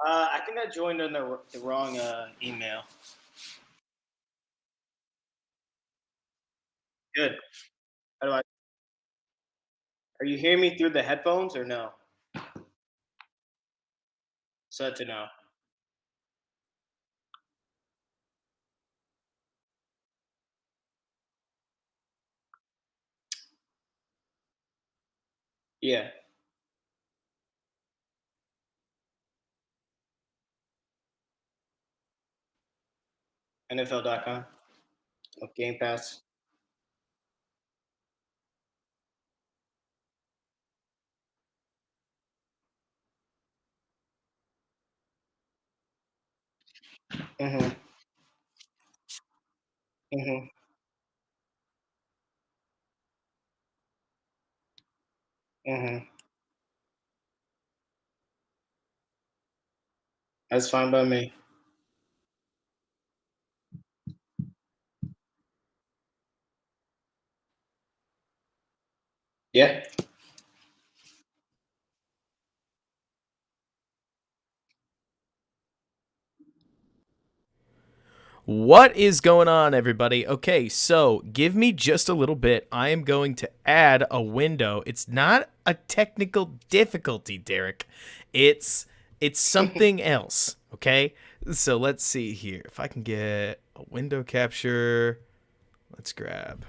I think I joined on the wrong email. Good. How do I? Are you hearing me through the headphones or no? Set to no. Yeah. NFL.com. Of Game Pass. Mhm. Mhm. Mhm. That's fine by me. Yeah. What is going on, everybody? Okay, so give me just a little bit. I am going to add a window. It's not a technical difficulty, Derek. It's something else. Okay, so let's see here. If I can get a window capture, let's grab.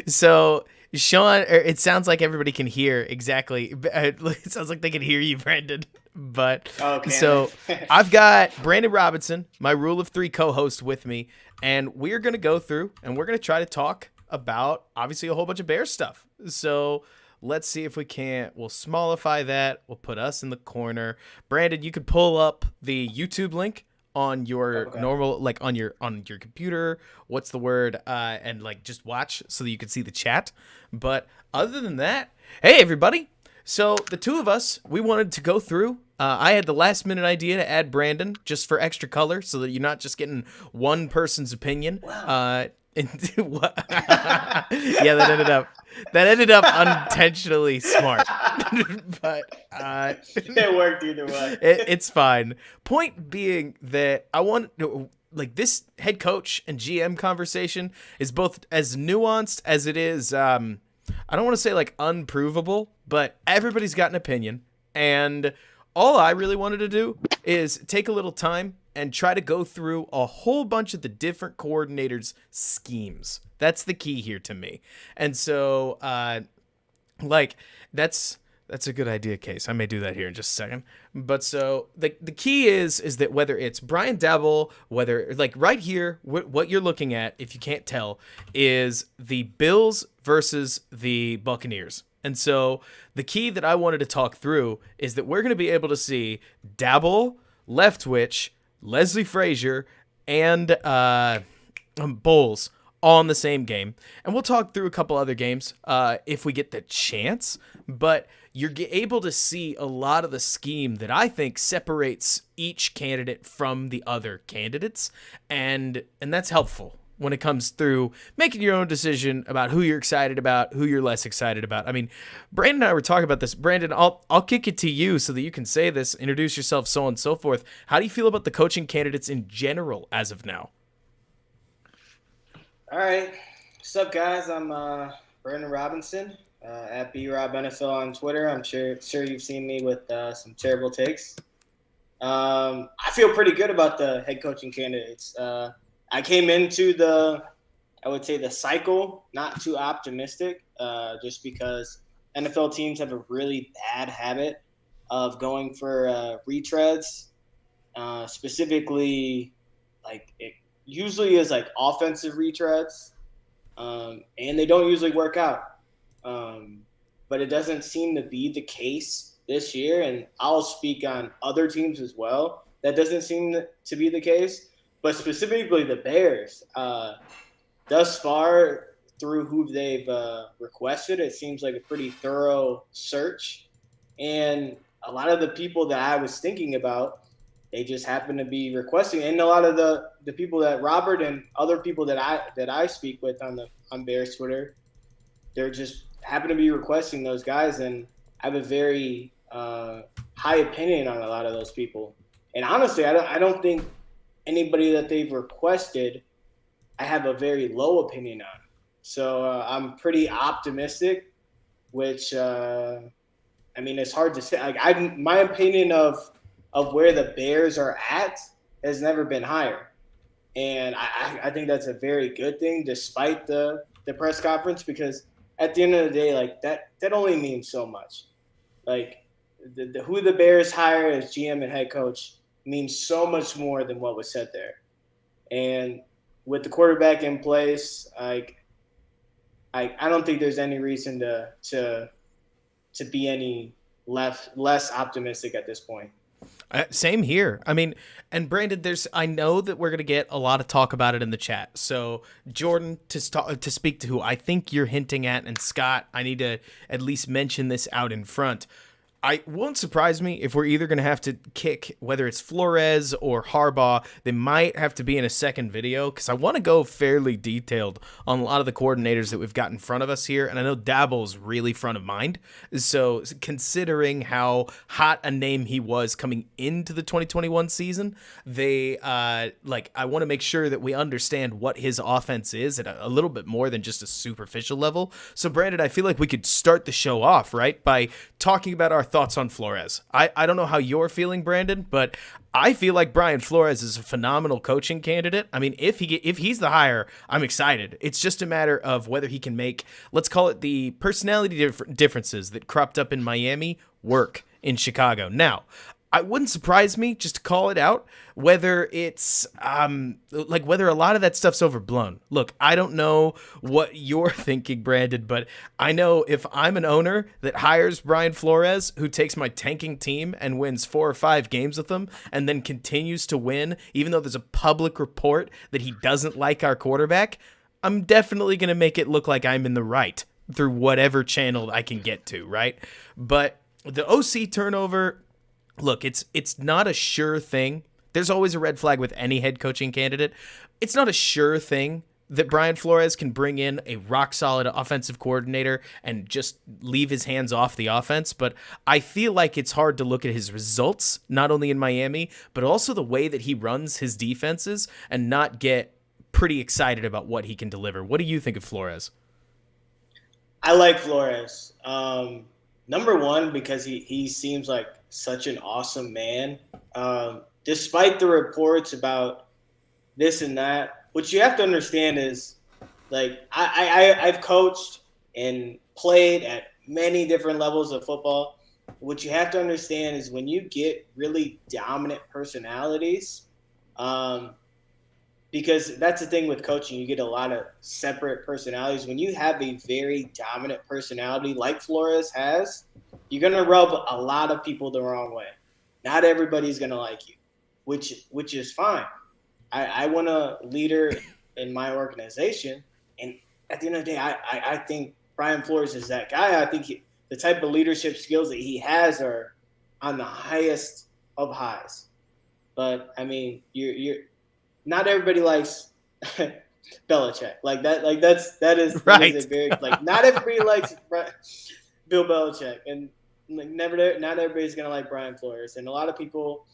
So Sean, it sounds like everybody can hear exactly. It sounds like they can hear you, Brandon. But Oh, can so they? I've got Brandon Robinson, my Rule of Three co-host, with me, and we're gonna go through and we're gonna try to talk about obviously a whole bunch of Bears stuff. So let's see if we can't. We'll smallify that. We'll put us in the corner. Brandon, you could pull up the YouTube link on your Okay. normal, like on your computer, what's the word, and like just watch so that you can see the chat. But other than that, hey everybody. So the two of us, we wanted to go through. I had the last minute idea to add Brandon just for extra color, so that you're not just getting one person's opinion. Wow. And yeah, that ended up unintentionally smart, but It worked either way. it's fine. Point being that I want, like, this head coach and GM conversation is both as nuanced as it is. I don't want to say like unprovable, but everybody's got an opinion, and all I really wanted to do is take a little time and try to go through a whole bunch of the different coordinators' schemes. That's the key here to me, and so like that's a good idea, Case. I may do that here in just a second. But so the key is that whether it's Brian Dabble, whether like right here, what you're looking at, if you can't tell, is the Bills versus the Buccaneers. And so the key that I wanted to talk through is that we're going to be able to see Dabble, Leftwich, Leslie Frazier, and Bowles all in the same game. And we'll talk through a couple other games if we get the chance. But you're able to see a lot of the scheme that I think separates each candidate from the other candidates. And that's helpful when it comes through making your own decision about who you're excited about, who you're less excited about. I mean, Brandon and I were talking about this. Brandon, I'll kick it to you so that you can say this, introduce yourself, so on and so forth. How do you feel about the coaching candidates in general as of now? All right. What's up, guys? I'm Brandon Robinson at BRobNFL on Twitter. I'm sure you've seen me with some terrible takes. I feel pretty good about the head coaching candidates. I came into I would say the cycle, not too optimistic, just because NFL teams have a really bad habit of going for retreads, specifically like it usually is like offensive retreads, and they don't usually work out. Um, but it doesn't seem to be the case this year, and I'll speak on other teams as well. That doesn't seem to be the case, but specifically the Bears. Thus far, through who they've requested, it seems like a pretty thorough search, and a lot of the people that I was thinking about, they just happen to be requesting, and a lot of the people that Robert and other people that I speak with on Bears Twitter, they're just happen to be requesting those guys, and I have a very high opinion on a lot of those people. And honestly, I don't think anybody that they've requested I have a very low opinion on. So I'm pretty optimistic, which I mean it's hard to say. Like my opinion of where the Bears are at has never been higher, and I think that's a very good thing, despite the press conference, because at the end of the day, like that only means so much. Like who the Bears hire as GM and head coach means so much more than what was said there. And with the quarterback in place, like I don't think there's any reason to be any less optimistic at this point. Same here. I mean, and Brandon, I know that we're gonna get a lot of talk about it in the chat. So Jordan, to speak to who I think you're hinting at, and Scott, I need to at least mention this out in front. I won't surprise me if we're either going to have to kick, whether it's Flores or Harbaugh. They might have to be in a second video, because I want to go fairly detailed on a lot of the coordinators that we've got in front of us here. And I know Dabble's really front of mind. So considering how hot a name he was coming into the 2021 season, I want to make sure that we understand what his offense is at a little bit more than just a superficial level. So Brandon, I feel like we could start the show off, right, by talking about our thoughts on Flores. I don't know how you're feeling, Brandon, but I feel like Brian Flores is a phenomenal coaching candidate. I mean, if he's the hire, I'm excited. It's just a matter of whether he can make, let's call it, the personality differences that cropped up in Miami work in Chicago. Now, it wouldn't surprise me, just to call it out, whether it's whether a lot of that stuff's overblown. Look, I don't know what you're thinking, Brandon, but I know if I'm an owner that hires Brian Flores, who takes my tanking team and wins 4 or 5 games with them, and then continues to win, even though there's a public report that he doesn't like our quarterback, I'm definitely going to make it look like I'm in the right through whatever channel I can get to, right? But the OC turnover, look, it's not a sure thing. There's always a red flag with any head coaching candidate. It's not a sure thing that Brian Flores can bring in a rock-solid offensive coordinator and just leave his hands off the offense, but I feel like it's hard to look at his results, not only in Miami, but also the way that he runs his defenses, and not get pretty excited about what he can deliver. What do you think of Flores? I like Flores. Number one, because he seems like such an awesome man. Despite the reports about this and that, what you have to understand is, like, I've coached and played at many different levels of football. What you have to understand is when you get really dominant personalities, because that's the thing with coaching, you get a lot of separate personalities. When you have a very dominant personality like Flores has, you're going to rub a lot of people the wrong way. Not everybody's going to like you, which is fine. I want a leader in my organization, and at the end of the day, I think Brian Flores is that guy. I think the type of leadership skills that he has are on the highest of highs. But I mean, you're not everybody likes Belichick. Like that. Like that is Right. a very, like, not everybody likes Bill Belichick, and like not everybody's gonna like Brian Flores, and a lot of people.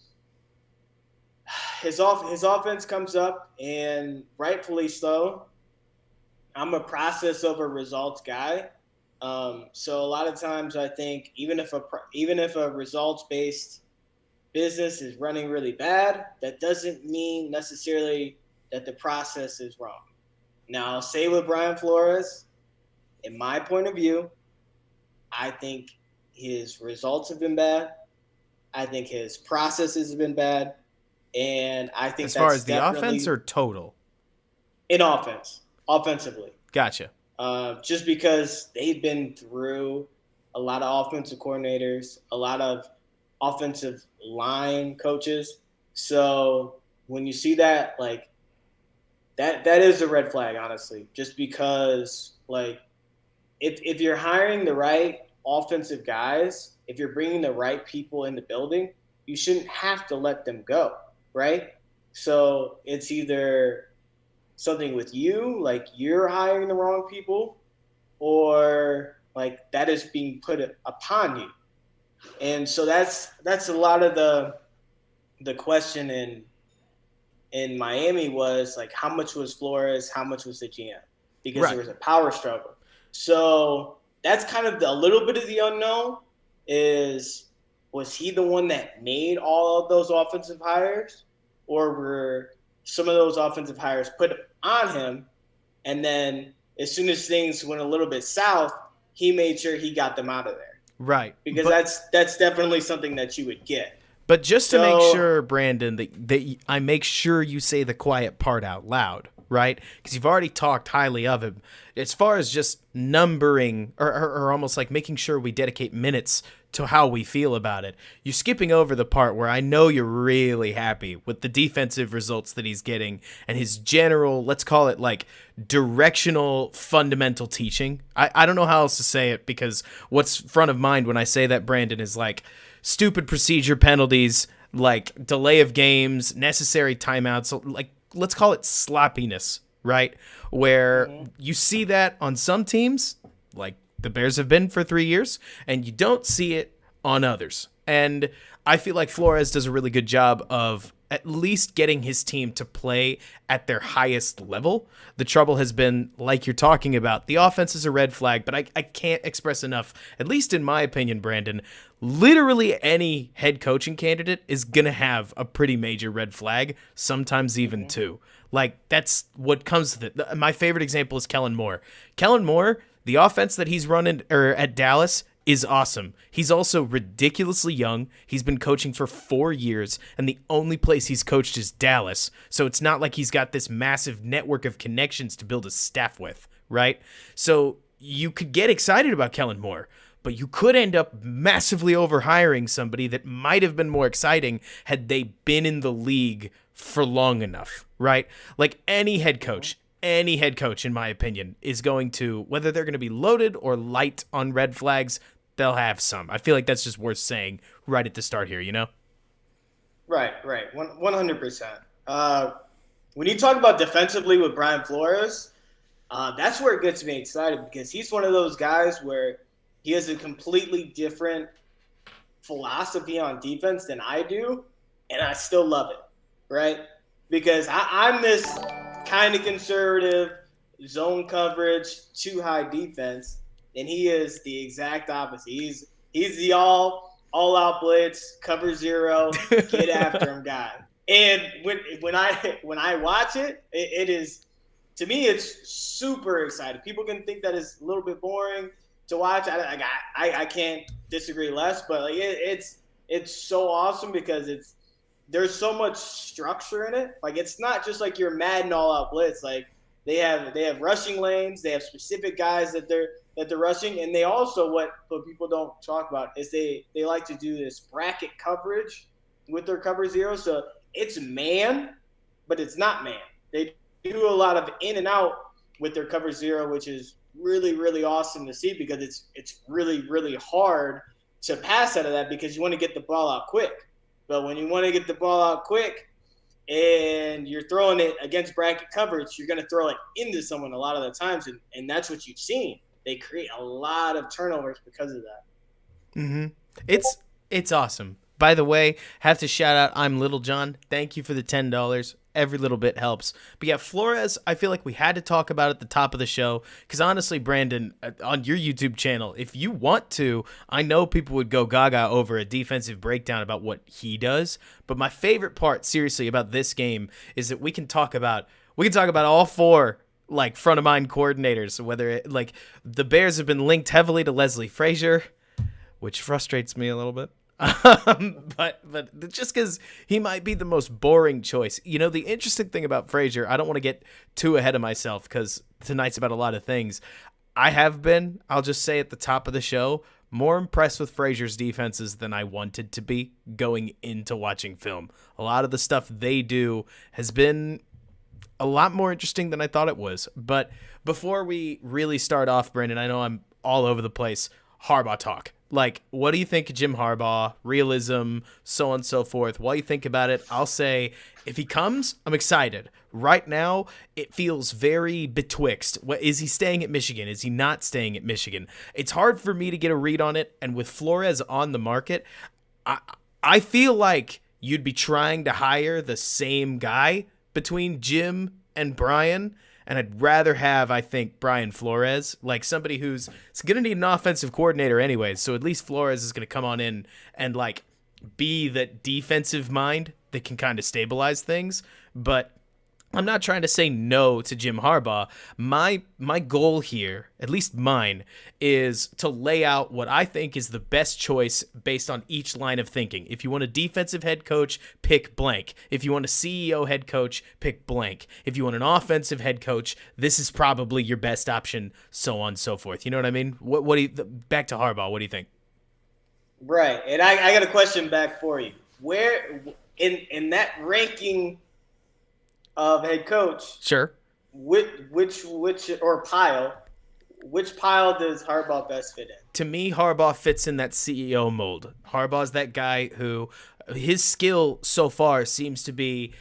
His offense comes up, and rightfully so. I'm a process over results guy, so a lot of times I think even if a results based business is running really bad, that doesn't mean necessarily that the process is wrong. Now, I'll say with Brian Flores, in my point of view, I think his results have been bad. I think his processes have been bad. And I think As far that's as the offense or total? In offensively. Gotcha. Just because they've been through a lot of offensive coordinators, a lot of offensive line coaches. So when you see that, like, that is a red flag, honestly. Just because, like, if you're hiring the right offensive guys, if you're bringing the right people in the building, you shouldn't have to let them go, right? So it's either something with you, like you're hiring the wrong people, or like that is being put upon you. And so that's a lot of the question in Miami was like how much was Flores, how much was the GM, because there Right. was a power struggle. So that's kind of a little bit of the unknown. Is was he the one that made all of those offensive hires, or were some of those offensive hires put on him, and then as soon as things went a little bit south, he made sure he got them out of there, Right. because that's definitely something that you would get. But just to make So sure, Brandon, that I make sure you say the quiet part out loud, right? Because you've already talked highly of him. As far as just numbering or almost like making sure we dedicate minutes to how we feel about it, you're skipping over the part where I know you're really happy with the defensive results that he's getting and his general, let's call it like directional fundamental teaching. I don't know how else to say it, because what's front of mind when I say that, Brandon, is like stupid procedure penalties, like delay of games, necessary timeouts, like let's call it sloppiness, right? Where you see that on some teams, like the Bears have been for 3 years, and you don't see it on others. And I feel like Flores does a really good job of at least getting his team to play at their highest level. The trouble has been, like you're talking about, the offense is a red flag, but I can't express enough, at least in my opinion, Brandon, literally any head coaching candidate is going to have a pretty major red flag, sometimes even two. Like, that's what comes with it. My favorite example is Kellen Moore. Kellen Moore, the offense that he's running at Dallas is awesome. He's also ridiculously young. He's been coaching for 4 years, and the only place he's coached is Dallas. So it's not like he's got this massive network of connections to build a staff with, right? So you could get excited about Kellen Moore, but you could end up massively overhiring somebody that might have been more exciting had they been in the league for long enough, right? Like any head coach, in my opinion, is going to, whether they're going to be loaded or light on red flags, they'll have some. I feel like that's just worth saying right at the start here, you know? right, 100%. When you talk about defensively with Brian Flores, that's where it gets me excited, because he's one of those guys where he has a completely different philosophy on defense than I do, and I still love it, right? Because I'm this kind of conservative zone coverage, too high defense, and he is the exact opposite. He's the all out blitz, cover zero, get after him guy. And when I watch it, it is, to me, it's super exciting. People can think that it's a little bit boring to watch. I can't disagree less, but like it's so awesome, because there's so much structure in it. Like, it's not just like your Madden all out blitz. Like, they have rushing lanes, they have specific guys that they're rushing, and they also, what people don't talk about is they like to do this bracket coverage with their cover zero. So it's man, but it's not man. They do a lot of in and out with their cover zero, which is really, really awesome to see, because it's really, really hard to pass out of that, because you want to get the ball out quick. But when you want to get the ball out quick and you're throwing it against bracket coverage, you're going to throw it into someone a lot of the times, and that's what you've seen. They create a lot of turnovers because of that. Mm-hmm. It's awesome. By the way, have to shout out I'm Little John. Thank you for the $10. Every little bit helps. But yeah, Flores, I feel like we had to talk about at the top of the show, because honestly, Brandon, on your YouTube channel, if you want to, I know people would go gaga over a defensive breakdown about what he does. But my favorite part, seriously, about this game is that we can talk about all four like front of mind coordinators, whether it, like the Bears have been linked heavily to Leslie Frazier, which frustrates me a little bit. But just because he might be the most boring choice. You know, the interesting thing about Frazier, I don't want to get too ahead of myself, because tonight's about a lot of things. I have been, I'll just say at the top of the show, more impressed with Frazier's defenses than I wanted to be going into watching film. A lot of the stuff they do has been a lot more interesting than I thought it was. But before we really start off, Brandon, I know I'm all over the place. Harbaugh talk. Like, what do you think of Jim Harbaugh? Realism, so on and so forth. While you think about it, I'll say if he comes, I'm excited. Right now, it feels very betwixt. Is he staying at Michigan? Is he not staying at Michigan? It's hard for me to get a read on it. And with Flores on the market, I, I feel like you'd be trying to hire the same guy between Jim and Brian. And I'd rather have, I think, Brian Flores, like somebody who's going to need an offensive coordinator anyways. So at least Flores is going to come on in and like be the defensive mind that can kind of stabilize things. But I'm not trying to say no to Jim Harbaugh. My goal here, at least mine, is to lay out what I think is the best choice based on each line of thinking. If you want a defensive head coach, pick blank. If you want a CEO head coach, pick blank. If you want an offensive head coach, this is probably your best option, so on and so forth. You know what I mean? What do you back to Harbaugh, what do you think? Right. And I got a question back for you. Where in that ranking of head coach, Sure. which or pile, which pile does Harbaugh best fit in? To me, Harbaugh fits in that CEO mold. Harbaugh's that guy who his skill so far seems to be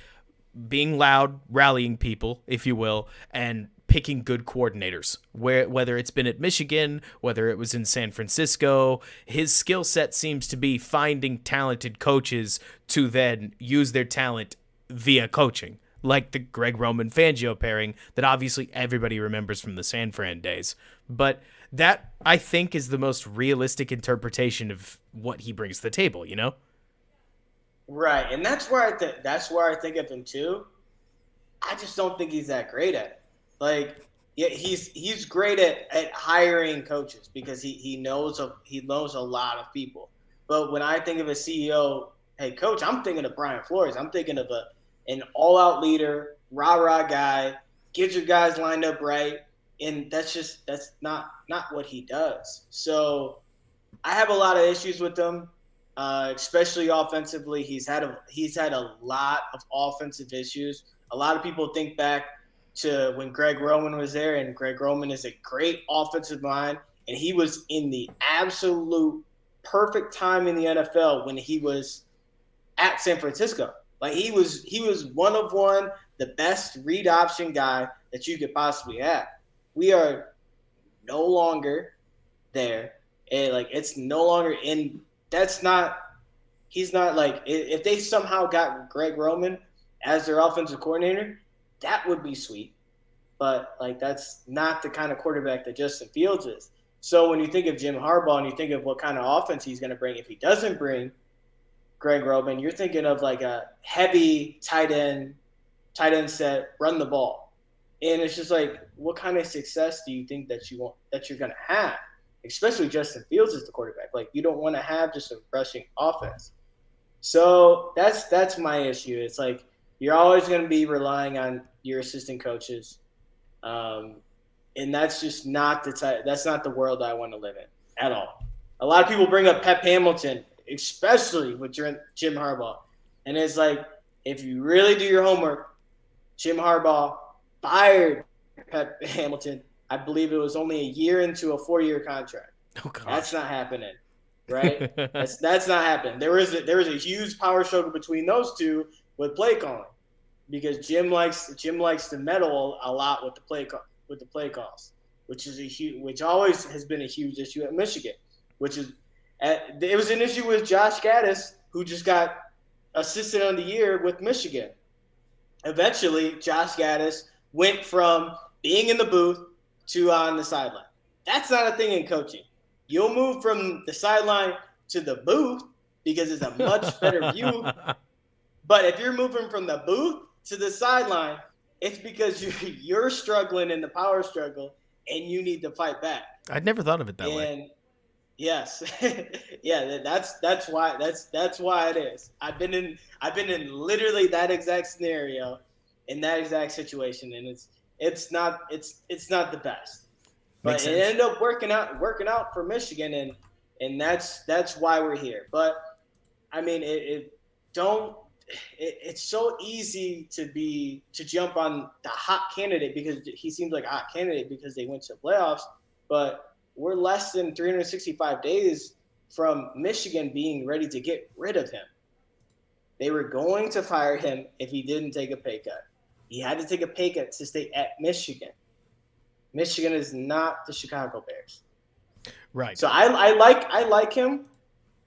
being loud, rallying people, if you will, and picking good coordinators. Whether it's been at Michigan, whether it was in San Francisco, his skill set seems to be finding talented coaches to then use their talent via coaching, like the Greg Roman Fangio pairing that obviously everybody remembers from the San Fran days. But that, I think, is the most realistic interpretation of what he brings to the table, you know? Right, and that's where I think of him too. I just don't think he's that great at it. Like, yeah, he's great at hiring coaches because he knows a lot of people. But when I think of a CEO head coach, I'm thinking of Brian Flores. I'm thinking of an all out leader, rah rah guy, get your guys lined up right, and that's not what he does. So I have a lot of issues with him, especially offensively. He's had a lot of offensive issues. A lot of people think back to when Greg Roman was there, and Greg Roman is a great offensive mind, and he was in the absolute perfect time in the NFL when he was at San Francisco. Like he was one of one, the best read option guy that you could possibly have. We are no longer there, and like it's no longer in. That's not. He's not like if they somehow got Greg Roman as their offensive coordinator, that would be sweet. But like that's not the kind of quarterback that Justin Fields is. So when you think of Jim Harbaugh and you think of what kind of offense he's going to bring, if he doesn't bring Greg Roman, you're thinking of like a heavy tight end set, run the ball. And it's just like, what kind of success do you think that you're going to have? Especially Justin Fields as the quarterback. Like you don't want to have just a rushing offense. So that's my issue. It's like you're always going to be relying on your assistant coaches, and that's just not that's not the world I want to live in at all. A lot of people bring up Pep Hamilton, especially with Jim Harbaugh, and it's like if you really do your homework, Jim Harbaugh fired Pep Hamilton. I believe it was only a year into a 4-year contract. Oh, gosh. That's not happening. Right? That's not happening. There was a huge power struggle between those two with play calling, because Jim likes to meddle a lot with the play calls, which always has been a huge issue at Michigan. It was an issue with Josh Gaddis, who just got assistant of the year with Michigan. Eventually, Josh Gaddis went from being in the booth to on the sideline. That's not a thing in coaching. You'll move from the sideline to the booth because it's a much better view. But if you're moving from the booth to the sideline, it's because you're struggling in the power struggle and you need to fight back. I'd never thought of it that way. Yes, yeah, that's why it is. I've been in literally that exact scenario, in that exact situation, and it's not the best. But it ended up working out for Michigan, and that's why we're here. But I mean, it's so easy to jump on the hot candidate because he seems like a hot candidate because they went to the playoffs. But we're less than 365 days from Michigan being ready to get rid of him. They were going to fire him if he didn't take a pay cut. He had to take a pay cut to stay at Michigan. Michigan is not the Chicago Bears. Right. So I like him.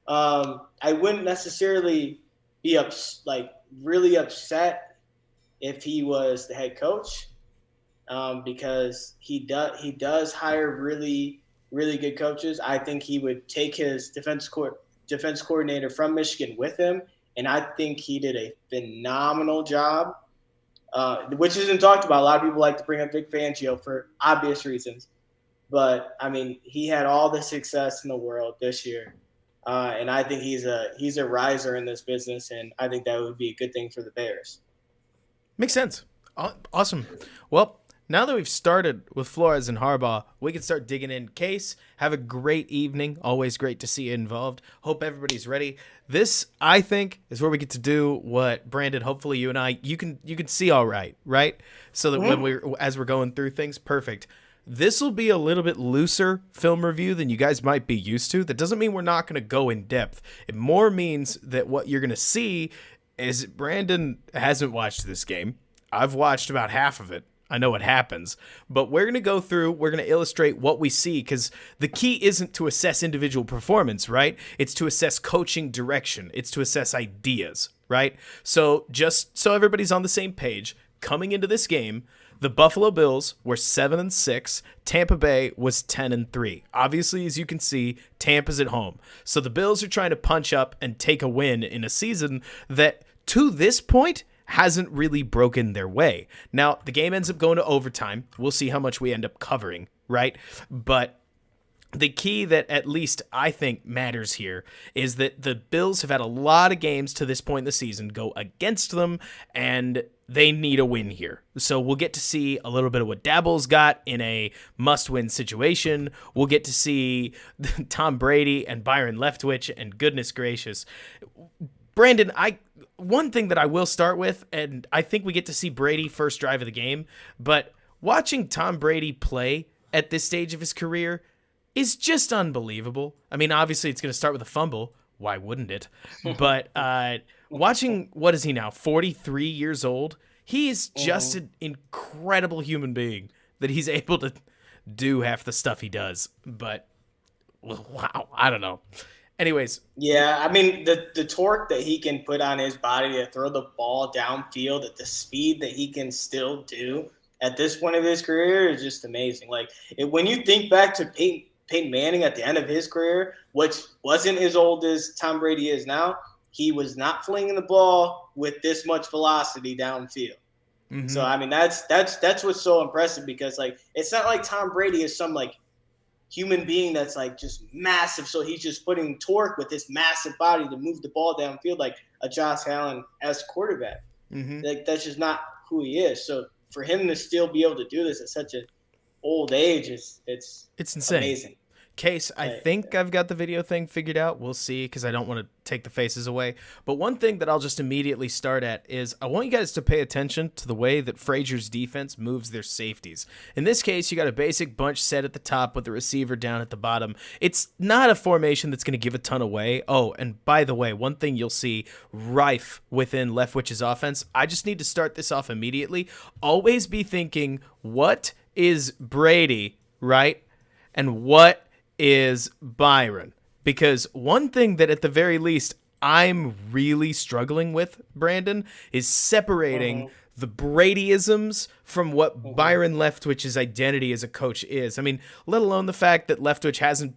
I wouldn't necessarily be really upset if he was the head coach, because he does hire really good coaches. I think he would take his defense coordinator from Michigan with him, and I think he did a phenomenal job, which isn't talked about. A lot of people like to bring up Vic Fangio for obvious reasons, but I mean, he had all the success in the world this year, and I think he's a riser in this business, and I think that would be a good thing for the Bears. Makes sense. Awesome. Well, now that we've started with Flores and Harbaugh, we can start digging in. Case, have a great evening. Always great to see you involved. Hope everybody's ready. This, I think, is where we get to do what Brandon, hopefully you and I, you can see all right? So that as we're going through things, perfect. This will be a little bit looser film review than you guys might be used to. That doesn't mean we're not going to go in depth. It more means that what you're going to see is Brandon hasn't watched this game. I've watched about half of it. I know what happens, but we're going to go through, we're going to illustrate what we see, because the key isn't to assess individual performance, right? It's to assess coaching direction. It's to assess ideas, right? So just so everybody's on the same page, coming into this game, the Buffalo Bills were 7-6. Tampa Bay was 10-3. Obviously, as you can see, Tampa's at home. So the Bills are trying to punch up and take a win in a season that, to this point, hasn't really broken their way. Now, the game ends up going to overtime. We'll see how much we end up covering, right? But the key that at least I think matters here is that the Bills have had a lot of games to this point in the season go against them, and they need a win here. So we'll get to see a little bit of what Dabble's got in a must-win situation. We'll get to see Tom Brady and Byron Leftwich, and goodness gracious. Brandon, one thing that I will start with, and I think we get to see Brady first drive of the game, but watching Tom Brady play at this stage of his career is just unbelievable. I mean, obviously it's going to start with a fumble. Why wouldn't it? But watching, what is he now, 43 years old? He is just an incredible human being that he's able to do half the stuff he does. But, wow, I don't know. Anyways. Yeah, I mean, the torque that he can put on his body to throw the ball downfield at the speed that he can still do at this point of his career is just amazing. Like, when you think back to Peyton Manning at the end of his career, which wasn't as old as Tom Brady is now, he was not flinging the ball with this much velocity downfield. Mm-hmm. So, I mean, that's what's so impressive, because, like, it's not like Tom Brady is some, like, human being that's like just massive, so he's just putting torque with his massive body to move the ball downfield like a Josh Allen-esque quarterback. Mm-hmm. Like, that's just not who he is. So for him to still be able to do this at such an old age, it's insane. Amazing. Case, I think I've got the video thing figured out. We'll see, because I don't want to take the faces away. But one thing that I'll just immediately start at is I want you guys to pay attention to the way that Frazier's defense moves their safeties. In this case, you got a basic bunch set at the top with the receiver down at the bottom. It's not a formation that's going to give a ton away. Oh, and by the way, one thing you'll see rife within Leftwich's offense, I just need to start this off immediately. Always be thinking, what is Brady, right? And what is Byron? Because one thing that at the very least I'm really struggling with, Brandon, is separating the Bradyisms from what Byron Leftwich's identity as a coach is. I mean, let alone the fact that Leftwich hasn't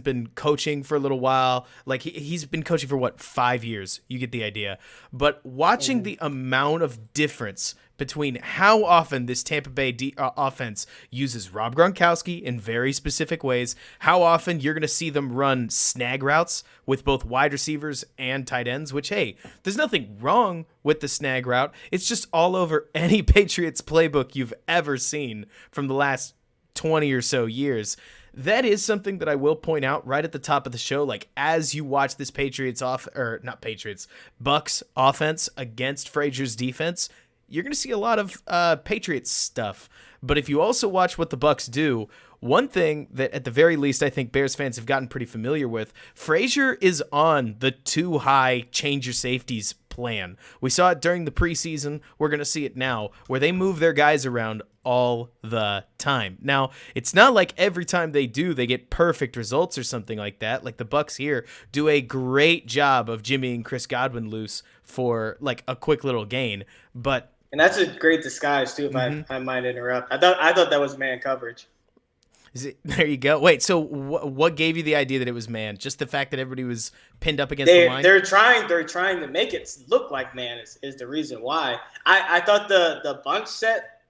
been coaching for a little while. Like, he's been coaching for 5 years. You get the idea. But watching the amount of difference between how often this Tampa Bay offense uses Rob Gronkowski in very specific ways, how often you're going to see them run snag routes with both wide receivers and tight ends, which, hey, there's nothing wrong with the snag route. It's just all over any Patriots playbook you've ever seen from the last 20 or so years. That is something that I will point out right at the top of the show. Like, as you watch this Bucks offense against Frazier's defense, you're going to see a lot of Patriots stuff. But if you also watch what the Bucks do, one thing that at the very least I think Bears fans have gotten pretty familiar with, Frazier is on the too high change your safeties plan. We saw it during the preseason. We're going to see it now where they move their guys around all the time. Now, it's not like every time they do, they get perfect results or something like that. Like the Bucks here do a great job of Jimmy and Chris Godwin loose for like a quick little gain. And that's a great disguise too, if I might interrupt. I thought that was man coverage. There you go. Wait, so what gave you the idea that it was man? Just the fact that everybody was pinned up against the line? They're trying to make it look like man is the reason why. I thought the bunch set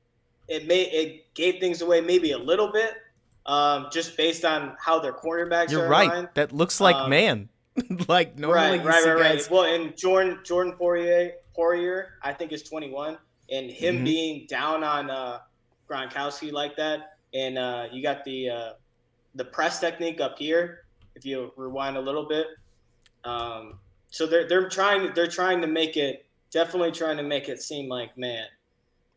it gave things away maybe a little bit, just based on how their cornerbacks You're are right. aligned. That looks like man. Like normally Right. Well, and Jordan Poirier, I think is 21, and him being down on Gronkowski like that. And you got the press technique up here. If you rewind a little bit, so they're trying to make it, definitely trying to make it seem like man.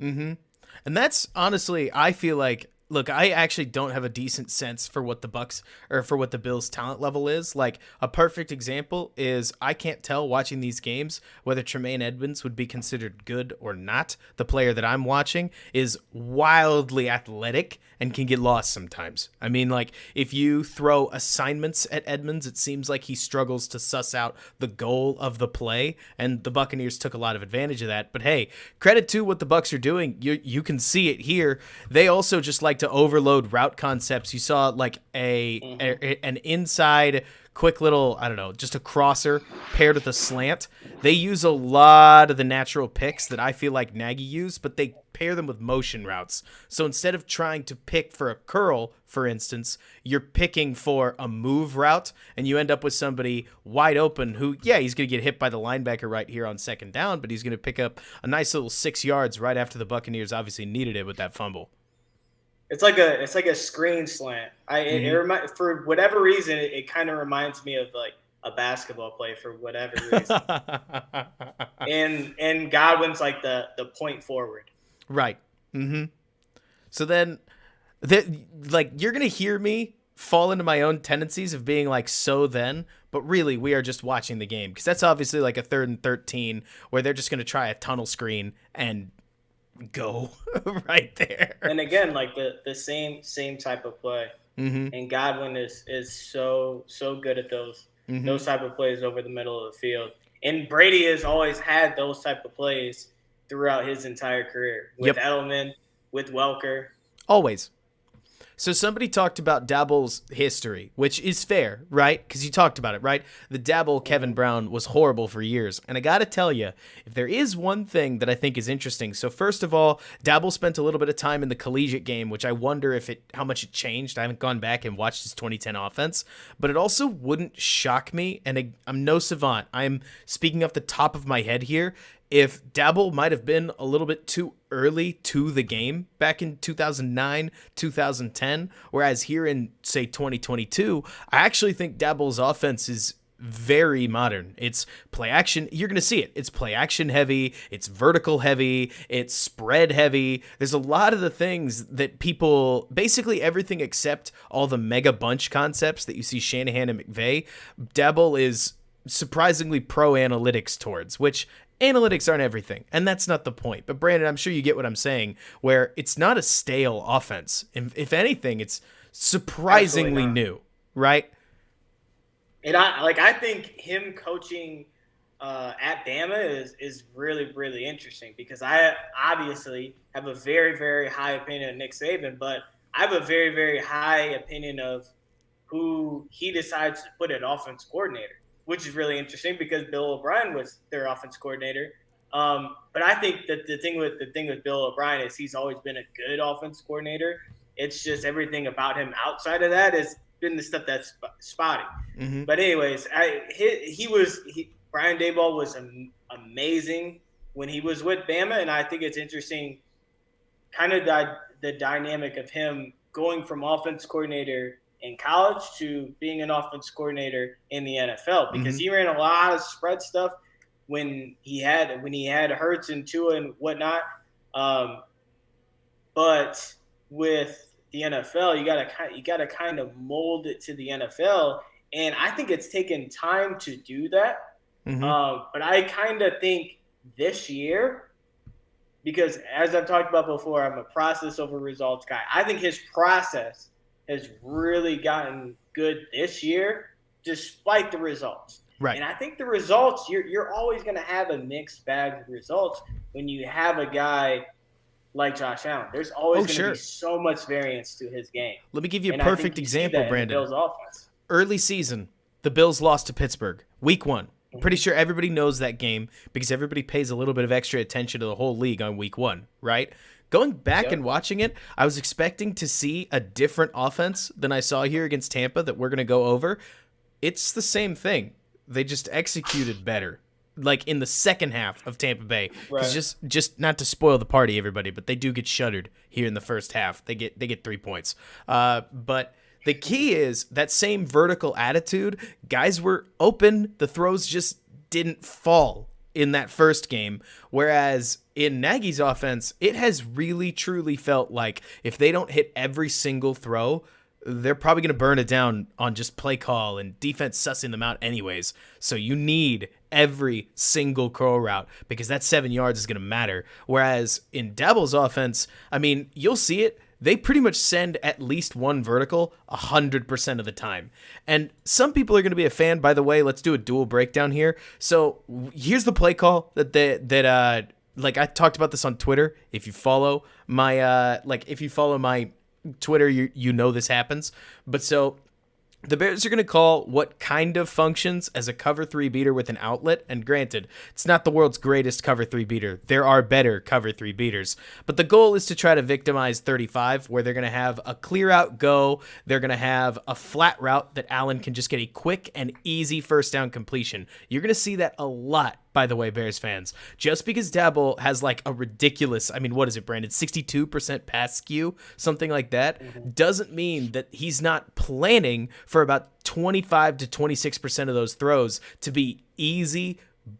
And that's honestly, I feel like, look, I actually don't have a decent sense for what the Bucks or for what the Bills' talent level is. Like a perfect example is I can't tell watching these games whether Tremaine Edmonds would be considered good or not. The player that I'm watching is wildly athletic and can get lost sometimes. I mean, like if you throw assignments at Edmonds, it seems like he struggles to suss out the goal of the play, and the Buccaneers took a lot of advantage of that. But hey, credit to what the Bucks are doing. You can see it here. They also just like to overload route concepts. You saw like an inside quick little, I don't know, just a crosser paired with a slant. They use a lot of the natural picks that I feel like Nagy used, but they pair them with motion routes. So instead of trying to pick for a curl, for instance, you're picking for a move route, and you end up with somebody wide open who, yeah, he's going to get hit by the linebacker right here on second down, but he's going to pick up a nice little 6 yards right after the Buccaneers obviously needed it with that fumble. It's like a screen slant. For whatever reason, it kind of reminds me of like a basketball play for whatever reason. and Godwin's like the point forward. Right. So then, like you're gonna hear me fall into my own tendencies of being like so then, but really we are just watching the game because that's obviously like a 3rd and 13 where they're just gonna try a tunnel screen and go right there. And again, like the same type of play. And Godwin is so good at those type of plays over the middle of the field. And Brady has always had those type of plays throughout his entire career with Edelman, with Welker. Always. So somebody talked about Dabble's history, which is fair, right? Because you talked about it, right? The Dabble Kevin Brown was horrible for years. And I got to tell you, if there is one thing that I think is interesting. So first of all, Dabble spent a little bit of time in the collegiate game, which I wonder how much it changed. I haven't gone back and watched his 2010 offense, but it also wouldn't shock me. And I'm no savant. I'm speaking off the top of my head here. If Dabble might have been a little bit too early to the game back in 2009, 2010, whereas here in, say, 2022, I actually think Dabble's offense is very modern. It's play action. You're going to see it. It's play action heavy. It's vertical heavy. It's spread heavy. There's a lot of the things that people, basically everything except all the mega bunch concepts that you see Shanahan and McVay, Dabble is surprisingly pro analytics towards, which analytics aren't everything, and that's not the point. But Brandon, I'm sure you get what I'm saying, where it's not a stale offense. If anything, it's surprisingly new, right? And I think him coaching at Bama is really, really interesting because I obviously have a very, very high opinion of Nick Saban, but I have a very, very high opinion of who he decides to put at offense coordinator, which is really interesting because Bill O'Brien was their offense coordinator. But I think that the thing with Bill O'Brien is he's always been a good offense coordinator. It's just everything about him outside of that has been the stuff that's spotty. But anyways, Brian Daboll was amazing when he was with Bama, and I think it's interesting kind of the dynamic of him going from offense coordinator in college to being an offense coordinator in the NFL because he ran a lot of spread stuff when he had Hurts and Tua and whatnot. But with the NFL. You gotta kind of mold it to the NFL, and I think it's taken time to do that. Mm-hmm. But I kind of think this year, because as I've talked about before, I'm a process over results guy. I think his process has really gotten good this year, despite the results. Right. And I think the results, you're always going to have a mixed bag of results when you have a guy like Josh Allen. There's always Oh, going to be sure. so much variance to his game. Let me give you a And I think perfect you see example, that in the Brandon. Bills offense. Early season, the Bills lost to Pittsburgh, week 1. Pretty sure everybody knows that game because everybody pays a little bit of extra attention to the whole league on week 1, right? Going back and watching it, I was expecting to see a different offense than I saw here against Tampa that we're going to go over. It's the same thing. They just executed better, like in the second half of Tampa Bay. Right. Just not to spoil the party, everybody, but they do get shuttered here in the first half. They get 3 points. But the key is that same vertical attitude. Guys were open. The throws just didn't fall in that first game. Whereas in Nagy's offense, it has really, truly felt like if they don't hit every single throw, they're probably going to burn it down on just play call and defense sussing them out anyways. So you need every single curl route because that 7 yards is going to matter. Whereas in Daboll's offense, I mean, you'll see it. They pretty much send at least one vertical 100% of the time. And some people are going to be a fan. By the way, let's do a dual breakdown here. So here's the play call that like I talked about this on Twitter. If you follow my Twitter, you know this happens. But so the Bears are going to call what kind of functions as a cover 3 beater with an outlet. And granted, it's not the world's greatest cover 3 beater. There are better cover 3 beaters. But the goal is to try to victimize 35, where they're going to have a clear out go. They're going to have a flat route that Allen can just get a quick and easy first down completion. You're going to see that a lot, by the way, Bears fans. Just because Daboll has like a ridiculous, I mean, what is it, Brandon? 62% pass skew, something like that, doesn't mean that he's not planning for about 25 to 26% of those throws to be easy,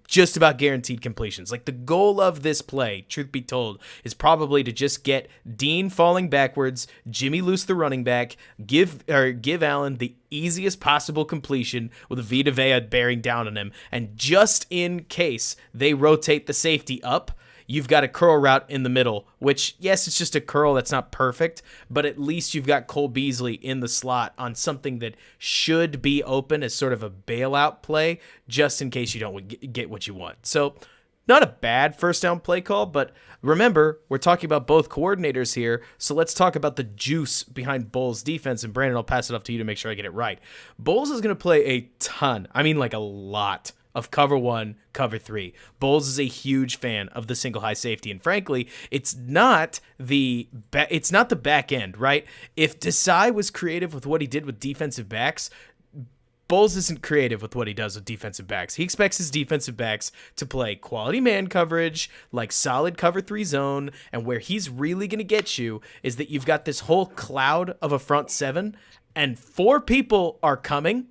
just about guaranteed completions. Like the goal of this play, truth be told, is probably to just get Dean falling backwards, Jimmy loose the running back, give Allen the easiest possible completion with Vita Vea bearing down on him, and just in case they rotate the safety up, you've got a curl route in the middle, which, yes, it's just a curl that's not perfect, but at least you've got Cole Beasley in the slot on something that should be open as sort of a bailout play, just in case you don't get what you want. So not a bad first down play call, but remember, we're talking about both coordinators here, so let's talk about the juice behind Bowles' defense, and Brandon, I'll pass it off to you to make sure I get it right. Bowles is going to play a ton, I mean like a lot, of cover 1, cover 3. Bowles is a huge fan of the single high safety, and frankly, it's not the back end, right? If Desai was creative with what he did with defensive backs, Bowles isn't creative with what he does with defensive backs. He expects his defensive backs to play quality man coverage, like solid cover 3 zone, and where he's really going to get you is that you've got this whole cloud of a front 7, and 4 people are coming.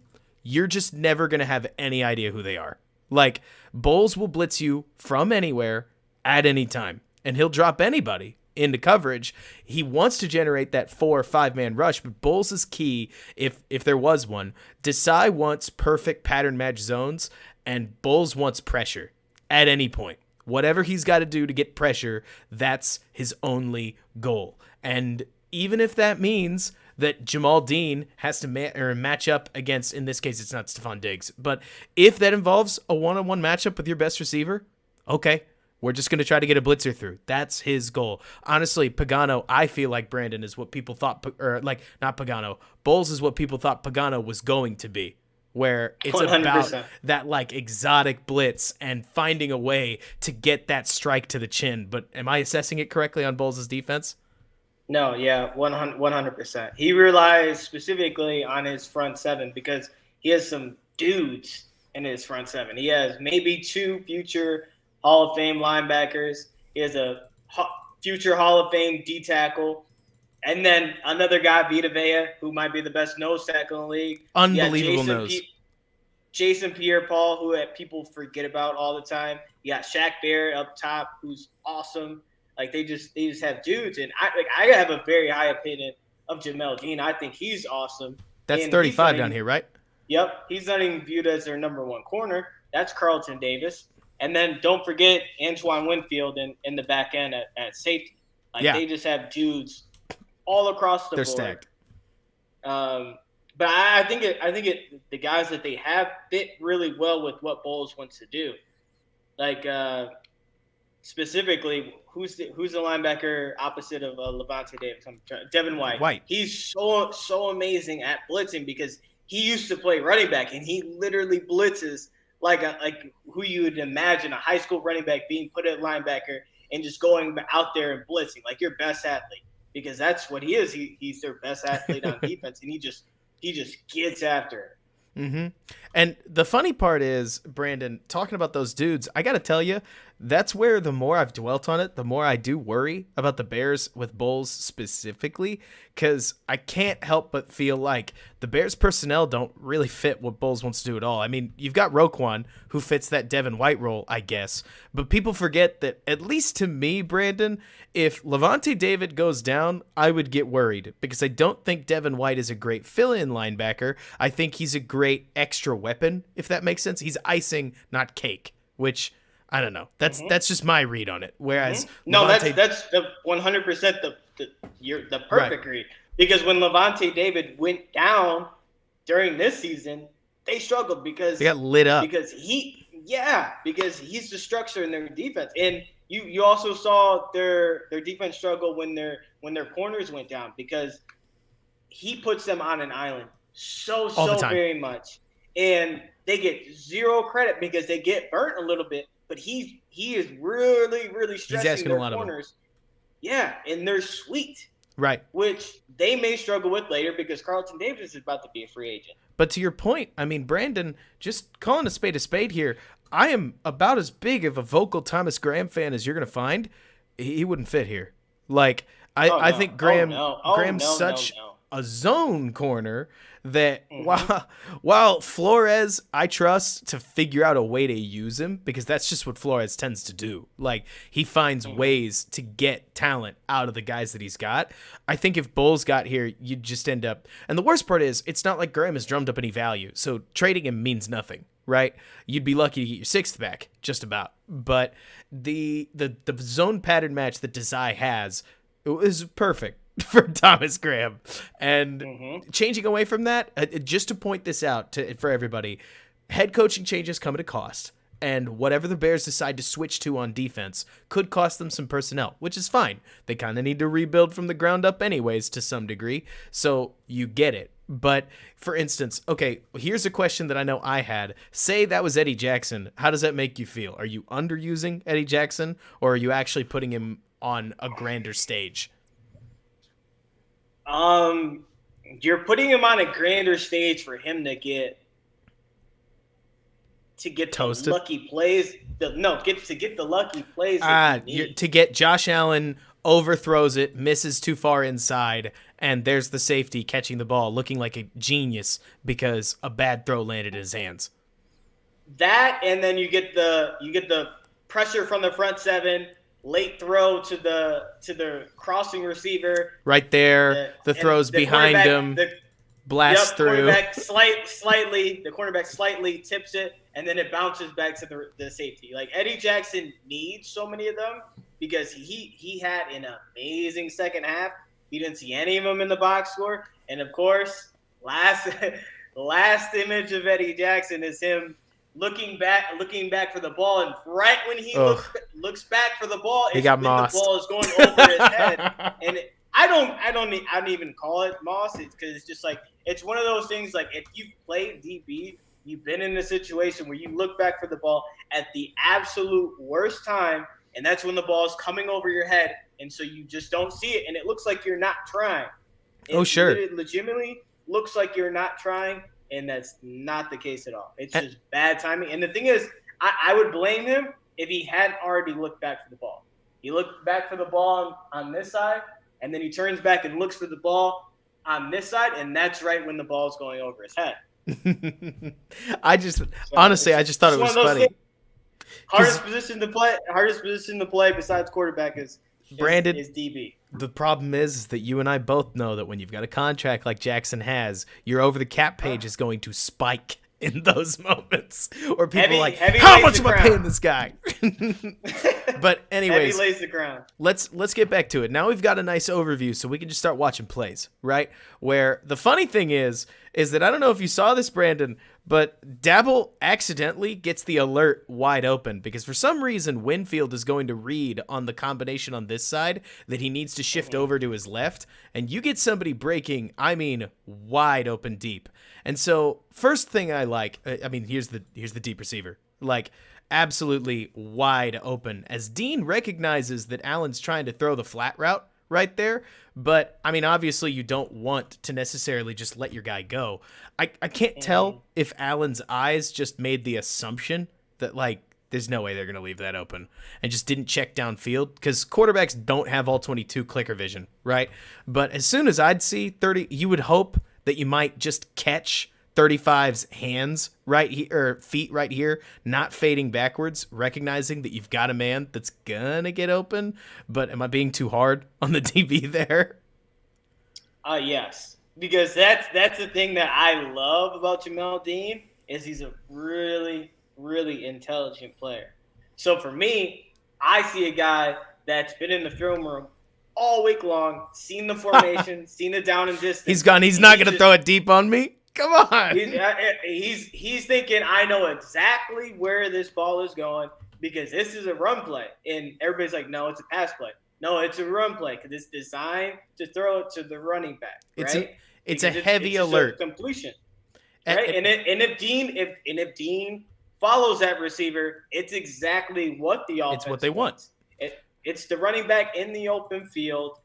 You're just never going to have any idea who they are. Like, Bowles will blitz you from anywhere at any time, and he'll drop anybody into coverage. He wants to generate that 4 or 5-man rush, but Bowles is key if there was one. Desai wants perfect pattern match zones, and Bowles wants pressure at any point. Whatever he's got to do to get pressure, that's his only goal. And even if that means that Jamal Dean has to match up against, in this case, it's not Stephon Diggs, but if that involves a one-on-one matchup with your best receiver, okay, we're just going to try to get a blitzer through. That's his goal. Honestly, Pagano, I feel like Brandon is what people thought, or like, not Pagano, Bowles is what people thought Pagano was going to be, where it's 100%. About that like exotic blitz and finding a way to get that strike to the chin. But am I assessing it correctly on Bowles' defense? No, yeah, 100%. He relies specifically on his front 7 because he has some dudes in his front 7. He has maybe 2 future Hall of Fame linebackers. He has a future Hall of Fame D tackle. And then another guy, Vita Vea, who might be the best nose tackle in the league. Unbelievable nose. Jason Pierre-Paul, who people forget about all the time. You got Shaq Barrett up top, who's awesome. Like they just have dudes, and I have a very high opinion of Jamel Dean. I think he's awesome. That's And 35 down here, right? Yep, he's not even viewed as their number one corner. That's Carlton Davis. And then don't forget Antoine Winfield in the back end at safety. Like, Yeah. they just have dudes all across the They're board. stacked. But I think the guys that they have fit really well with what Bowles wants to do. Like, specifically, who's the linebacker opposite of Levante Davis? Devin White. White. He's so amazing at blitzing because he used to play running back, and he literally blitzes like who you would imagine a high school running back being put at linebacker and just going out there and blitzing like your best athlete, because that's what he is. He's their best athlete on defense, and he just gets after it. Mm-hmm. And the funny part is, Brandon, talking about those dudes, I got to tell you, that's where the more I've dwelt on it, the more I do worry about the Bears with Bowles specifically, because I can't help but feel like the Bears personnel don't really fit what Bowles wants to do at all. I mean, you've got Roquan, who fits that Devin White role, I guess, but people forget that, at least to me, Brandon, if Levante David goes down, I would get worried, because I don't think Devin White is a great fill-in linebacker. I think he's a great extra weapon, if that makes sense. He's icing, not cake, which I don't know. That's just my read on it. Whereas no, that's the 100% the perfect read, because when Levante David went down during this season, they struggled because they got lit up because he's the structure in their defense, and you also saw their defense struggle when their corners went down, because he puts them on an island so very much, and they get zero credit because they get burnt a little bit. But he is really stressing their corners. Yeah, and they're sweet. Right. Which they may struggle with later because Carlton Davis is about to be a free agent. But to your point, I mean, Brandon, just calling a spade here, I am about as big of a vocal Thomas Graham fan as you're going to find. He wouldn't fit here. Like, I think Graham's such a zone corner that while Flores, I trust to figure out a way to use him, because that's just what Flores tends to do. Like, he finds ways to get talent out of the guys that he's got. I think if Bowles got here, you'd just end up, and the worst part is, it's not like Graham has drummed up any value, so trading him means nothing, right? You'd be lucky to get your sixth back, just about. But the zone pattern match that Desai has is perfect for Thomas Graham. And changing away from that, just to point this out for everybody, head coaching changes come at a cost, and whatever the Bears decide to switch to on defense could cost them some personnel, which is fine. They kind of need to rebuild from the ground up anyways to some degree, so you get it. But for instance, okay, here's a question that I know I had. Say that was Eddie Jackson. How does that make you feel? Are you underusing Eddie Jackson, or are you actually putting him on a grander stage? You're putting him on a grander stage for him to get toasted. The lucky plays. Get the lucky plays. To get Josh Allen overthrows it, misses too far inside, and there's the safety catching the ball, looking like a genius because a bad throw landed in his hands. That, and then you get the pressure from the front seven. Late throw to the crossing receiver. Right there. The throw's behind him. Blast through. The cornerback slightly tips it, and then it bounces back to the safety. Like, Eddie Jackson needs so many of them because he had an amazing second half. You didn't see any of them in the box score. And, of course, last image of Eddie Jackson is him looking back for the ball, and right when he looks back for the ball, he got mossed. The ball is going over his head, and I don't even call it moss. It's because it's just like, it's one of those things. Like, if you've played DB, you've been in a situation where you look back for the ball at the absolute worst time, and that's when the ball is coming over your head, and so you just don't see it, and it looks like you're not trying. Sure. It legitimately looks like you're not trying. And that's not the case at all. It's just bad timing. And the thing is, I would blame him if he hadn't already looked back for the ball. He looked back for the ball on this side, and then he turns back and looks for the ball on this side, and that's right when the ball's going over his head. I just thought it was funny. Hardest position to play besides quarterback is just Brandon, his DB. the problem is that you and I both know that when you've got a contract like Jackson has, your over the cap page is going to spike in those moments, or people are like, how much am I paying this guy? But anyways, heavy lays the ground. let's get back to it. Now we've got a nice overview, so we can just start watching plays, right? Where the funny thing is that I don't know if you saw this, Brandon, but Dabble accidentally gets the alert wide open because for some reason Winfield is going to read on the combination on this side that he needs to shift over to his left, and you get somebody breaking, I mean, wide open deep. And so first thing I like, I mean, here's the deep receiver, like absolutely wide open as Dean recognizes that Allen's trying to throw the flat route right there. But I mean, obviously you don't want to necessarily just let your guy go. I can't tell if Allen's eyes just made the assumption that like, there's no way they're going to leave that open and just didn't check downfield because quarterbacks don't have all 22 clicker vision, right? But as soon as I'd see 30, you would hope that you might just catch 35's hands right here, or feet right here, not fading backwards, recognizing that you've got a man that's gonna get open. But am I being too hard on the DB there? Yes, because that's the thing that I love about Jamel Dean is he's a really, really intelligent player. So for me, I see a guy that's been in the film room all week long, seen the formation, seen it down and distance. He's gone. He's not going to throw it deep on me. Come on. He's thinking, I know exactly where this ball is going because this is a run play. And everybody's like, no, it's a pass play. No, it's a run play because it's designed to throw it to the running back, right? It's a heavy alert. Completion, right? And if Dean follows that receiver, it's exactly what the offense It's what they want. It's the running back in the open field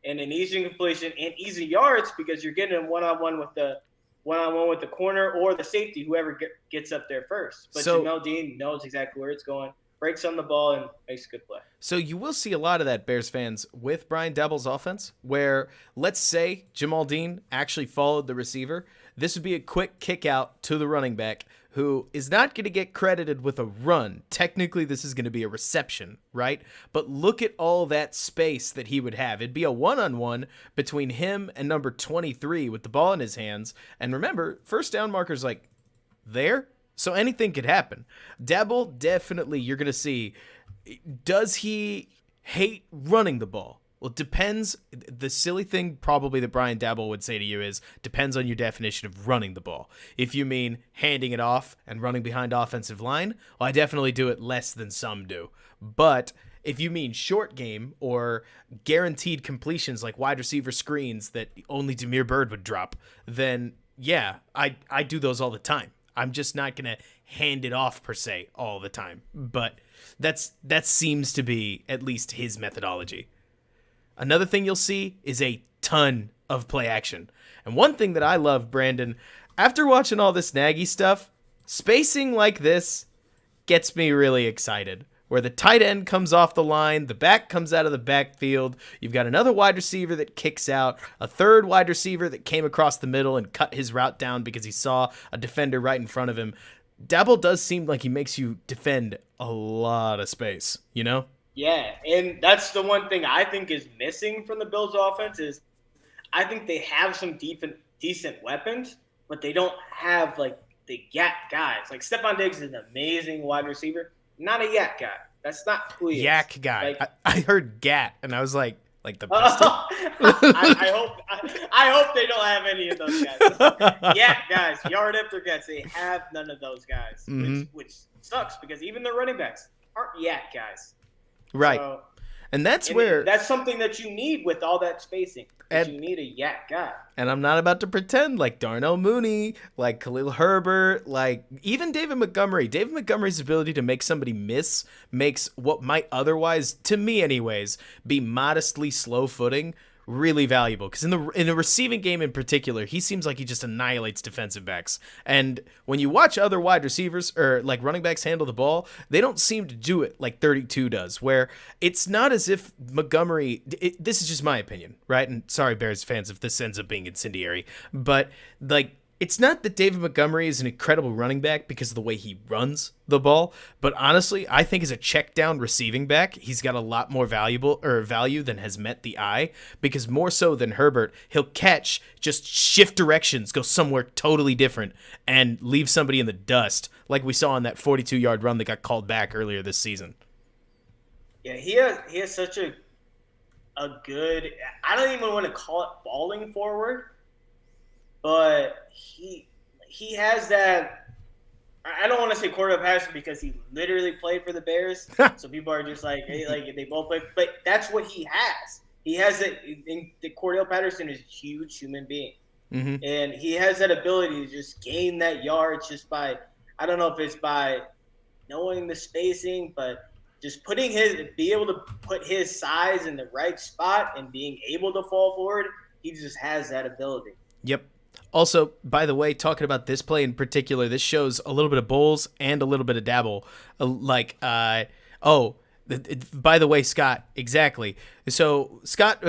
and an easy completion and easy yards because you're getting one-on-one with the corner or the safety, whoever gets up there first. But Jamel Dean knows exactly where it's going, breaks on the ball, and makes a good play. So you will see a lot of that, Bears fans, with Brian Daboll's offense, where let's say Jamel Dean actually followed the receiver. This would be a quick kick out to the running back who is not going to get credited with a run. Technically, this is going to be a reception, right? But look at all that space that he would have. It'd be a one-on-one between him and number 23 with the ball in his hands. And remember, first down marker's like there, so anything could happen. Daboll, definitely you're going to see, does he hate running the ball? Well, it depends. The silly thing probably that Brian Daboll would say to you is depends on your definition of running the ball. If you mean handing it off and running behind offensive line, well, I definitely do it less than some do. But if you mean short game or guaranteed completions like wide receiver screens that only Damiere Byrd would drop, then yeah, I do those all the time. I'm just not going to hand it off per se all the time. But that seems to be at least his methodology. Another thing you'll see is a ton of play action. And one thing that I love, Brandon, after watching all this Nagy stuff, spacing like this gets me really excited. Where the tight end comes off the line, the back comes out of the backfield, you've got another wide receiver that kicks out, a third wide receiver that came across the middle and cut his route down because he saw a defender right in front of him. Daboll does seem like he makes you defend a lot of space, you know? Yeah, and that's the one thing I think is missing from the Bills' offense is I think they have some decent weapons, but they don't have, like, the yak guys. Like, Stephon Diggs is an amazing wide receiver, not a yak guy. That's not who he is. Yak guy. Like, I heard gat, and I was like the pistol? I hope they don't have any of those guys. Yak guys, yard after guys, they have none of those guys, which sucks because even their running backs aren't yak guys. Right. So, and that's where that's something that you need with all that spacing. You need a yak guy. And I'm not about to pretend like Darnell Mooney, like Khalil Herbert, like even David Montgomery. David Montgomery's ability to make somebody miss makes what might otherwise, to me anyways, be modestly slow footing really valuable, because in the receiving game in particular, he seems like he just annihilates defensive backs. And when you watch other wide receivers or like running backs handle the ball, they don't seem to do it like 32 does, where it's not as if Montgomery, this is just my opinion, right? And sorry, Bears fans, if this ends up being incendiary, but like It's not that David Montgomery is an incredible running back because of the way he runs the ball, but honestly, I think as a check down receiving back, he's got a lot more value than has met the eye, because more so than Herbert, he'll catch, just shift directions, go somewhere totally different, and leave somebody in the dust, like we saw on that 42-yard run that got called back earlier this season. Yeah, he has such a good, I don't even want to call it balling forward, but he has that. I don't want to say quarterback passion because he literally played for the Bears, so people are just like, hey, like they both play. But that's what he has. He has it. Cordell Patterson is a huge human being, and he has that ability to just gain that yards just by, I don't know if it's by knowing the spacing, but just be able to put his size in the right spot and being able to fall forward. He just has that ability. Yep. Also, by the way, talking about this play in particular, this shows a little bit of Bulls and a little bit of Dabble. By the way, Scott, exactly. So Scott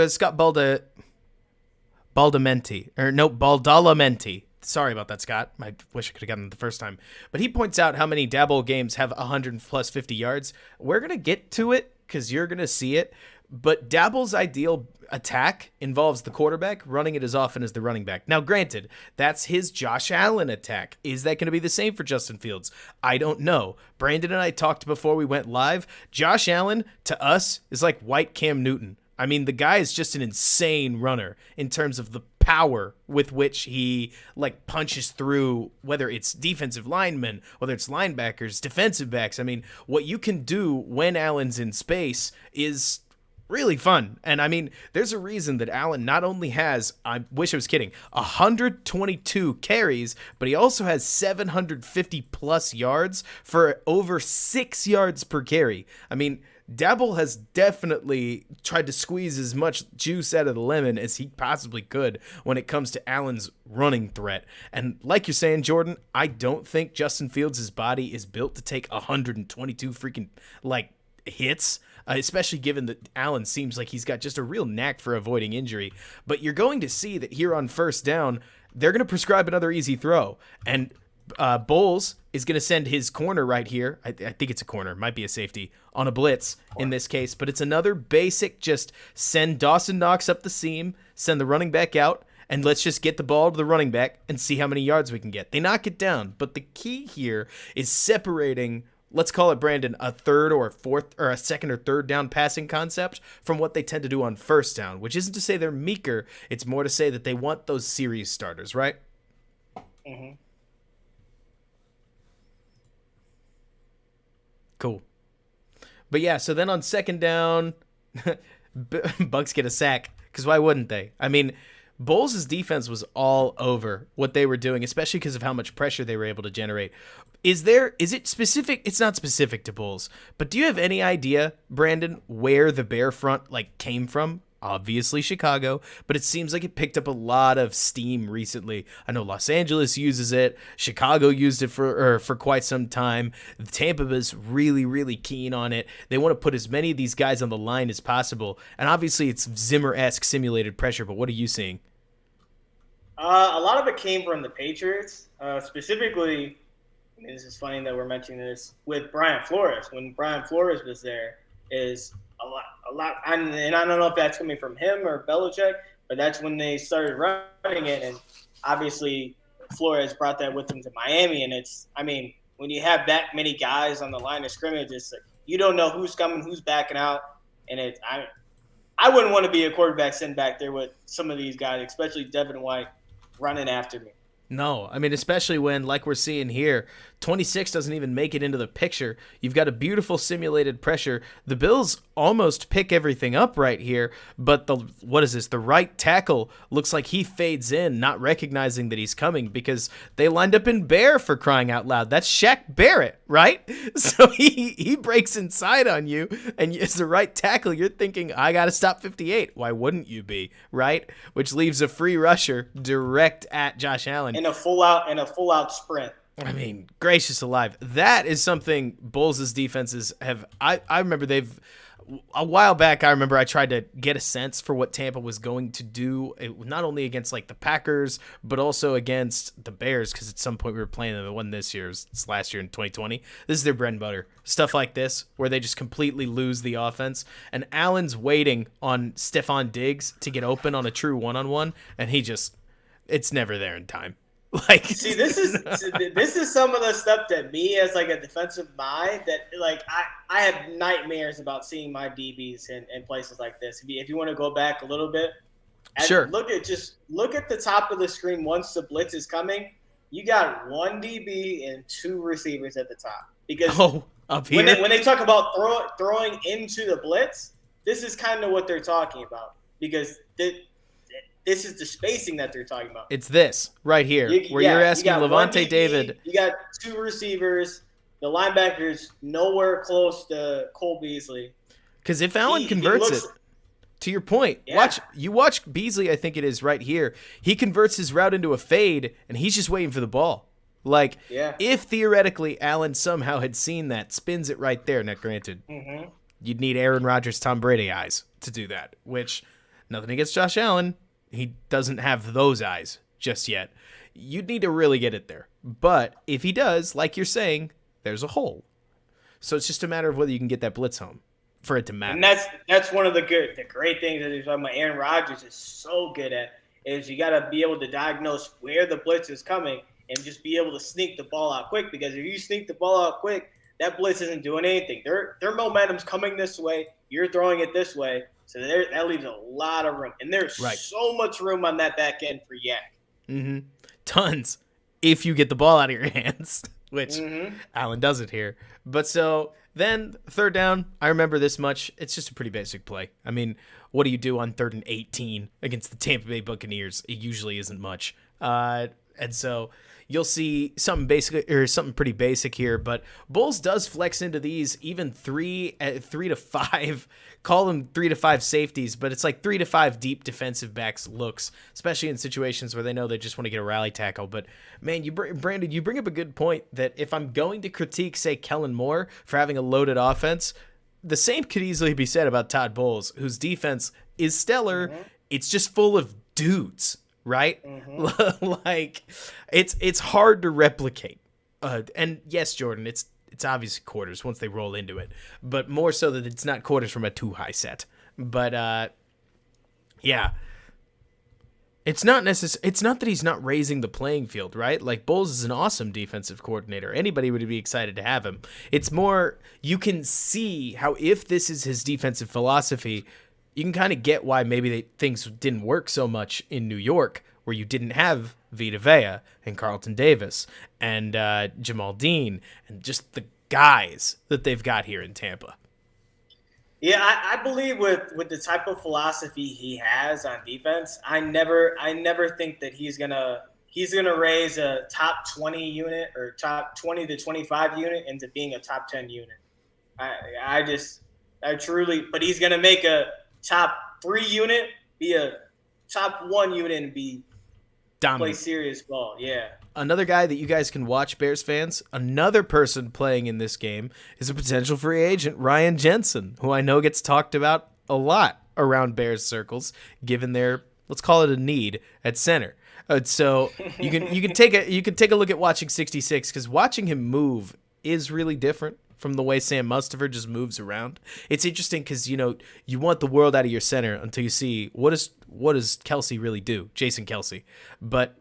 Baldalamenti. Sorry about that, Scott. I wish I could have gotten it the first time. But he points out how many Dabble games have 100 plus 50 yards. We're going to get to it because you're going to see it. But Dabble's ideal attack involves the quarterback running it as often as the running back. Now, granted, that's his Josh Allen attack. Is that going to be the same for Justin Fields? I don't know. Brandon and I talked before we went live. Josh Allen, to us, is like white Cam Newton. I mean, the guy is just an insane runner in terms of the power with which he punches through, whether it's defensive linemen, whether it's linebackers, defensive backs. I mean, what you can do when Allen's in space is really fun. And I mean, there's a reason that Allen not only has, I wish I was kidding, 122 carries, but he also has 750 plus yards for over 6 yards per carry. I mean, Dabble has definitely tried to squeeze as much juice out of the lemon as he possibly could when it comes to Allen's running threat. And like you're saying, Jordan, I don't think Justin Fields' body is built to take 122 freaking hits, especially given that Allen seems like he's got just a real knack for avoiding injury. But you're going to see that here on first down, they're going to prescribe another easy throw. And Bowles is going to send his corner right here. I think it's a corner, might be a safety, on a blitz in this case. But it's another basic, just send Dawson Knox up the seam, send the running back out, and let's just get the ball to the running back and see how many yards we can get. They knock it down. But the key here is separating, let's call it, Brandon, a third or a fourth or a second or third down passing concept from what they tend to do on first down, which isn't to say they're meeker. It's more to say that they want those series starters, right? Mm-hmm. Cool. But yeah, so then on second down, Bucks get a sack, because why wouldn't they? I mean, Bowles' defense was all over what they were doing, especially because of how much pressure they were able to generate. Is it specific? It's not specific to Bowles, but do you have any idea, Brandon, where the Bear front came from? Obviously Chicago, but it seems like it picked up a lot of steam recently. I know Los Angeles uses it. Chicago used it for quite some time. Tampa is really, really keen on it. They want to put as many of these guys on the line as possible. And obviously it's Zimmer-esque simulated pressure, but what are you seeing? A lot of it came from the Patriots, specifically. This is funny that we're mentioning this with Brian Flores. When Brian Flores was there, is a lot, and I don't know if that's coming from him or Belichick, but that's when they started running it, and obviously Flores brought that with him to Miami. And when you have that many guys on the line of scrimmage, it's like you don't know who's coming, who's backing out, and I wouldn't want to be a quarterback sitting back there with some of these guys, especially Devin White, running after me. No, I mean, especially when, like we're seeing here, 26 doesn't even make it into the picture. You've got a beautiful simulated pressure. The Bills almost pick everything up right here, but the right tackle looks like he fades in, not recognizing that he's coming because they lined up in Bear, for crying out loud. That's Shaq Barrett, right? So he breaks inside on you, and as the right tackle, you're thinking, I got to stop 58. Why wouldn't you be, right? Which leaves a free rusher direct at Josh Allen. In a full out sprint. I mean, gracious alive. That is something Bulls' defenses have. I remember A while back, I remember I tried to get a sense for what Tampa was going to do, not only against like the Packers, but also against the Bears, because at some point we were playing them. It wasn't this year, it's last year in 2020. This is their bread and butter. Stuff like this, where they just completely lose the offense. And Allen's waiting on Stephon Diggs to get open on a true one-on-one, and it's never there in time. Like, see, this is some of the stuff that me as like a defensive mind that like I have nightmares about seeing my DBs in places like this. If you want to go back a little bit, sure. look at the top of the screen once the blitz is coming. You got one DB and two receivers at the top, because up here when they talk about throwing into the blitz, this is kind of what they're talking about, because this is the spacing that they're talking about. It's this right here, you're asking Levante David. You got two receivers. The linebackers nowhere close to Cole Beasley. Because if Allen converts it, to your point, watch Beasley, I think it is right here. He converts his route into a fade, and he's just waiting for the ball. Like, if theoretically Allen somehow had seen that, spins it right there. Now, granted, you'd need Aaron Rodgers, Tom Brady eyes to do that, which, nothing against Josh Allen. He doesn't have those eyes just yet. You'd need to really get it there. But if he does, like you're saying, there's a hole. So it's just a matter of whether you can get that blitz home for it to matter. And that's one of the great things that he's talking about. Aaron Rodgers is so good at, is you got to be able to diagnose where the blitz is coming and just be able to sneak the ball out quick. Because if you sneak the ball out quick, that blitz isn't doing anything. Their momentum's coming this way. You're throwing it this way. So that leaves a lot of room. And there's so much room on that back end for Yak. Mm-hmm. Tons. If you get the ball out of your hands, which Allen doesn't here. But so then third down, I remember this much. It's just a pretty basic play. I mean, what do you do on 3rd and 18 against the Tampa Bay Buccaneers? It usually isn't much. And so you'll see something basic or something pretty basic here, but Bulls does flex into these even 3 to 5, call them 3 to 5 safeties, but it's like 3 to 5 deep defensive backs looks, especially in situations where they know they just want to get a rally tackle. But man, Brandon, you bring up a good point that if I'm going to critique, say, Kellen Moore for having a loaded offense, the same could easily be said about Todd Bowles, whose defense is stellar. It's just full of dudes. Right? Like, it's hard to replicate. And yes, Jordan, it's obviously quarters once they roll into it, but more so that it's not quarters from a too high set. But yeah, it's not that he's not raising the playing field, right? Like, Bowles is an awesome defensive coordinator. Anybody would be excited to have him. It's more, you can see how if this is his defensive philosophy, you can kind of get why maybe things didn't work so much in New York, where you didn't have Vita Vea and Carlton Davis and Jamal Dean and just the guys that they've got here in Tampa. Yeah, I believe with the type of philosophy he has on defense, I never think that he's gonna raise a top 20 unit or top 20 to 25 unit into being a top 10 unit. I truly, but he's gonna make a top 3 unit be a top 1 unit and be dominant. Play serious ball. Yeah. Another guy that you guys can watch, Bears fans, another person playing in this game is a potential free agent, Ryan Jensen, who I know gets talked about a lot around Bears circles, given their, let's call it, a need at center. So you can take a look at watching 66, because watching him move is really different from the way Sam Mustipher just moves around. It's interesting because, you want the world out of your center until you see what does Kelsey really do, Jason Kelsey. But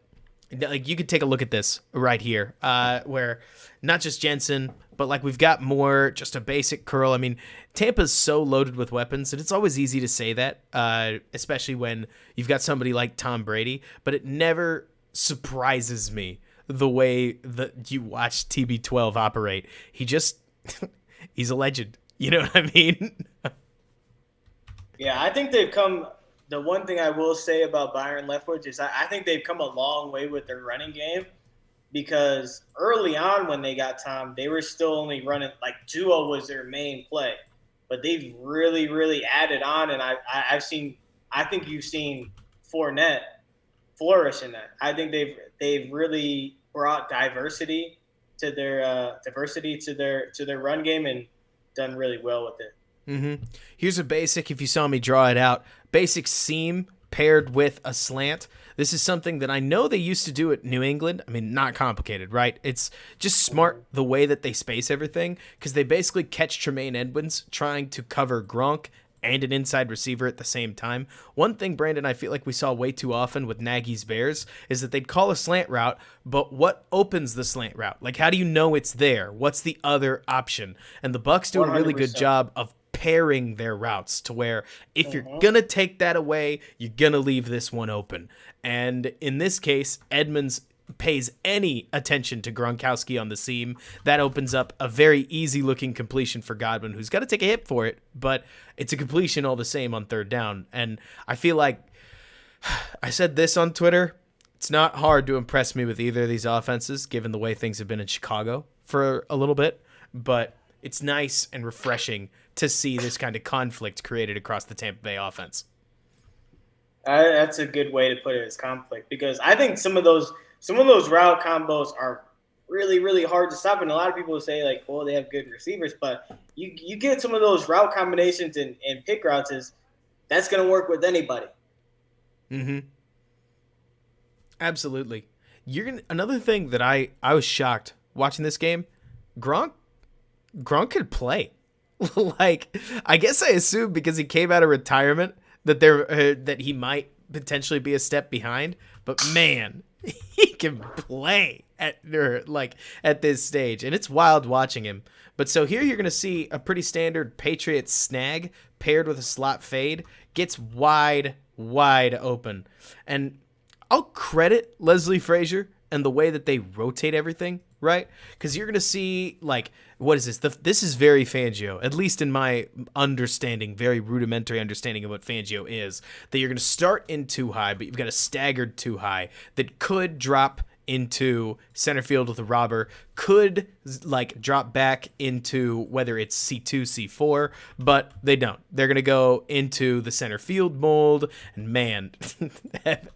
like, you could take a look at this right here, where not just Jensen, but like we've got more just a basic curl. I mean, Tampa's so loaded with weapons, and it's always easy to say that, especially when you've got somebody like Tom Brady. But it never surprises me the way that you watch TB12 operate. He's a legend. You know what I mean? Yeah, I think they've come. The one thing I will say about Byron Leftwich is I think they've come a long way with their running game, because early on when they got Tom, they were still only running, like, duo was their main play. But they've really, really added on, and I think you've seen Fournette flourish in that. I think they've really brought diversity to their run game and done really well with it. Here's a basic, if you saw me draw it out. Basic seam paired with a slant. This is something that I know they used to do at New England. I mean, not complicated, right? It's just smart the way that they space everything, because they basically catch Tremaine Edmonds trying to cover Gronk and an inside receiver at the same time. One thing, Brandon, I feel like we saw way too often with Nagy's Bears is that they'd call a slant route, but what opens the slant route? Like, how do you know it's there? What's the other option? And the Bucs do a really good 100%. job of pairing their routes to where if you're going to take that away, you're going to leave this one open. And in this case, Edmonds pays any attention to Gronkowski on the seam. That opens up a very easy-looking completion for Godwin, who's got to take a hit for it, but it's a completion all the same on third down. And I feel like I said this on Twitter. It's not hard to impress me with either of these offenses, given the way things have been in Chicago for a little bit, but it's nice and refreshing to see this kind of conflict created across the Tampa Bay offense. That's a good way to put it, as conflict, because I think some of those route combos are really, really hard to stop. And a lot of people say, like, well, they have good receivers, but you get some of those route combinations and pick routes, that's going to work with anybody. Absolutely. Another thing that I was shocked watching this game, Gronk could play. Like, I guess I assumed because he came out of retirement that he might potentially be a step behind, but man, he can play at this stage, and it's wild watching him. But so here you're going to see a pretty standard Patriots snag paired with a slot fade, gets wide open. And I'll credit Leslie Frazier and the way that they rotate everything, right? Because you're going to see, like, what is this? This is very Fangio, at least in my understanding, very rudimentary understanding of what Fangio is, that you're going to start in too high, but you've got a staggered too high that could drop into center field with a robber, could like drop back into whether it's C2, C4, but they don't. They're going to go into the center field mold, and man,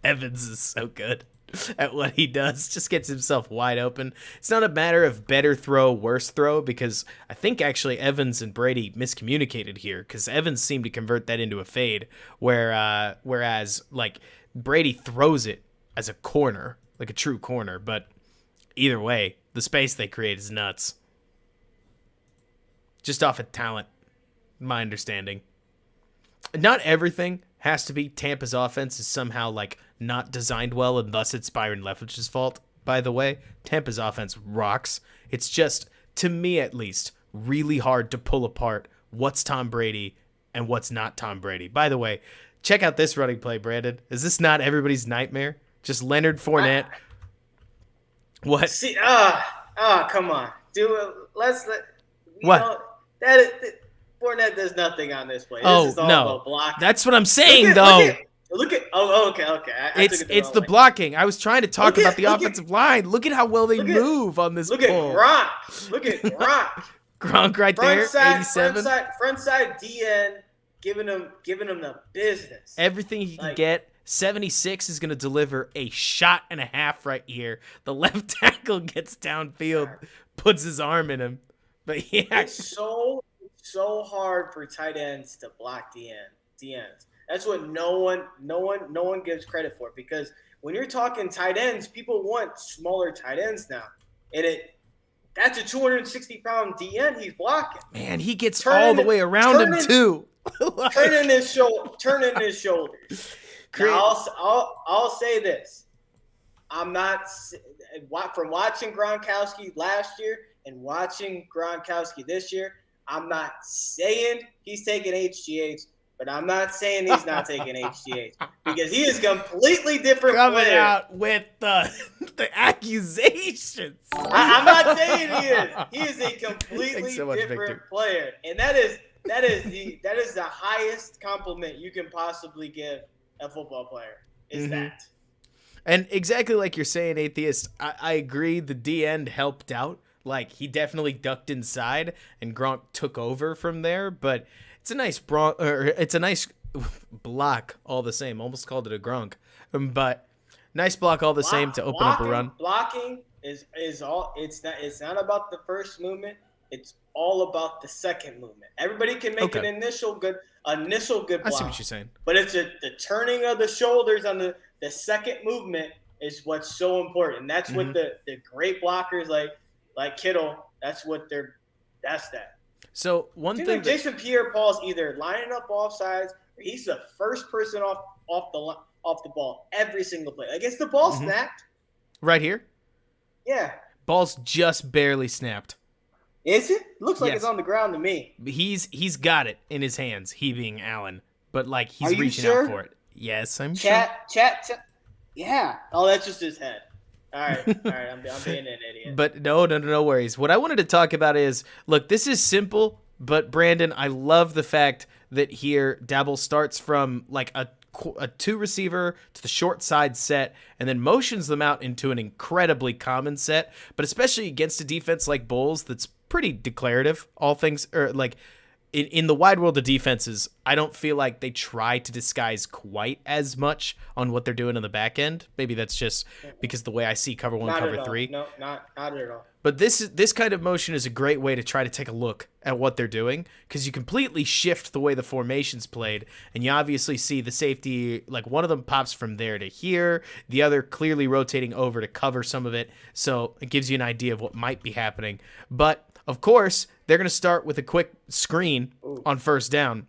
Evans is so good at what he does, just gets himself wide open. It's not a matter of better throw, worse throw, because I think actually Evans and Brady miscommunicated here, because Evans seemed to convert that into a fade, whereas like Brady throws it as a corner, like a true corner. But either way, the space they create is nuts. Just off of talent, my understanding. Not everything has to be Tampa's offense is somehow like not designed well, and thus it's Byron Leftwich's fault. By the way, Tampa's offense rocks. It's just, to me at least, really hard to pull apart what's Tom Brady and what's not Tom Brady. By the way, check out this running play, Brandon. Is this not everybody's nightmare? Just Leonard Fournette. What? See, come on, dude. Fournette does nothing on this play. This is all about blocking. That's what I'm saying, though. Look at. Oh, okay. It's the blocking. I was trying to talk about the offensive line. Look at how well they move on this. Look at Gronk. Look at Gronk. Gronk right there, 87. Front side DN, giving him the business. Everything he can get. 76 is going to deliver a shot and a half right here. The left tackle gets downfield, puts his arm in him. But yeah, it's so hard for tight ends to block DNs. That's what no one gives credit for, because when you're talking tight ends, people want smaller tight ends now, and that's a 260-pound DN he's blocking. Man, he gets all the way around him too. Turning his shoulders. Now, I'll say this: I'm not, from watching Gronkowski last year and watching Gronkowski this year, I'm not saying he's taking HGH, but I'm not saying he's not taking HGH, because he is a completely different coming player. Out with the accusations. I'm not saying he is. He is a completely different player, and that is the highest compliment you can possibly give a football player. Is that. And exactly like you're saying, Atheist, I agree. The D end helped out. Like, he definitely ducked inside, and Gronk took over from there. But it's a nice block all the same. Almost called it a Gronk, but nice block all the same to open up a run. Blocking is all. It's not about the first movement. It's all about the second movement. Everybody can make an initial good block. I see what you're saying. But it's the turning of the shoulders on the second movement is what's so important. And that's what the great blockers like Kittle, that's what they're best at. So one thing like Jason Pierre-Paul's either lining up offsides or he's the first person off the ball every single play. Like, it's the ball snapped. Right here? Yeah. Ball's just barely snapped. Is it? Looks like it's on the ground to me. He's got it in his hands, he being Allen. But, like, he's reaching out for it. Yes, I'm sure. Chat. Yeah. Oh, that's just his head. All right. I'm being an idiot. But no worries. What I wanted to talk about is, look, this is simple, but Brandon, I love the fact that here Dabble starts from like a two receiver to the short side set and then motions them out into an incredibly common set, but especially against a defense like Bulls that's pretty declarative, all things, or like in the wide world of defenses, I don't feel like they try to disguise quite as much on what they're doing in the back end. Maybe that's just because the way I see cover one, cover three. No, not at all. But this kind of motion is a great way to try to take a look at what they're doing, because you completely shift the way the formation's played, and you obviously see the safety, like one of them pops from there to here, the other clearly rotating over to cover some of it, so it gives you an idea of what might be happening. But of course, they're going to start with a quick screen on first down,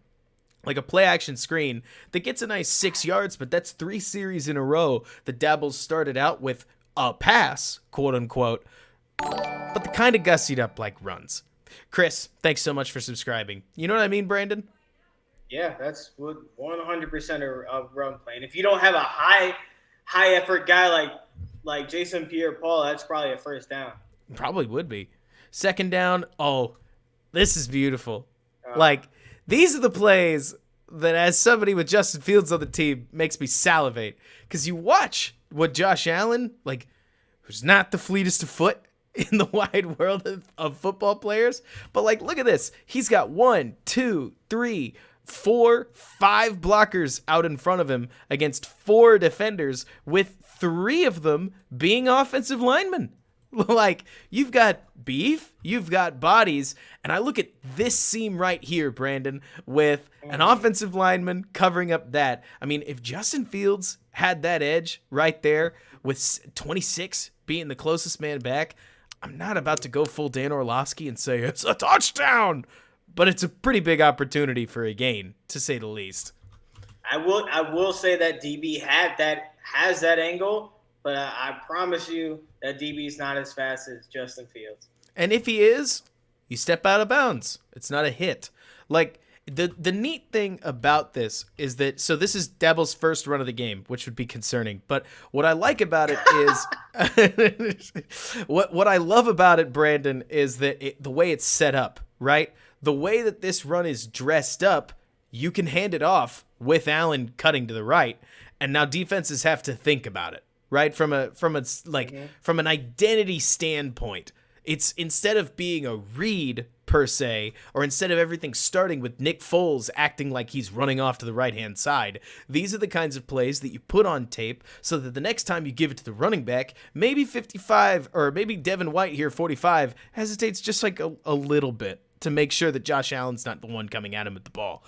like a play action screen that gets a nice 6 yards, but that's 3 series in a row that Dabbles started out with a pass, quote unquote, but the kind of gussied up like runs. Chris, thanks so much for subscribing. You know what I mean, Brandon? Yeah, that's 100% a run play. And if you don't have a high effort guy like Jason Pierre-Paul, that's probably a first down. Probably would be. Second down, this is beautiful. Like, these are the plays that, as somebody with Justin Fields on the team, makes me salivate. Because you watch what Josh Allen, like, who's not the fleetest of foot in the wide world of football players, but, like, look at this. He's got 1, 2, 3, 4, 5 blockers out in front of him against 4 defenders, with 3 of them being offensive linemen. Like, you've got beef, you've got bodies, and I look at this seam right here, Brandon, with an offensive lineman covering up that. I mean, if Justin Fields had that edge right there with 26 being the closest man back, I'm not about to go full Dan Orlovsky and say it's a touchdown, but it's a pretty big opportunity for a gain, to say the least. I will say that DB has that angle, but I promise you that DB is not as fast as Justin Fields. And if he is, you step out of bounds. It's not a hit. Like, the neat thing about this is that, so this is Dabble's first run of the game, which would be concerning. But what I like about it is, what I love about it, Brandon, is that the way it's set up, right? The way that this run is dressed up, you can hand it off with Allen cutting to the right, and now defenses have to think about it. Right, from an identity standpoint, it's, instead of being a read per se, or instead of everything starting with Nick Foles acting like he's running off to the right-hand side, these are the kinds of plays that you put on tape so that the next time you give it to the running back, maybe 55, or maybe Devin White here, 45, hesitates just like a little bit to make sure that Josh Allen's not the one coming at him with the ball.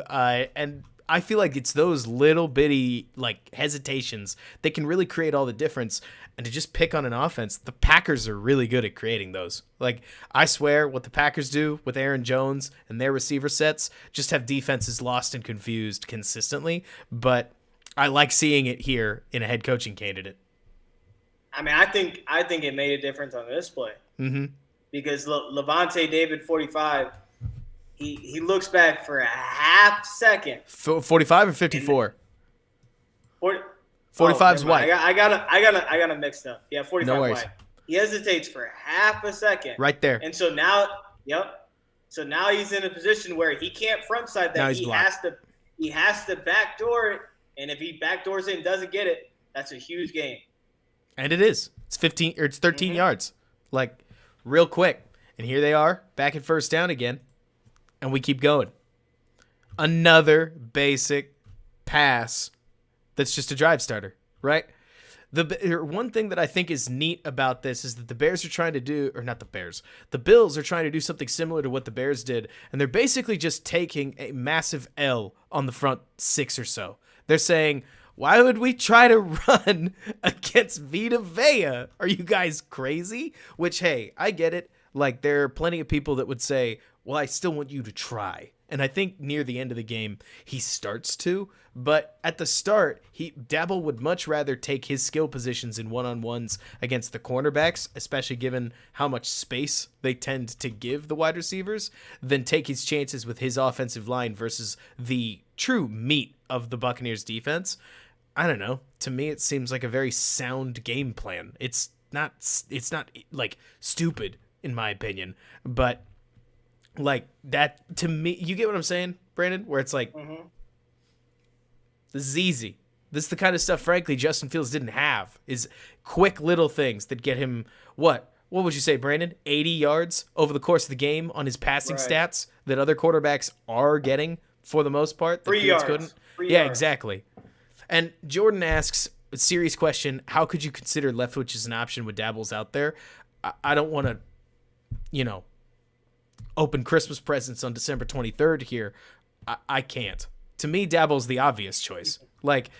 And I feel like it's those little bitty, like, hesitations that can really create all the difference. And to just pick on an offense, the Packers are really good at creating those. Like, I swear what the Packers do with Aaron Jones and their receiver sets just have defenses lost and confused consistently. But I like seeing it here in a head coaching candidate. I mean, I think it made a difference on this play. Mm-hmm. Because Levante David, 45, He looks back for a half second. 45 or 54? 45's White. I got to mixed up. Yeah, 45 no worries. White. He hesitates for half a second. Right there. And so now, So now he's in a position where he can't frontside that. He has to backdoor it. And if he backdoors it and doesn't get it, that's a huge gain. And it is. It's 13 yards. Like, real quick. And here they are, back at first down again. And we keep going. Another basic pass that's just a drive starter, right? one thing that I think is neat about this is that the Bears are trying to do, or not the Bears, the Bills are trying to do something similar to what the Bears did, and they're basically just taking a massive L on the front six or so. They're saying, why would we try to run against Vita Vea? Are you guys crazy? Which, hey, I get it. Like, there are plenty of people that would say, well, I still want you to try. And I think near the end of the game, he starts to. But at the start, Dabble would much rather take his skill positions in one-on-ones against the cornerbacks, especially given how much space they tend to give the wide receivers, than take his chances with his offensive line versus the true meat of the Buccaneers defense. I don't know. To me, it seems like a very sound game plan. It's not like stupid in my opinion, but like that to me, you get what I'm saying, Brandon? Where it's like, this is easy. This is the kind of stuff, frankly, Justin Fields didn't have. Is quick little things that get him what would you say, Brandon? 80 yards over the course of the game on his passing stats that other quarterbacks are getting for the most part. That 3 Fields yards. couldn't. 3 Yeah, yards. exactly. And Jordan asks a serious question: how could you consider Leftwich as an option with Dabbles out there? I don't want to, open Christmas presents on December 23rd here. I can't. To me, Dabble's the obvious choice. Like,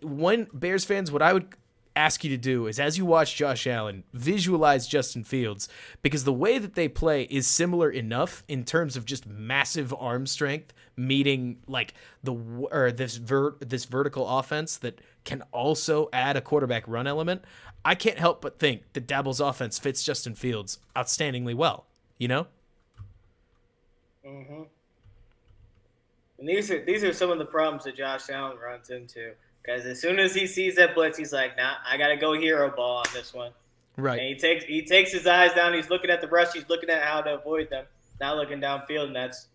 when Bears fans, what I would ask you to do is, as you watch Josh Allen, visualize Justin Fields, because the way that they play is similar enough in terms of just massive arm strength meeting like this vertical offense that can also add a quarterback run element. I can't help but think that Dabble's offense fits Justin Fields outstandingly well, Mm-hmm. And these are some of the problems that Josh Allen runs into. Because as soon as he sees that blitz, he's like, "Nah, I gotta go hero ball on this one." Right. And he takes his eyes down. He's looking at the rush. He's looking at how to avoid them. Not looking downfield, and that's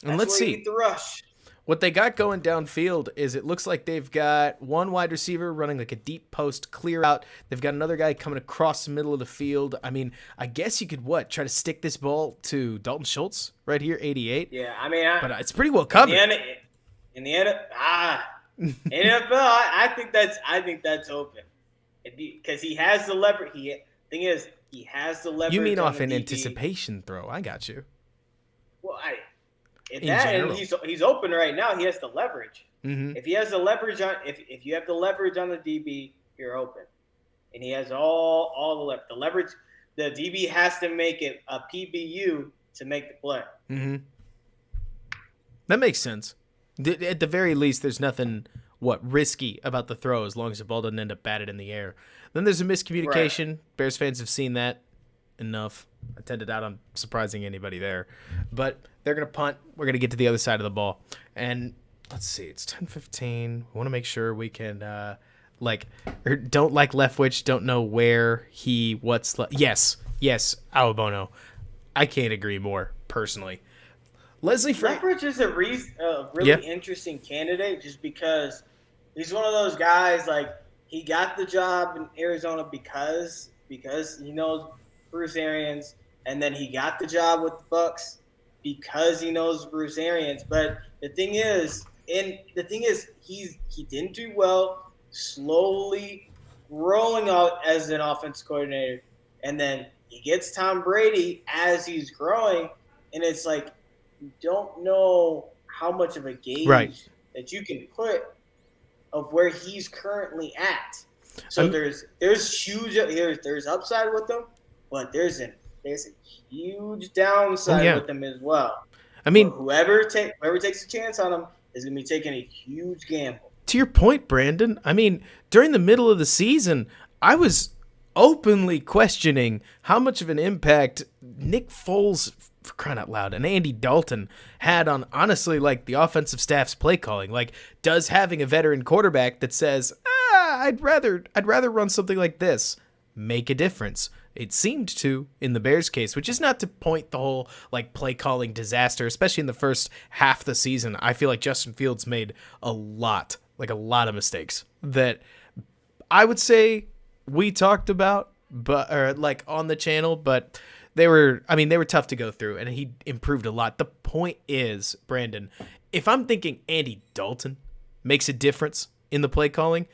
let's where see you get the rush. What they got going downfield is it looks like they've got one wide receiver running like a deep post clear out. They've got another guy coming across the middle of the field. I mean, I guess you could try to stick this ball to Dalton Schultz right here, 88. Yeah, I mean, but it's pretty well covered. In the NFL, I think that's open because he has the leverage. Thing is, he has the leverage. You mean on off an DB. anticipation throw? I got you. Well, In general. and he's open right now. He has the leverage. Mm-hmm. If he has the leverage on, if you have the leverage on the DB, you're open, and he has all the leverage. The DB has to make it a PBU to make the play. Mm-hmm. That makes sense. At the very least, there's nothing risky about the throw as long as the ball doesn't end up batted in the air. Then there's a miscommunication. Right. Bears fans have seen that enough. I tended out on surprising anybody there. But they're going to punt. We're going to get to the other side of the ball. And let's see. It's 10:15. We want to make sure we can, don't like Leftwich, don't know where Yes, Awabono. I can't agree more, personally. Leslie Frank. Leftwich is a really interesting candidate just because he's one of those guys, like, he got the job in Arizona because he knows Bruce Arians, and then he got the job with the Bucs because he knows Bruce Arians. But the thing is, he didn't do well, slowly rolling out as an offense coordinator, and then he gets Tom Brady as he's growing, and it's like you don't know how much of a gauge that you can put of where he's currently at. So there's upside with him, but there's a huge downside with him as well. I mean, whoever takes a chance on him is going to be taking a huge gamble. To your point, Brandon, I mean, during the middle of the season, I was openly questioning how much of an impact Nick Foles, for crying out loud, and Andy Dalton had on, honestly, like, the offensive staff's play calling. Like, does having a veteran quarterback that says, I'd rather run something like this make a difference? It seemed to in the Bears case, which is not to point the whole like play calling disaster, especially in the first half of the season. I feel like Justin Fields made a lot of mistakes that I would say we talked about, but on the channel, but they were tough to go through, and he improved a lot. The point is, Brandon, if I'm thinking Andy Dalton makes a difference in the play calling,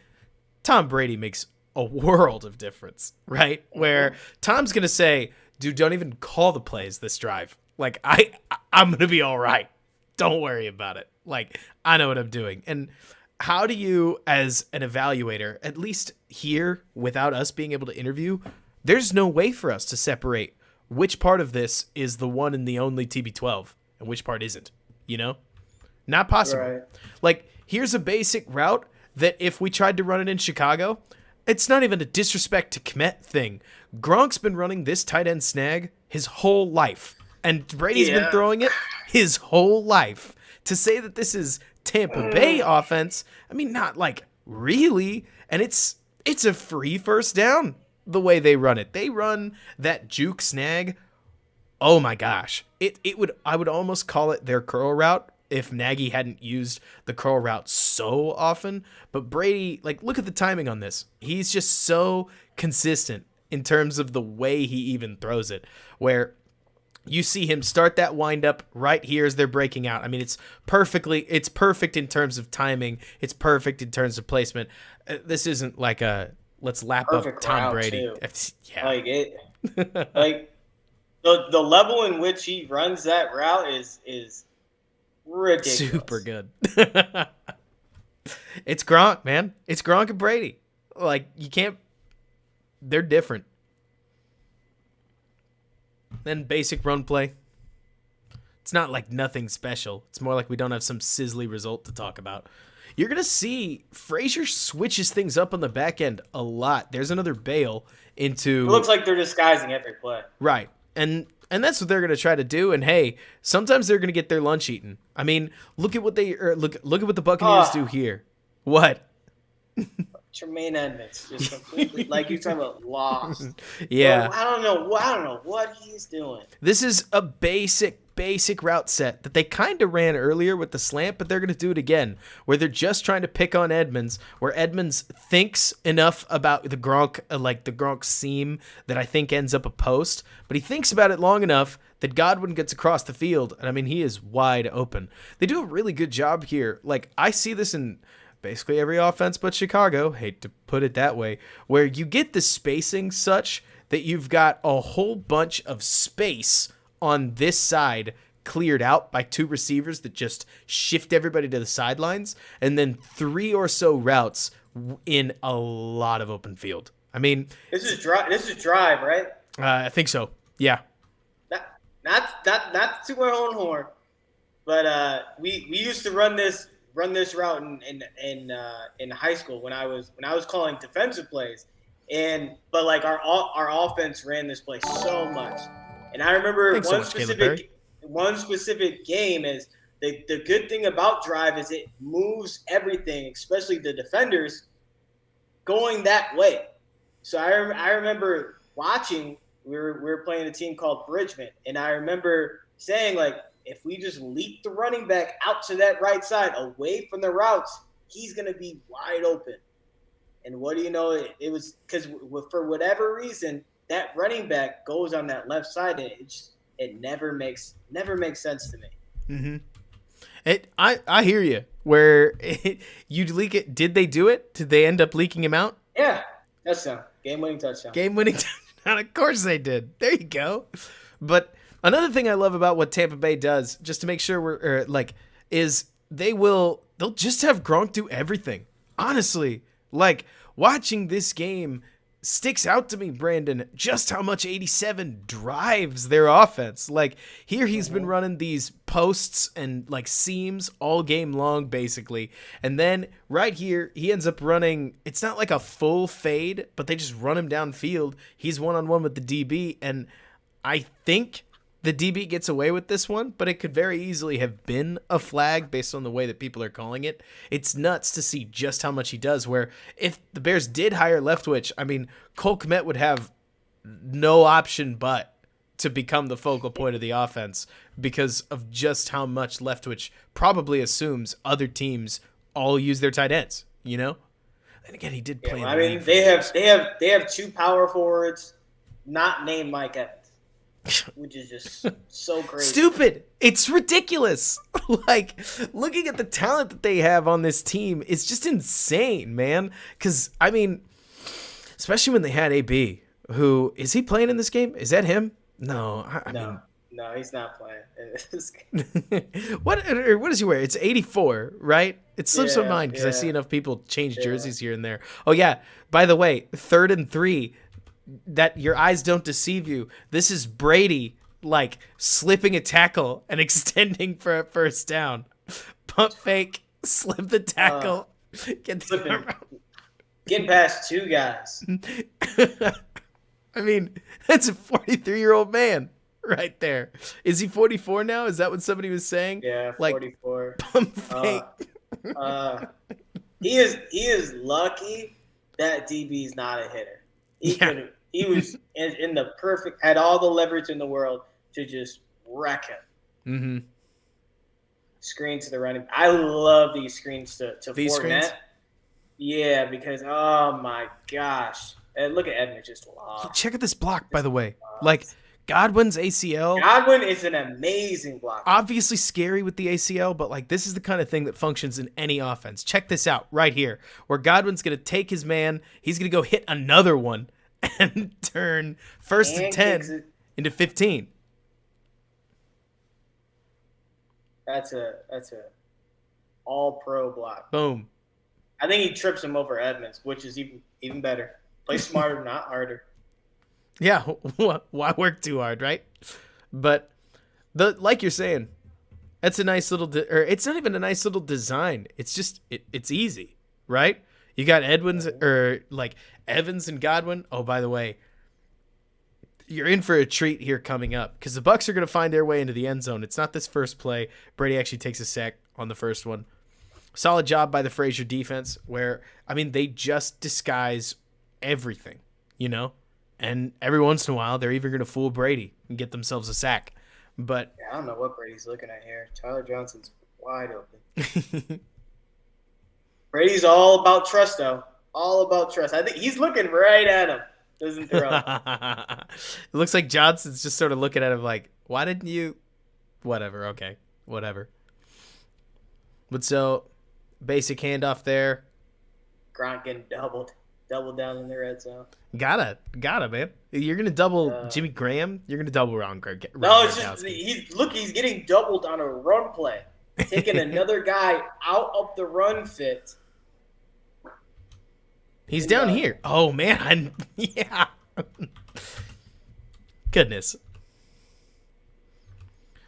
Tom Brady makes a world of difference, right? Where Tom's going to say, dude, don't even call the plays this drive. Like, I'm going to be all right. Don't worry about it. Like, I know what I'm doing. And how do you, as an evaluator, at least here, without us being able to interview, there's no way for us to separate which part of this is the one and the only TB12 and which part isn't, you know? Not possible. Right. Like, here's a basic route that if we tried to run it in Chicago, it's not even a disrespect to Kmet thing. Gronk's been running this tight end snag his whole life, and Brady's been throwing it his whole life. To say that this is Tampa Bay offense, I mean, not like really, and it's a free first down the way they run it. They run that juke snag. Oh my gosh. I would almost call it their curl route if Nagy hadn't used the curl route so often. But Brady, like, look at the timing on this. He's just so consistent in terms of the way he even throws it, where you see him start that wind up right here as they're breaking out. I mean, it's perfect in terms of timing. It's perfect in terms of placement. This isn't like a let's lap Perfect up Tom Brady. Yeah. Like it, like the level in which he runs that route is ridiculous. Super good. It's Gronk, man. It's Gronk and Brady. Like, you can't. They're different. Then basic run play. It's not like nothing special. It's more like we don't have some sizzly result to talk about. You're going to see Frazier switches things up on the back end a lot. There's another bail into... It looks like they're disguising every play. Right. And that's what they're going to try to do. And hey, sometimes they're going to get their lunch eaten. I mean, look at what look at what the Buccaneers do here. What? Tremaine Edmonds just completely, like you're talking about, lost. Yeah. Bro, I don't know what he's doing. This is a basic route set that they kind of ran earlier with the slant, but they're going to do it again, where they're just trying to pick on Edmonds, where Edmonds thinks enough about the Gronk, like the Gronk seam that I think ends up a post, but he thinks about it long enough that Godwin gets across the field, and I mean, he is wide open. They do a really good job here. Like, I see this in basically every offense but Chicago, hate to put it that way, where you get the spacing such that you've got a whole bunch of space on this side cleared out by two receivers that just shift everybody to the sidelines, and then three or so routes in a lot of open field. I mean, this is drive, right? I think so. Yeah. Not to our own horn, but we used to run this route in high school when I was calling defensive plays, but like our offense ran this play so much, and I remember one specific game is the good thing about drive is it moves everything, especially the defenders, going that way. So I remember watching. We were playing a team called Bridgman, and I remember saying, like, if we just leap the running back out to that right side, away from the routes, he's going to be wide open. And what do you know? It was because for whatever reason, that running back goes on that left side, and it never makes sense to me. Mm-hmm. I hear you. Where you leak it? Did they do it? Did they end up leaking him out? Yeah, touchdown, game-winning touchdown. Game-winning touchdown. Of course they did. There you go. But another thing I love about what Tampa Bay does, just to make sure is they'll just have Gronk do everything. Honestly, like, watching this game sticks out to me, Brandon, just how much 87 drives their offense. Like, here he's been running these posts and like seams all game long, basically. And then right here, he ends up running, it's not like a full fade, but they just run him downfield. He's one-on-one with the DB, and I think the DB gets away with this one, but it could very easily have been a flag based on the way that people are calling it. It's nuts to see just how much he does, where if the Bears did hire Leftwich, I mean, Cole Kmet would have no option but to become the focal point of the offense because of just how much Leftwich probably assumes other teams all use their tight ends, you know? And again, he did play. I mean, they have two power forwards not named Mike Evans. which is just so crazy. Stupid. It's ridiculous. Like, looking at the talent that they have on this team is just insane, man. Because, I mean, especially when they had AB, who, is he playing in this game? Is that him? No. I mean, no, he's not playing. what does he wear? It's 84, right? It slips my mind because I see enough people change jerseys here and there. Oh, yeah. By the way, 3rd and 3, that your eyes don't deceive you. This is Brady, like, slipping a tackle and extending for a first down. Pump fake, slip the tackle, get the arm out. Get past 2 guys. I mean, that's a 43-year-old man right there. Is he 44 now? Is that what somebody was saying? Yeah, like, 44. Pump fake. He is lucky that DB's not a hitter. He was in the perfect, had all the leverage in the world to just wreck him. Mm-hmm. Screen to the running. I love these screens to these Fournette. Screens? Yeah, because oh my gosh, and look at Edmonds just lost. Check out this block, by the way. Like, Godwin's ACL. Godwin is an amazing blocker. Obviously scary with the ACL, but like this is the kind of thing that functions in any offense. Check this out right here, where Godwin's going to take his man. He's going to go hit another one and turn 1st and 10 into 15. That's a all-pro block. Boom. I think he trips him over Edmonds, which is even better. Play smarter, not harder. Yeah, why work too hard, right? But like you're saying, that's a nice little or it's not even a nice little design. It's just it's easy, right? You got Evans and Godwin. Oh, by the way, you're in for a treat here coming up because the Bucs are going to find their way into the end zone. It's not this first play. Brady actually takes a sack on the first one. Solid job by the Frazier defense where, I mean, they just disguise everything, you know? And every once in a while, they're even going to fool Brady and get themselves a sack. But I don't know what Brady's looking at here. Tyler Johnson's wide open. Brady's all about trust, though. All about trust. I think he's looking right at him. Doesn't throw. It looks like Johnson's just sort of looking at him like, why didn't you? Whatever. Okay. Whatever. But so, basic handoff there. Gronk getting double down in the red zone. Gotta, man. You're gonna double Jimmy Graham. You're gonna double Ron Greg. No, it's just he's getting doubled on a run play, taking another guy out of the run fit. He's down here. Oh man, yeah. Goodness.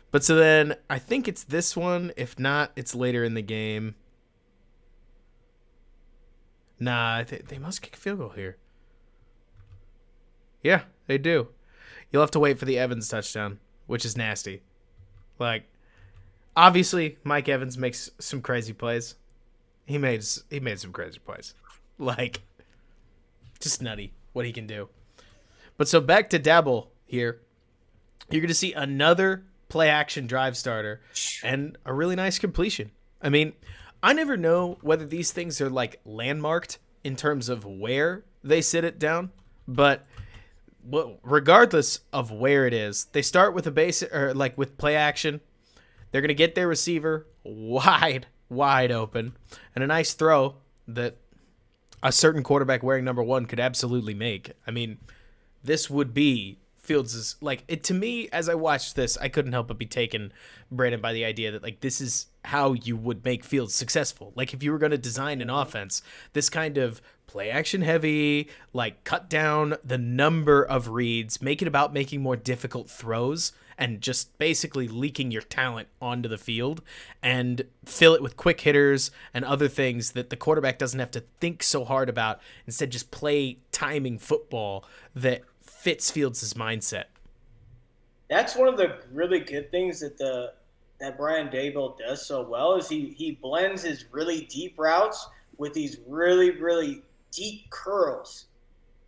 But so then I think it's this one. If not, it's later in the game. Nah, they must kick a field goal here. Yeah, they do. You'll have to wait for the Evans touchdown, which is nasty. Like, obviously, Mike Evans makes some crazy plays. He made some crazy plays. Like, just nutty what he can do. But so back to Dabble here. You're going to see another play-action drive starter and a really nice completion. I mean, I never know whether these things are like landmarked in terms of where they sit it down, but regardless of where it is, they start with a basic or like with play action. They're going to get their receiver wide open and a nice throw that a certain quarterback wearing number 1 could absolutely make. I mean, this would be Fields' like it to me as I watched this, I couldn't help but be taken, Brandon, by the idea that like this is how you would make Fields successful. Like if you were going to design an offense, this kind of play action heavy, like cut down the number of reads, make it about making more difficult throws and just basically leaking your talent onto the field and fill it with quick hitters and other things that the quarterback doesn't have to think so hard about. Instead, just play timing football that fits Fields' mindset. That's one of the really good things that that Brian Daboll does so well is he blends his really deep routes with these really, really deep curls.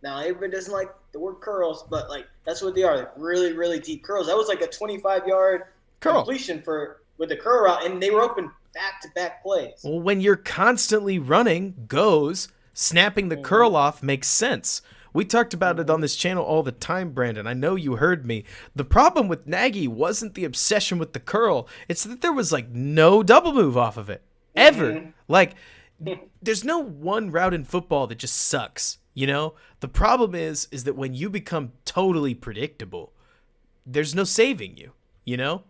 Now, everybody doesn't like the word curls, but like that's what they are, like really, really deep curls. That was like a 25-yard completion with the curl route, and they were open back-to-back plays. Well, when you're constantly running, snapping the curl off makes sense. We talked about it on this channel all the time, Brandon. I know you heard me. The problem with Nagy wasn't the obsession with the curl. It's that there was like no double move off of it. Ever. Like, there's no one route in football that just sucks, you know? The problem is that when you become totally predictable, there's no saving you, you know?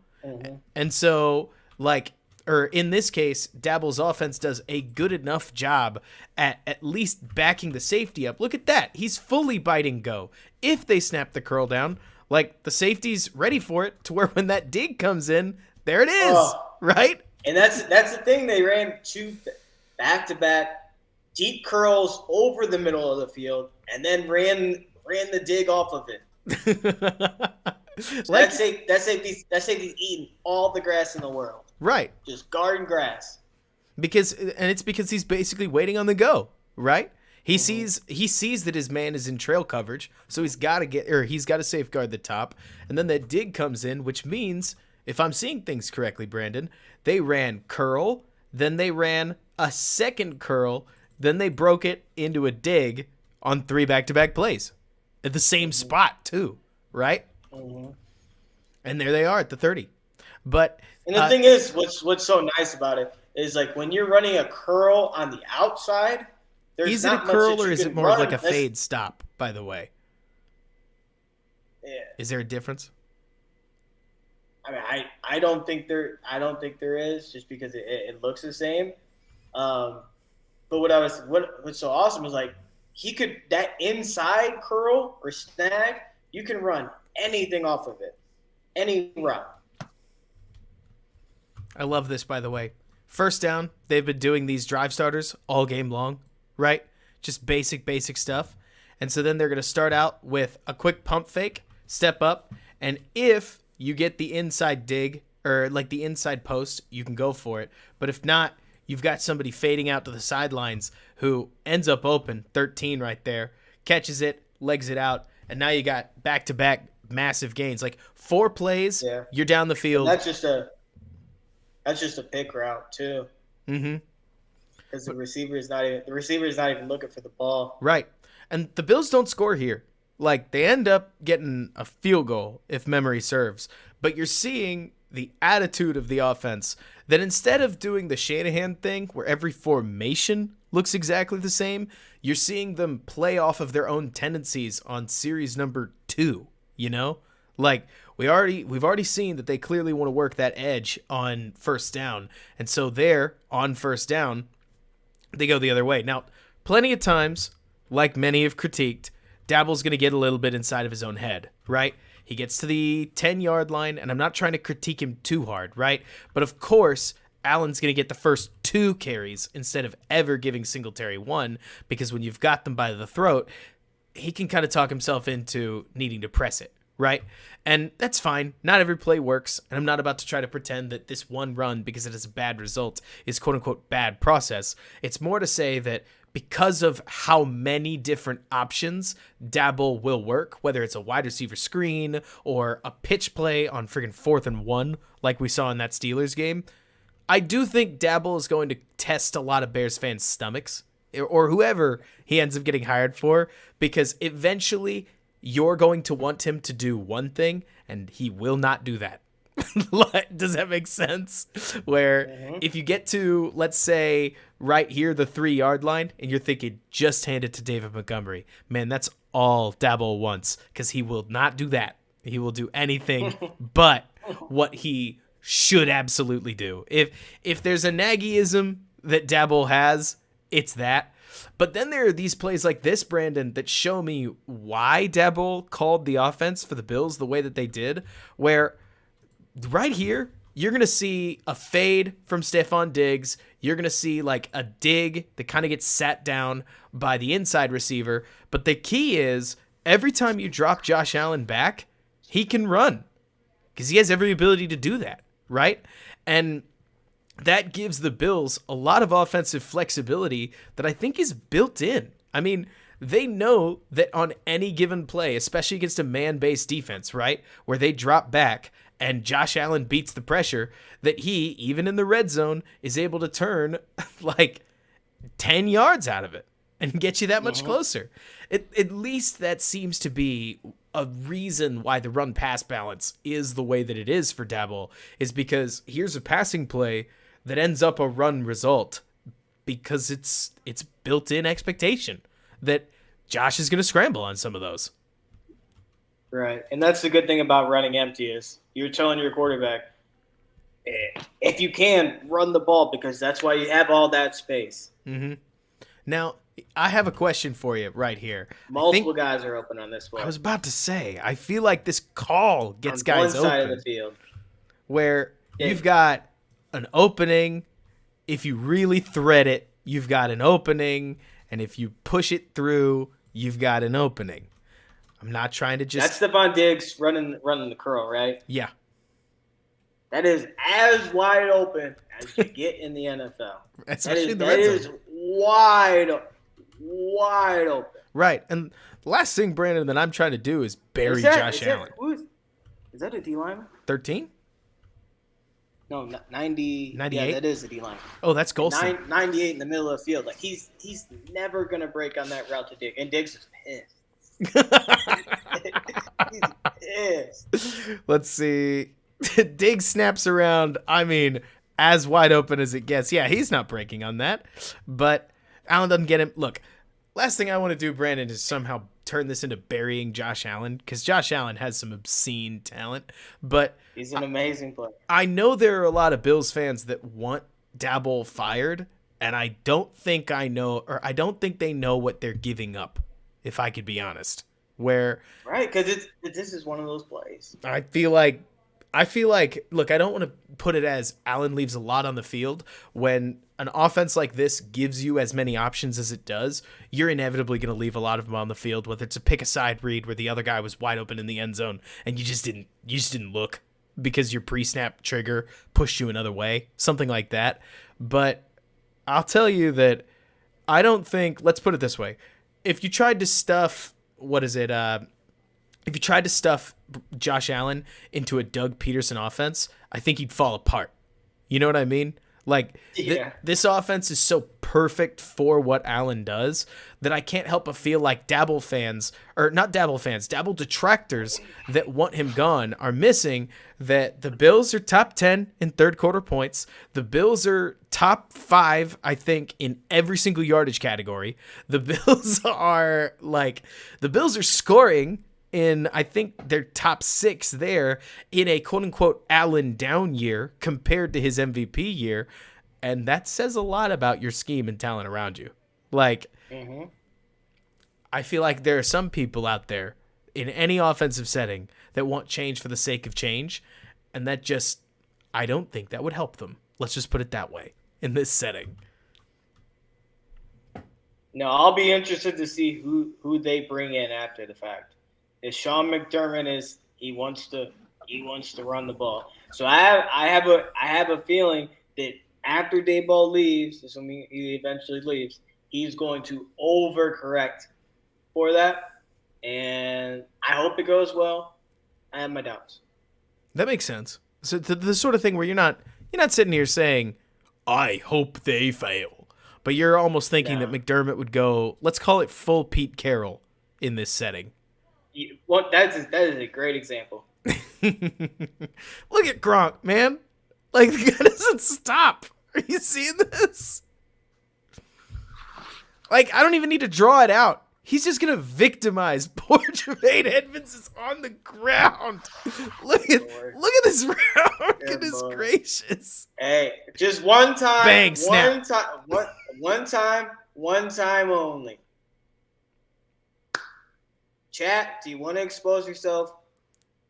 And so, like, or in this case, Dabble's offense does a good enough job at least backing the safety up. Look at that. He's fully biting go. If they snap the curl down, like, the safety's ready for it to where when that dig comes in, there it is, right? And that's the thing. They ran 2 back-to-back deep curls over the middle of the field and then ran the dig off of it. So like, that safety's eating all the grass in the world. Right. Just garden grass. It's because he's basically waiting on the go, right? He sees that his man is in trail coverage, so he's got to safeguard the top, and then that dig comes in, which means, if I'm seeing things correctly, Brandon, they ran curl, then they ran a second curl, then they broke it into a dig on 3 back-to-back plays at the same spot too, right? And there they are at the 30. But the thing is, what's so nice about it is, like, when you're running a curl on the outside, there's is it a curl or is it more of like a fade stop? By the way, is there a difference? I mean, I don't think there is, just because it looks the same. But what's so awesome is, like, that inside curl or snag, you can run anything off of it, any route. I love this, by the way. First down, they've been doing these drive starters all game long, right? Just basic stuff. And so then they're going to start out with a quick pump fake, step up, and if you get the inside dig or like the inside post, you can go for it. But if not, you've got somebody fading out to the sidelines who ends up open, 13 right there, catches it, legs it out, and now you got back-to-back massive gains. Like 4 plays, you're down the field. That's just a pick route too. Because the receiver is not even looking for the ball. Right. And the Bills don't score here. Like, they end up getting a field goal, if memory serves. But you're seeing the attitude of the offense, that instead of doing the Shanahan thing where every formation looks exactly the same, you're seeing them play off of their own tendencies on series number 2, you know? Like, we've already seen that they clearly want to work that edge on first down. And so there, on first down, they go the other way. Now, plenty of times, like many have critiqued, Dabble's going to get a little bit inside of his own head, right? He gets to the 10-yard line, and I'm not trying to critique him too hard, right? But of course, Allen's going to get the first 2 carries instead of ever giving Singletary 1, because when you've got them by the throat, he can kind of talk himself into needing to press it, right? And that's fine. Not every play works, and I'm not about to try to pretend that this one run, because it has a bad result, is quote-unquote bad process. It's more to say that because of how many different options Dabble will work, whether it's a wide receiver screen or a pitch play on friggin' 4th and 1, like we saw in that Steelers game, I do think Dabble is going to test a lot of Bears fans' stomachs, or whoever he ends up getting hired for, because eventually you're going to want him to do one thing, and he will not do that. Does that make sense? Where if you get to, let's say, right here, the 3-yard line, and you're thinking, just hand it to David Montgomery. Man, that's all Dabble wants, because he will not do that. He will do anything but what he should absolutely do. If there's a Nagyism that Dabble has, it's that. But then there are these plays like this, Brandon, that show me why Dabble called the offense for the Bills the way that they did, where right here, you're going to see a fade from Stephon Diggs. You're going to see like a dig that kind of gets sat down by the inside receiver. But the key is every time you drop Josh Allen back, he can run because he has every ability to do that, right? And that gives the Bills a lot of offensive flexibility that I think is built in. I mean, they know that on any given play, especially against a man-based defense, right, where they drop back and Josh Allen beats the pressure, that he, even in the red zone, is able to turn like 10 yards out of it. and get you that much closer. At least that seems to be a reason why the run-pass balance is the way that it is for Dabble, is because here's a passing play that ends up a run result because it's built-in expectation that Josh is going to scramble on some of those. Right, and that's the good thing about running empty is you're telling your quarterback, if you can, run the ball because that's why you have all that space. Mm-hmm. Now, I have a question for you right here. Multiple guys are open on this one. I was about to say, I feel like this call gets guys on one side open. of the field. Where you've got an opening. If you really thread it, you've got an opening. And if you push it through, you've got an opening. I'm not trying to just... That's Stephon Diggs running the curl, right? Yeah. That is as wide open as you get in the NFL. That is wide open. Right. And the last thing, Brandon, that I'm trying to do is bury Josh Allen. Is that a D lineman? 13? No, 90. 98? Yeah, that is a D lineman. Oh, that's Golston. 98 in the middle of the field. Like he's never gonna break on that route to Diggs. And Diggs is pissed. He's pissed. Let's see. Diggs snaps around, I mean, as wide open as it gets. Yeah, he's not breaking on that. But Allen doesn't get him. Look, last thing I want to do, Brandon, is somehow turn this into burying Josh Allen, because Josh Allen has some obscene talent. But he's an amazing player. I know there are a lot of Bills fans that want Dabble fired, and I don't think they know what they're giving up, if I could be honest. Right, because this is one of those plays. I feel like, look, I don't want to put it as Allen leaves a lot on the field. When an offense like this gives you as many options as it does, you're inevitably going to leave a lot of them on the field, whether it's a pick a side read where the other guy was wide open in the end zone and you just didn't look because your pre-snap trigger pushed you another way, something like that. But I'll tell you that I don't think, let's put it this way. If you tried to stuff, if you tried to stuff Josh Allen into a Doug Peterson offense, I think he'd fall apart. You know what I mean? Like, this offense is so perfect for what Allen does that I can't help but feel like Dabble detractors that want him gone are missing that the Bills are top 10 in third quarter points. The Bills are top 5, I think, in every single yardage category. The Bills are scoring in, I think, their top 6 there in a quote-unquote Allen down year compared to his MVP year, and that says a lot about your scheme and talent around you. Like, I feel like there are some people out there in any offensive setting that want change for the sake of change, and that just, I don't think that would help them. Let's just put it that way in this setting. No, I'll be interested to see who they bring in after the fact. Is Sean McDermott he wants to run the ball. So I have a feeling that after Daboll leaves, assuming he eventually leaves, he's going to overcorrect for that, and I hope it goes well. I have my doubts. That makes sense. So the sort of thing where you're not sitting here saying, I hope they fail, but you're almost thinking that McDermott would go, let's call it full Pete Carroll in this setting. Well, that is a great example. Look at Gronk, man. Like, the guy doesn't stop. Are you seeing this? Like, I don't even need to draw it out. He's just going to victimize poor Jermaine Edmonds is on the ground. Look at this round. Goodness gracious. Hey, just one time. Bang, snap. One time only. Chat, do you want to expose yourself?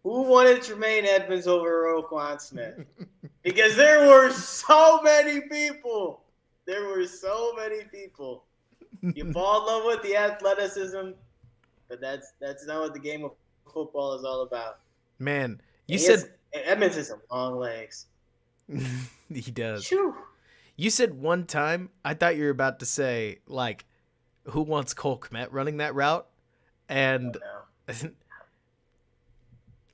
Who wanted Jermaine Edmonds over Roquan Smith? Because there were so many people. You fall in love with the athleticism, but that's not what the game of football is all about. Man, Edmonds has some long legs. He does. Whew. You said one time, I thought you were about to say, like, who wants Cole Kmet running that route? And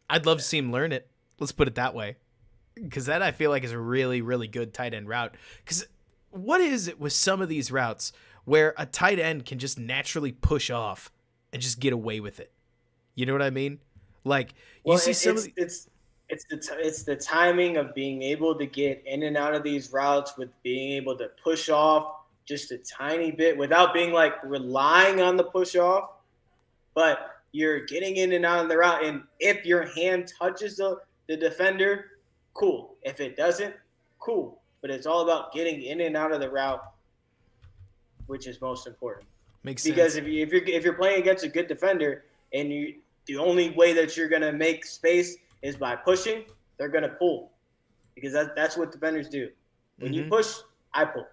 I'd love to see him learn it. Let's put it that way. Because that, I feel like, is a really, really good tight end route. Because what is it with some of these routes where a tight end can just naturally push off and just get away with it. You know what I mean? Like you see some of the, it's the timing of being able to get in and out of these routes with being able to push off just a tiny bit without being like relying on the push off, but you're getting in and out of the route. And if your hand touches the defender, cool. If it doesn't, cool. But it's all about getting in and out of the route, which is most important. makes Because sense. if you're playing against a good defender and the only way that you're gonna make space is by pushing, they're gonna pull, because that's what defenders do. When you push, I pull.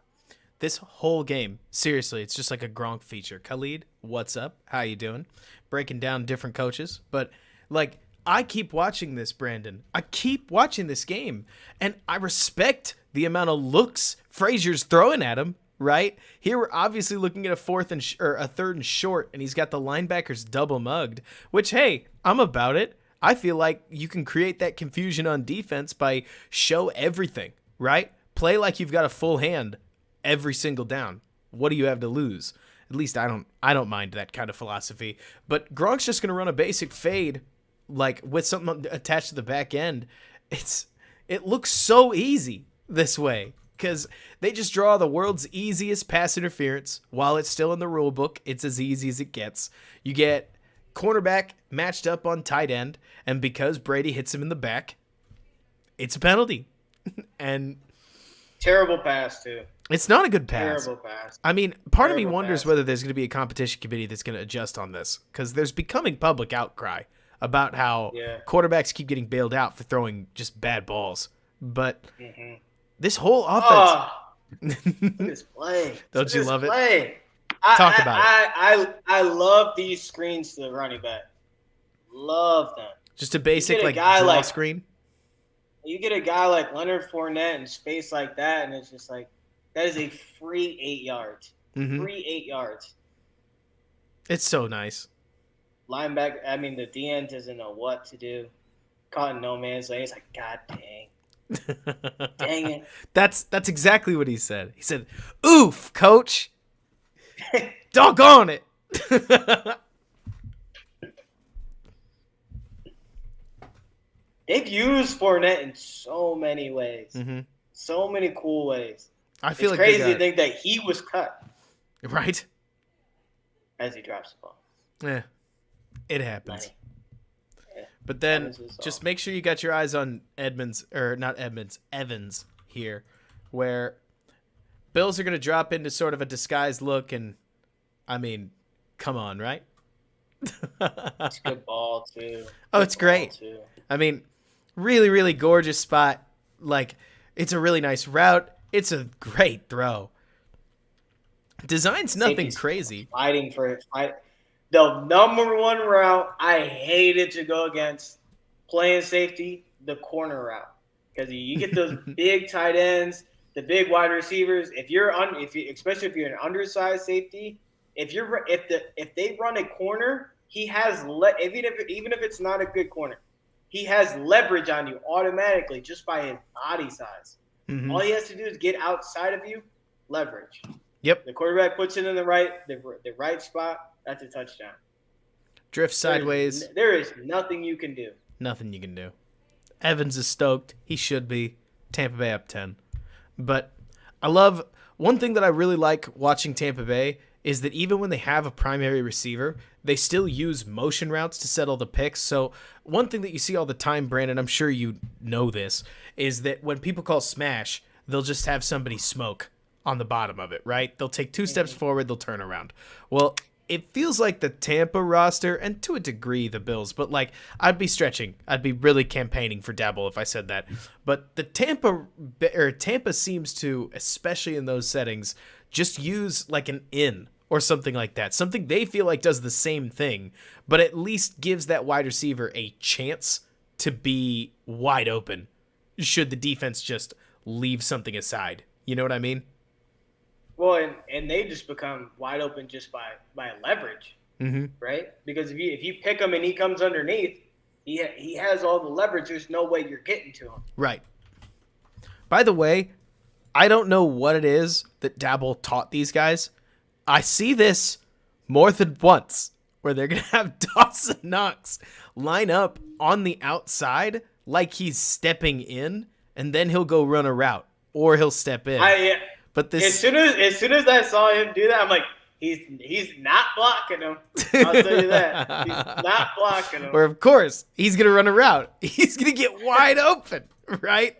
This whole game, seriously, it's just like a Gronk feature. Khalid, what's up? How you doing? Breaking down different coaches. But, like, I keep watching this, Brandon. I keep watching this game, and I respect the amount of looks Frazier's throwing at him, right? Here we're obviously looking at a third and short, and he's got the linebackers double mugged, which, hey, I'm about it. I feel like you can create that confusion on defense by show everything, right? Play like you've got a full hand every single down. What do you have to lose? At least I don't mind that kind of philosophy. But Gronk's just gonna run a basic fade, like with something attached to the back end. It looks so easy this way because they just draw the world's easiest pass interference while it's still in the rule book. It's as easy as it gets. You get cornerback matched up on tight end, and because Brady hits him in the back, it's a penalty. And Terrible pass too. it's not a good pass. Terrible pass. I mean, part of me Terrible wonders pass. whether there's going to be a competition committee that's going to adjust on this, because there's becoming public outcry about how quarterbacks keep getting bailed out for throwing just bad balls. But this whole offense, Look at this play. Don't you love it? Play. Talk about it. I love these screens to the running back. Love them. Just a basic get a like guy draw like- screen. You get a guy like Leonard Fournette in space like that, and it's just like, that is a free 8 yards. Free 8 yards. It's so nice. Linebacker, I mean, the DN doesn't know what to do. Caught in no man's land. He's like, God dang. Dang it. That's exactly what he said. He said, "Oof, coach. Doggone it." They've used Fournette in so many ways. So many cool ways. I feel It's like crazy to think that he was cut right? as he drops the ball. Yeah. It happens. Money. Yeah. But then Evans is just off. make sure you got your eyes on Evans here, where Bills are going to drop into sort of a disguised look. And, I mean, come on, right? It's a good ball, too. Oh, it's great. Too. I mean, really, really gorgeous spot. Like, it's a really nice route. It's a great throw. Design's nothing Safety's crazy. Fighting for it. The number one route I hated to go against playing safety, the corner route, because you get those big tight ends, the big wide receivers. Especially if you're an undersized safety, if they run a corner, he has even if it's not a good corner, he has leverage on you automatically just by his body size. All he has to do is get outside of you, leverage. Yep. The quarterback puts it in the right spot. That's a touchdown. Drift sideways. There is nothing you can do. Nothing you can do. Evans is stoked. He should be. Tampa Bay up 10. But I love one thing that I really like watching Tampa Bay is that even when they have a primary receiver, they still use motion routes to settle the picks. So one thing that you see all the time, Brandon, I'm sure you know this, is that when people call smash, they'll just have somebody smoke on the bottom of it, right? They'll take 2 steps forward, they'll turn around. Well, it feels like the Tampa roster, and to a degree the Bills, but like I'd be stretching. I'd be really campaigning for Dabble if I said that. But the Tampa seems to, especially in those settings, just use like an in or something like that. Something they feel like does the same thing, but at least gives that wide receiver a chance to be wide open should the defense just leave something aside. You know what I mean? Well, and they just become wide open just by leverage, right? Because if you pick him and he comes underneath, he has all the leverage. There's no way you're getting to him. Right. By the way, I don't know what it is that Dabble taught these guys, I see this more than once where they're going to have Dawson Knox line up on the outside like he's stepping in, and then he'll go run a route or he'll step in. But as soon as I saw him do that, I'm like, he's not blocking him. I'll tell you that. He's not blocking him. Or of course, he's going to run a route. He's going to get wide open, right?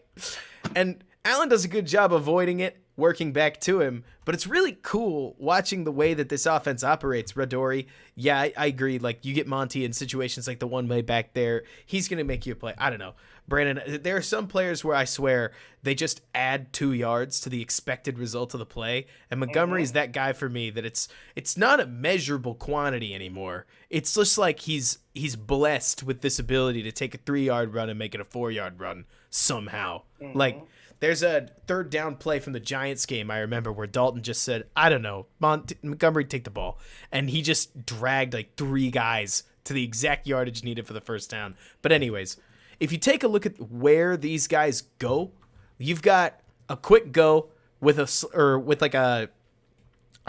And Allen does a good job avoiding it, working back to him. But it's really cool watching the way that this offense operates. Radori, yeah, I agree. Like, you get Monty in situations like the one way back there, he's going to make you a play. I don't know. Brandon, there are some players where I swear they just add 2 yards to the expected result of the play. And Montgomery's that guy for me that it's not a measurable quantity anymore. It's just like he's blessed with this ability to take a 3-yard run and make it a 4-yard run somehow. Like, there's a 3rd down play from the Giants game I remember where Dalton just said, I don't know, Montgomery, take the ball. And he just dragged like 3 guys to the exact yardage needed for the first down. But anyways, if you take a look at where these guys go, you've got a quick go with a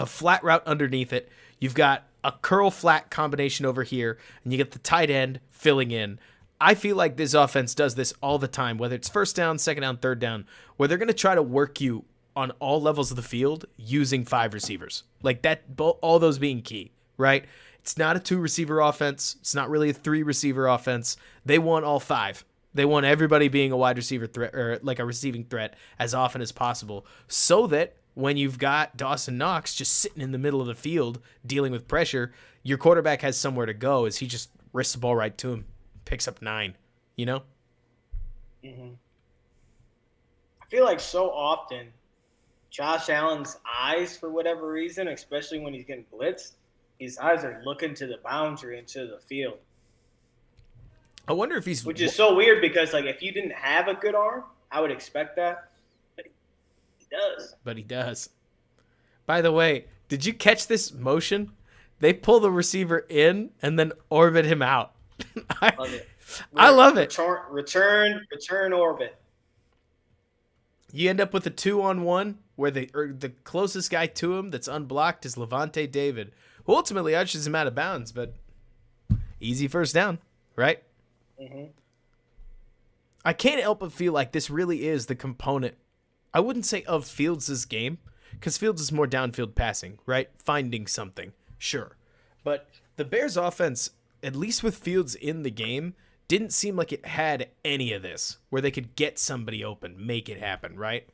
flat route underneath it. You've got a curl flat combination over here, and you get the tight end filling in. I feel like this offense does this all the time, whether it's 1st down, 2nd down, 3rd down, where they're going to try to work you on all levels of the field using 5 receivers. Like that, all those being key, right? It's not a 2-receiver offense. It's not really a 3-receiver offense. They want all 5. They want everybody being a wide receiver threat or like a receiving threat as often as possible so that when you've got Dawson Knox just sitting in the middle of the field dealing with pressure, your quarterback has somewhere to go as he just wrists the ball right to him, picks up 9, you know? I feel like so often Josh Allen's eyes, for whatever reason, especially when he's getting blitzed, his eyes are looking to the boundary and to the field. I wonder if he's... Which is so weird because, like, if you didn't have a good arm, I would expect that. But he does. But he does. By the way, did you catch this motion? They pull the receiver in and then orbit him out. Love it. I love it. Return orbit. You end up with a 2-on-1 where the closest guy to him that's unblocked is Levante David, who ultimately arches him out of bounds, but easy 1st down, right? I can't help but feel like this really is the component, I wouldn't say of Fields' game, because Fields is more downfield passing, right? Finding something, sure. But the Bears offense, at least with Fields in the game, didn't seem like it had any of this, where they could get somebody open, make it happen, right?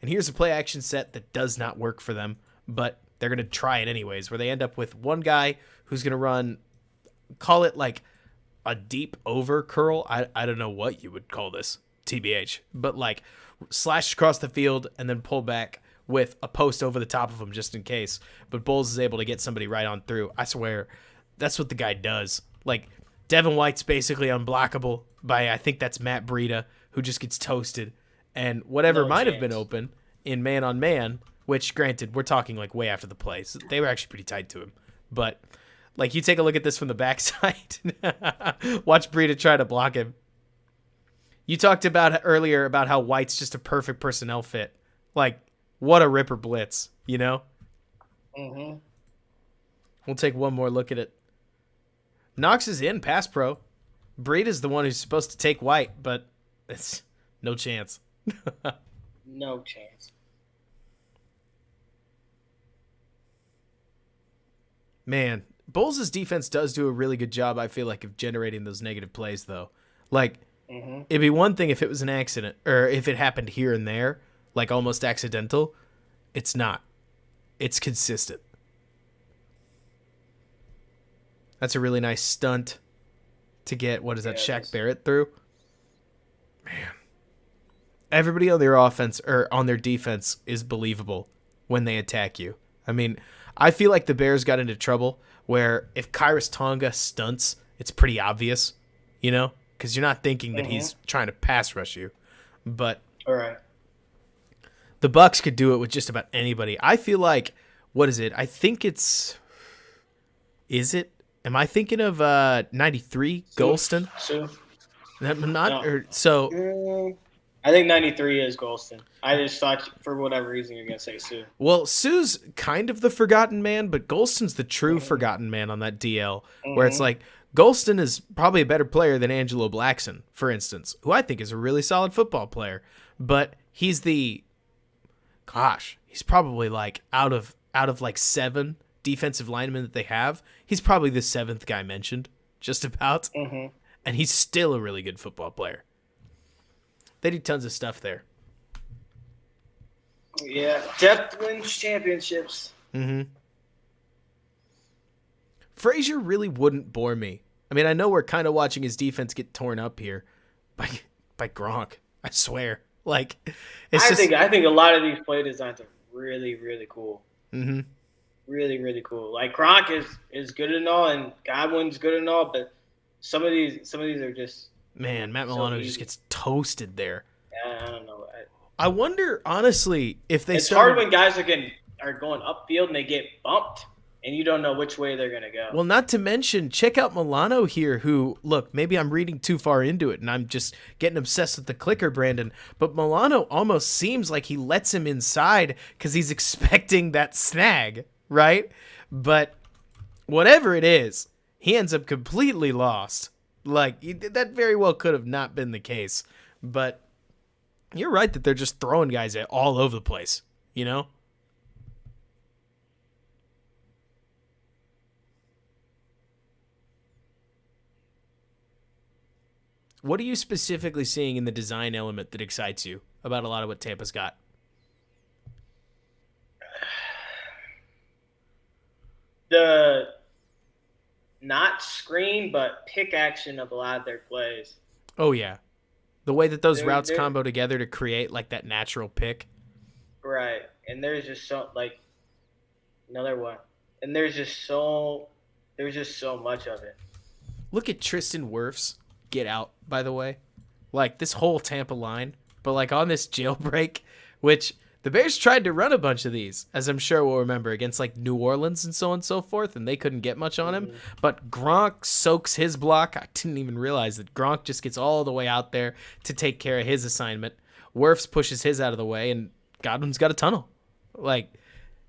And here's a play action set that does not work for them, but they're going to try it anyways, where they end up with one guy who's going to run, call it like a deep over curl. I don't know what you would call this, TBH, but like slash across the field and then pull back with a post over the top of him just in case. But Bowles is able to get somebody right on through. I swear, that's what the guy does. Like, Devin White's basically unblockable by, I think that's Matt Breida, who just gets toasted. And whatever might have been open in man-on-man, which, granted, we're talking like way after the play. So they were actually pretty tight to him. But, like, you take a look at this from the backside. Watch Breida try to block him. You talked about earlier about how White's just a perfect personnel fit. Like, what a ripper blitz, you know? We'll take one more look at it. Knox is in pass pro. Breida's the one who's supposed to take White, but it's no chance. No chance. Man, Bowles' defense does do a really good job, I feel like, of generating those negative plays, though. Like, it'd be one thing if it was an accident, or if it happened here and there, like almost accidental. It's not. It's consistent. That's a really nice stunt to get, what is that, Shaq Barrett through? Man. Everybody on their offense, or on their defense, is believable when they attack you. I mean, I feel like the Bears got into trouble where if Kyrus Tonga stunts, it's pretty obvious, you know? Because you're not thinking that he's trying to pass rush you. But all right, the Bucs could do it with just about anybody. I feel like, what is it? I think it's... Is it? Am I thinking of 93 Golston? So I'm not. No. So I think 93 is Golston. I just thought for whatever reason you're gonna say Sue. Well, Sue's kind of the forgotten man, but Golston's the true forgotten man on that DL, where it's like Golston is probably a better player than Angelo Blackson, for instance, who I think is a really solid football player, but he's he's probably like out of like 7 defensive linemen that they have, he's probably the 7th guy mentioned, just about, and he's still a really good football player. They do tons of stuff there. Yeah, depth wins championships. Frazier really wouldn't bore me. I mean, I know we're kind of watching his defense get torn up here by Gronk. I swear. Like, I think a lot of these play designs are really, really cool. Really, really cool. Like Gronk is good and all, and Godwin's good and all, but some of these are just. Man, Matt Milano just gets toasted there. Yeah, I don't know. I wonder, honestly, if they. It's hard when guys are going upfield and they get bumped, and you don't know which way they're gonna go. Well, not to mention, check out Milano here. Who, look, maybe I'm reading too far into it, and I'm just getting obsessed with the clicker, Brandon. But Milano almost seems like he lets him inside because he's expecting that snag, right? But whatever it is, he ends up completely lost. Like, that very well could have not been the case. But you're right that they're just throwing guys all over the place, you know? What are you specifically seeing in the design element that excites you about a lot of what Tampa's got? The not screen, but pick action of a lot of their plays. Oh, yeah. The way that those routes combo together to create, like, that natural pick. Right. And there's just like, another one. And there's just so much of it. Look at Tristan Wirfs get out, by the way. Like, this whole Tampa line. But, like, on this jailbreak, which the Bears tried to run a bunch of these, as I'm sure we'll remember, against, like, New Orleans and so on and so forth, and they couldn't get much on him. But Gronk soaks his block. I didn't even realize that Gronk just gets all the way out there to take care of his assignment. Wirfs pushes his out of the way, and Godwin's got a tunnel. Like,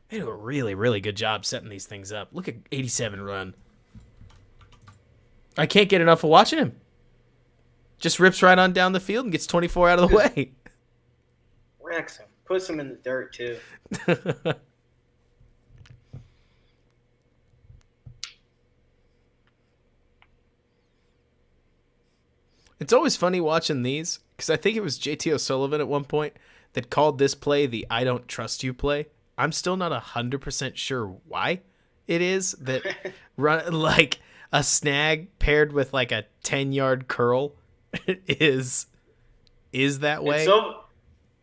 they do a really, really good job setting these things up. Look at 87 run. I can't get enough of watching him. Just rips right on down the field and gets 24 out of the way. Wrecks him. Puts him in the dirt, too. It's always funny watching these, because I think it was JT O'Sullivan at one point that called this play the I don't trust you play. I'm still not 100% sure why it is that run like a snag paired with like a 10-yard curl is that way.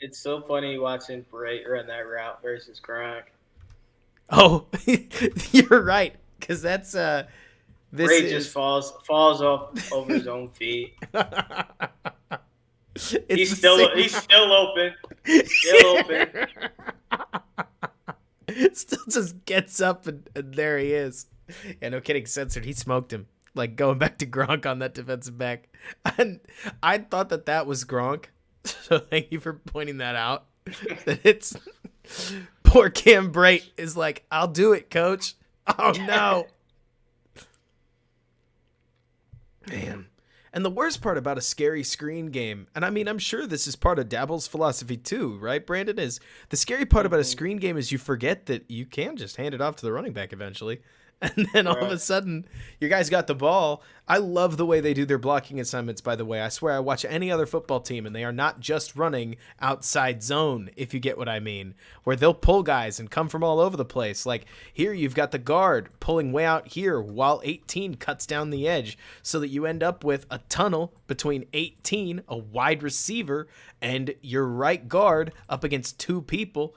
It's so funny watching Brady run that route versus Gronk. Oh, you're right, because that's Brady just falls off over his own feet. He's still open. Still open. Still just gets up and there he is. Yeah, no kidding, censored. He smoked him. Like, going back to Gronk on that defensive back. And I thought that was Gronk. So thank you for pointing that out. That it's poor Cam Brate is like, I'll do it, coach. Oh no. Man. And the worst part about a scary screen game, and I mean, I'm sure this is part of Dabble's philosophy too, right, Brandon? Is the scary part about a screen game is you forget that you can just hand it off to the running back eventually. And then all of a sudden, your guys got the ball. I love the way they do their blocking assignments, by the way. I swear I watch any other football team, and they are not just running outside zone, if you get what I mean, where they'll pull guys and come from all over the place. Like, here you've got the guard pulling way out here while 18 cuts down the edge so that you end up with a tunnel between 18, a wide receiver, and your right guard up against 2 people.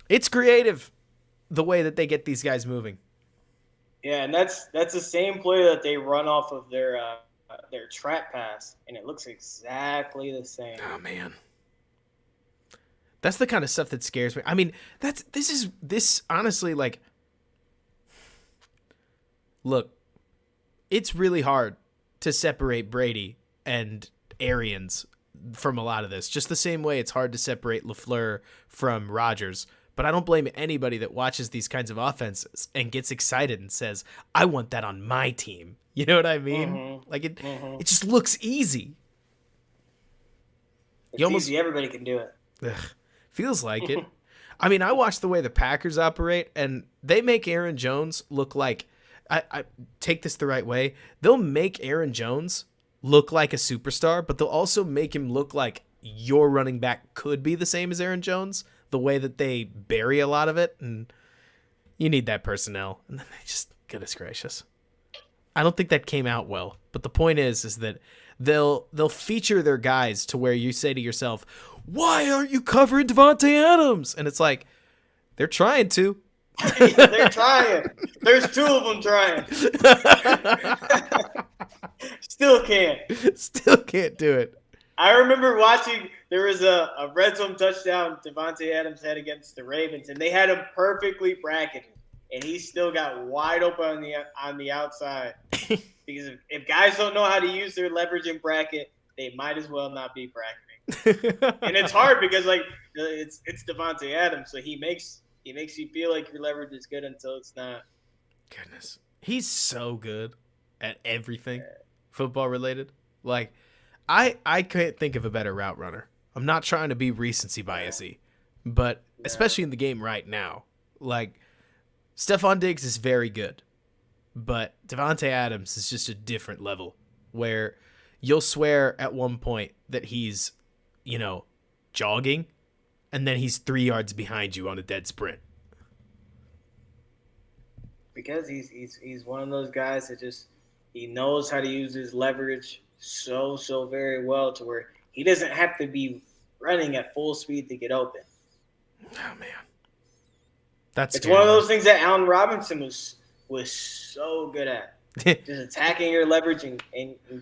It's creative, the way that they get these guys moving. Yeah, and that's the same play that they run off of their trap pass, and it looks exactly the same. Oh man, that's the kind of stuff that scares me. I mean, this honestly, like, look, it's really hard to separate Brady and Arians from a lot of this. Just the same way it's hard to separate LaFleur from Rodgers. But I don't blame anybody that watches these kinds of offenses and gets excited and says, I want that on my team. You know what I mean? Mm-hmm. Like it just looks easy. It's easy. Everybody can do it. Feels like it. I mean, I watch the way the Packers operate, and they make Aaron Jones look like, I take this the right way, they'll make Aaron Jones look like a superstar, but they'll also make him look like your running back could be the same as Aaron Jones, the way that they bury a lot of it, and you need that personnel. And then they just, goodness gracious. I don't think that came out well, but the point is that they'll feature their guys to where you say to yourself, why aren't you covering Devontae Adams? And it's like, they're trying to. Yeah, they're trying. There's 2 of them trying. Still can't. Still can't do it. I remember watching, there was a red zone touchdown Devontae Adams had against the Ravens, and they had him perfectly bracketed, and he still got wide open on the outside. Because if guys don't know how to use their leverage and bracket, they might as well not be bracketing. And it's hard because it's Devontae Adams, so he makes you feel like your leverage is good until it's not. Goodness, he's so good at everything football related. Like, I can't think of a better route runner. I'm not trying to be recency biasy, but especially in the game right now, like Stephon Diggs is very good, but Devontae Adams is just a different level where you'll swear at one point that he's, jogging, and then he's 3 yards behind you on a dead sprint. Because he's one of those guys that he knows how to use his leverage so very well to where he doesn't have to be running at full speed to get open. Oh man, it's scary. One of those things that Allen Robinson was so good at. Just attacking your leverage and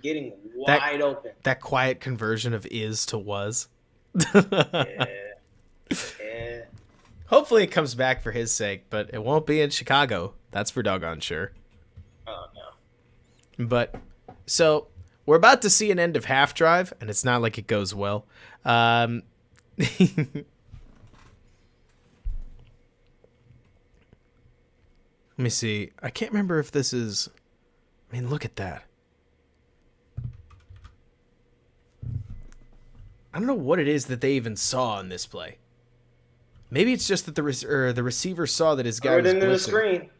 getting wide open. That quiet conversion of is to was. Yeah. Hopefully it comes back for his sake, but it won't be in Chicago. That's for doggone sure. Oh, no. But, so, we're about to see an end of half drive, and it's not like it goes well. Let me see. I can't remember if this is... I mean, look at that. I don't know what it is that they even saw in this play. Maybe it's just that the receiver saw that his guy was blitzing. Threw it into the screen.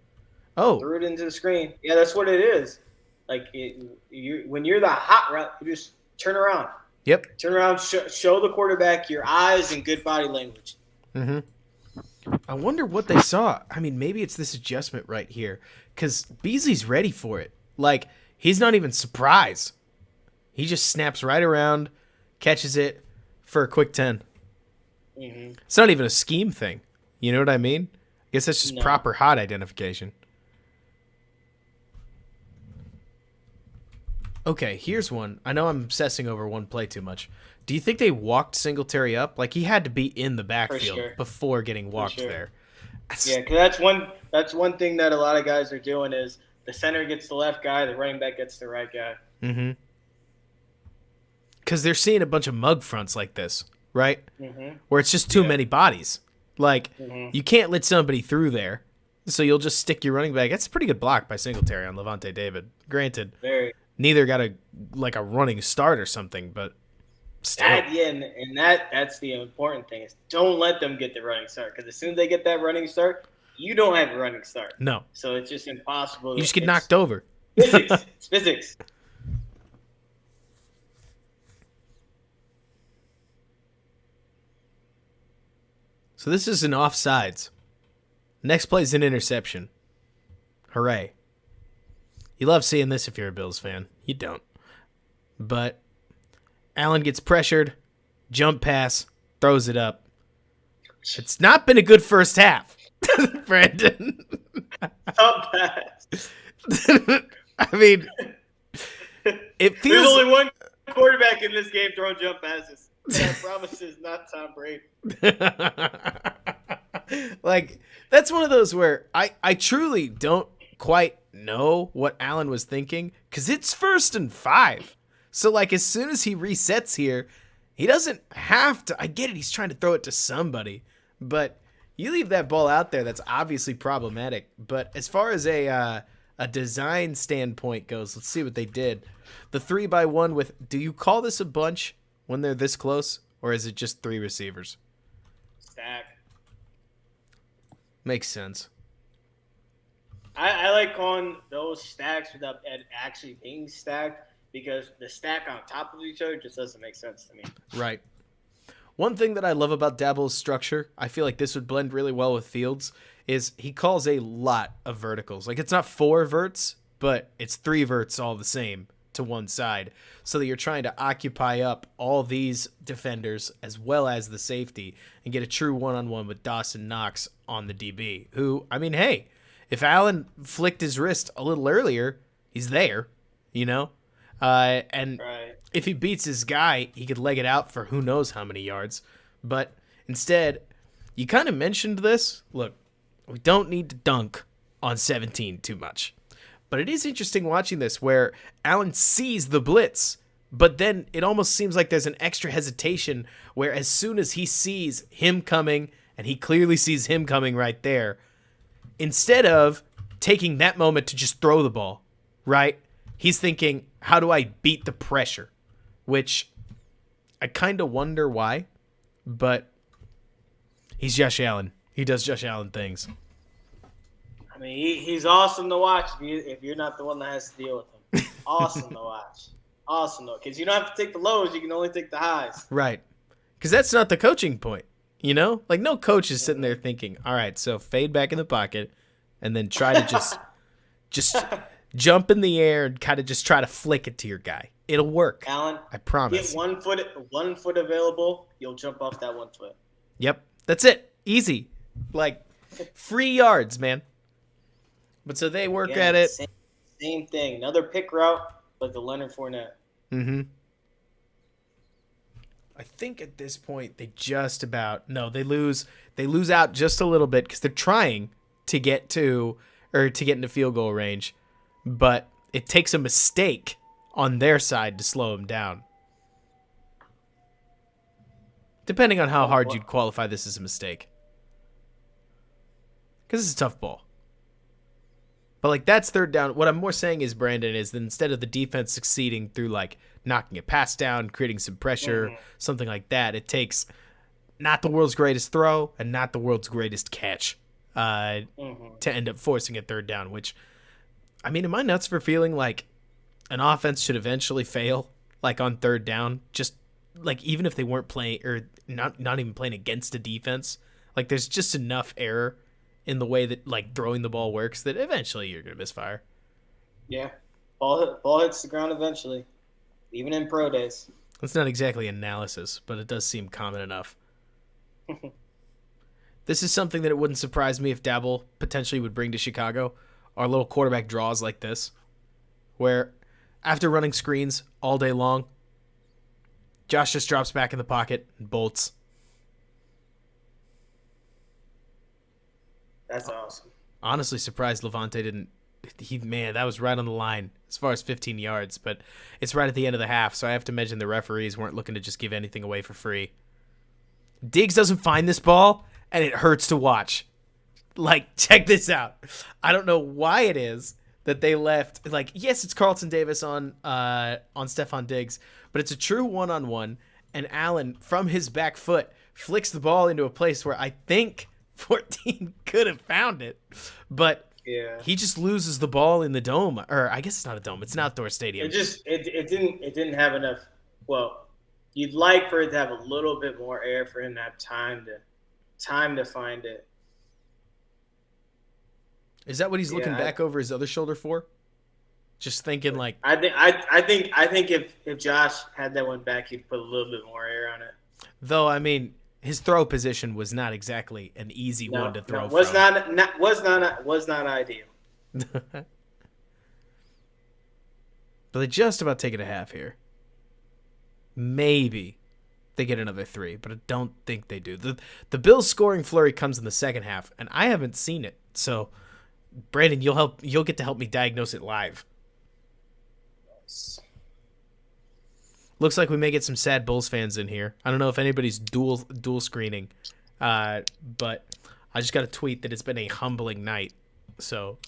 Oh. Threw it into the screen. Yeah, that's what it is. Like, when you're the hot route, you just turn around. Yep. Turn around, show the quarterback your eyes and good body language. Mm-hmm. I wonder what they saw. I mean, maybe it's this adjustment right here, because Beasley's ready for it. Like, he's not even surprised. He just snaps right around, catches it for a quick 10. Mm-hmm. It's not even a scheme thing. You know what I mean? I guess that's just proper hot identification. Okay, here's one. I know I'm obsessing over one play too much. Do you think they walked Singletary up? Like, he had to be in the backfield before getting walked there. Yeah, because that's one thing that a lot of guys are doing is the center gets the left guy, the running back gets the right guy. Mm-hmm. Because they're seeing a bunch of mug fronts like this, right? Mm-hmm. Where it's just too many bodies. Like, you can't let somebody through there, so you'll just stick your running back. That's a pretty good block by Singletary on Levante David. Granted, neither got a running start or something, but still. That's the important thing is don't let them get the running start, because as soon as they get that running start, you don't have a running start. No. So it's just impossible. You just get knocked over. Physics. It's physics. So this is an offsides. Next play is an interception. Hooray. You love seeing this if you're a Bills fan. You don't. But Allen gets pressured, jump pass, throws it up. It's not been a good first half, Brandon. Jump pass. I mean, it feels... There's only one quarterback in this game throwing jump passes. I promise it's not Tom Brady. Like, that's one of those where I truly don't quite know what Allen was thinking, because it's 1st and 5. So, like, as soon as he resets here, He doesn't have to. I get it. He's trying to throw it to somebody, but you leave that ball out there, that's obviously problematic. But as far as a design standpoint goes, let's see what they did. The 3x1 with, do you call this a bunch when they're this close, or is it just 3 receivers? Stack. Makes sense. I like calling those stacks without actually being stacked, because the stack on top of each other just doesn't make sense to me. Right. One thing that I love about Daboll's structure, I feel like this would blend really well with Fields, is he calls a lot of verticals. Like, it's not 4 verts, but it's 3 verts all the same to one side, so that you're trying to occupy up all these defenders as well as the safety and get a true one-on-one with Dawson Knox on the DB, who, I mean, hey, if Allen flicked his wrist a little earlier, he's there, you know? And Right. if he beats his guy, he could leg it out for who knows how many yards. But instead, you kind of mentioned this. Look, we don't need to dunk on 17 too much. But it is interesting watching this where Allen sees the blitz, but then it almost seems like there's an extra hesitation where as soon as he sees him coming, and he clearly sees him coming right there, instead of taking that moment to just throw the ball, right? He's thinking, how do I beat the pressure? Which I kind of wonder why, but he's Josh Allen. He does Josh Allen things. I mean, he's awesome to watch if you're not the one that has to deal with him. Awesome to watch. Awesome, though, because you don't have to take the lows. You can only take the highs. Right. Because that's not the coaching point, you know? Like, no coach is sitting there thinking, all right, so fade back in the pocket and then try to just jump in the air and kind of just try to flick it to your guy. It'll work. Allen, I promise. get one foot available, you'll jump off that 1 foot. Yep. That's it. Easy. Like, free yards, man. But so they work at it. Same thing. Another pick route, but the Leonard Fournette. Mm-hmm. I think at this point they just about they lose out just a little bit because they're trying to get into field goal range, but it takes a mistake on their side to slow them down. Depending on how hard you'd qualify this as a mistake, because it's a tough ball. But, like, that's third down. What I'm more saying is, Brandon, is that instead of the defense succeeding through, like, knocking a pass down, creating some pressure, something like that, it takes not the world's greatest throw and not the world's greatest catch to end up forcing a third down, which, I mean, am I nuts for feeling like an offense should eventually fail, like, on third down? Just, like, even if they weren't playing, or not even playing against a defense, like, there's just enough error in the way that, like, throwing the ball works that eventually you're going to misfire. Yeah. Ball hits the ground eventually, even in pro days. It's not exactly analysis, but it does seem common enough. This is something that it wouldn't surprise me if Daboll potentially would bring to Chicago, our little quarterback draws like this, where after running screens all day long, Josh just drops back in the pocket and bolts. That's awesome. Honestly surprised Levante didn't. That was right on the line as far as 15 yards, but it's right at the end of the half, so I have to imagine the referees weren't looking to just give anything away for free. Diggs doesn't find this ball, and it hurts to watch. Like, check this out. I don't know why it is that they left. Like, yes, it's Carlton Davis on Stephon Diggs, but it's a true one-on-one, and Allen, from his back foot, flicks the ball into a place where I think 14 could have found it, but he just loses the ball in the dome, or I guess it's not a dome; it's an outdoor stadium. It didn't have enough. Well, you'd like for it to have a little bit more air for him to have time to find it. Is that what he's looking back over his other shoulder for? Just thinking, like, I think if Josh had that one back, he'd put a little bit more air on it. Though, I mean, his throw position was not exactly an easy one to throw. Was not ideal. But they just about take it a half here. Maybe they get another 3, but I don't think they do. The Bills scoring flurry comes in the second half, and I haven't seen it. So, Brandon, you'll get to help me diagnose it live. Looks like we may get some sad Bulls fans in here. I don't know if anybody's dual screening, but I just got a tweet that it's been a humbling night. So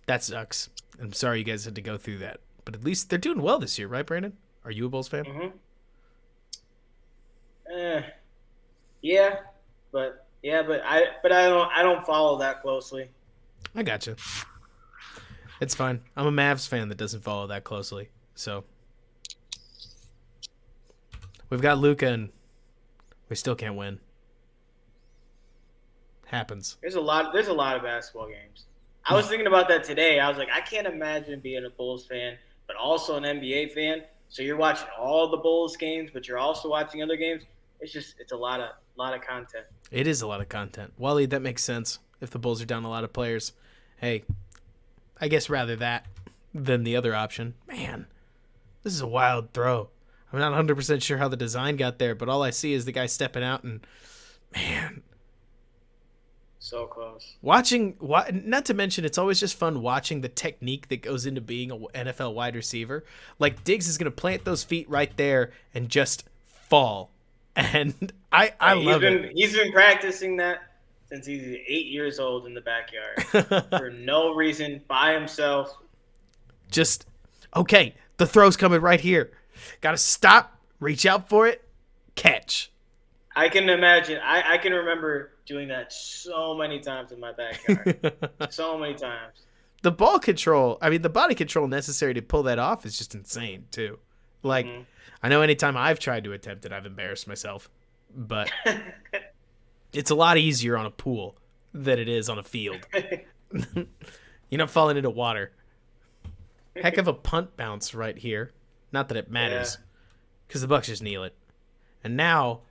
that sucks. I'm sorry you guys had to go through that. But at least they're doing well this year, right, Brandon? Are you a Bulls fan? Mm-hmm. Yeah, but I don't follow that closely. I gotcha. It's fine. I'm a Mavs fan that doesn't follow that closely. So we've got Luka and we still can't win. Happens. There's a lot of basketball games. I was thinking about that today. I was like, I can't imagine being a Bulls fan, but also an NBA fan. So you're watching all the Bulls games, but you're also watching other games. It's a lot of content. It is a lot of content. Wally, that makes sense. If the Bulls are down a lot of players, hey, I guess rather that than the other option. Man, this is a wild throw. I'm not 100% sure how the design got there, but all I see is the guy stepping out and, man. So close. Not to mention, it's always just fun watching the technique that goes into being an NFL wide receiver. Like, Diggs is going to plant those feet right there and just fall. And I love it. He's been practicing that since he's 8 years old in the backyard for no reason, by himself. Just, okay, the throw's coming right here. Got to stop, reach out for it, catch. I can imagine. I can remember doing that so many times in my backyard. So many times. The ball control, the body control necessary to pull that off is just insane, too. Like, I know anytime I've tried to attempt it, I've embarrassed myself. But it's a lot easier on a pool than it is on a field. You're not falling into water. Heck of a punt bounce right here. Not that it matters, because the Bucks just kneel it. And now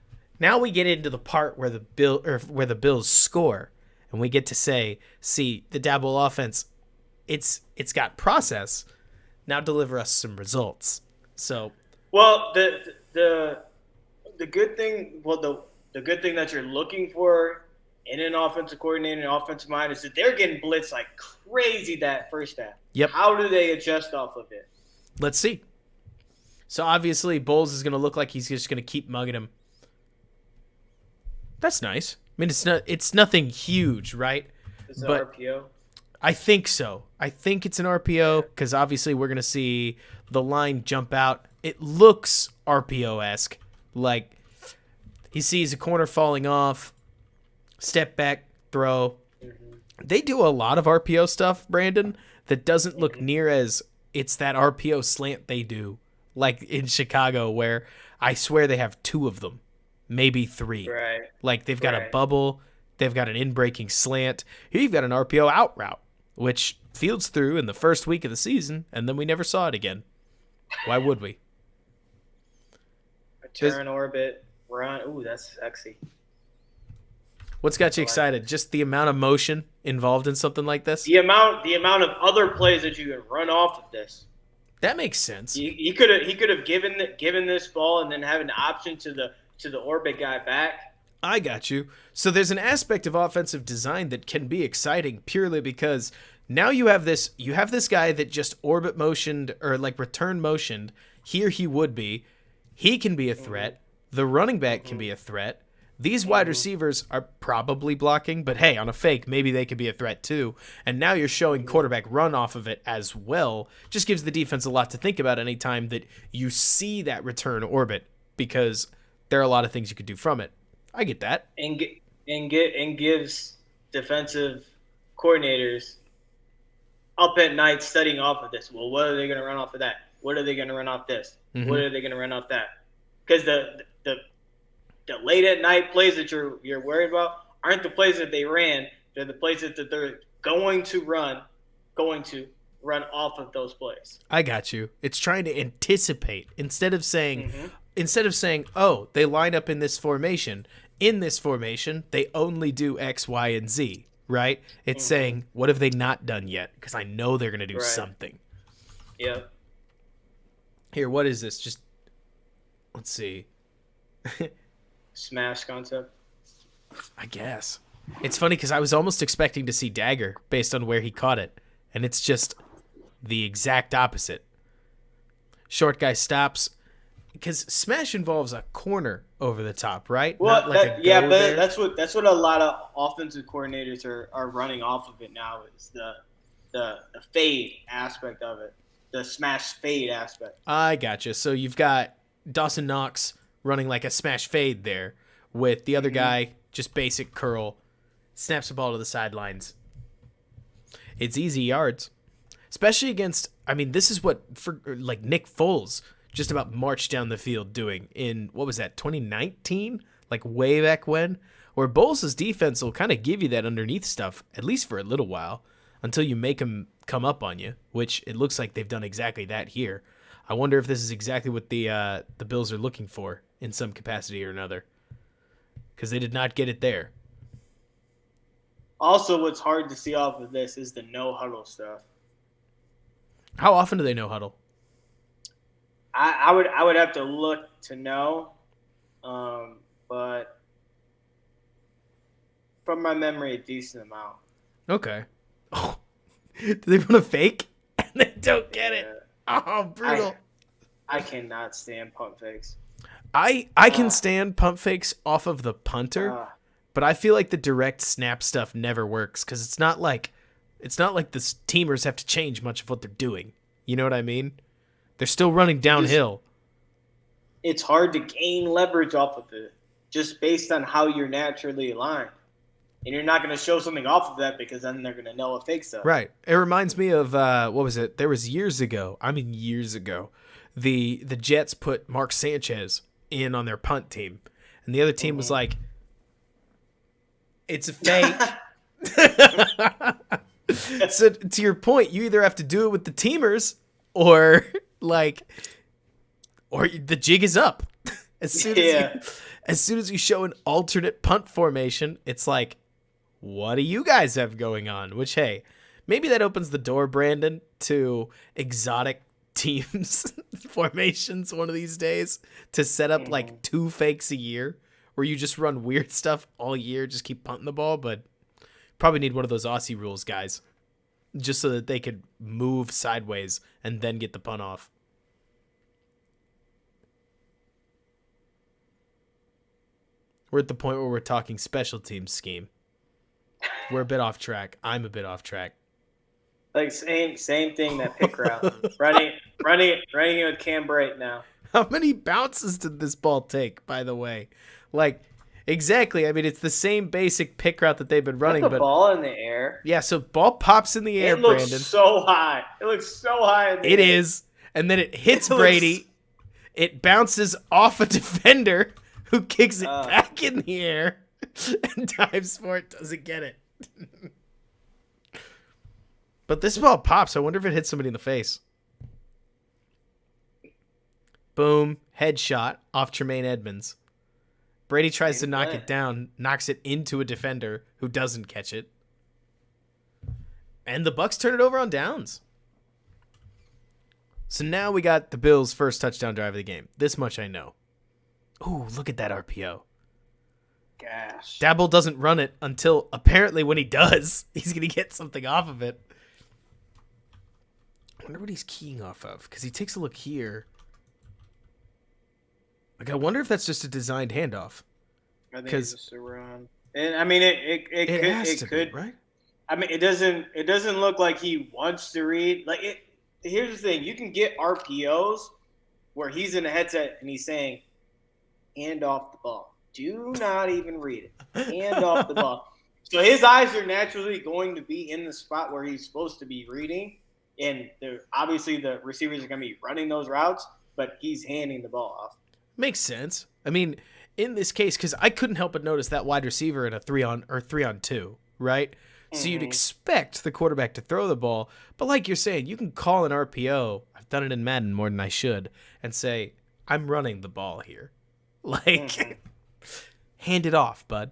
we get into the part where the Bills score, and we get to see the Dabble offense. It's got process. Now deliver us some results. So, well, the good thing, the good thing that you're looking for in an offensive coordinator and offensive mind is that they're getting blitzed like crazy that first half. Yep. How do they adjust off of it? Let's see. So obviously, Bowles is going to look like he's just going to keep mugging him. That's nice. It's nothing huge, right? Is it RPO? I think so. I think it's an RPO because obviously we're going to see the line jump out. It looks RPO-esque. Like he sees a corner falling off, step back, throw. Mm-hmm. They do a lot of RPO stuff, Brandon, that doesn't look near as it's that RPO slant they do. Like in Chicago where I swear they have 2 of them, maybe 3. Right. Like they've got a bubble, they've got an in-breaking slant. Here you've got an RPO out route, which Fields threw in the first week of the season, and then we never saw it again. Why would we? A turn orbit, run. Ooh, that's sexy. What's got you excited? Just the amount of motion involved in something like this? The amount of other plays that you can run off of this. That makes sense. He could have given this ball and then have an option to the orbit guy back. I got you. So there's an aspect of offensive design that can be exciting purely because now you have this guy that just orbit motioned or like return motioned. Here he would be. He can be a threat. The running back can be a threat. These wide receivers are probably blocking, but hey, on a fake, maybe they could be a threat too. And now you're showing quarterback run off of it as well. Just gives the defense a lot to think about anytime that you see that return orbit because there are a lot of things you could do from it. I get that. And gives defensive coordinators up at night studying off of this. Well, what are they going to run off of that? What are they going to run off this? Mm-hmm. What are they going to run off that? Because the late at night plays that you're worried about aren't the plays that they ran. They're the plays that they're going to run off of those plays. I got you. It's trying to anticipate instead of saying, oh, they line up in this formation. In this formation, they only do X, Y, and Z, right? It's saying, what have they not done yet? Because I know they're going to do something. Yeah. Here, what is this? Just, let's see. Smash concept. I guess. It's funny because I was almost expecting to see Dagger based on where he caught it. And it's just the exact opposite. Short guy stops. Because smash involves a corner over the top, right? Well, Not like but there. that's what a lot of offensive coordinators are running off of it now is the fade aspect of it, the smash fade aspect. I gotcha. So you've got Dawson Knox running like a smash fade there, with the other guy just basic curl, snaps the ball to the sidelines. It's easy yards, especially against. I mean, this is what for like Nick Foles just about marched down the field doing in, what was that, 2019? Like way back when? Where Bowles' defense will kind of give you that underneath stuff, at least for a little while, until you make them come up on you, which it looks like they've done exactly that here. I wonder if this is exactly what the Bills are looking for in some capacity or another, because they did not get it there. Also, what's hard to see off of this is the no huddle stuff. How often do they no huddle? I would have to look to know, but from my memory, a decent amount. Okay. Oh, do they run a fake and they don't get it? Oh, brutal. I cannot stand pump fakes. I can stand pump fakes off of the punter, but I feel like the direct snap stuff never works because it's not like the teamers have to change much of what they're doing. You know what I mean? They're still running downhill. It's hard to gain leverage off of it just based on how you're naturally aligned. And you're not going to show something off of that because then they're going to know a fake stuff. Right. It reminds me of, what was it? There was years ago. The Jets put Mark Sanchez in on their punt team. And the other team was like, it's a fake. So to your point, you either have to do it with the teamers or the jig is up. As soon as you show an alternate punt formation, it's like, what do you guys have going on? Which, hey, maybe that opens the door, Brandon, to exotic teams formations one of these days to set up like 2 fakes a year where you just run weird stuff all year, just keep punting the ball. But probably need one of those Aussie rules, guys, just so that they could move sideways and then get the punt off. We're at the point where we're talking special teams scheme. We're a bit off track. I'm a bit off track. Like same thing, that pick route. running it with Cam Bright now. How many bounces did this ball take, by the way? Like, exactly. I mean, it's the same basic pick route that they've been running. Put the ball in the air. Yeah, so ball pops in the air, It looks Brandon. so high. It looks so high in the air. It is. And then it hits Brady. It bounces off a defender who kicks it back in the air and dives for it, doesn't get it. But this ball pops. I wonder if it hits somebody in the face. Boom. Headshot off Tremaine Edmonds. Brady tries to knock it down, knocks it into a defender who doesn't catch it. And the Bucks turn it over on downs. So now we got the Bills' first touchdown drive of the game. This much I know. Ooh, look at that RPO. Gosh. Dabble doesn't run it until apparently when he does, he's going to get something off of it. I wonder what he's keying off of, because he takes a look here. Like, I wonder if that's just a designed handoff. I think it's just a run. And I mean, it could, right? I mean, it doesn't look like he wants to read. Like, here's the thing: you can get RPOs where he's in a headset and he's saying, "Hand off the ball. Do not even read it. Hand off the ball." So his eyes are naturally going to be in the spot where he's supposed to be reading, and obviously the receivers are going to be running those routes, but he's handing the ball off. Makes sense. I mean, in this case, because I couldn't help but notice that wide receiver in a 3-on-2, right? So you'd expect the quarterback to throw the ball, but like you're saying, you can call an RPO. I've done it in Madden more than I should, and say, "I'm running the ball here." Like, hand it off, bud.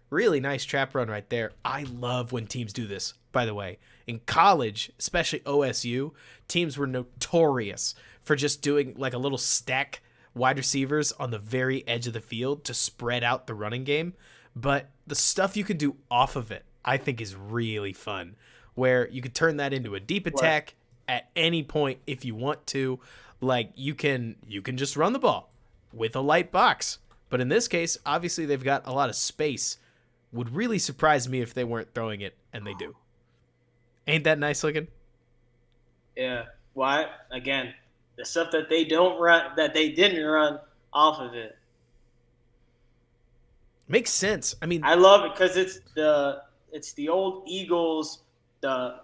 Really nice trap run right there. I love when teams do this, by the way. In college, especially OSU, teams were notorious for just doing like a little stack wide receivers on the very edge of the field to spread out the running game. But the stuff you can do off of it, I think, is really fun, where you could turn that into a deep attack at any point if you want to. Like you can just run the ball with a light box. But in this case, obviously they've got a lot of space. Would really surprise me if they weren't throwing it, and they do. Ain't that nice looking? Yeah. Why? Again, the stuff that they don't run, that they didn't run off of it. Makes sense. I mean, I love it because it's the old Eagles. The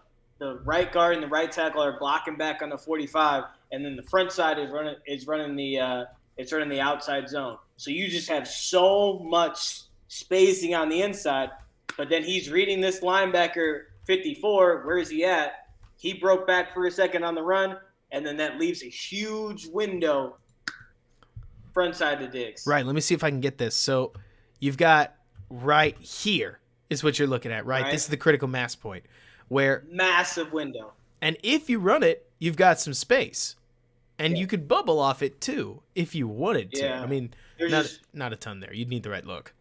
right guard and the right tackle are blocking back on the 45, and then the front side is running the outside zone. So you just have so much spacing on the inside, but then he's reading this linebacker 54. Where is he at? He broke back for a second on the run, and then that leaves a huge window front side to Diggs. right. Let me see if I can get this. So you've got right here is what you're looking at, right? This is the critical mass point where massive window. And if you run it, you've got some space. And you could bubble off it too if you wanted to. Yeah. I mean, not a ton there. You'd need the right look.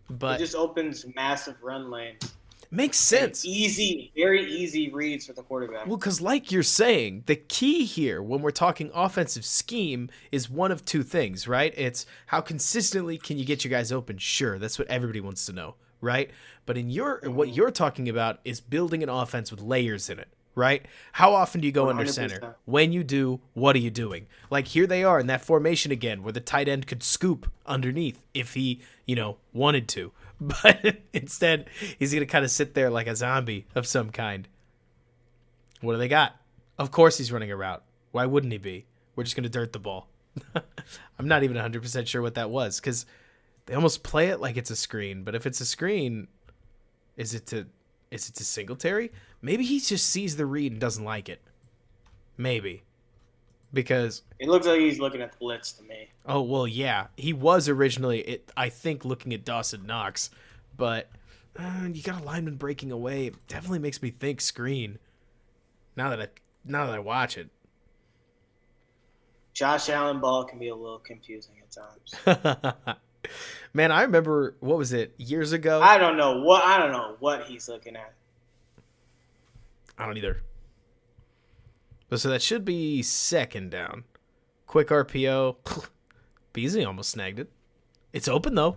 But it just opens massive run lanes. Makes sense. Easy, very easy reads for the quarterback. Well, because like you're saying, the key here when we're talking offensive scheme is one of two things, right? It's how consistently can you get your guys open? Sure, that's what everybody wants to know, right? But what you're talking about is building an offense with layers in it, right? How often do you go 100%. Under center? When you do, what are you doing? Like here they are in that formation again where the tight end could scoop underneath if he, wanted to. But instead, he's going to kind of sit there like a zombie of some kind. What do they got? Of course he's running a route. Why wouldn't he be? We're just going to dirt the ball. I'm not even 100% sure what that was because they almost play it like it's a screen. But if it's a screen, is it to Singletary? Maybe he just sees the read and doesn't like it. Maybe. Because it looks like he's looking at the blitz to me. Oh, well, yeah. He was originally, I think, looking at Dawson Knox. But you got a lineman breaking away. It definitely makes me think screen. Now that I watch it. Josh Allen ball can be a little confusing at times. Man, I remember, what was it, years ago? I don't know what he's looking at. I don't either. But so that should be second down. Quick RPO. Beasley almost snagged it. It's open, though.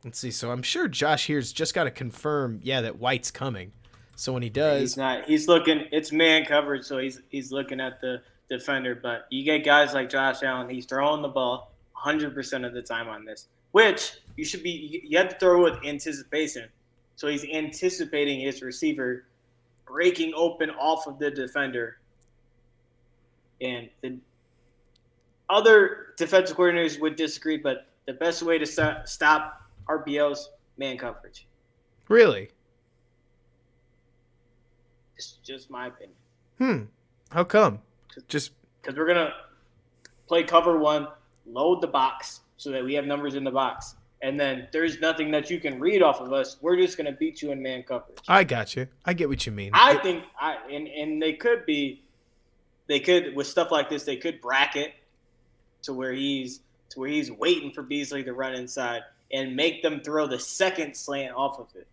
Let's see. So I'm sure Josh here's just got to confirm, that White's coming. So when he does... He's not. He's looking... It's man coverage, so he's looking at the defender. But you get guys like Josh Allen, he's throwing the ball 100% of the time on this. Which you have to throw with anticipation. So he's anticipating his receiver breaking open off of the defender. And the other defensive coordinators would disagree, but the best way to stop RPOs, man coverage. Really? It's just my opinion. How come? Just because we're going to play cover one, load the box so that we have numbers in the box. And then there's nothing that you can read off of us. We're just going to beat you in man coverage. I got you. I get what you mean. I think with stuff like this, they could bracket to where he's waiting for Beasley to run inside and make them throw the second slant off of it,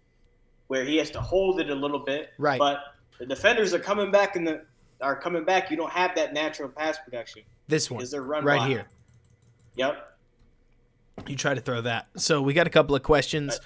where he has to hold it a little bit. Right. But the defenders are coming back You don't have that natural pass protection. This one, they're run right block. here. Yep. You try to throw that. So we got a couple of questions.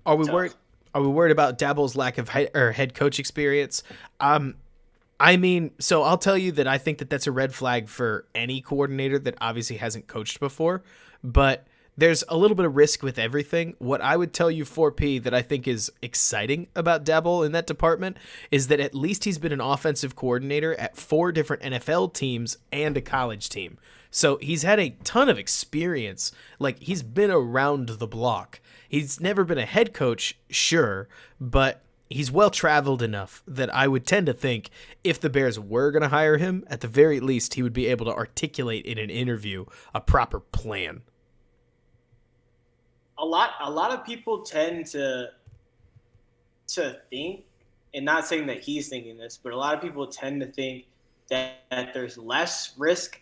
Are we worried about Daboll's lack of head coach experience? I mean, so I'll tell you that I think that that's a red flag for any coordinator that obviously hasn't coached before. But there's a little bit of risk with everything. What I would tell you, 4P, that I think is exciting about Daboll in that department is that at least he's been an offensive coordinator at 4 different NFL teams and a college team. So he's had a ton of experience. Like, he's been around the block. He's never been a head coach, sure, but he's well-traveled enough that I would tend to think if the Bears were going to hire him, at the very least, he would be able to articulate in an interview a proper plan. A lot of people tend to think, and not saying that he's thinking this, but a lot of people tend to think that there's less risk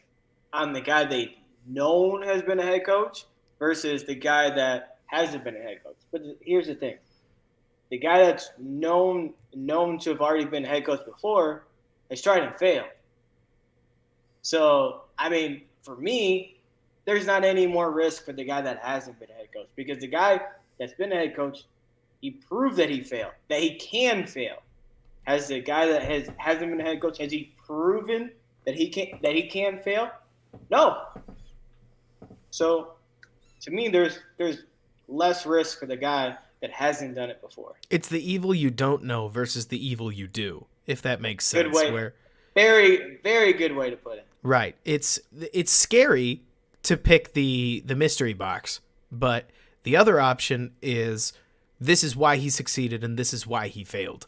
on the guy they known has been a head coach versus the guy that hasn't been a head coach. But here's the thing. The guy that's known to have already been a head coach before, has tried and failed. So, I mean, for me, there's not any more risk for the guy that hasn't been a head coach, because the guy that's been a head coach, he proved that he failed, that he can fail. Has the guy that hasn't been a head coach, has he proven that he can fail? No. So, to me, there's less risk for the guy that hasn't done it before. It's the evil you don't know versus the evil you do, if that makes sense. Good way. Very, very good way to put it. Right. It's scary to pick the mystery box, but the other option is this is why he succeeded and this is why he failed.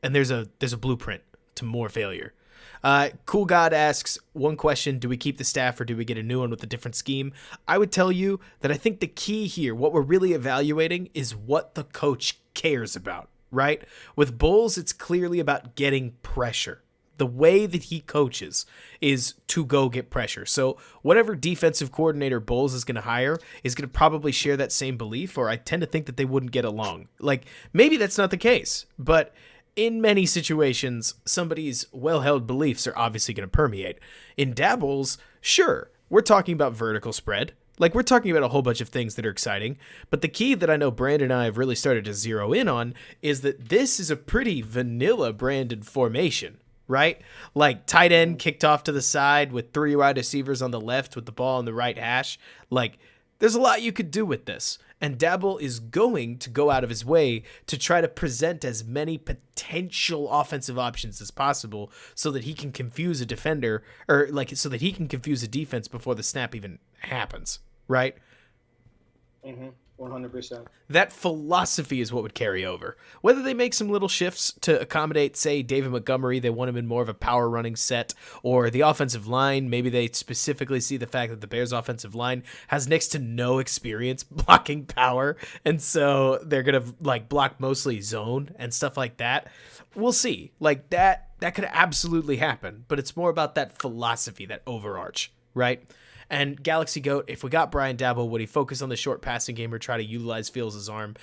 And there's a blueprint to more failure. Cool God asks one question: do we keep the staff or do we get a new one with a different scheme? I would tell you that I think the key here, what we're really evaluating, is what the coach cares about, right? With Bowles, it's clearly about getting pressure. The way that he coaches is to go get pressure. So whatever defensive coordinator Bowles is going to hire is going to probably share that same belief, or I tend to think that they wouldn't get along. Like, maybe that's not the case, but in many situations, somebody's well-held beliefs are obviously going to permeate. In Daboll's, sure, we're talking about vertical spread. Like, we're talking about a whole bunch of things that are exciting. But the key that I know Brandon and I have really started to zero in on is that this is a pretty vanilla Brandon formation, right? Like, tight end kicked off to the side with 3 wide receivers on the left with the ball on the right hash. Like, there's a lot you could do with this. And Daboll is going to go out of his way to try to present as many potential offensive options as possible so that he can confuse a defender, or like so that he can confuse a defense before the snap even happens, right? 100%. That philosophy is what would carry over. Whether they make some little shifts to accommodate, say, David Montgomery, they want him in more of a power running set, or the offensive line, maybe they specifically see the fact that the Bears offensive line has next to no experience blocking power, and so they're going to like block mostly zone and stuff like that. We'll see. Like that could absolutely happen, but it's more about that philosophy, that overarch, right? And Galaxy Goat, if we got Brian Daboll, would he focus on the short passing game or try to utilize Fields' arm?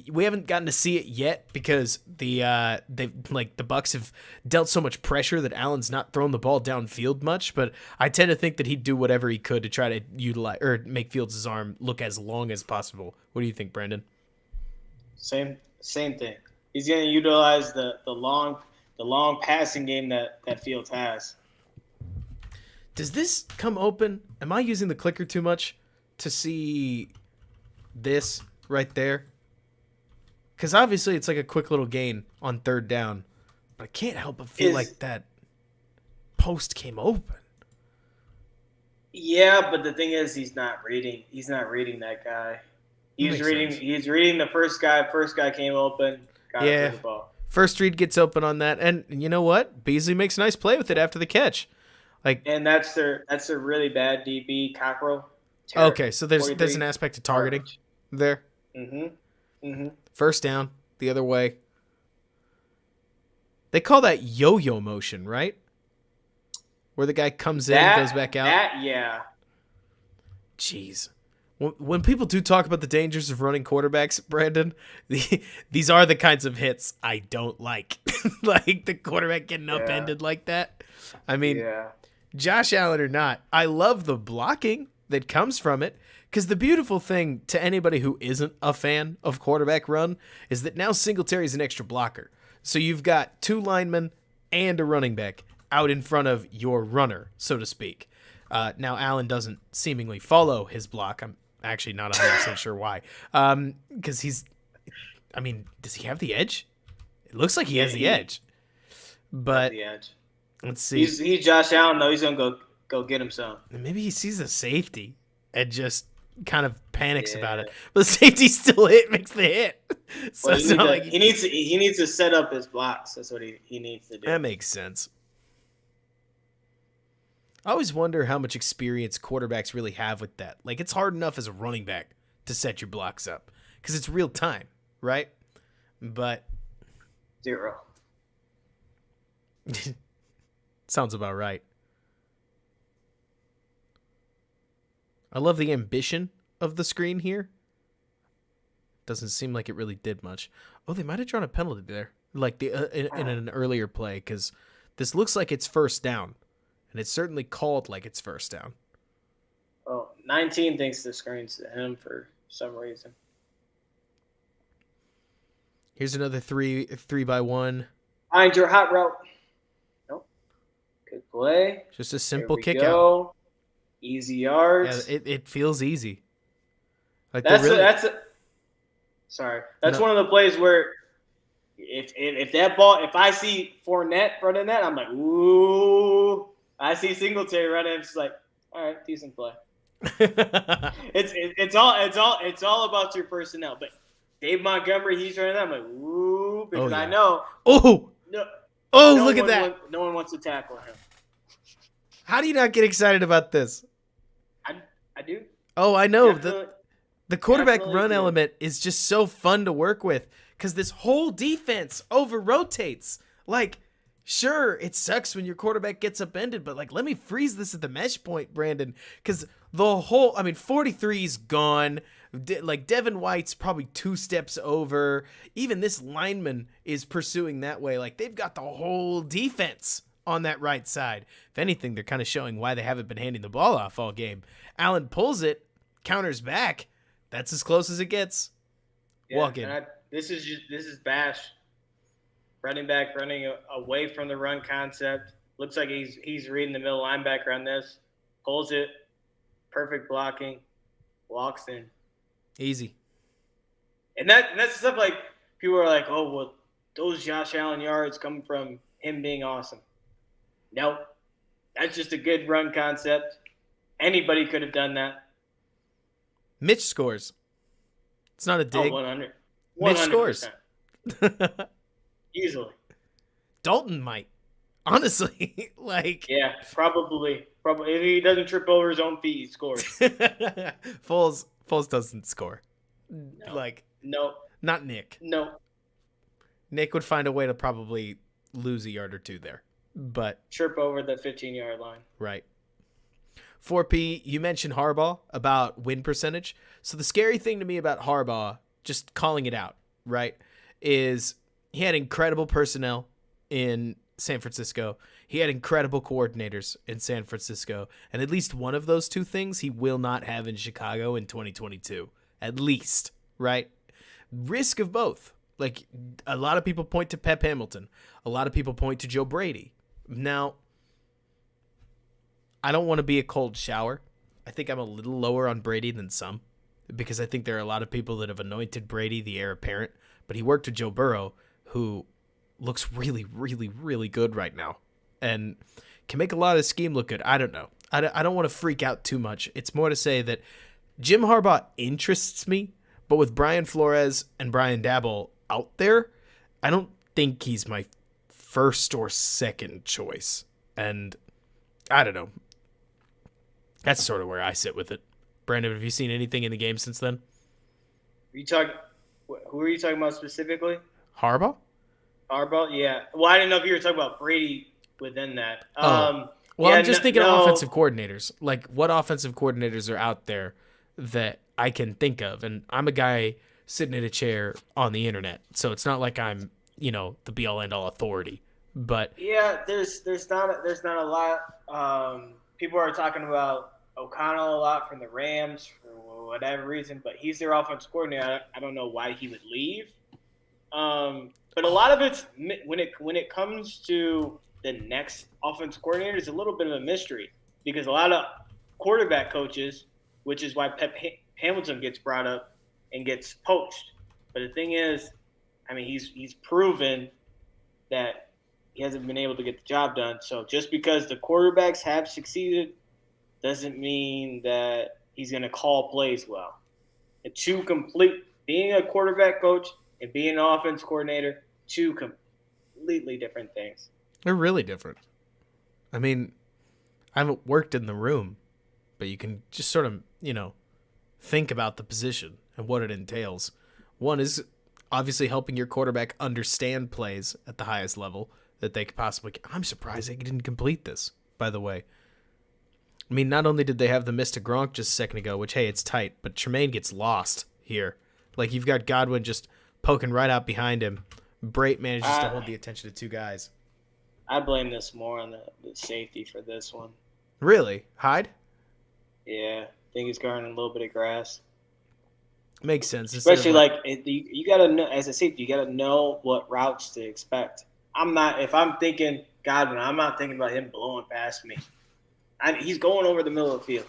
We haven't gotten to see it yet because the Bucs have dealt so much pressure that Allen's not thrown the ball downfield much. But I tend to think that he'd do whatever he could to try to utilize or make Fields' arm look as long as possible. What do you think, Brandon? Same thing. He's going to utilize the long passing game that Fields has. Does this come open? Am I using the clicker too much to see this right there? Because obviously it's like a quick little gain on third down. But I can't help but feel like that post came open. Yeah, but the thing is, he's not reading that guy. He's reading the first guy. First guy came open. Got the ball. First read gets open on that. And you know what? Beasley makes a nice play with it after the catch. And that's their really bad DB Cockrell. Okay, so there's an aspect of targeting there. First down, the other way. They call that yo-yo motion, right? Where the guy comes in and goes back out. Yeah. Jeez. When people do talk about the dangers of running quarterbacks, Brandon, these are the kinds of hits I don't like. Like the quarterback getting upended like that. I mean, Josh Allen or not, I love the blocking that comes from it, because the beautiful thing to anybody who isn't a fan of quarterback run is that now Singletary's an extra blocker. So you've got 2 linemen and a running back out in front of your runner, so to speak. Now Allen doesn't seemingly follow his block. I'm actually not 100% sure why. Because does he have the edge? It looks like he has the edge. But the edge. Let's see. He's Josh Allen, though. He's going to go get him some. Maybe he sees a safety and just kind of panics about it. But the safety still makes the hit. So he needs to set up his blocks. That's what he needs to do. That makes sense. I always wonder how much experience quarterbacks really have with that. Like, it's hard enough as a running back to set your blocks up because it's real time, right? But 0. Sounds about right. I love the ambition of the screen here. Doesn't seem like it really did much. Oh, they might have drawn a penalty there, like in an earlier play, because This looks like it's first down, and it's certainly called like it's first down. Oh, 19 thinks the screen's to him for some reason. Here's another 3-by-1. Find your hot route. Nope. Good play. Just a simple kick go. out. Easy yards. Yeah, it feels easy. Like That's one of the plays where if that ball, if I see Fournette running that, I'm like, ooh. I see Singletary running, it's like, all right, decent play. It's all about your personnel. But Dave Montgomery, he's running that. I'm like, ooh, because I know. Look at that. No one wants to tackle him. How do you not get excited about this? I do. Oh, I know. Definitely. The quarterback run element is just so fun to work with because this whole defense over-rotates. Like, sure, it sucks when your quarterback gets upended, but, like, let me freeze this at the mesh point, Brandon, because 43's gone. Like, Devin White's probably 2 steps over. Even this lineman is pursuing that way. Like, they've got the whole defense on that right side. If anything, they're kind of showing why they haven't been handing the ball off all game. Allen pulls it, counters back. That's as close as it gets. Yeah, Walk in. This is Bash running back running away from the run concept. Looks like he's reading the middle linebacker on this. Pulls it, perfect blocking, walks in. Easy. And that's stuff like people are like, oh well, those Josh Allen yards come from him being awesome. Nope, that's just a good run concept. Anybody could have done that. Mitch scores. It's not a dig. 100. Mitch scores. Easily. Dalton might. Honestly. Like. Yeah, probably. If he doesn't trip over his own feet, he scores. Foles doesn't score. No. Like. No. Not Nick. No. Nick would find a way to probably lose a yard or two there. But. Trip over the 15-yard line. Right. 4P, you mentioned Harbaugh about win percentage. So the scary thing to me about Harbaugh, just calling it out, right, is he had incredible personnel in San Francisco. He had incredible coordinators in San Francisco. And at least one of those two things he will not have in Chicago in 2022. At least, right? Risk of both. Like, a lot of people point to Pep Hamilton. A lot of people point to Joe Brady. Now, I don't want to be a cold shower. I think I'm a little lower on Brady than some because I think there are a lot of people that have anointed Brady the heir apparent, but he worked with Joe Burrow, who looks really, really, really good right now and can make a lot of scheme look good. I don't know. I don't want to freak out too much. It's more to say that Jim Harbaugh interests me, but with Brian Flores and Brian Daboll out there, I don't think he's my first or second choice. And I don't know. That's sort of where I sit with it. Brandon, have you seen anything in the game since then? Who are you talking about specifically? Harbaugh? Harbaugh, yeah. Well, I didn't know if you were talking about Brady within that. I'm just thinking of offensive coordinators. Like, what offensive coordinators are out there that I can think of? And I'm a guy sitting in a chair on the internet, so it's not like I'm, the be-all, end-all authority. But yeah, there's not a lot. People are talking about O'Connell a lot from the Rams for whatever reason, but he's their offensive coordinator. I don't know why he would leave. But a lot of it's when it comes to the next offensive coordinator, it's a little bit of a mystery because a lot of quarterback coaches, which is why Pep Hamilton gets brought up and gets poached. But the thing is, I mean, he's proven that he hasn't been able to get the job done. So just because the quarterbacks have succeeded doesn't mean that he's going to call plays well. Being a quarterback coach and being an offense coordinator, two completely different things. They're really different. I mean, I haven't worked in the room, but you can just sort of, think about the position and what it entails. One is obviously helping your quarterback understand plays at the highest level that they could possibly. I'm surprised they didn't complete this, by the way. I mean, not only did they have the miss to Gronk just a second ago, which, hey, it's tight, but Tremaine gets lost here. Like, you've got Godwin just poking right out behind him. Brait manages to hold the attention of two guys. I blame this more on the safety for this one. Really? Hyde? Yeah, I think he's guarding a little bit of grass. Makes sense. Especially you gotta know as a safety, you gotta know what routes to expect. If I'm thinking Godwin, I'm not thinking about him blowing past me. He's going over the middle of the field.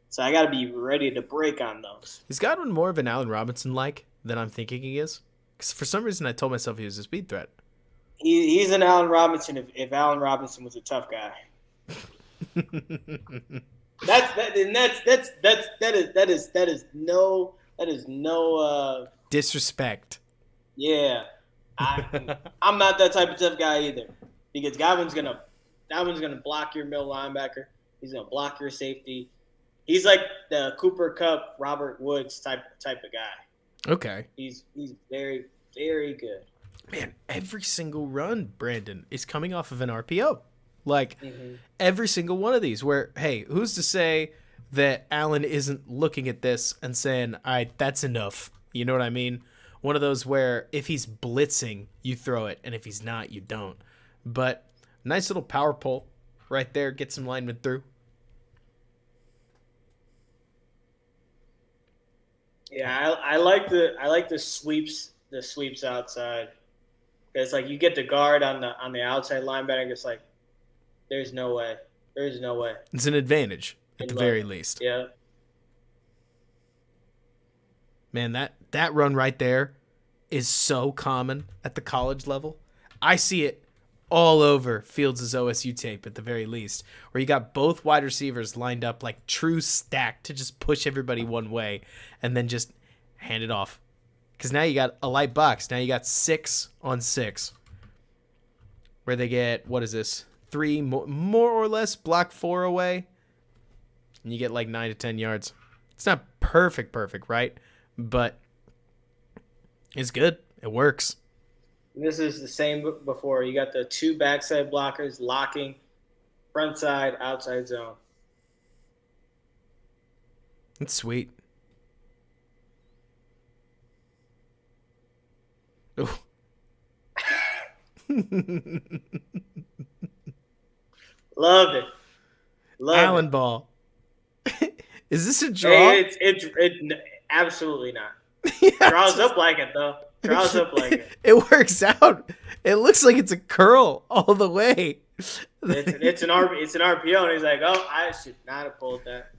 So I got to be ready to break on those. Is Godwin more of an Allen Robinson-like than I'm thinking he is? Because for some reason I told myself he was a speed threat. He's an Allen Robinson if Allen Robinson was a tough guy. That is no disrespect. Yeah. I'm not that type of tough guy either. Because Godwin's gonna block your middle linebacker. He's gonna block your safety. He's like the Cooper Kupp, Robert Woods type of guy. Okay. He's very, very good. Man, every single run, Brandon, is coming off of an RPO. Like, every single one of these where, hey, who's to say that Allen isn't looking at this and saying, all right, that's enough. You know what I mean? One of those where if he's blitzing, you throw it, and if he's not, you don't. But nice little power pull right there. Get some linemen through. Yeah, I like the sweeps outside. It's like you get the guard on the outside linebacker. It's like there's no way. It's an advantage at the very least. Yeah. Man, that run right there is so common at the college level. I see it all over Fields' OSU tape at the very least, where you got both wide receivers lined up like true stack to just push everybody one way and then just hand it off. Because now you got a light box. Now you got 6 on 6 where they get, what is this, 3 more or less, block 4 away, and you get like 9 to 10 yards. It's not perfect, right? But it's good. It works. This is the same before. You got the 2 backside blockers locking, front side, outside zone. It's sweet. Ooh. Love it. Allen ball. Is this a draw? Hey, it absolutely not. Yeah, Draws up like it though. Draws up like it. It works out. It looks like it's a curl all the way. It's an RPO, and he's like, "Oh, I should not have pulled that."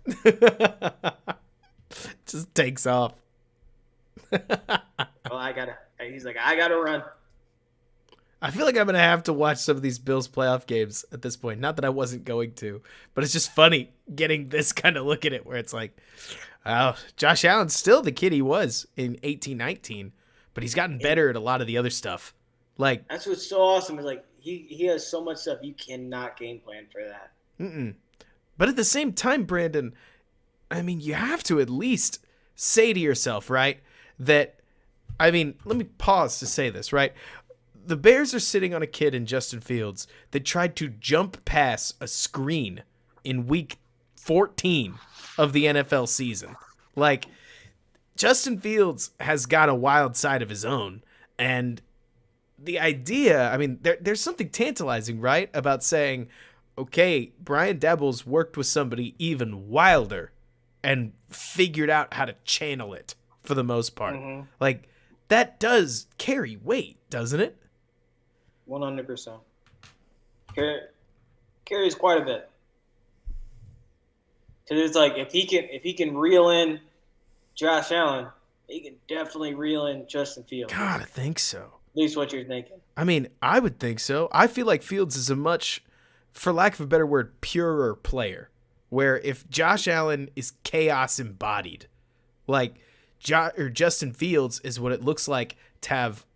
Just takes off. Well, he's like, I gotta run. I feel like I'm gonna have to watch some of these Bills playoff games at this point. Not that I wasn't going to, but it's just funny getting this kind of look at it where it's like, oh, Josh Allen's still the kid he was in 18-19, but he's gotten better at a lot of the other stuff. Like, that's what's so awesome is like he has so much stuff you cannot game plan for that. But at the same time, Brandon, I mean, you have to at least say to yourself, right, that, I mean, let me pause to say this, right? The Bears are sitting on a kid in Justin Fields that tried to jump past a screen in week 14 of the NFL season. Like, Justin Fields has got a wild side of his own. And the idea, I mean, there's something tantalizing, right, about saying, okay, Brian Daboll's worked with somebody even wilder and figured out how to channel it for the most part. Like, that does carry weight, doesn't it? 100%. Carries quite a bit. Because it's like if he can reel in Josh Allen, he can definitely reel in Justin Fields. God, I think so. At least what you're thinking. I mean, I would think so. I feel like Fields is a much, for lack of a better word, purer player. Where if Josh Allen is chaos embodied, like Justin Fields is what it looks like to have,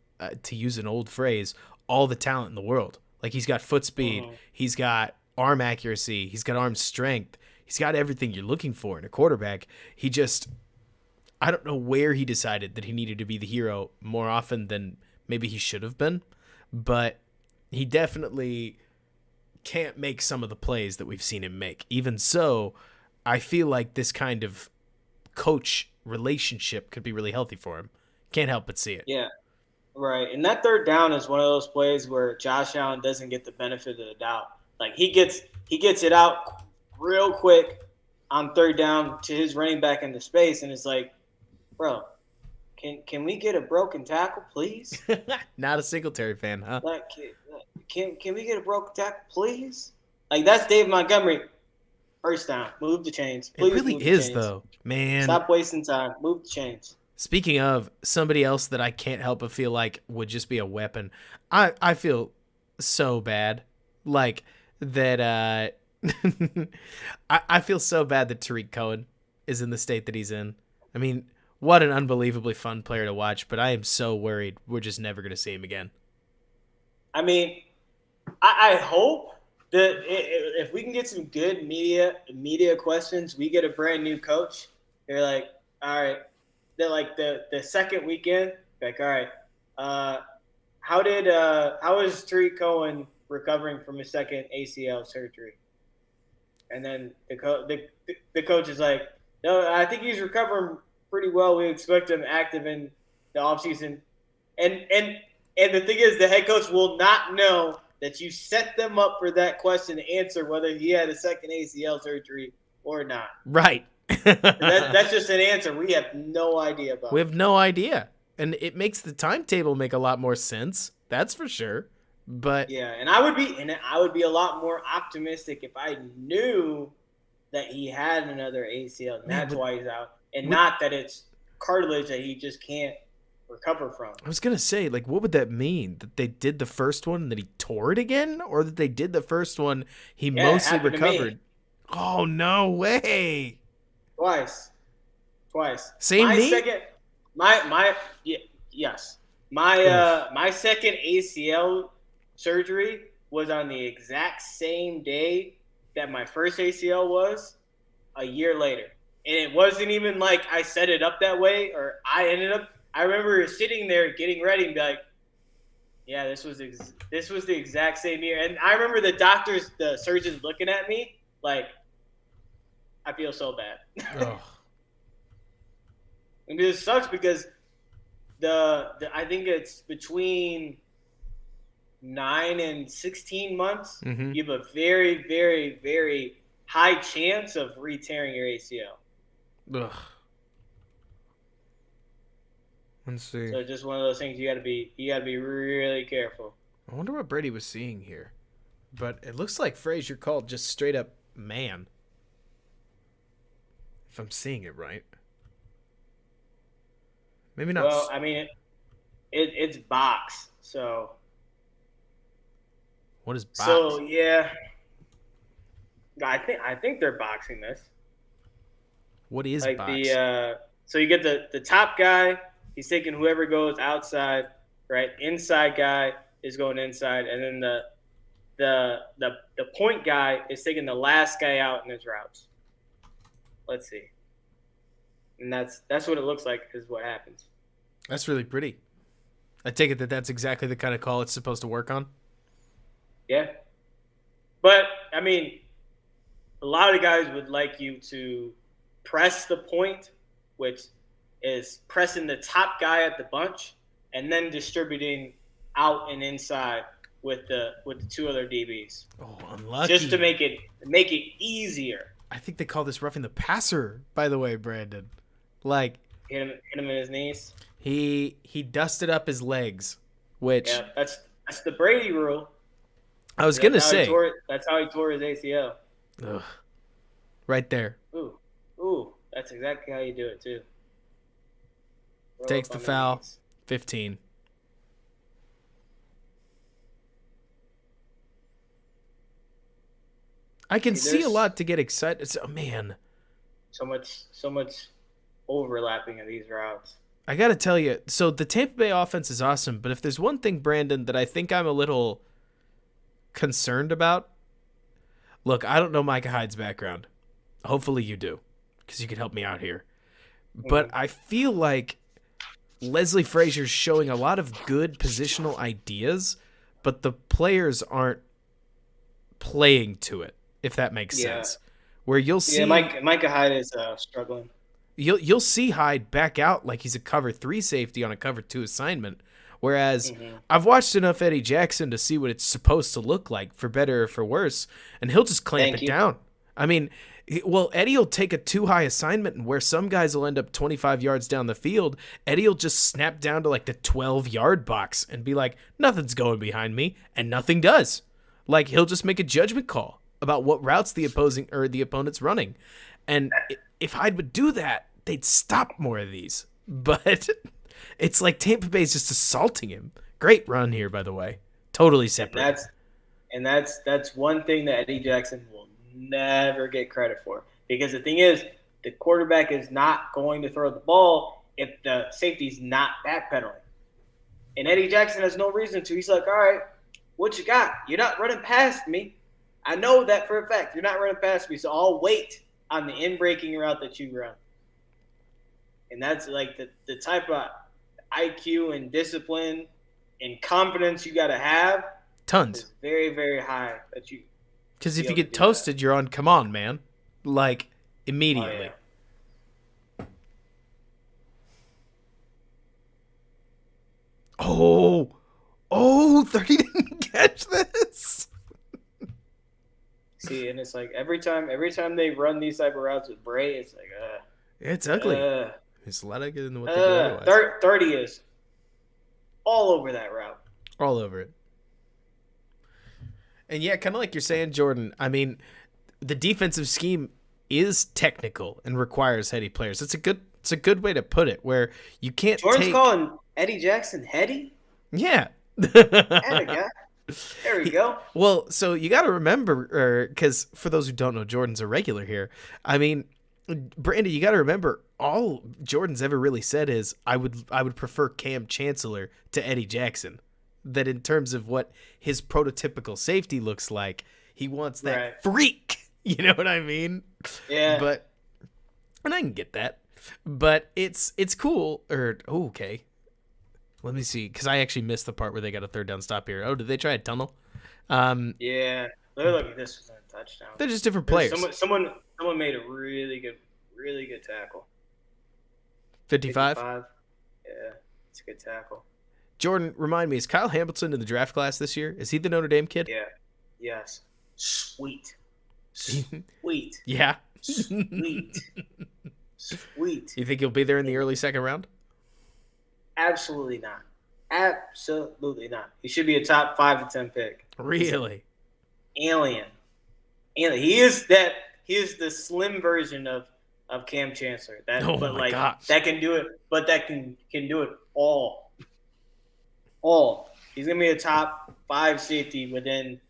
to use an old phrase, all the talent in the world. Like, he's got foot speed, he's got arm accuracy, he's got arm strength, he's got everything you're looking for in a quarterback. He just, I don't know where he decided that he needed to be the hero more often than maybe he should have been, but he definitely can't make some of the plays that we've seen him make. Even so, I feel like this kind of coach relationship could be really healthy for him. Can't help but see it. Yeah. Right. And that third down is one of those plays where Josh Allen doesn't get the benefit of the doubt. Like he gets it out real quick on third down to his running back into space, and it's like, bro, can we get a broken tackle, please? Not a Singletary fan, huh? Like, can we get a broken tackle, please? Like that's Dave Montgomery. First down, move the chains. Please It really move is, the chains. though, man. Stop wasting time. Move the chains. Speaking of somebody else that I can't help but feel like would just be a weapon, I feel so bad, like that. I feel so bad that Tariq Cohen is in the state that he's in. I mean, what an unbelievably fun player to watch, but I am so worried we're just never going to see him again. I mean, I hope that if we can get some good media questions, we get a brand new coach. They're like, all right. They're like the second weekend, like, all right, how is Tariq Cohen recovering from his second ACL surgery? And then the coach is like, no, I think he's recovering pretty well. We expect him active in the offseason. And the thing is, the head coach will not know that you set them up for that question to answer whether he had a second ACL surgery or not. Right. That's just an answer we have no idea about. We have no idea. And it makes the timetable make a lot more sense. That's for sure. But yeah, and I would be a lot more optimistic if I knew that he had another ACL and that's why he's out. And not that it's cartilage that he just can't recover from. I was going to say, like, what would that mean? That they did the first one and that he tore it again? Or that they did the first one, he mostly recovered? Oh, no way. Twice. Same knee? Yes. My second ACL surgery was on the exact same day that my first ACL was a year later. And it wasn't even like I set it up that way or I remember sitting there getting ready and be like, yeah, this was the exact same year. And I remember the surgeons looking at me like, I feel so bad. Oh. And this sucks because I think it's between 9 and 16 months. Mm-hmm. You have a very, very, very high chance of re-tearing your ACL. Ugh. Let's see. So just one of those things you gotta be really careful. I wonder what Brady was seeing here. But it looks like Frazier called just straight up man. If I'm seeing it right. Maybe not. Well, I mean, it's box, so. What is box? So yeah, I think they're boxing this. What is like box? So you get the top guy. He's taking whoever goes outside, right? Inside guy is going inside, and then the point guy is taking the last guy out in his routes. Let's see. And that's what it looks like is what happens. That's really pretty. I take it that's exactly the kind of call it's supposed to work on. Yeah. But, I mean, a lot of guys would like you to press the point, which is pressing the top guy at the bunch and then distributing out and inside with the two other DBs. Oh, unlucky. Just to make it easier. I think they call this roughing the passer, by the way, Brandon. Like hit him in his knees. He dusted up his legs, which yeah, that's the Brady rule. I was gonna say that's how he tore his ACL. Ugh. Right there. Ooh, that's exactly how you do it too. Takes the foul. 15. I can see a lot to get excited. Oh, man. So much overlapping of these routes. I got to tell you, so the Tampa Bay offense is awesome, but if there's one thing, Brandon, that I think I'm a little concerned about, look, I don't know Micah Hyde's background. Hopefully you do, because you can help me out here. But I feel like Leslie Frazier's showing a lot of good positional ideas, but the players aren't playing to it, if that makes sense. Where you'll see Micah Hyde is struggling. You'll see Hyde back out like he's a cover 3 safety on a cover 2 assignment, Whereas I've watched enough Eddie Jackson to see what it's supposed to look like, for better or for worse, and he'll just clamp it down. I mean, Eddie will take a too high assignment, and where some guys will end up 25 yards down the field, Eddie will just snap down to like the 12-yard box and be like, nothing's going behind me, and nothing does. Like, he'll just make a judgment call about what routes the opponent's running. And if Hyde would do that, they'd stop more of these. But it's like Tampa Bay's just assaulting him. Great run here, by the way. Totally separate. And that's one thing that Eddie Jackson will never get credit for. Because the thing is, the quarterback is not going to throw the ball if the safety's not backpedaling. And Eddie Jackson has no reason to. He's like, all right, what you got? You're not running past me. I know that for a fact. You're not running past me, so I'll wait on the in-breaking route that you run. And that's like the type of IQ and discipline and confidence you got to have. Tons. Is very, very high. Because if you get toasted, you're on come on, man. Like, immediately. Oh, 30 didn't catch this. See, and it's like every time they run these type of routes with Bray, it's like, it's ugly. It's athletic than what they do otherwise. 30 is all over that route. All over it. And yeah, kind of like you're saying, Jordan, I mean, the defensive scheme is technical and requires heady players. It's a good way to put it, where you can't Jordan's calling Eddie Jackson heady? Yeah. There we go. Well, so you got to remember, because for those who don't know, Jordan's a regular here. I mean, Brandon, you got to remember, all Jordan's ever really said is, I would prefer Cam Chancellor to Eddie Jackson. That in terms of what his prototypical safety looks like, he wants that freak. You know what I mean? Yeah. And I can get that. But it's cool. Okay. Let me see, because I actually missed the part where they got a third down stop here. Oh, did they try a tunnel? Yeah. Look at this was a touchdown. They're just different players. Someone made a really good tackle. 55? Yeah, it's a good tackle. Jordan, remind me, is Kyle Hamilton in the draft class this year? Is he the Notre Dame kid? Yeah. Yes. Sweet. Yeah. Sweet. You think he'll be there in the early second round? Absolutely not. Absolutely not. He should be a top 5 to 10 pick. Really? Alien. He is the slim version of Cam Chancellor. That can do it, but that can do it all. He's gonna be a top 5 safety within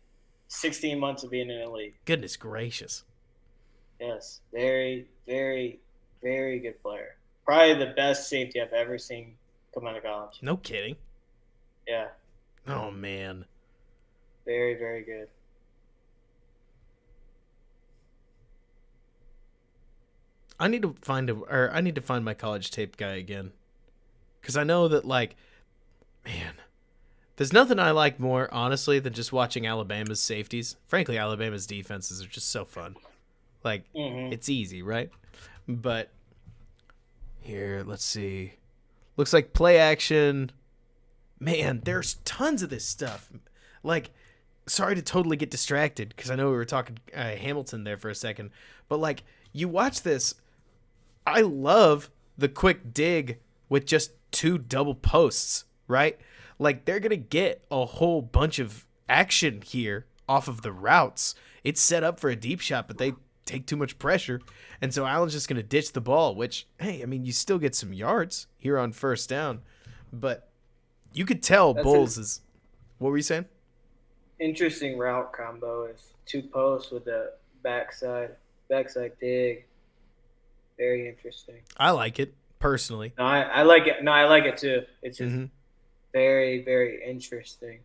16 months of being in the league. Goodness gracious. Yes. Very, very, very good player. Probably the best safety I've ever seen come out of college. No kidding. Yeah. Oh man. Very, very good. I need to find my college tape guy again. Because I know that, like, man, there's nothing I like more, honestly, than just watching Alabama's safeties. Frankly, Alabama's defenses are just so fun. Like, It's easy, right? But here, let's see. Looks like play action. Man, there's tons of this stuff. Like, sorry to totally get distracted, because I know we were talking Hamilton there for a second. But, like, you watch this. I love the quick dig with just 2 double posts, right? Like, they're going to get a whole bunch of action here off of the routes. It's set up for a deep shot, but they take too much pressure. And so Allen's just going to ditch the ball, which, hey, I mean, you still get some yards here on first down. But you could tell Bulls is – what were you saying? Interesting route combo is 2 posts with a backside dig. Very interesting. I like it, personally. No, I like it. No, I like it too. It's just very, very interesting.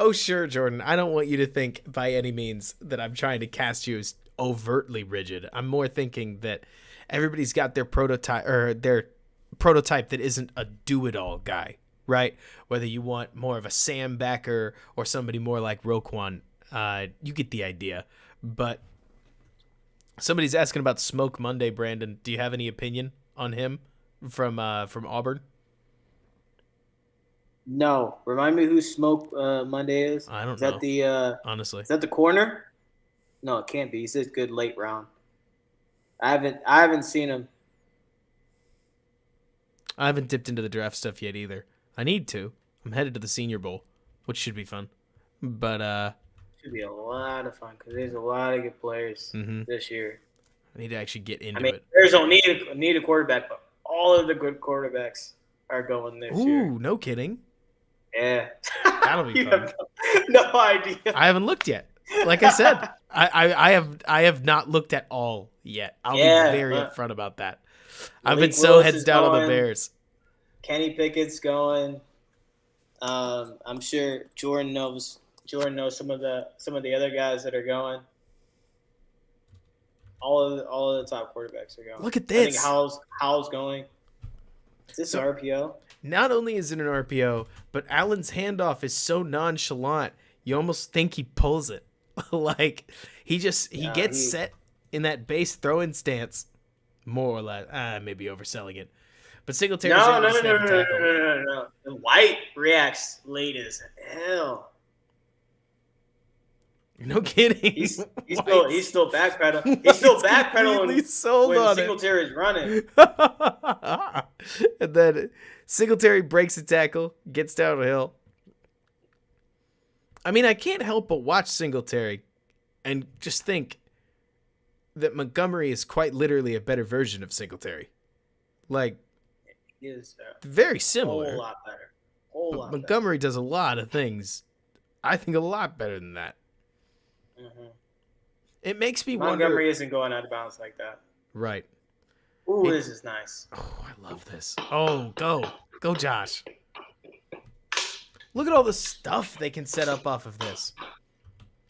Oh, sure, Jordan. I don't want you to think by any means that I'm trying to cast you as overtly rigid. I'm more thinking that everybody's got their prototype that isn't a do-it-all guy, right? Whether you want more of a Sam backer or somebody more like Roquan, you get the idea. But somebody's asking about Smoke Monday, Brandon. Do you have any opinion on him from Auburn? No, remind me who Smoke Monday is. I don't Is that know, the honestly. is that the corner? No, it can't be. He says good late round. I haven't seen him. I haven't dipped into the draft stuff yet either. I need to. I'm headed to the Senior Bowl, which should be fun. But Should be a lot of fun because there's a lot of good players mhm. this year. I need to actually get I into mean, it. there's don't need a quarterback, but all of the good quarterbacks are going this year. Ooh, no kidding. Yeah, That'll be you fun. have no idea. I haven't looked yet. Like I said, I have not looked at all yet. I'll be Yeah, very but upfront about that. I've been Malik so Willis heads is down on the going. Bears. Kenny Pickett's going. I'm sure Jordan knows. Jordan knows some of the other guys that are going. All of the top quarterbacks are going. Look at I think this. Howell's going. Is this So- RPO? Not only is it an RPO, but Allen's handoff is so nonchalant, you almost think he pulls it. Like he gets set in that base throwing stance, more or less. Maybe overselling it. But Singletary's No, able no, to no, snap no, a no, no, tackle. no, no. The White reacts late as hell. No kidding. He's White's- still backpedaling. He's still White's completely backpedaling sold when on Singletary's running. And then Singletary breaks a tackle, gets down a hill. I mean, I can't help but watch Singletary and just think that Montgomery is quite literally a better version of Singletary. Like, He is very a similar. whole lot better. Whole But lot Montgomery does a lot of things, I think, a lot better than that. better. Mm-hmm. It makes me Montgomery wonder. isn't going out of bounds like that. Right. Ooh, It- this is nice. Oh, I love this. Oh, go. Go, Josh. Look at all the stuff they can set up off of this.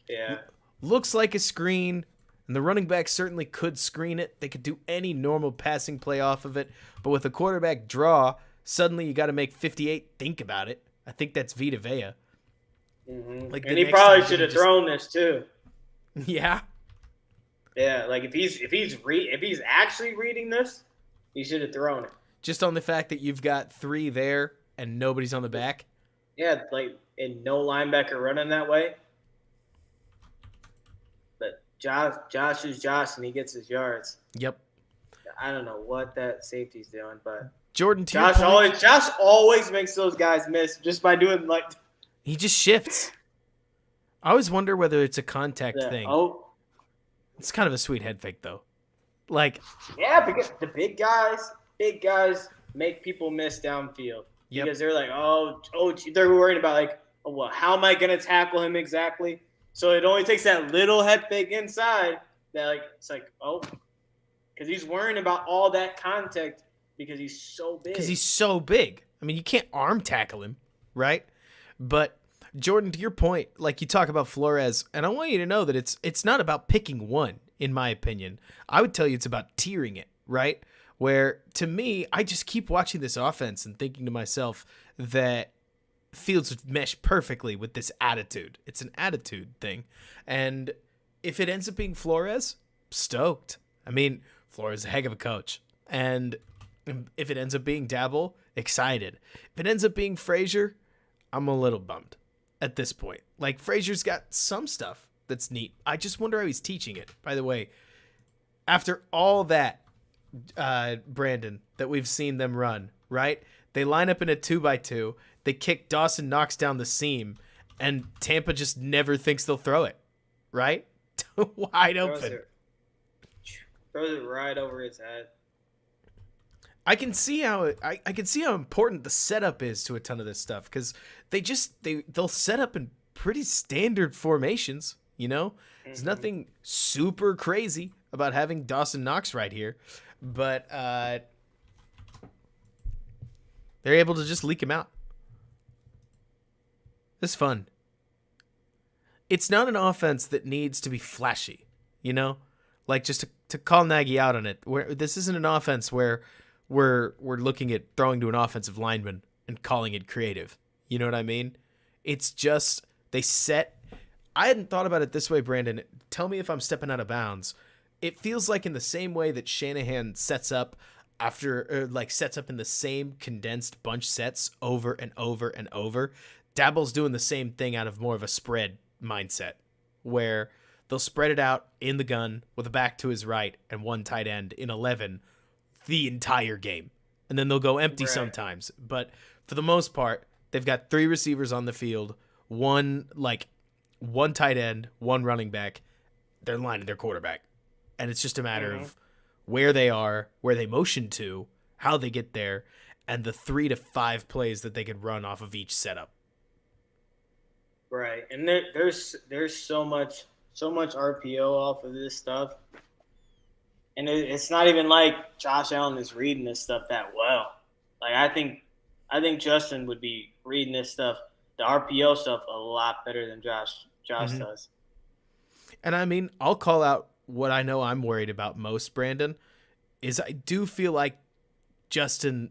Yeah. Looks like a screen, and the running back certainly could screen it. They could do any normal passing play off of it. But with a quarterback draw, suddenly you got to make 58 think about it. I think that's Vita Vea. Mm-hmm. Like, And the he next probably time should you have just- thrown this too. Yeah. Yeah, like if he's actually reading this, he should have thrown it. Just on the fact that you've got 3 there and nobody's on the back. Yeah, like and no linebacker running that way. But Josh is Josh, and he gets his yards. Yep. I don't know what that safety's doing, but Jordan, to your point, Josh always makes those guys miss just by doing like he just shifts. I always wonder whether it's a contact the, thing. oh It's kind of a sweet head fake, though. Like, yeah, because the big guys make people miss downfield. Yep. Because they're like, they're worried about like, oh, well, how am I gonna tackle him exactly? So it only takes that little head fake inside that like it's like, oh, because he's worrying about all that contact because he's so big. because he's so big. I mean, you can't arm tackle him, right? But Jordan, to your point, like you talk about Flores, and I want you to know that it's not about picking one, in my opinion. I would tell you it's about tiering it, right? Where, to me, I just keep watching this offense and thinking to myself that Fields would mesh perfectly with this attitude. It's an attitude thing. And if it ends up being Flores, stoked. I mean, Flores is a heck of a coach. And if it ends up being Dabble, excited. If it ends up being Frazier, I'm a little bummed at this point. Like, Frazier's got some stuff that's neat. I just wonder how he's teaching it. By the way, after all that, Brandon, that we've seen them run, right? They line up in a 2x2. They kick Dawson Knox down the seam, and Tampa just never thinks they'll throw it, right? Wide open. Throws it right over his head. I can see how I can see how important the setup is to a ton of this stuff, because they'll set up in pretty standard formations. You know, there's nothing super crazy about having Dawson Knox right here, but they're able to just leak him out. It's fun. It's not an offense that needs to be flashy, you know, like just to call Nagy out on it. Where this isn't an offense where we're looking at throwing to an offensive lineman and calling it creative. You know what I mean? It's just they set. I hadn't thought about it this way, Brandon. Tell me if I'm stepping out of bounds. It feels like in the same way that Shanahan sets up after like sets up in the same condensed bunch sets over and over and over. Dabble's doing the same thing out of more of a spread mindset, where they'll spread it out in the gun with a back to his right and one tight end in 11 the entire game. And then they'll go empty sometimes. But for the most part, they've got 3 receivers on the field, one tight end, one running back. They're lining their quarterback. And it's just a matter of where they are, where they motion to, how they get there, and the 3 to 5 plays that they could run off of each setup. Right. And there's so much RPO off of this stuff. And it's not even like Josh Allen is reading this stuff that well. Like I think Justin would be reading this stuff, the RPO stuff, a lot better than Josh does. And I mean, I'll call out what I know I'm worried about most, Brandon, is I do feel like Justin.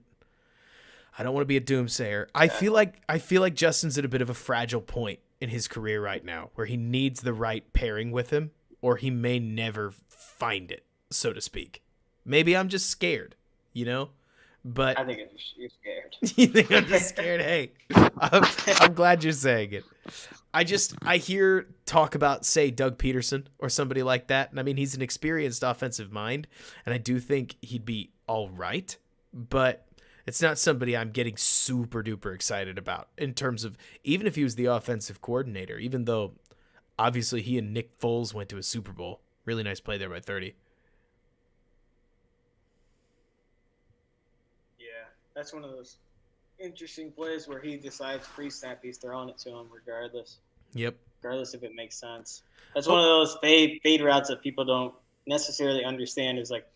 I don't want to be a doomsayer. I feel like Justin's at a bit of a fragile point in his career right now, where he needs the right pairing with him, or he may never find it, so to speak. Maybe I'm just scared, But I think you're scared. You think I'm just scared? Hey, I'm glad you're saying it. I hear talk about, say, Doug Peterson or somebody like that. And I mean, he's an experienced offensive mind, and I do think he'd be all right, but it's not somebody I'm getting super duper excited about in terms of, even if he was the offensive coordinator, even though obviously he and Nick Foles went to a Super Bowl. Really nice play there by 30. Yeah, that's one of those interesting plays where he decides pre-snap he's throwing it to him regardless. Yep. Regardless if it makes sense. That's one of those fade routes that people don't necessarily understand. Is like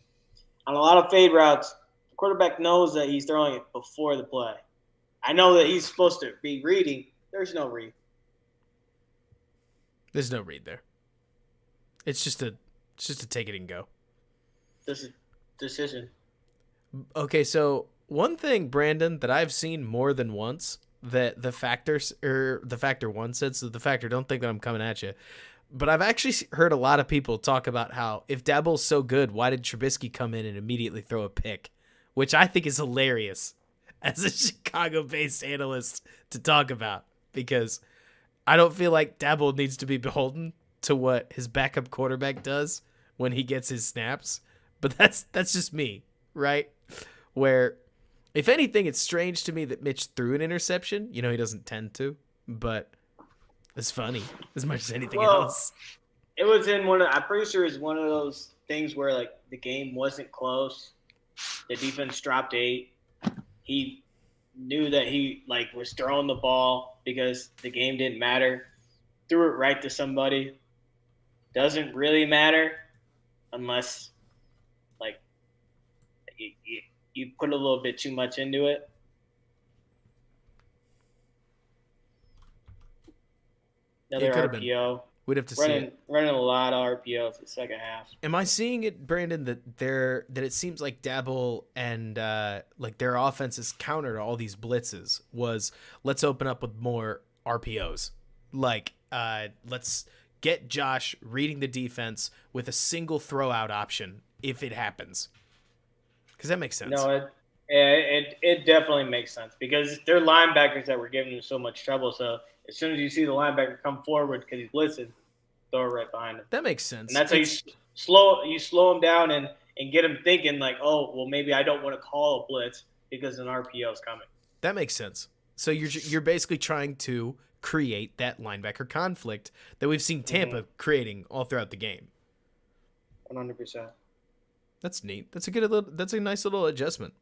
on a lot of fade routes, the quarterback knows that he's throwing it before the play. I know that he's supposed to be reading. There's no read. There's no read there. It's just a take it and go. This is decision. Okay, so one thing, Brandon, that I've seen more than once that the factor one said, so the factor, don't think that I'm coming at you, but I've actually heard a lot of people talk about how if Daboll's so good, why did Trubisky come in and immediately throw a pick? Which I think is hilarious as a Chicago-based analyst to talk about, because I don't feel like Daboll needs to be beholden to what his backup quarterback does when he gets his snaps, but that's just me, right? Where, if anything, it's strange to me that Mitch threw an interception. He doesn't tend to, but it's funny as much as anything else. It was in I'm pretty sure it's one of those things where like the game wasn't close. The defense dropped 8. He knew that he was throwing the ball because the game didn't matter. Threw it right to somebody. Doesn't really matter unless you put a little bit too much into it. Another RPO. We'd have to see it. Running a lot of RPOs the second half. Am I seeing it, Brandon, that it seems like Daboll and their offense's counter to all these blitzes was, let's open up with more RPOs. Let's get Josh reading the defense with a single throw out option if it happens. Because that makes sense. No, it definitely makes sense, because they're linebackers that were giving him so much trouble. So as soon as you see the linebacker come forward because he's blitzing, throw it right behind him. That makes sense. And that's how you slow him down and get him thinking like, oh, well, maybe I don't want to call a blitz because an RPO is coming. That makes sense. So you're basically trying to create that linebacker conflict that we've seen Tampa creating all throughout the game. 100%. That's neat. That's a nice little adjustment.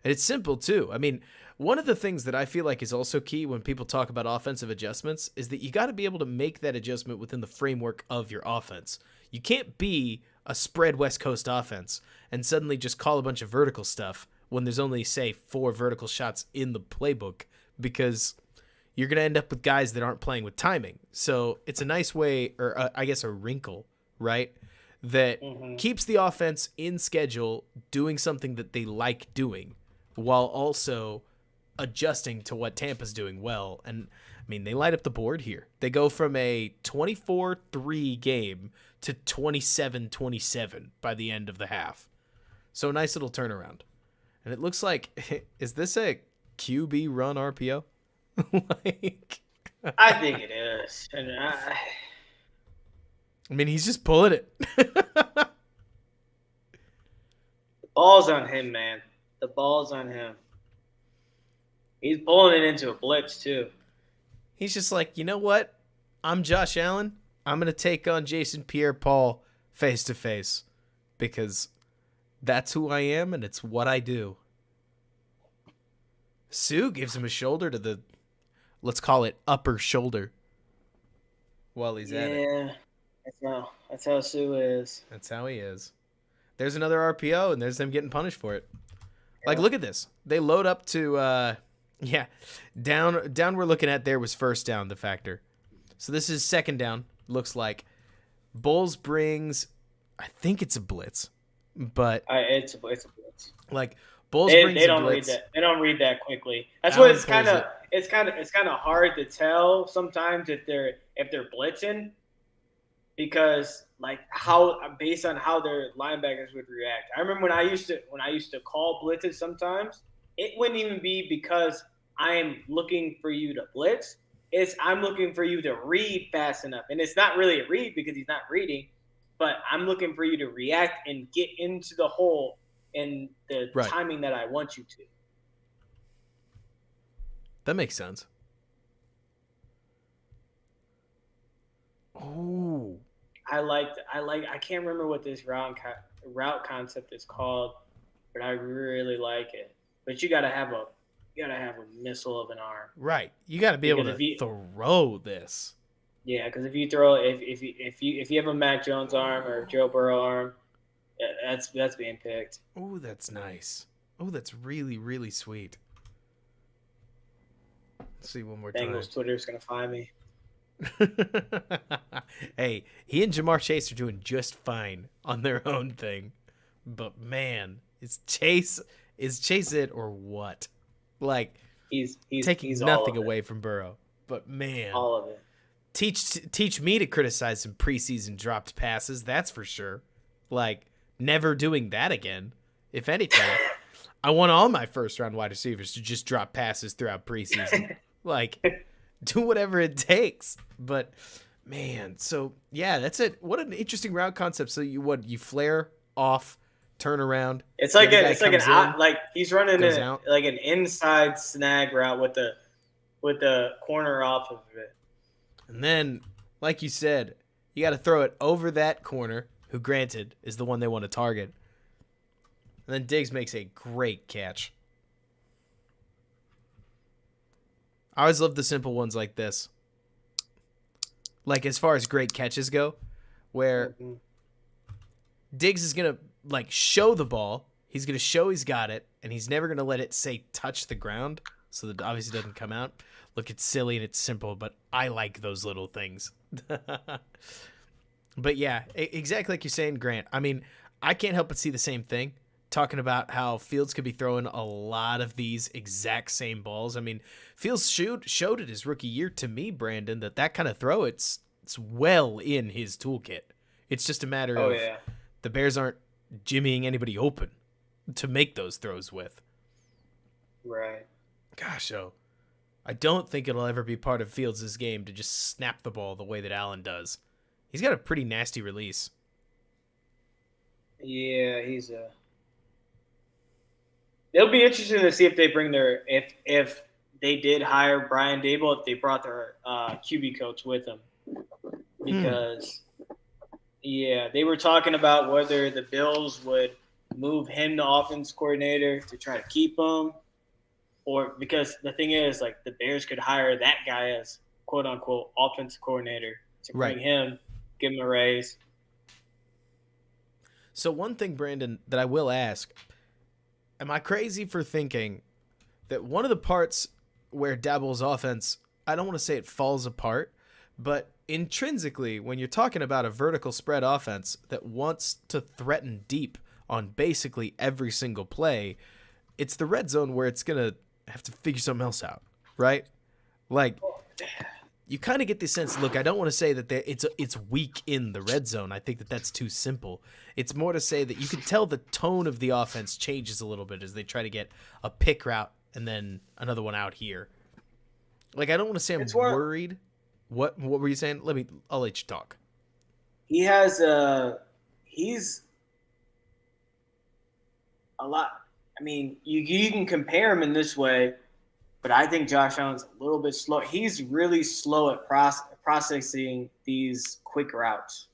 And it's simple too. I mean, one of the things that I feel like is also key when people talk about offensive adjustments is that you got to be able to make that adjustment within the framework of your offense. You can't be a spread West Coast offense and suddenly just call a bunch of vertical stuff when there's only, say, 4 vertical shots in the playbook, because you're going to end up with guys that aren't playing with timing. So it's a nice way, or I guess a wrinkle, right? That keeps the offense in schedule, doing something that they like doing, while also adjusting to what Tampa's doing well. And, I mean, they light up the board here. They go from a 24-3 game to 27-27 by the end of the half. So a nice little turnaround. And it looks like, is this a QB run RPO? Like, I think it is. And I mean, he's just pulling it. the ball's on him, man. The ball's on him. He's pulling it into a blitz, too. He's just like, you know what? I'm Josh Allen. I'm going to take on Jason Pierre-Paul face to face because that's who I am and it's what I do. Sue gives him a shoulder to the, let's call it upper shoulder while he's at it. Yeah, that's how Sue is. That's how he is. There's another RPO and there's them getting punished for it. Yeah. Like, look at this. They load up to, down we're looking at there was first down, the factor. So this is second down. Looks like Bulls brings, I think it's a blitz, but it's a blitz. Like Bulls brings they a don't blitz. read that. They don't read that quickly. That's Allen what it's kind of hard to tell sometimes if they're blitzing, because like how based on how their linebackers would react. I remember when I used to call blitzes sometimes, it wouldn't even be because I am looking for you to blitz. I'm looking for you to read fast enough. And it's not really a read because he's not reading, but I'm looking for you to react and get into the hole in the timing that I want you to. That makes sense. Oh. I can't remember what this route concept is called, but I really like it. But you gotta have a missile of an arm. Right. You got to be able to throw this. Yeah, because if you have a Mac Jones arm or Joe Burrow arm, that's being picked. Oh, that's nice. Oh, that's really, really sweet. Let's see one more time. Bengals Twitter's gonna find me. Hey, he and Jamar Chase are doing just fine on their own thing, but man, is Chase it or what? Like he's taking nothing away from Burrow, but man, all of it. Teach me to criticize some preseason dropped passes. That's for sure. Like never doing that again. If anything, I want all my first round wide receivers to just drop passes throughout preseason. Like do whatever it takes. But man, so yeah, that's it. What an interesting route concept. So you flare off, turn around. It's like he's running like an inside snag route with the corner off of it. And then, like you said, you got to throw it over that corner, who granted is the one they want to target. And then Diggs makes a great catch. I always love the simple ones like this. Like as far as great catches go, where Diggs is going to like show the ball. He's going to show he's got it, and he's never going to let it say touch the ground, so that obviously doesn't come out. Look, it's silly and it's simple, but I like those little things. But yeah, exactly like you're saying, Grant. I mean, I can't help but see the same thing, talking about how Fields could be throwing a lot of these exact same balls. I mean, Fields showed it his rookie year to me, Brandon, that kind of throw, it's well in his toolkit. It's just a matter of the Bears aren't jimmying anybody open to make those throws with. Right. Gosh, I don't think it'll ever be part of Fields' game to just snap the ball the way that Allen does. He's got a pretty nasty release. Yeah, it'll be interesting to see if they bring if they did hire Brian Daboll, if they brought their QB coach with them. Because they were talking about whether the Bills would move him to offense coordinator to try to keep him, or because the thing is, like, the Bears could hire that guy as quote unquote offensive coordinator to bring him, give him a raise. So one thing, Brandon, that I will ask, am I crazy for thinking that one of the parts where Daboll's offense, I don't want to say it falls apart, but intrinsically, when you're talking about a vertical spread offense that wants to threaten deep on basically every single play, it's the red zone where it's going to have to figure something else out, right? Like, you kind of get the sense. Look, I don't want to say that it's weak in the red zone. I think that that's too simple. It's more to say that you can tell the tone of the offense changes a little bit as they try to get a pick route and then another one out here. Like, I don't want to say I'm worried. What were you saying? I'll let you talk. He's a lot. I mean, you can compare him in this way, but I think Josh Allen's a little bit slow. He's really slow at processing these quick routes.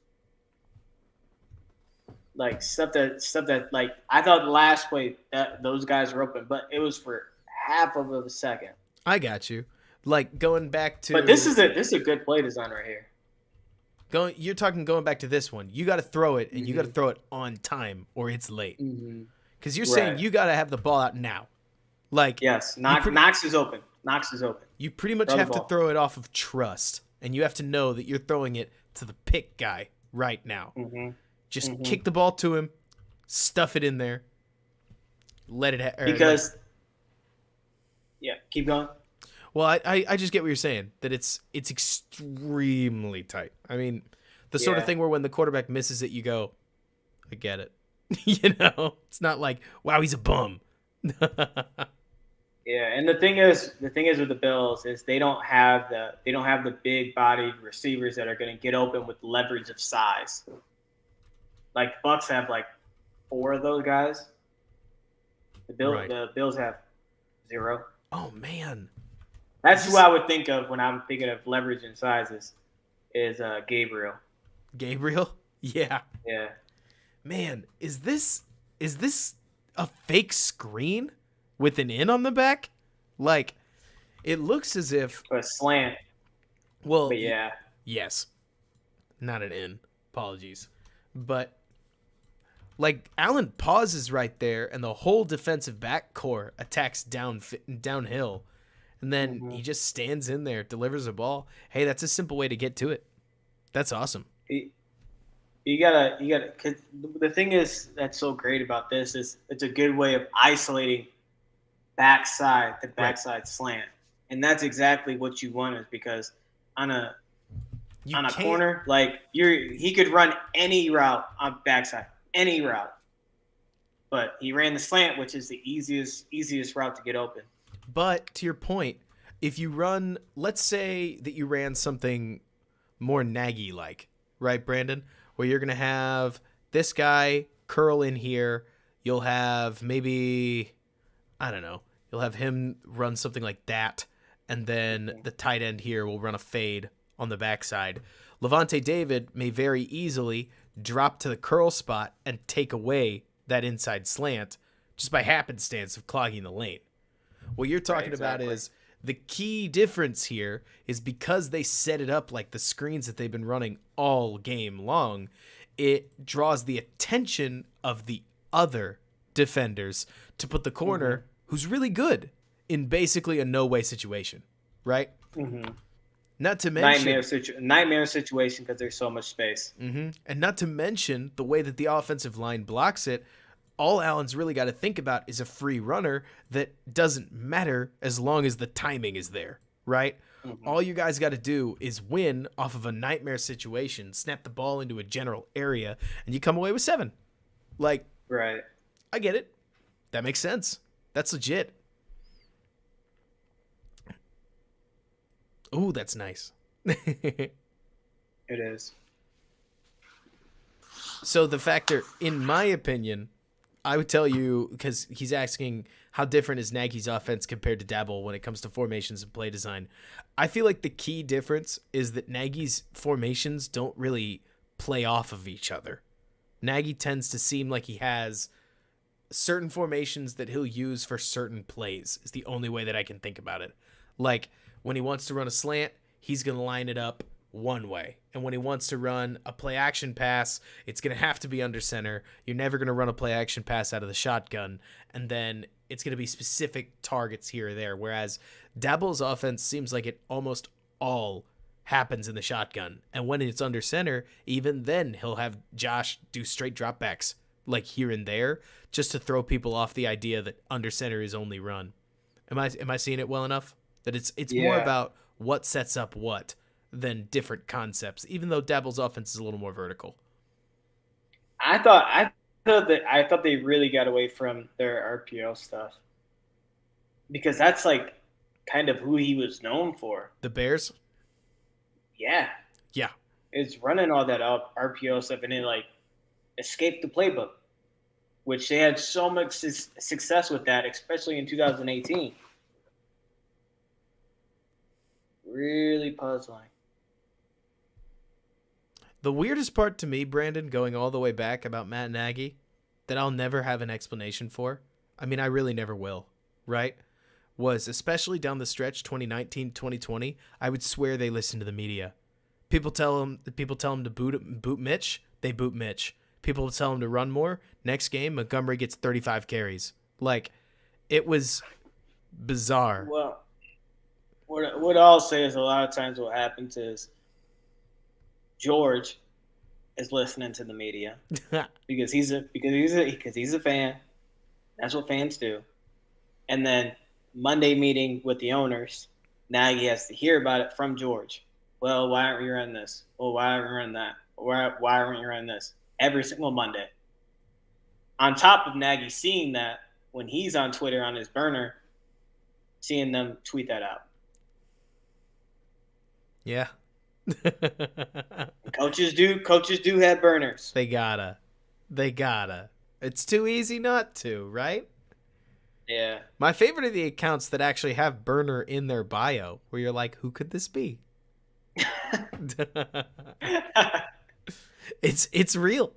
Like stuff that like I thought the last play that those guys were open, but it was for half of a second. I got you. Like going back to, but this is a good play design right here. You're talking going back to this one. You got to throw it, and you got to throw it on time, or it's late. Because you're saying you got to have the ball out now. Like, yes, Knox is open. Knox is open. You pretty much have to throw it off of trust, and you have to know that you're throwing it to the pick guy right now. Just kick the ball to him, stuff it in there, let it keep going. Well, I just get what you're saying, that it's extremely tight. I mean, the sort of thing where when the quarterback misses it, you go, I get it. You know, it's not like, wow, he's a bum. Yeah, and the thing is with the Bills is they don't have the big bodied receivers that are going to get open with leverage of size. Like the Bucks have like 4 of those guys. The Bills have 0. Oh man. That's who I would think of when I'm thinking of leverage and sizes is Gabriel. Gabriel? Yeah. Yeah. Man, is this a fake screen with an in on the back? Like, it looks as if a slant. Well, but yeah. Yes. Not an in. Apologies. But like Allen pauses right there and the whole defensive back core attacks downhill. And then he just stands in there, delivers a ball. Hey, that's a simple way to get to it. That's awesome. You gotta. Cause the thing is that's so great about this is it's a good way of isolating the backside slant, and that's exactly what you want. Is because on a corner, like he could run any route on backside, any route, but he ran the slant, which is the easiest route to get open. But to your point, if you run, let's say that you ran something more Nagy-like, right, Brandon? Where you're going to have this guy curl in here. You'll have maybe, I don't know, you'll have him run something like that. And then the tight end here will run a fade on the backside. Levante David may very easily drop to the curl spot and take away that inside slant just by happenstance of clogging the lane. What you're talking about is the key difference here is because they set it up like the screens that they've been running all game long, it draws the attention of the other defenders to put the corner, who's really good, in basically a no-way situation, right? Not to mention nightmare situation because there's so much space. And not to mention the way that the offensive line blocks it. All Allen's really got to think about is a free runner that doesn't matter as long as the timing is there, right? All you guys got to do is win off of a nightmare situation, snap the ball into a general area, and you come away with 7. Like, right. I get it. That makes sense. That's legit. Ooh, that's nice. It is. So the factor, in my opinion, I would tell you, because he's asking how different is Nagy's offense compared to Dabble when it comes to formations and play design. I feel like the key difference is that Nagy's formations don't really play off of each other. Nagy tends to seem like he has certain formations that he'll use for certain plays is the only way that I can think about it. Like when he wants to run a slant, he's going to line it up one way. And when he wants to run a play action pass, it's going to have to be under center. You're never going to run a play action pass out of the shotgun. And then it's going to be specific targets here or there. Whereas Dabble's offense seems like it almost all happens in the shotgun. And when it's under center, even then he'll have Josh do straight dropbacks like here and there just to throw people off the idea that under center is only run. Am I seeing it well enough? That it's more about what sets up what than different concepts, even though Dabble's offense is a little more vertical. I thought they really got away from their RPO stuff because that's like kind of who he was known for. The Bears? Yeah. Yeah. It's running all that up RPO stuff and it like escaped the playbook, which they had so much success with that, especially in 2018. Really puzzling. The weirdest part to me, Brandon, going all the way back about Matt Nagy, that I'll never have an explanation for, I mean, I really never will, right? Was especially down the stretch 2019, 2020, I would swear they listened to the media. People tell him to boot Mitch, they boot Mitch. People tell him to run more. Next game, Montgomery gets 35 carries. Like, it was bizarre. Well, what I'll say is a lot of times what happens is George is listening to the media because he's a fan. That's what fans do. And then Monday meeting with the owners, Nagy has to hear about it from George. Well, why aren't we running this? Well, why aren't we running that? Why aren't we running this? Every single Monday. On top of Nagy seeing that when he's on Twitter on his burner, seeing them tweet that out. Yeah. Coaches do have burners. They gotta. It's too easy not to, right? Yeah. My favorite are the accounts that actually have burner in their bio, where you're like, who could this be? It's real.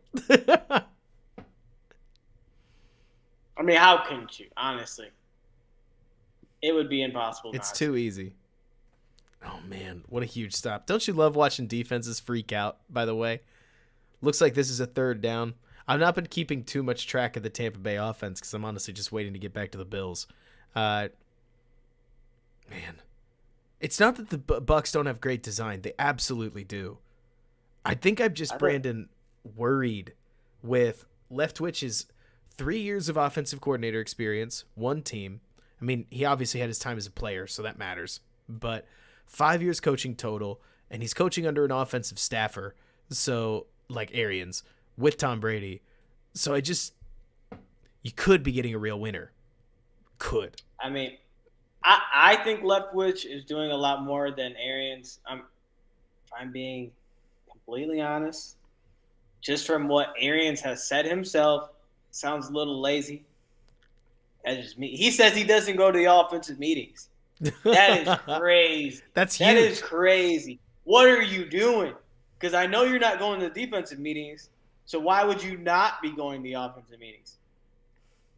I mean, how couldn't you? Honestly, it would be impossible. It's too easy. Oh man, what a huge stop! Don't you love watching defenses freak out? By the way, looks like this is a third down. I've not been keeping too much track of the Tampa Bay offense because I'm honestly just waiting to get back to the Bills. Man, it's not that the Bucs don't have great design; they absolutely do. I think I'm just Brandon worried with Leftwich's 3 years of offensive coordinator experience, one team. I mean, he obviously had his time as a player, so that matters. But 5 years coaching total, and he's coaching under an offensive staffer, so like Arians with Tom Brady. So you could be getting a real winner. Could. I mean, I think Leftwich is doing a lot more than Arians. I'm being completely honest. Just from what Arians has said himself, sounds a little lazy. That's just me. He says he doesn't go to the offensive meetings. That is crazy. That is crazy. What are you doing? Because I know you're not going to the defensive meetings, so why would you not be going to the offensive meetings?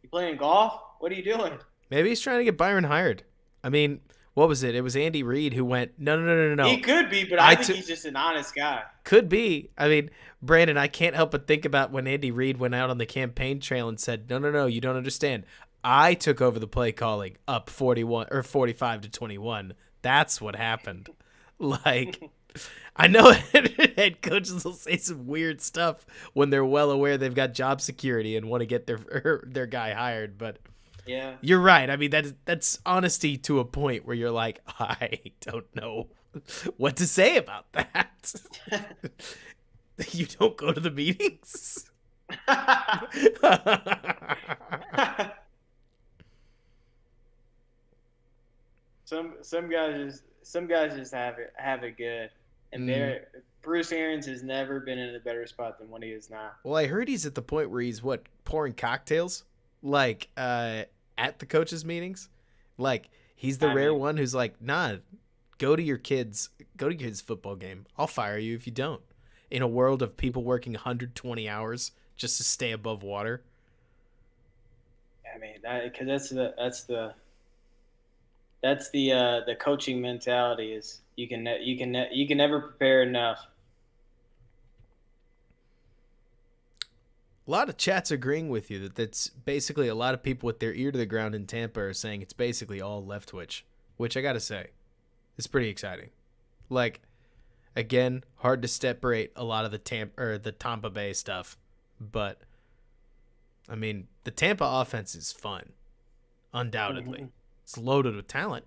You playing golf? What are you doing? Maybe he's trying to get Byron hired. I mean, what was it? It was Andy Reid who went, no. He could be, but I think he's just an honest guy. Could be. I mean, Brandon, I can't help but think about when Andy Reid went out on the campaign trail and said, no, you don't understand. I took over the play calling up 41 or 45 to 21. That's what happened. Like, I know head coaches will say some weird stuff when they're well aware they've got job security and want to get their guy hired, but yeah, you're right. I mean, that's honesty to a point where you're like, I don't know what to say about that. You don't go to the meetings? Some guys just have it good, and Bruce Arians has never been in a better spot than what he is now. Well, I heard he's at the point where he's pouring cocktails, like at the coaches' meetings. Like he's the rare one who's like, nah, go to your kids' football game. I'll fire you if you don't. In a world of people working 120 hours just to stay above water. I mean, because that's the coaching mentality is you can never prepare enough. A lot of chats agreeing with you that's basically a lot of people with their ear to the ground in Tampa are saying it's basically all Leftwich, which I got to say is pretty exciting. Like, again, hard to separate a lot of the Tampa Bay stuff, but I mean, the Tampa offense is fun, undoubtedly. Mm-hmm. It's loaded with talent.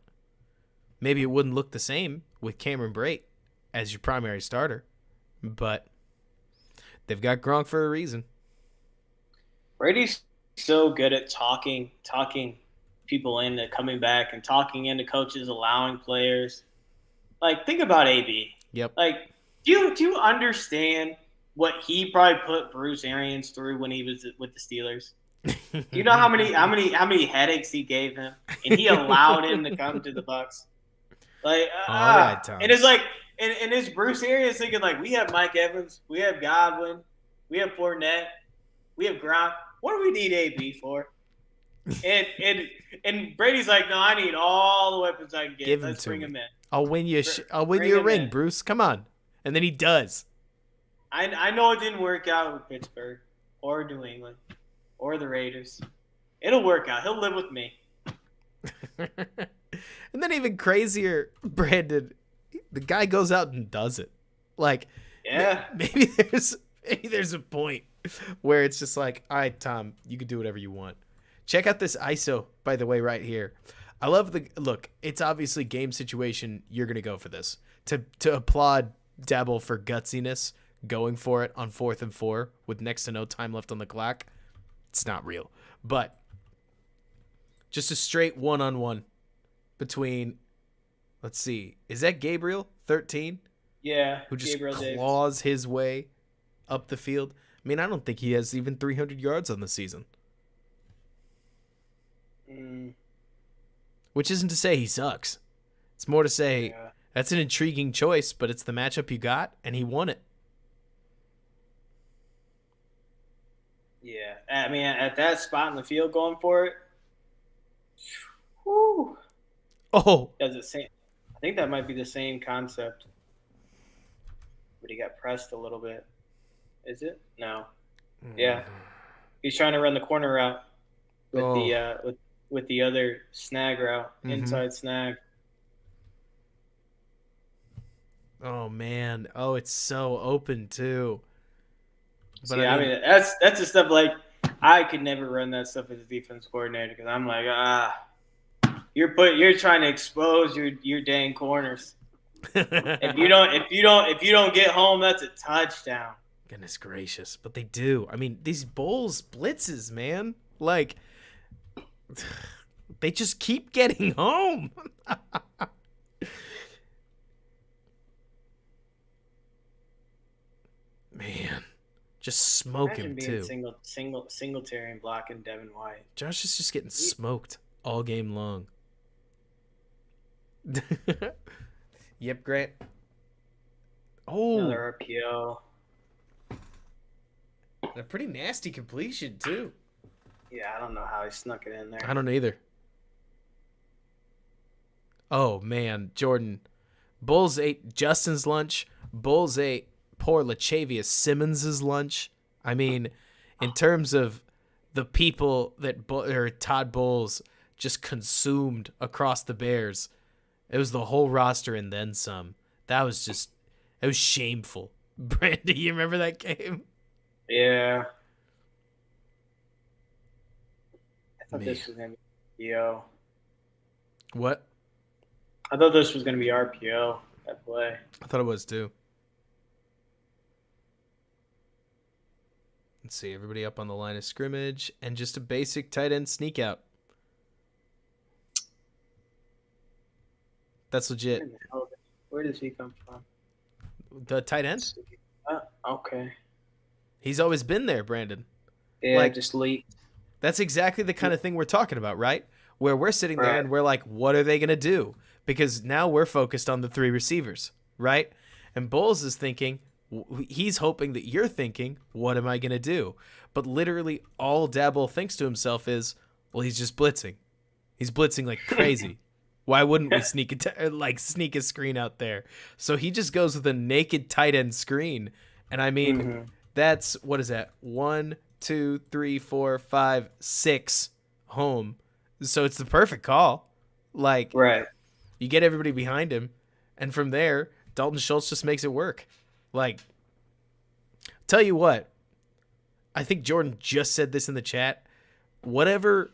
Maybe it wouldn't look the same with Cameron Brate, as your primary starter, but they've got Gronk for a reason. Brady's so good at talking people into coming back and talking into coaches allowing players. Like, think about AB. Yep. Like, do you understand what he probably put Bruce Arians through when he was with the Steelers? Do you know how many headaches he gave him, and he allowed him to come to the Bucs? Like, All right, Tom. and it's like, and it's Bruce Arians thinking like, we have Mike Evans, we have Godwin, we have Fournette, we have Gronk. What do we need AB for? And Brady's like, no, I need all the weapons I can get. Give Let's bring me. him in. I'll win you. I'll win you a ring, in. Bruce. Come on. And then he does. I know it didn't work out with Pittsburgh or New England or the Raiders. It'll work out. He'll live with me. And then even crazier, Brandon, the guy goes out and does it. Like, yeah, maybe there's a point where it's just like, all right, Tom, you can do whatever you want. Check out this ISO, by the way, right here. I love look. It's obviously game situation. You're gonna go for this. To applaud Dabble for gutsiness, going for it on 4th and 4 with next to no time left on the clock. It's not real, but just a straight 1-on-1 between. Let's see, is that Gabriel 13? Yeah, who just Gabriel claws his way up the field. I mean, I don't think he has even 300 yards on the season. Which isn't to say he sucks. It's more to say that's an intriguing choice, but it's the matchup you got, and he won it. Yeah, I mean, at that spot in the field going for it, whew. Oh. Does it same? I think that might be the same concept. But he got pressed a little bit. Is it? No. Yeah. He's trying to run the corner route with with the other snag route, inside snag. Oh man. Oh, it's so open too. But I mean that's the stuff like I could never run that stuff as a defense coordinator because I'm like, you're trying to expose your dang corners. if you don't get home, that's a touchdown. Goodness gracious, but they do. I mean, these Bulls blitzes, man. Like they just keep getting home. Man, just smoke him too. Singletary and blocking Devin White. Josh is just getting smoked all game long. Yep, Grant. Oh, another RPO. A pretty nasty completion too. Yeah, I don't know how he snuck it in there. I don't know either. Oh man, Jordan. Bulls ate Justin's lunch. Bulls ate poor Lachavius Simmons' lunch. I mean, in terms of the people that Todd Bowles just consumed across the Bears, it was the whole roster and then some. It was shameful. Brandy, you remember that game? Yeah. I thought this was going to be RPO. What? I thought this was going to be RPO, that play. I thought it was too. Let's see. Everybody up on the line of scrimmage and just a basic tight end sneak out. That's legit. Where does he come from? The tight end? Okay. He's always been there, Brandon. Yeah, just leaked. That's exactly the kind of thing we're talking about, right? Where we're sitting there and we're like, what are they going to do? Because now we're focused on the 3 receivers, right? And Bowles is thinking, he's hoping that you're thinking, what am I going to do? But literally all Dabble thinks to himself is, well, he's just blitzing. He's blitzing like crazy. Why wouldn't we sneak a screen out there? So he just goes with a naked tight end screen. And I mean, that's, what is that? 1, 2, 3, 4, 5, 6 home. So it's the perfect call. Like, you get everybody behind him. And from there, Dalton Schultz just makes it work. Like, tell you what, I think Jordan just said this in the chat. Whatever,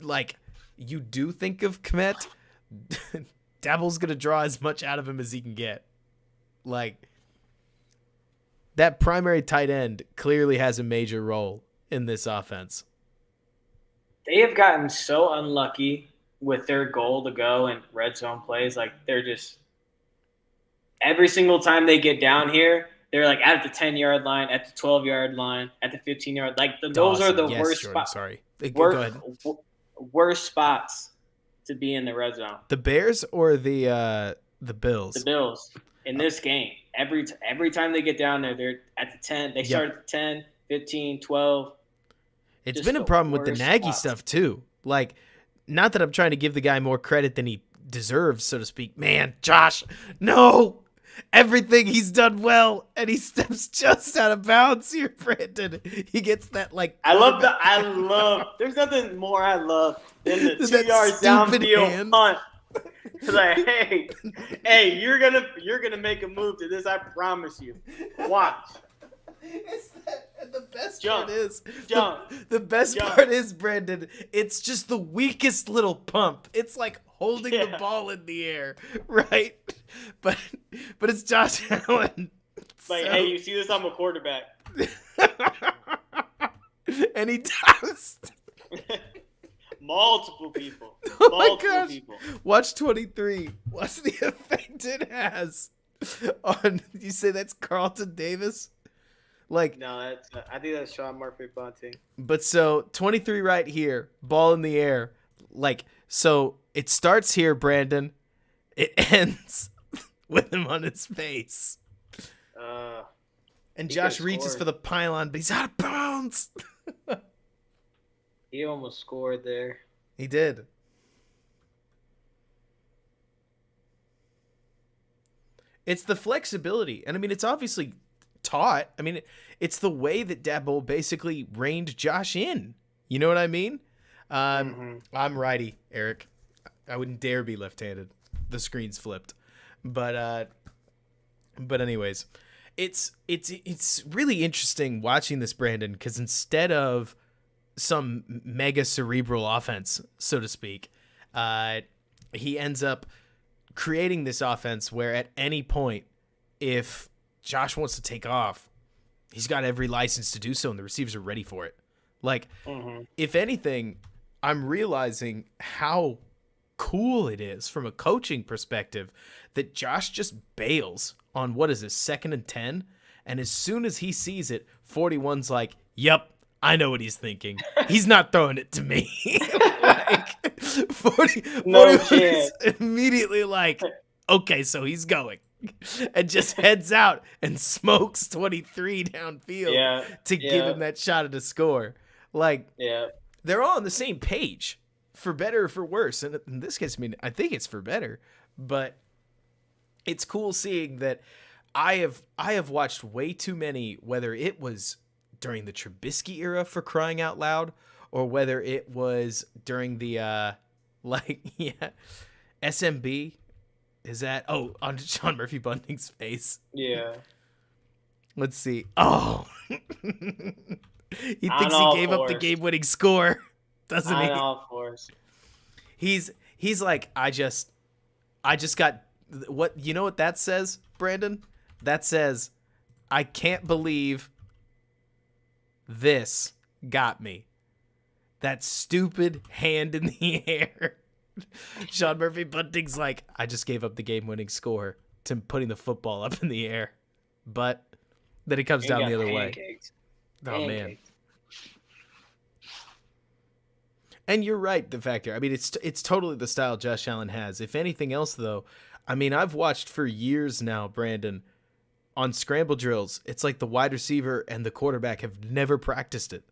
like, you do think of Kmet, Dabble's going to draw as much out of him as he can get. Like, that primary tight end clearly has a major role in this offense. They have gotten so unlucky with their goal to go and red zone plays. Like, they're just every single time they get down here, they're like at the 10-yard line, at the 12-yard line, at the 15-yard. Like, those are the worst Jordan, sorry. Go worst, ahead. worst spots to be in the red zone. The Bears or the Bills? The Bills in this game. Every time they get down there, they're at the 10. They start at the 10, 15, 12. It's been a problem with the Nagy stuff, too. Like, not that I'm trying to give the guy more credit than he deserves, so to speak. Man, Josh, no! Everything he's done well, and he steps just out of bounds here, Brandon. He gets that, like... There's nothing more I love than the 2 yards downfield punt. Like, hey, you're gonna make a move to this, I promise you. Watch. The best part is the best part is, Brandon, it's just the weakest little pump. It's like holding the ball in the air, right? But it's Josh Allen. Like, hey, you see this? I'm a quarterback. And he does. Multiple people. Oh my gosh. People. Watch 23. Watch the effect it has on. You say that's Carlton Davis? Like, no, I think that's Sean Murphy Bunting. But so 23 right here, ball in the air. Like, so it starts here, Brandon. It ends with him on his face. And Josh reaches for the pylon, but he's out of bounds. He almost scored there. He did. It's the flexibility. And I mean, it's obviously taught. I mean, it's the way that Dabo basically reined Josh in. You know what I mean? I'm righty, Eric. I wouldn't dare be left-handed. The screen's flipped. But anyways, it's really interesting watching this, Brandon, because instead of some mega cerebral offense, so to speak, he ends up creating this offense where at any point, if Josh wants to take off, he's got every license to do so, and the receivers are ready for it. Like, if anything, I'm realizing how cool it is from a coaching perspective that Josh just bails on, what is this, 2nd and 10? And as soon as he sees it, 41's like, yep, I know what he's thinking. He's not throwing it to me. Like, 41 is immediately like, okay, so he's going. And just heads out and smokes 23 downfield to give him that shot at a score. Like, they're all on the same page, for better or for worse. And in this case, I mean, I think it's for better. But it's cool seeing that I have watched way too many, whether it was during the Trubisky era, for crying out loud, or whether it was during the SMB. Is that on Sean Murphy Bunting's face? Yeah. Let's see. Oh, he thinks he gave up the game-winning score, doesn't he? All fours. He's like, I just got what, you know what that says, Brandon? That says, I can't believe this got me. That stupid hand in the air. Sean Murphy Bunting's like, I just gave up the game-winning score to putting the football up in the air. But then it comes down the other way. Oh, man. And you're right, the factor. I mean, it's totally the style Josh Allen has. If anything else, though, I mean, I've watched for years now, Brandon, on scramble drills, it's like the wide receiver and the quarterback have never practiced it.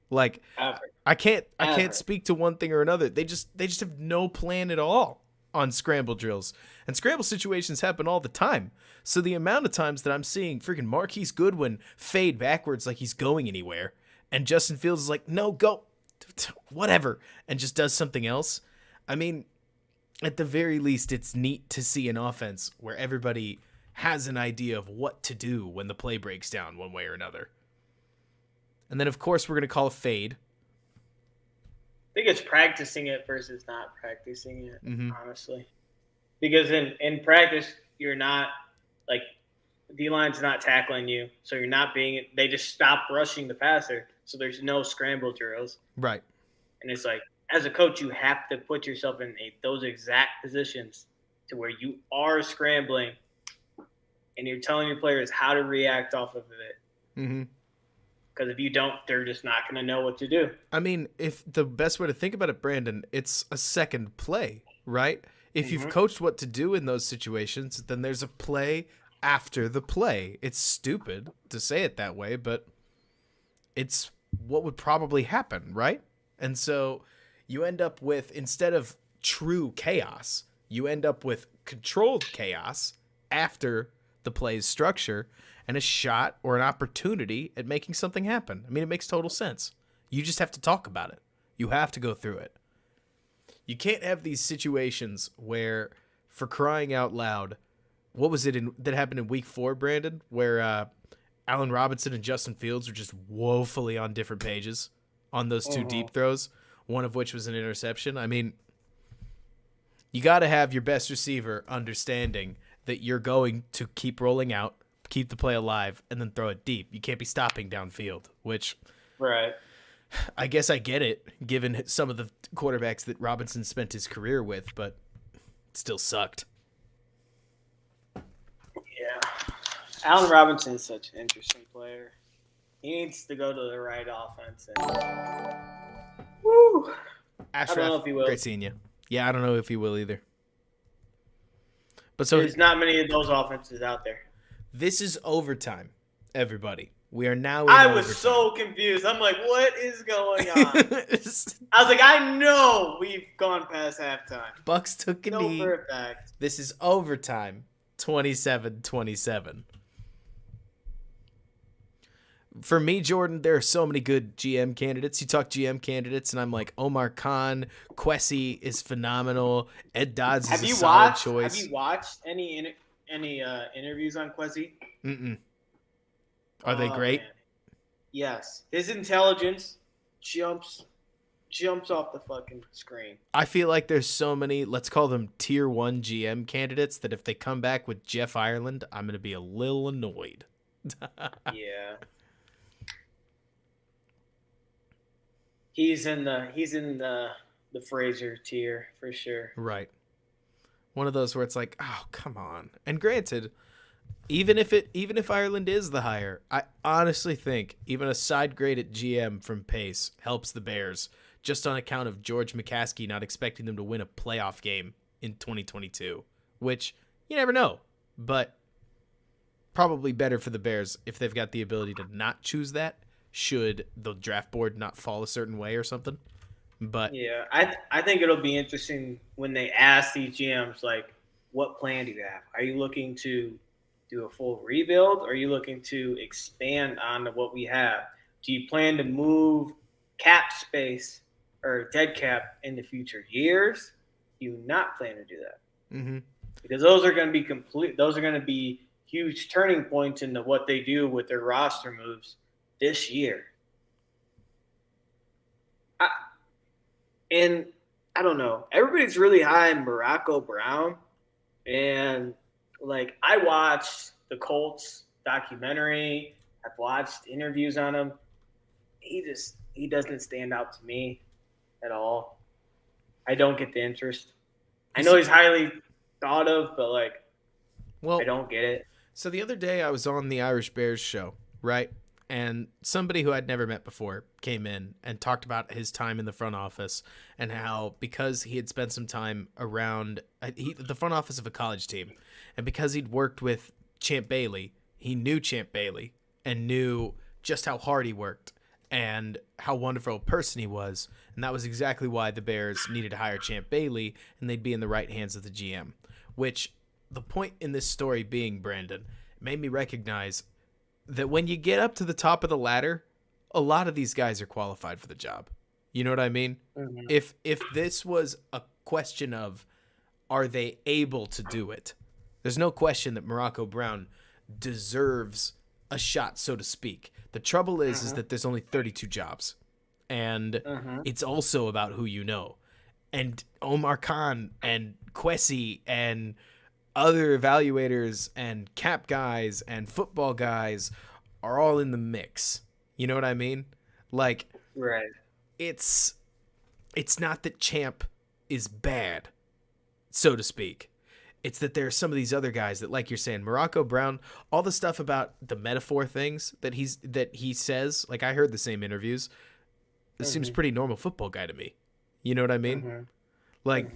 Like, I can't speak to one thing or another. They just have no plan at all on scramble drills. And scramble situations happen all the time. So the amount of times that I'm seeing freaking Marquise Goodwin fade backwards like he's going anywhere, and Justin Fields is like, no, go, whatever, and just does something else. I mean, at the very least, it's neat to see an offense where everybody has an idea of what to do when the play breaks down one way or another. And then, of course, we're going to call a fade. I think it's practicing it versus not practicing it, honestly. Because in practice, you're not, like, D-line's not tackling you, so you're not being – they just stop rushing the passer, so there's no scramble drills. Right. And it's like, as a coach, you have to put yourself in those exact positions to where you are scrambling and you're telling your players how to react off of it. Mm-hmm. Because if you don't, they're just not going to know what to do. I mean, if the best way to think about it, Brandon, it's a second play, right? If you've coached what to do in those situations, then there's a play after the play. It's stupid to say it that way, but it's what would probably happen, right? And so you end up with, instead of true chaos, you end up with controlled chaos after the play's structure and a shot or an opportunity at making something happen. I mean, it makes total sense. You just have to talk about it. You have to go through it. You can't have these situations where, for crying out loud, what was it that happened in week 4, Brandon, where Allen Robinson and Justin Fields were just woefully on different pages on those two deep throws, one of which was an interception. I mean, you got to have your best receiver understanding that you're going to keep rolling out, keep the play alive, and then throw it deep. You can't be stopping downfield, which right. I guess I get it, given some of the quarterbacks that Robinson spent his career with, but it still sucked. Yeah. Allen Robinson is such an interesting player. He needs to go to the right offense. And woo! Ashraf, I don't know if he will. Great seeing you. Yeah, I don't know if he will either. But so there's not many of those offenses out there. This is overtime, everybody. We are now in I was overtime. so confused. I'm like, what is going on? I was like, I know we've gone past halftime. Bucks took a knee. For a fact. This is overtime, 27-27. For me, Jordan, there are so many good GM candidates. You talk GM candidates, and I'm like, Omar Khan, Kwesi is phenomenal. Ed Dodds is a solid choice. Have you watched any interviews on Kwesi? Mm-mm. Are they great? Man. Yes. His intelligence jumps off the fucking screen. I feel like there's so many, let's call them tier 1 GM candidates, that if they come back with Jeff Ireland, I'm going to be a little annoyed. Yeah. He's in the Fraser tier for sure. Right. One of those where it's like, oh, come on. And granted, even if Ireland is the higher, I honestly think even a side grade at GM from Pace helps the Bears, just on account of George McCaskey not expecting them to win a playoff game in 2022, which you never know, but probably better for the Bears if they've got the ability to not choose that, should the draft board not fall a certain way or something. But yeah, I think it'll be interesting when they ask these GMs, like, what plan do you have? Are you looking to do a full rebuild, or are you looking to expand on what we have? Do you plan to move cap space or dead cap in the future years? Do you not plan to do that? Mm-hmm. Because those are going to be huge turning points into what they do with their roster moves this year. And I don't know. Everybody's really high in Morocco Brown. And, like, I watched the Colts documentary. I've watched interviews on him. He doesn't stand out to me at all. I don't get the interest. I know he's highly thought of, but, like, I don't get it. So the other day I was on the Irish Bears show, right? And somebody who I'd never met before came in and talked about his time in the front office and how, because he had spent some time around the front office of a college team, and because he'd worked with Champ Bailey, he knew Champ Bailey and knew just how hard he worked and how wonderful a person he was. And that was exactly why the Bears needed to hire Champ Bailey, and they'd be in the right hands of the GM, which the point in this story being, Brandon, made me recognize that when you get up to the top of the ladder, a lot of these guys are qualified for the job. You know what I mean? Mm-hmm. If this was a question of, are they able to do it? There's no question that Morocco Brown deserves a shot, so to speak. The trouble is that there's only 32 jobs. And it's also about who you know. And Omar Khan and Kwesi and other evaluators and cap guys and football guys are all in the mix. You know what I mean? Like, Right. it's not that Champ is bad, so to speak. It's that there are some of these other guys that, like you're saying, Morocco Brown, all the stuff about the metaphor things that he says. Like, I heard the same interviews. This seems pretty normal football guy to me. You know what I mean? Like,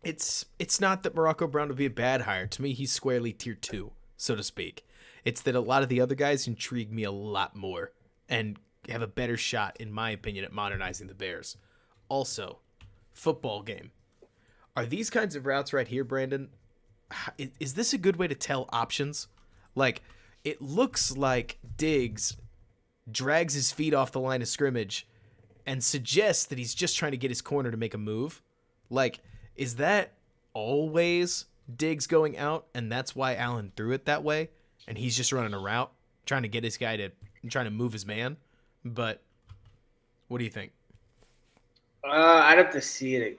it's not that Morocco Brown would be a bad hire. To me, he's squarely tier 2, so to speak. It's that a lot of the other guys intrigue me a lot more and have a better shot, in my opinion, at modernizing the Bears. Also, football game. Are these kinds of routes right here, Brandon? Is this a good way to tell options? Like, it looks like Diggs drags his feet off the line of scrimmage and suggests that he's just trying to get his corner to make a move. Like, is that always Diggs going out, and that's why Allen threw it that way, and he's just running a route, trying to get his guy to, trying to move his man? But what do you think? I'd have to see it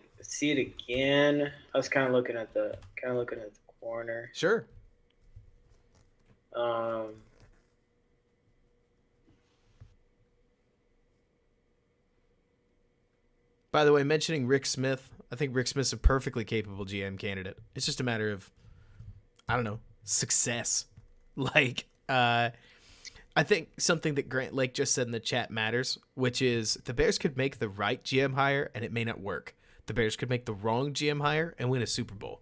again. I was kind of looking at the corner. Sure. By the way, mentioning Rick Smith, I think Rick Smith's a perfectly capable GM candidate. It's just a matter of, I don't know, success. Like, I think something that Grant Lake just said in the chat matters, which is the Bears could make the right GM hire and it may not work. The Bears could make the wrong GM hire and win a Super Bowl.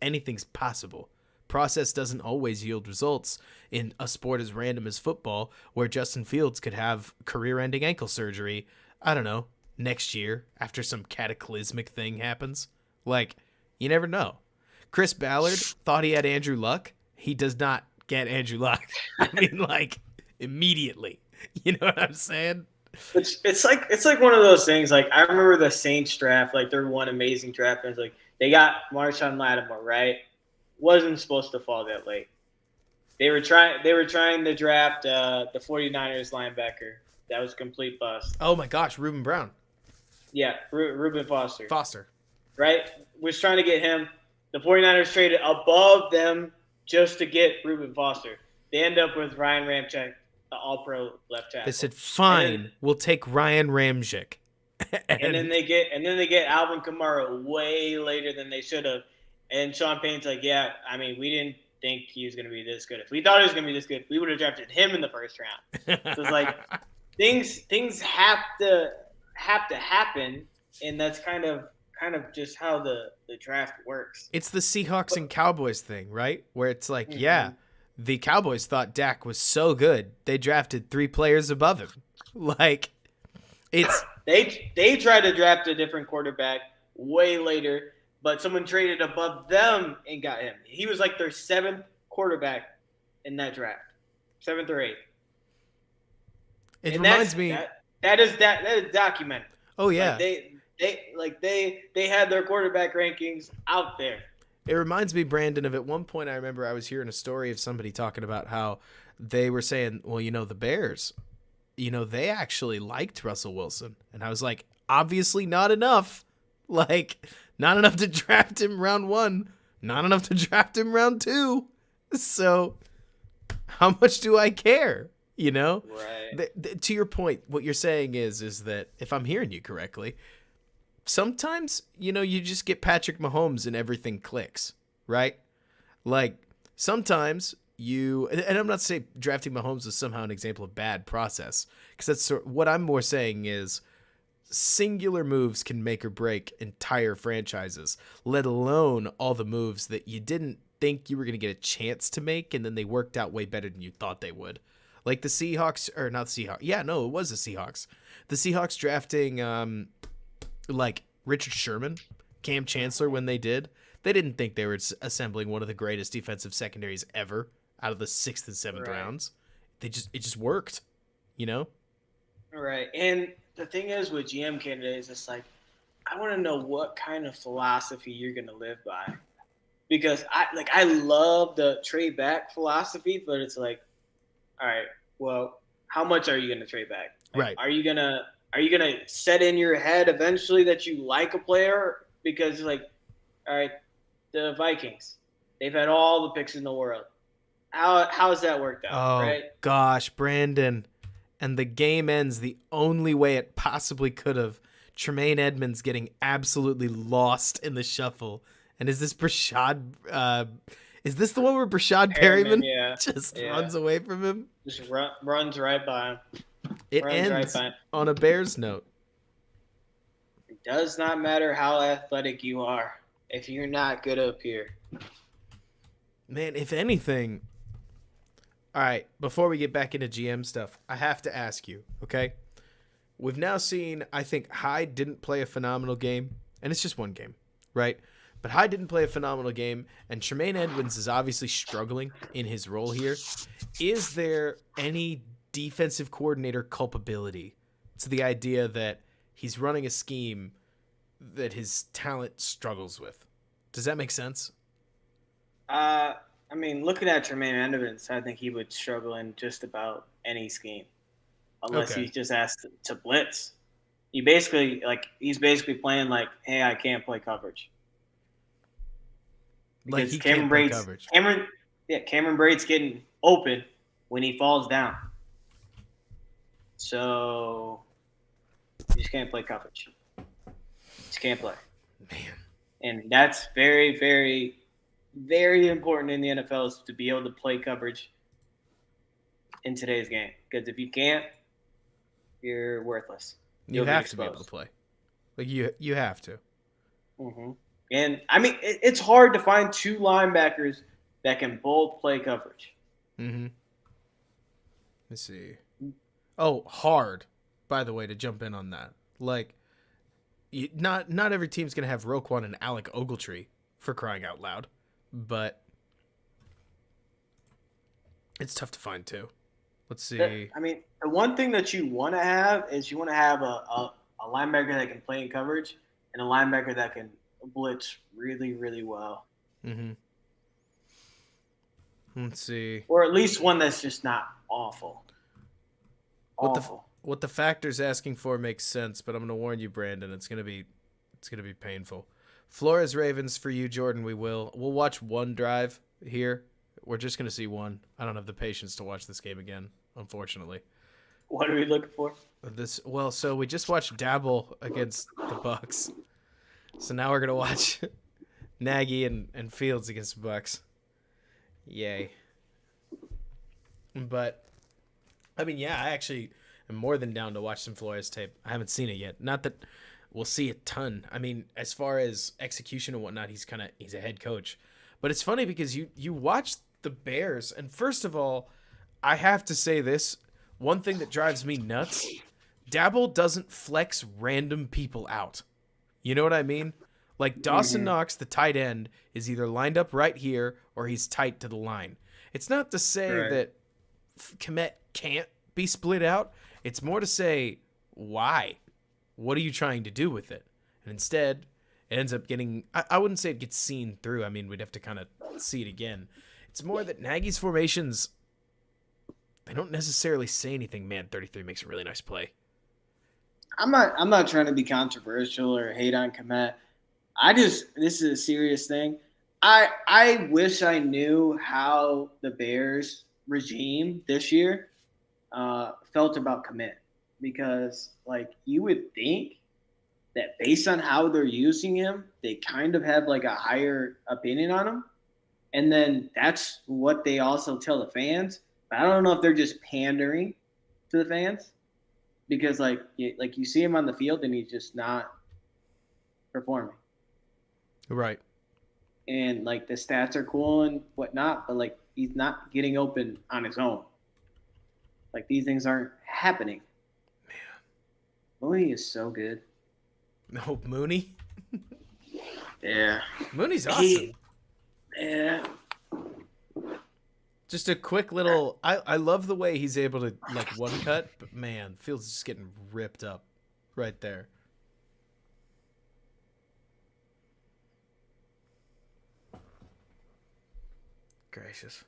Anything's possible. Process doesn't always yield results in a sport as random as football, where Justin Fields could have career-ending ankle surgery, I don't know, next year after some cataclysmic thing happens. Like, you never know. Chris Ballard thought he had Andrew Luck. He does not get Andrew Luck. I mean, like, immediately. You know what I'm saying? It's like one of those things. Like, I remember the Saints draft, like their one amazing draft, and it's like they got Marshawn Lattimore, right? Wasn't supposed to fall that late. They were trying to draft the 49ers linebacker. That was a complete bust. Oh my gosh, Reuben Brown. Yeah, Reuben Foster. Right? Was trying to get him. The 49ers traded above them just to get Reuben Foster. They end up with Ryan Ramczyk, the all-pro left tackle. They said, "Fine, we'll take Ryan Ramczyk." and then they get Alvin Kamara way later than they should have. And Sean Payne's like, "Yeah, I mean, we didn't think he was going to be this good. If we thought he was going to be this good, we would have drafted him in the first round." So it's like things have to happen, and that's kind of just how the draft works. It's the Seahawks and Cowboys thing, right? Where it's like, yeah, the Cowboys thought Dak was so good, they drafted 3 players above him. Like, it's they tried to draft a different quarterback way later, but someone traded above them and got him. He was like their 7th quarterback in that draft, 7th or 8th. It reminds me that is documented. Oh yeah, they had their quarterback rankings out there. It reminds me, Brandon, of at one point I remember I was hearing a story of somebody talking about how they were saying, well, you know, the Bears, you know, they actually liked Russell Wilson. And I was like, obviously not enough. Like, not enough to draft him round 1, not enough to draft him round 2. So how much do I care? You know? Right. To your point, what you're saying is that, if I'm hearing you correctly, sometimes, you know, you just get Patrick Mahomes and everything clicks, right? Like, sometimes and I'm not saying drafting Mahomes is somehow an example of bad process, because that's what I'm more saying is singular moves can make or break entire franchises, let alone all the moves that you didn't think you were going to get a chance to make, and then they worked out way better than you thought they would. Like the Seahawks, or not the Seahawks. Yeah, no, it was the Seahawks. The Seahawks drafting, like Richard Sherman, Cam Chancellor, when they didn't think they were assembling one of the greatest defensive secondaries ever out of the 6th and 7th rounds. It just worked, you know? Right. And the thing is with GM candidates, it's like, I want to know what kind of philosophy you're going to live by. Because I love the trade back philosophy, but it's like, all right, well, how much are you going to trade back? Like, Right. Are you gonna set in your head eventually that you like a player? Because like, all right, the Vikings, They've had all the picks in the world. How has that worked out, Oh right? gosh, Brandon. And the game ends the only way it possibly could have. Tremaine Edmonds getting absolutely lost in the shuffle. And is this Brashad? Is this the one where Brashad Perriman, Perryman yeah, just yeah, runs away from him? just runs right by him. It Runs right ends by him. on a Bears note. It does not matter how athletic you are if you're not good up here. Man, if anything. All right, before we get back into GM stuff, I have to ask you, okay? We've now seen, I think Hyde didn't play a phenomenal game, and it's just one game, right? But Hyde didn't play a phenomenal game, and Tremaine Edmonds is obviously struggling in his role here. Is there any defensive coordinator culpability to the idea that he's running a scheme that his talent struggles with? Does that make sense? I mean, looking at Tremaine Edmonds, I think he would struggle in just about any scheme, unless Okay. he's just asked to blitz. He's basically playing like, hey, I can't play coverage Like because he can't play coverage. Cameron Braid's getting open when he falls down, so you just can't play coverage. Just can't play, Man. and that's very, very, very important in the NFL is to be able to play coverage in today's game. Because if you can't, you're worthless. You You'll get have to be able to exposed. play. Like you have to. Mm-hmm. And I mean, it's hard to find two linebackers that can both play coverage. Mm-hmm. Let's see. Oh, hard. By the way, to jump in on that, like, not every team's gonna have Roquan and Alec Ogletree for crying out loud, but it's tough to find too. Let's see. I mean, the one thing that you want to have is you want to have a linebacker that can play in coverage and a linebacker that can blitz really, really well. Mm-hmm. Let's see. Or at least one that's just not awful. What Awful. what the factor's asking for makes sense, but I'm gonna warn you, Brandon. It's gonna be painful. Flores Ravens for you, Jordan. We'll watch one drive here. We're just gonna see one. I don't have the patience to watch this game again, unfortunately. What are we looking for? So we just watched Dabble against the Bucks. So now we're gonna watch Nagy and Fields against the Bucks. Yay. But I mean, yeah, I actually am more than down to watch some Flores tape. I haven't seen it yet. Not that we'll see a ton. I mean, as far as execution and whatnot, he's a head coach. But it's funny because you watch the Bears, and first of all, I have to say this. One thing that drives me nuts, Dabble doesn't flex random people out. You know what I mean? Like Dawson Knox, the tight end, is either lined up right here or he's tight to the line. It's not to say Right. that Komet can't be split out. It's more to say, why? What are you trying to do with it? And instead, it ends up getting, I wouldn't say it gets seen through. I mean, we'd have to kind of see it again. It's more that Nagy's formations, they don't necessarily say anything. Man, 33 makes a really nice play. I'm not trying to be controversial or hate on Komet. This is a serious thing. I wish I knew how the Bears regime this year felt about Komet because like you would think that based on how they're using him, they kind of have like a higher opinion on him, and then that's what they also tell the fans. But I don't know if they're just pandering to the fans because like you see him on the field and he's just not performing. Right. And like the stats are cool and whatnot, but like he's not getting open on his own. Like these things aren't happening. Mooney is so good. No, Mooney. Yeah. Mooney's awesome. Yeah. Just a quick little. I love the way he's able to like one cut, but man, Fields is just getting ripped up right there. Gracious.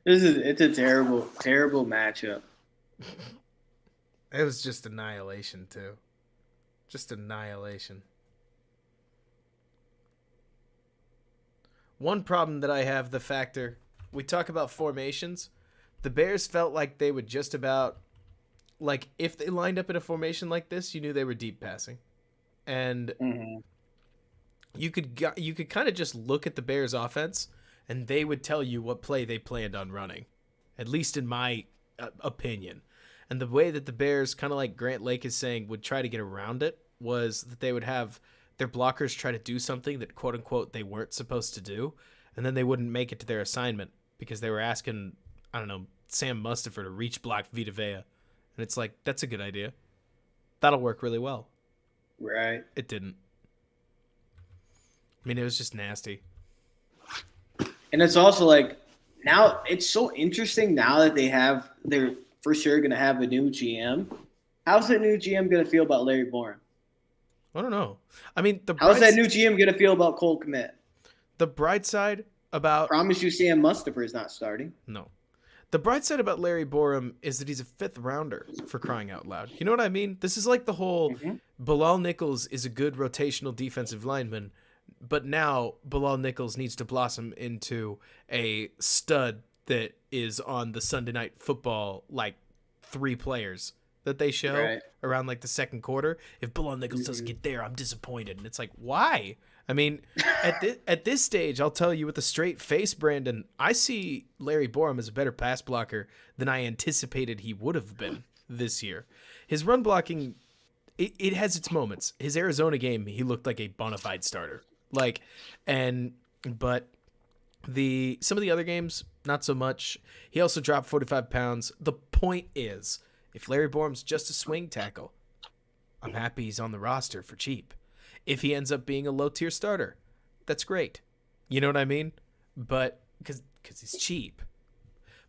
It's a terrible, terrible matchup. It was just annihilation too. Just annihilation. One problem that I have, the factor, we talk about formations. The Bears felt like they would just about, like, if they lined up in a formation like this, you knew they were deep passing. And you could kind of just look at the Bears offense and they would tell you what play they planned on running, at least in my opinion. And the way that the Bears, kind of like Grant Lake is saying, would try to get around it was that they would have their blockers try to do something that, quote unquote, they weren't supposed to do, and then they wouldn't make it to their assignment because they were asking, I don't know, Sam Mustipher to reach block Vita Vea. And it's like, that's a good idea. That'll work really well. Right. It didn't. I mean, it was just nasty. And it's also like, now it's so interesting now that they're for sure going to have a new GM. How's that new GM going to feel about Larry Borum? I don't know. I mean, how's that new GM going to feel about Cole Kmet? The bright side about... Promise you Sam Mustipher is not starting. No. The bright side about Larry Borum is that he's a 5th rounder, for crying out loud. You know what I mean? This is like the whole Bilal Nichols is a good rotational defensive lineman, but now Bilal Nichols needs to blossom into a stud that is on the Sunday Night Football, like 3 players that they show around like the second quarter. If Bilal Nichols doesn't get there, I'm disappointed. And it's like, why? I mean, at this stage, I'll tell you with a straight face, Brandon, I see Larry Borum as a better pass blocker than I anticipated he would have been this year. His run blocking, it has its moments. His Arizona game, he looked like a bona fide starter. But some of the other games, not so much. He also dropped 45 pounds. The point is, if Larry Borum's just a swing tackle, I'm happy he's on the roster for cheap. If he ends up being a low-tier starter, that's great. You know what I mean? But because he's cheap.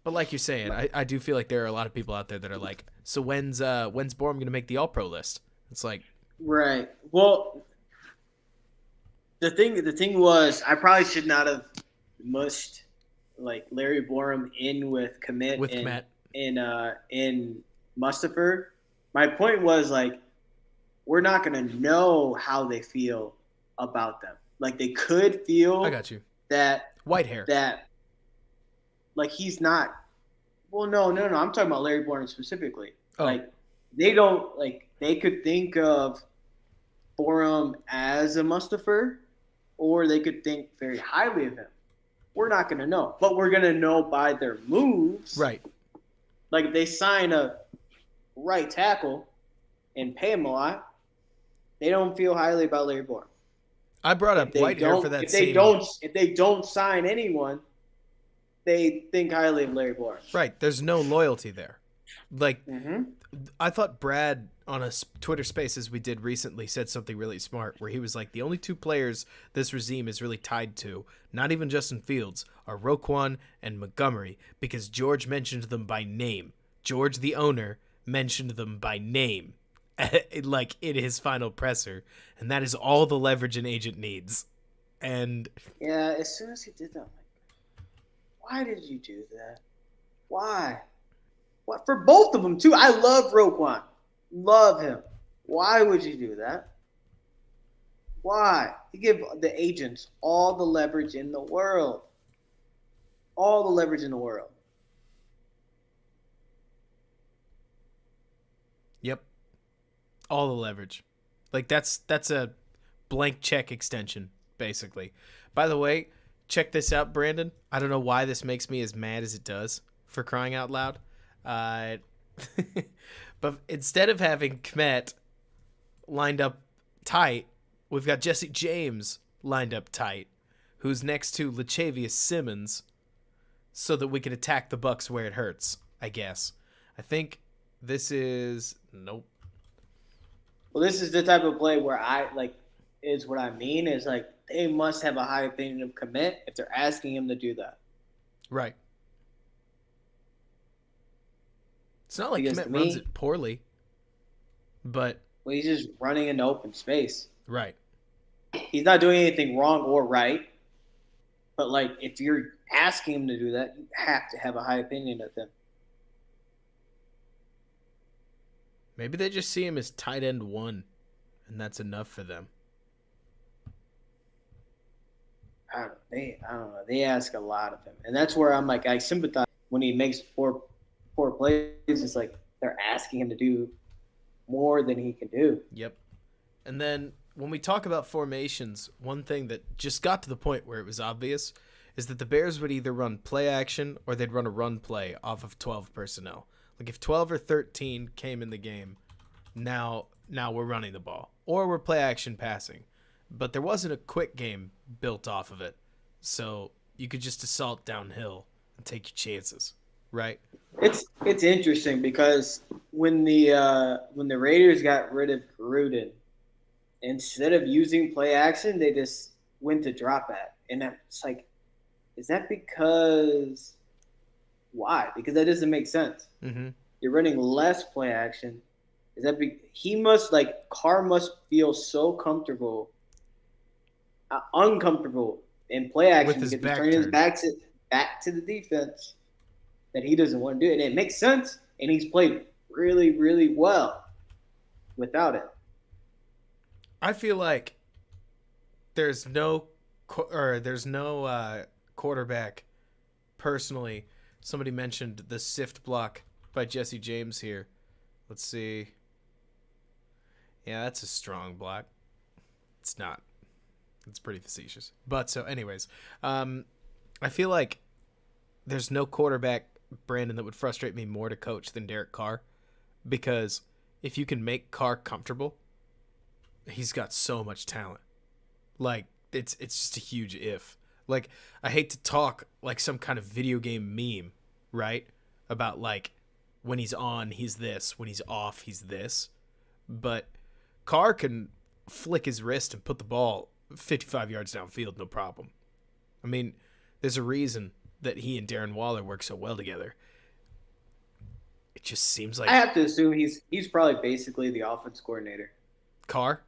But like you're saying, I do feel like there are a lot of people out there that are like, so when's Borum going to make the All-Pro list? It's like... Right. Well, the thing was, I probably should not have mushed like Larry Borum in with Kmet in Mustipher. My point was like, we're not going to know how they feel about them. Like they could feel I got you. that white hair. That like he's not. Well, no. I'm talking about Larry Borum specifically. Oh. Like they could think of Borum as a Mustipher, or they could think very highly of him. We're not going to know, but we're going to know by their moves. Right. Like if they sign a right tackle and pay him a lot, they don't feel highly about Larry Borum. I brought up white hair for that. If they don't sign anyone, they think highly of Larry Borum. Right. There's no loyalty there. Like I thought Brad on a Twitter Spaces we did recently said something really smart where he was like, the only 2 players this regime is really tied to, not even Justin Fields, are Roquan and Montgomery, because George mentioned them by name. George, the owner, mentioned them by name. Like in his final presser, and that is all the leverage an agent needs. And yeah, as soon as he did that, I'm like, why did you do that? Why? What for both of them too? I love Roquan, love him. Why would you do that? Why? You give the agents all the leverage in the world, all the leverage in the world. Yep. All the leverage. Like that's a blank check extension, basically. By the way, check this out, Brandon. I don't know why this makes me as mad as it does, for crying out loud. But instead of having Kmet lined up tight, we've got Jesse James lined up tight, who's next to Lachavious Simmons, so that we can attack the Bucs where it hurts, I guess. I think this is... Nope. Well, this is the type of play where is what I mean is like they must have a high opinion of Kmet if they're asking him to do that. Right. It's not like Kmet runs it poorly, but... Well, he's just running into open space. Right. He's not doing anything wrong or right, but like if you're asking him to do that, you have to have a high opinion of him. Maybe they just see him as tight end 1, and that's enough for them. I don't know. They ask a lot of him, and that's where I'm like, I sympathize when he makes poor plays. It's like they're asking him to do more than he can do. Yep. And then when we talk about formations, one thing that just got to the point where it was obvious is that the Bears would either run play action or they'd run a run play off of 12 personnel. Like if 12 or 13 came in the game, now we're running the ball or we're play action passing. But there wasn't a quick game built off of it. So you could just assault downhill and take your chances, right? It's interesting because when the Raiders got rid of Gruden, instead of using play action, they just went to drop back, and it's like, is that because why? Because that doesn't make sense. Mm-hmm. You're running less play action. Is that he must like Carr must feel so comfortable, uncomfortable in play action With his because he's back turning his turned. back to the defense that he doesn't want to do it. And it makes sense, and he's played really, really well without it. I feel like there's no quarterback. Personally, somebody mentioned the sift block by Jesse James here. Let's see. Yeah, that's a strong block. It's not. It's pretty facetious. But so, anyways, I feel like there's no quarterback, Brandon, that would frustrate me more to coach than Derek Carr, because if you can make Carr comfortable, he's got so much talent. Like it's just a huge if. Like I hate to talk like some kind of video game meme, right? About like when he's on, he's this. When he's off, he's this. But Carr can flick his wrist and put the ball 55 yards downfield, no problem. I mean, there's a reason that he and Darren Waller work so well together. It just seems like I have to assume he's probably basically the offense coordinator. Carr.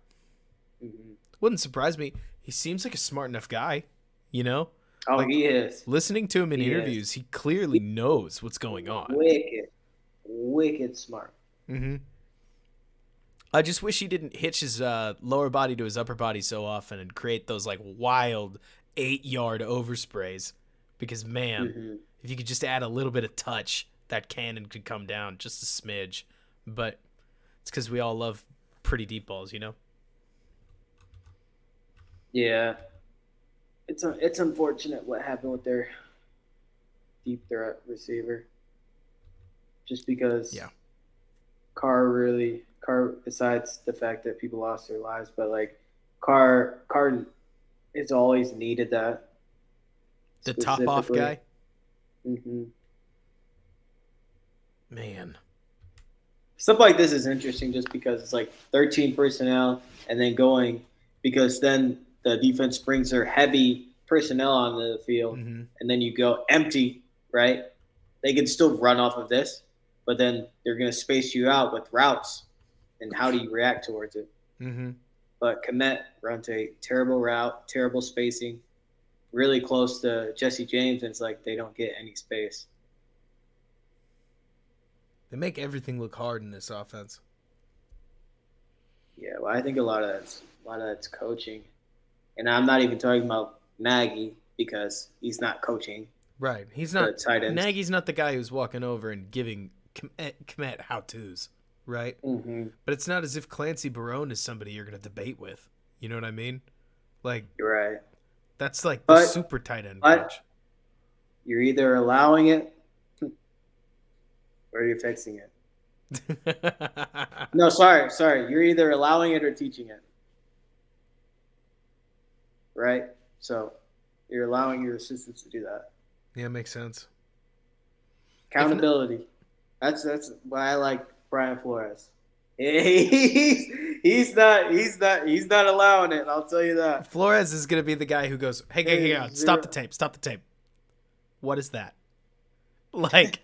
Mm-hmm. Wouldn't surprise me. He seems like a smart enough guy, you know? Oh, like, he is. Listening to him in interviews, he clearly knows what's going on. Wicked smart. Mm-hmm. I just wish he didn't hitch his lower body to his upper body so often and create those like wild 8-yard oversprays. Because man, if you could just add a little bit of touch, that cannon could come down just a smidge. But it's because we all love pretty deep balls, you know? Yeah. It's unfortunate what happened with their deep threat receiver. Just because Carr, besides the fact that people lost their lives, but like Carr has always needed that. The top off guy? Mm-hmm. Man. Stuff like this is interesting just because it's like 13 personnel and then going because then the defense brings their heavy personnel onto the field and then you go empty, right? They can still run off of this, but then they're going to space you out with routes. And how do you react towards it? Mm-hmm. But Komet runs a terrible route, terrible spacing, really close to Jesse James, and it's like they don't get any space. They make everything look hard in this offense. Yeah, well, I think a lot of that's coaching, and I'm not even talking about Nagy because he's not coaching. Right, he's not. Tight ends. Nagy's not the guy who's walking over and giving Komet how-tos, right? Mm-hmm. But it's not as if Clancy Barone is somebody you're going to debate with. You know what I mean? Like, you're right. That's like the super tight end coach. You're either allowing it or you're fixing it. No, sorry. You're either allowing it or teaching it. Right? So you're allowing your assistants to do that. Yeah, makes sense. Accountability. That's why I like Brian Flores. He's not allowing it. I'll tell you that. Flores is gonna be the guy who goes, "Hey, stop the tape. What is that?" Like,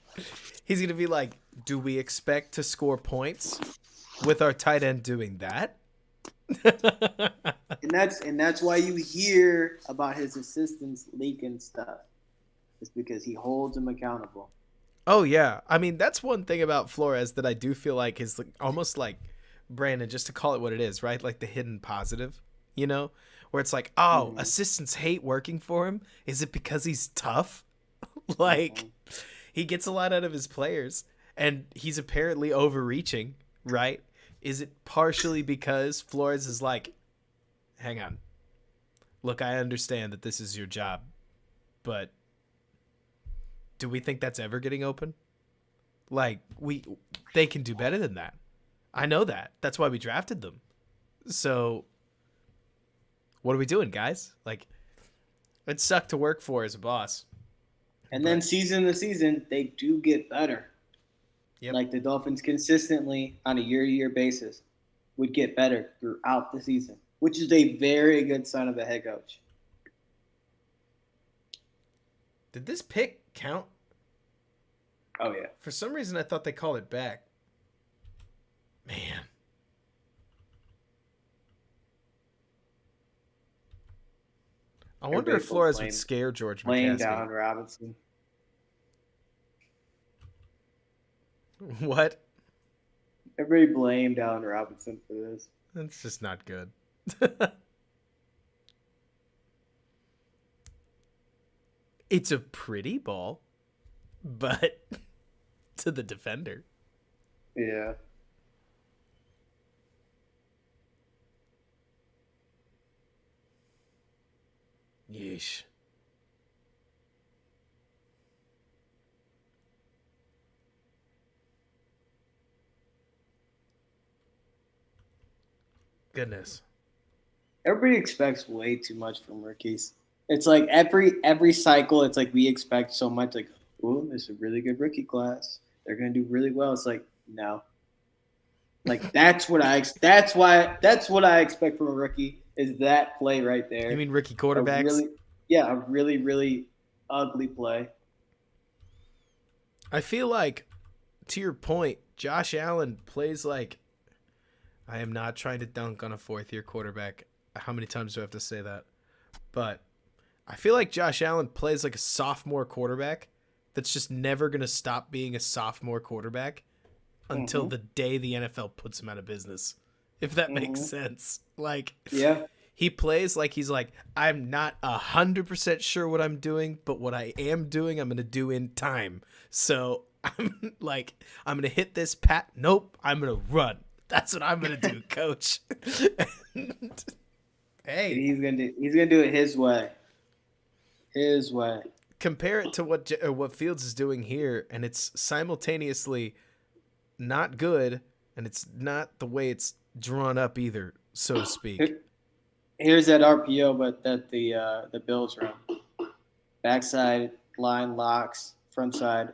he's gonna be like, "Do we expect to score points with our tight end doing that?" and that's why you hear about his assistants leaking stuff. It's because he holds them accountable. Oh yeah, I mean that's one thing about Flores that I do feel like is almost like Brandon, just to call it what it is, right? Like the hidden positive, you know, where it's like, oh, Mm-hmm. assistants hate working for him. Is it because he's tough? Like, he gets a lot out of his players, and he's apparently overreaching, right? Is it partially because Flores is like, hang on, look, I understand that this is your job, but do we think that's ever getting open? Like, they can do better than that. I know that. That's why we drafted them. So, what are we doing, guys? Like, it sucked to work for as a boss. And then season to season, they do get better. Yep. Like the Dolphins consistently on a year-to-year basis would get better throughout the season, which is a very good sign of a head coach. Did this pick count? Oh, yeah. For some reason, I thought they called it back. Man. I wonder if Flores would scare George Laying McCaskey. down Robinson. What? Everybody blamed Allen Robinson for this. That's just not good. It's a pretty ball, but to the defender. Yeah. Yeesh. Goodness. Everybody expects way too much from rookies. It's like every cycle, it's like we expect so much. Like, ooh, this is a really good rookie class. They're gonna do really well. It's like, no. Like that's what I expect from a rookie is that play right there. You mean rookie quarterbacks? A really ugly play. I feel like, to your point, Josh Allen plays like, I am not trying to dunk on a fourth-year quarterback. How many times do I have to say that? But I feel like Josh Allen plays like a sophomore quarterback that's just never going to stop being a sophomore quarterback until the day the NFL puts him out of business, if that makes sense. Like, yeah, he plays like he's like, I'm not 100% sure what I'm doing, but what I am doing, I'm going to do in time. So I'm like, I'm going to hit this pat. Nope, I'm going to run. That's what I'm going to do, coach. Hey, he's gonna do it his way. His way. Compare it to what Fields is doing here, and it's simultaneously not good, and it's not the way it's drawn up either, so to speak. Here's that RPO, but that the Bills run. Backside line locks, front side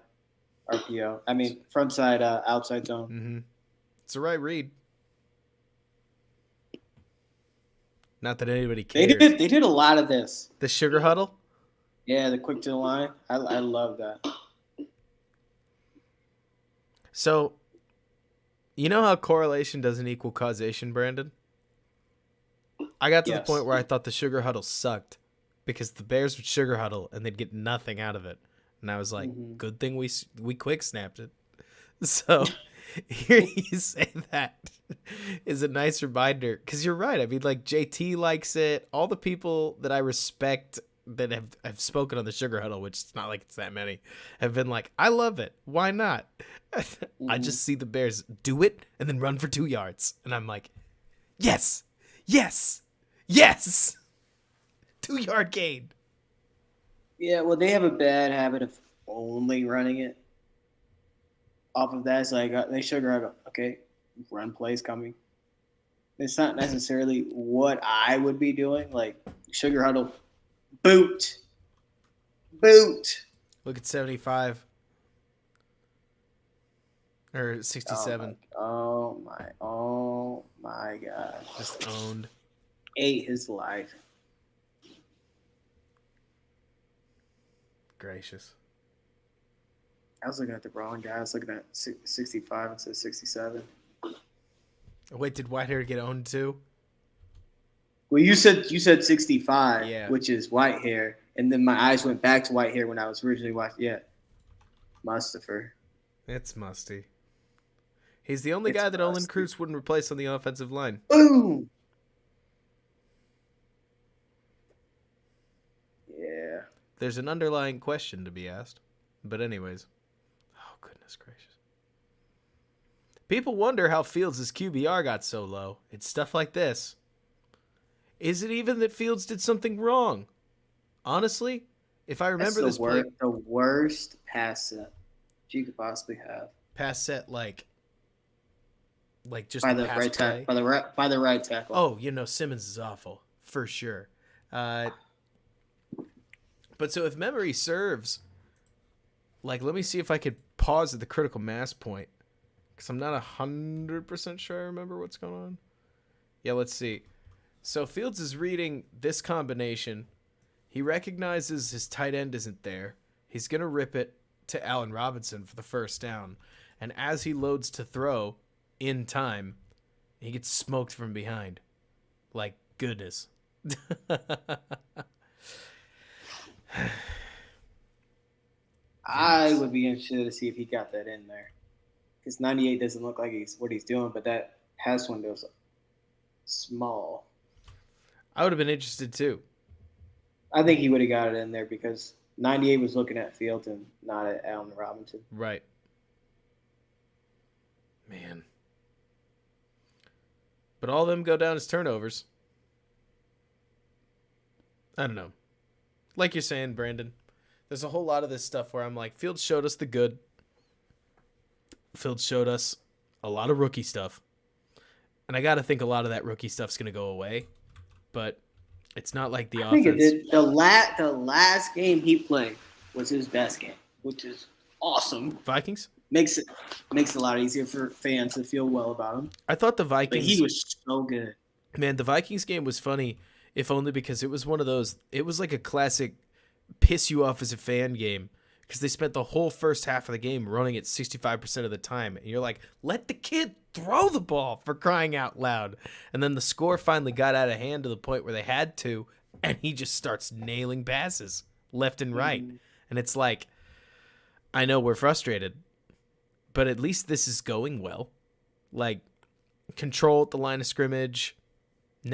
RPO. I mean front side outside zone. Mm-hmm. It's the right read. Not that anybody cares. They did a lot of this. The sugar huddle? Yeah, the quick to the line. I love that. So, you know how correlation doesn't equal causation, Brandon? I got to the point where I thought the sugar huddle sucked because the Bears would sugar huddle and they'd get nothing out of it. And I was like, good thing we quick snapped it. So, hearing you say that is a nice reminder because you're right. I mean, like JT likes it. All the people that I respect that have spoken on the sugar huddle, which it's not like it's that many, have been like, I love it. Why not? I just see the Bears do it and then run for 2 yards. And I'm like, yes, 2-yard gain. Yeah, well, they have a bad habit of only running it. Off of that, it's like they sugar huddle. Okay, run plays coming. It's not necessarily what I would be doing. Like sugar huddle, boot. Look at 75 or 67. Oh my God! Just owned. Ate his life. Gracious. I was looking at the wrong guy. I was looking at 65 instead of 67. Wait, did Whitehair get owned too? Well, you said 65, yeah, which is Whitehair, and then my eyes went back to Whitehair when I was originally watching. Yeah, Mustafa. It's musty. He's the only It's guy that Olin rusty. Cruz wouldn't replace on the offensive line. Boom. Yeah. There's an underlying question to be asked. But anyways. Oh, goodness gracious. People wonder how Fields' QBR got so low. It's stuff like this. Is it even that Fields did something wrong? Honestly, if I remember this play, the worst pass set you could possibly have. pass set like just By the the pass right play. by the right tackle. Oh, Simmons is awful for sure. But so if memory serves, let me see if I could pause at the critical mass point, because I'm not 100% sure I remember what's going on. Yeah, let's see. So Fields is reading this combination. He recognizes his tight end isn't there. He's going to rip it to Allen Robinson for the first down. And as he loads to throw in time, he gets smoked from behind. Like, goodness. I would be interested to see if he got that in there. Because 98 doesn't look like what he's doing, but that pass window's small. I would have been interested too. I think he would have got it in there because 98 was looking at Fields and not at Allen Robinson. Right. Man. But all of them go down as turnovers. I don't know. Like you're saying, Brandon, there's a whole lot of this stuff where I'm like, Fields showed us the good. Fields showed us a lot of rookie stuff. And I got to think a lot of that rookie stuff's going to go away. But it's not like the offense. I think it did. The last game he played was his best game, which is awesome. Vikings? Makes it a lot easier for fans to feel well about him. I thought the Vikings. But he was so good. Man, the Vikings game was funny, if only because it was one of those. It was like a classic piss you off as a fan game, because they spent the whole first half of the game running it 65% of the time. And you're like, let the kid throw the ball, for crying out loud. And then the score finally got out of hand to the point where they had to, and he just starts nailing passes left and right. Mm-hmm. And it's like, I know we're frustrated, but at least this is going well. Like, control at the line of scrimmage,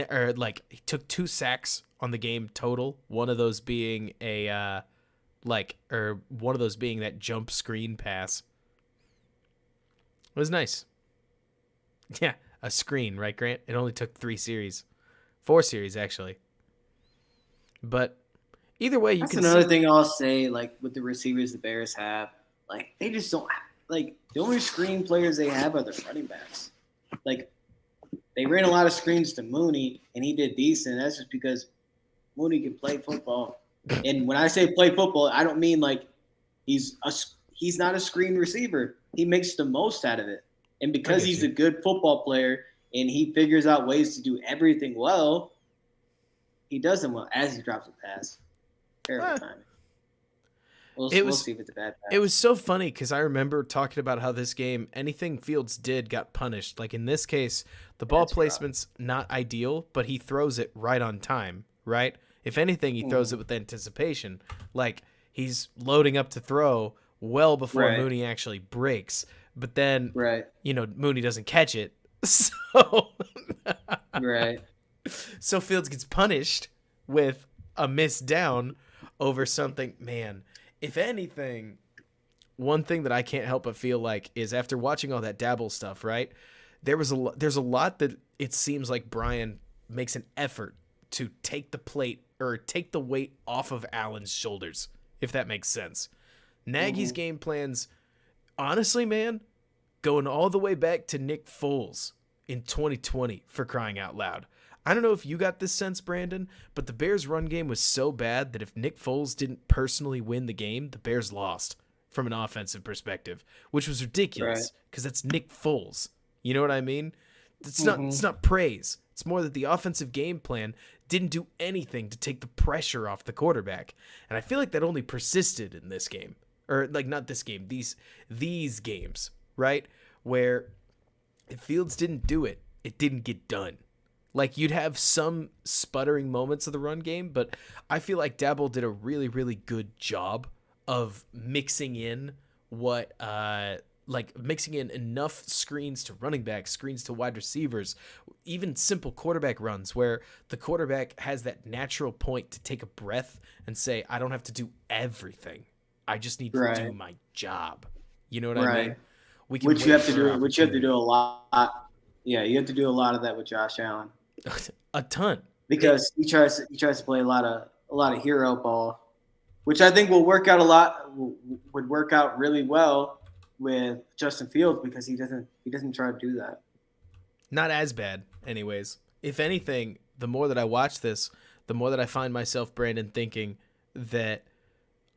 or he took 2 sacks on the game total. One of those being one of those being that jump screen pass. It was nice. Yeah, a screen, right, Grant? It only took 4 series actually. But either way, That's another thing I'll say. Like with the receivers the Bears have, they just don't have, the only screen players they have are the running backs. They ran a lot of screens to Mooney, and he did decent. That's just because Mooney can play football. And when I say play football, I don't mean he's not a screen receiver. He makes the most out of it. And because he's a good football player and he figures out ways to do everything well, he does them well as he drops a pass. Terrible timing. We'll see if it's a bad pass. It was so funny because I remember talking about how this game, anything Fields did got punished. Like in this case, the ball placement's not ideal, but he throws it right on time, right? If anything, he throws it with anticipation. Like he's loading up to throw well before Mooney actually breaks. But then, Mooney doesn't catch it. So, so Fields gets punished with a missed down over something. Man, if anything, one thing that I can't help but feel like is after watching all that Dabble stuff, right? There's a lot that it seems like Brian makes an effort to take the plate or take the weight off of Allen's shoulders, if that makes sense. Nagy's game plans, honestly, man, going all the way back to Nick Foles in 2020, for crying out loud. I don't know if you got this sense, Brandon, but the Bears' run game was so bad that if Nick Foles didn't personally win the game, the Bears lost from an offensive perspective, which was ridiculous because that's Nick Foles. You know what I mean? It's not praise. It's more that the offensive game plan didn't do anything to take the pressure off the quarterback. And I feel like that only persisted in this game. Or not this game, these games, right? Where if Fields didn't do it, it didn't get done. You'd have some sputtering moments of the run game, but I feel like Dabble did a really, really good job of mixing in what like mixing in enough screens to running backs, screens to wide receivers, even simple quarterback runs where the quarterback has that natural point to take a breath and say, I don't have to do everything. I just need to do Right. my job. You know what I mean? Right. We can Which you wait have to for do. Which you have to do opportunity. a lot. Yeah, you have to do a lot of that with Josh Allen A ton. It because he tries to play a lot of hero ball, which I think will work out a lot. Would work out really well with Justin Fields because he doesn't try to do that. not as bad, anyways. If anything, the more that I watch this, the more that I find myself, Brandon, thinking that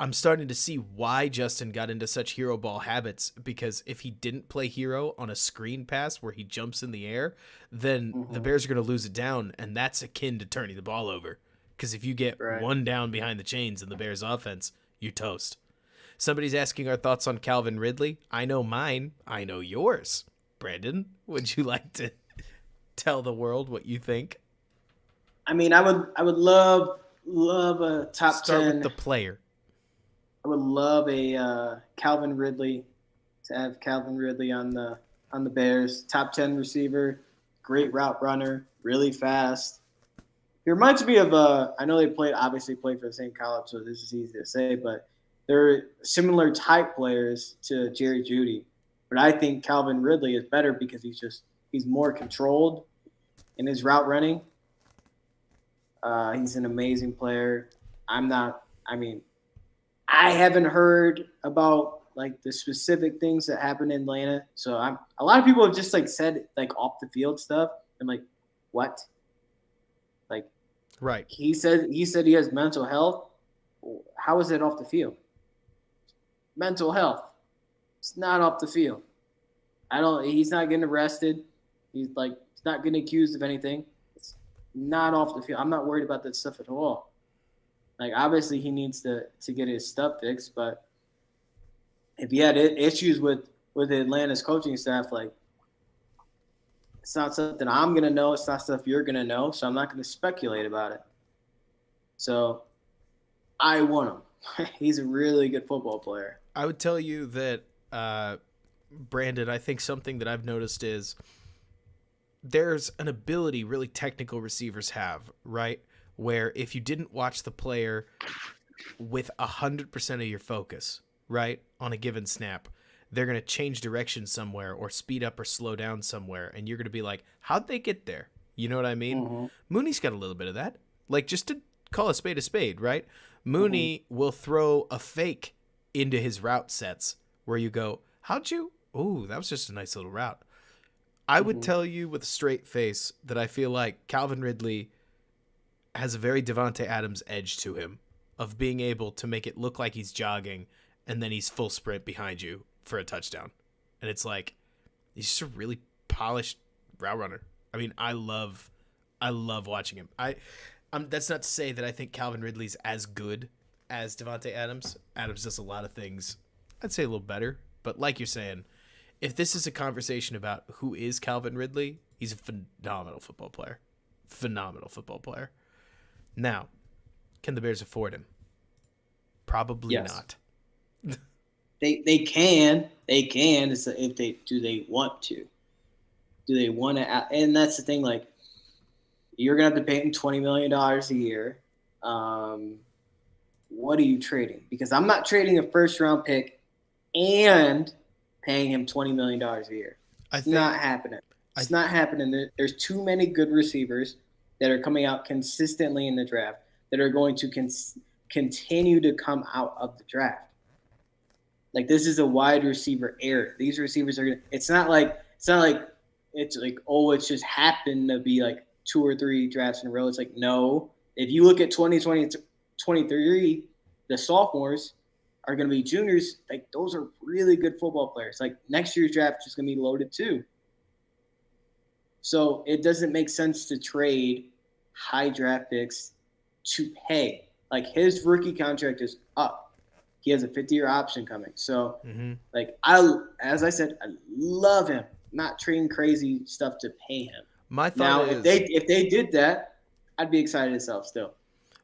I'm starting to see why Justin got into such hero ball habits, because if he didn't play hero on a screen pass where he jumps in the air, then the Mm-hmm. Bears are going to lose it down, and that's akin to turning the ball over. Because if you get Right. one down behind the chains in the Bears offense, you're toast. Somebody's asking our thoughts on Calvin Ridley. I know mine. I know yours. Brandon, would you like to tell the world what you think? I mean, I would love a top Start with 10. the player. I would love a Calvin Ridley to have Calvin Ridley on the Bears. Top 10 receiver, great route runner, really fast. He reminds me of I know they obviously played for the same college, so this is easy to say, but they're similar type players to Jerry Judy. But I think Calvin Ridley is better because he's more controlled in his route running. He's an amazing player. I'm not. I mean, I haven't heard about like the specific things that happened in Atlanta. So a lot of people have just like said like off the field stuff. I'm like, what? Like Right. he said he has mental health. How is it off the field? Mental health. It's not off the field. I don't. He's not getting arrested. He's not getting accused of anything. It's not off the field. I'm not worried about that stuff at all. Like obviously he needs to get his stuff fixed, but if he had issues with Atlanta's coaching staff, like it's not something I'm gonna know. It's not stuff you're gonna know, so I'm not gonna speculate about it. So I want him. He's a really good football player. I would tell you that, Brandon, I think something that I've noticed is there's an ability really technical receivers have, right? Where if you didn't watch the player with 100% of your focus, right, on a given snap, they're going to change direction somewhere or speed up or slow down somewhere. And you're going to be like, how'd they get there? You know what I mean? Mm-hmm. Mooney's got a little bit of that. Like, just to call a spade, right? Mm-hmm. Mooney will throw a fake into his route sets where you go, how'd you? Ooh, that was just a nice little route. I would Mm-hmm. tell you with a straight face that I feel like Calvin Ridley has a very Devonte Adams edge to him of being able to make it look like he's jogging and then he's full sprint behind you for a touchdown. And it's like he's just a really polished route runner. I mean, I love watching him. That's not to say that I think Calvin Ridley's as good as Devonte Adams. Adams does a lot of things, I'd say a little better. But like you're saying, if this is a conversation about who is Calvin Ridley, he's a phenomenal football player. Phenomenal football player. Now, can the Bears afford him? Probably Yes, not. they can. They can. It's if they want to. Do they want to? And that's the thing. Like you're gonna have to pay him $20 million a year. Um, what are you trading? Because I'm not trading a first round pick and paying him $20 million a year. I It's think not happening. I It's not happening. There's too many good receivers that are coming out consistently in the draft that are going to continue to come out of the draft. Like this is a wide receiver era. These receivers are gonna. It's like oh it's just happened to be like two or three drafts in a row. It's like no. If you look at 2023, the sophomores are going to be juniors. Like those are really good football players. Like next year's draft is going to be loaded too. So it doesn't make sense to trade high draft picks to pay. Like his rookie contract is up. He has a 50-year option coming. So mm-hmm. like as I said, I love him. Not trading crazy stuff to pay him. My thought Now, if is they did that, I'd be excited as hell still.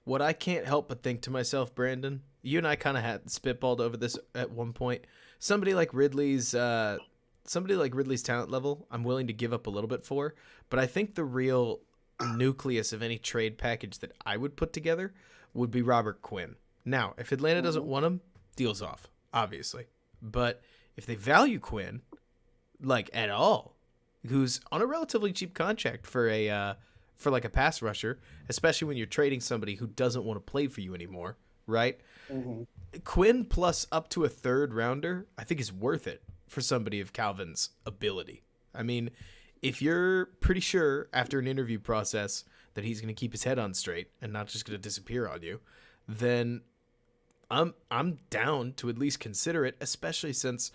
what I can't help but think to myself, Brandon, you and I kind of had spitballed over this at one point. Somebody like Ridley's talent level, I'm willing to give up a little bit for, but I think the real nucleus of any trade package that I would put together would be Robert Quinn. Now, if Atlanta doesn't want him, deal's off, obviously. But if they value Quinn, like at all, who's on a relatively cheap contract for like a pass rusher, especially when you're trading somebody who doesn't want to play for you anymore, right? Mm-hmm. Quinn plus up to a third rounder, I think is worth it for somebody of Calvin's ability. I mean, if you're pretty sure after an interview process that he's going to keep his head on straight and not just going to disappear on you, then I'm down to at least consider it, especially since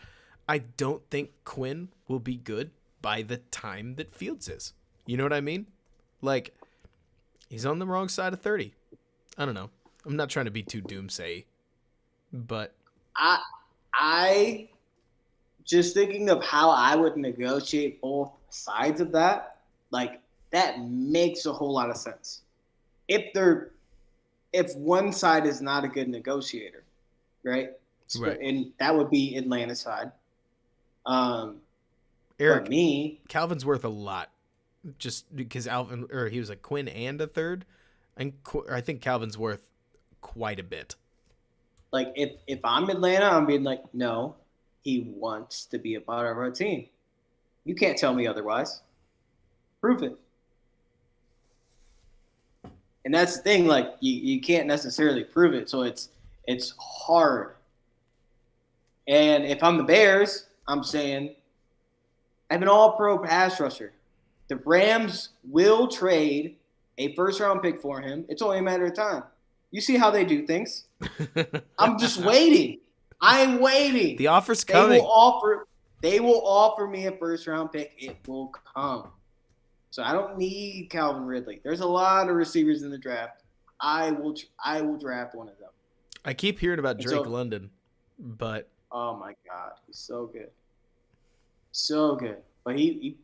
I don't think Quinn will be good by the time that Fields is. You know what I mean? Like, he's on the wrong side of 30. I don't know. I'm not trying to be too doomsay, but I just thinking of how I would negotiate both sides of that, like that makes a whole lot of sense. If one side is not a good negotiator, right? Right. And that would be Atlanta's side. Eric, for me, Calvin's worth a lot, just because he was like Quinn and a third, and I think Calvin's worth quite a bit. Like if I'm Atlanta, I'm being like, no, he wants to be a part of our team. You can't tell me otherwise. Prove it. And that's the thing, like you can't necessarily prove it, so it's hard. And if I'm the Bears, I'm saying I have an all-pro pass rusher. The Rams will trade a first-round pick for him. It's only a matter of time. You see how they do things. I'm just waiting. I'm waiting. The offer's coming. They will offer me a first-round pick. It will come. So I don't need Calvin Ridley. There's a lot of receivers in the draft. I will draft one of them. I keep hearing about Drake London, but oh my God, he's so good, so good. But he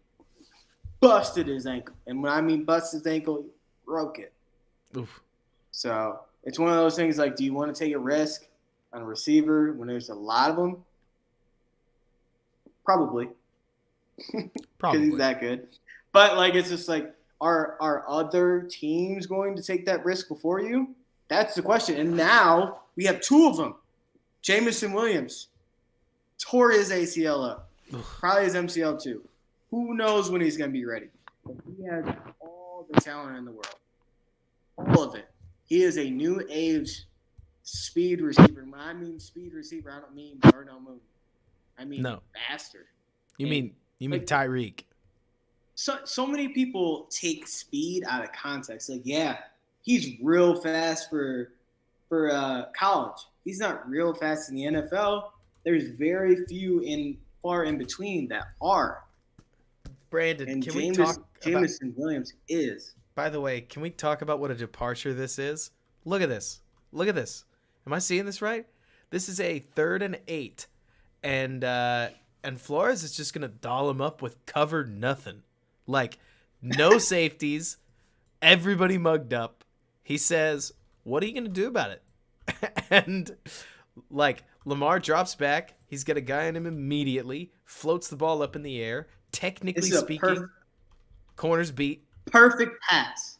busted his ankle, and when I mean busted his ankle, he broke it. Oof. So it's one of those things like, do you want to take a risk on a receiver when there's a lot of them? Probably. Because he's that good. But, like, it's just like, are other teams going to take that risk before you? That's the question. And now we have two of them. Jameson Williams tore his ACL up. Probably his MCL too. Who knows when he's going to be ready? But he has all the talent in the world. All of it. He is a new age speed receiver. When I mean speed receiver, I don't mean Darnell Mooney. I mean faster. You mean Tyreek. So many people take speed out of context. Like, yeah, he's real fast for college. He's not real fast in the NFL. There's very few far in between that are. Brandon, and we talk Jameson Williams is. By the way, can we talk about what a departure this is? Look at this. Look at this. Am I seeing this right? This is a 3rd and 8. And Flores is just going to doll him up with covered nothing. Like, no safeties, everybody mugged up. He says, what are you going to do about it? And, like, Lamar drops back. He's got a guy on him immediately, floats the ball up in the air. Technically speaking, corners beat. Perfect pass.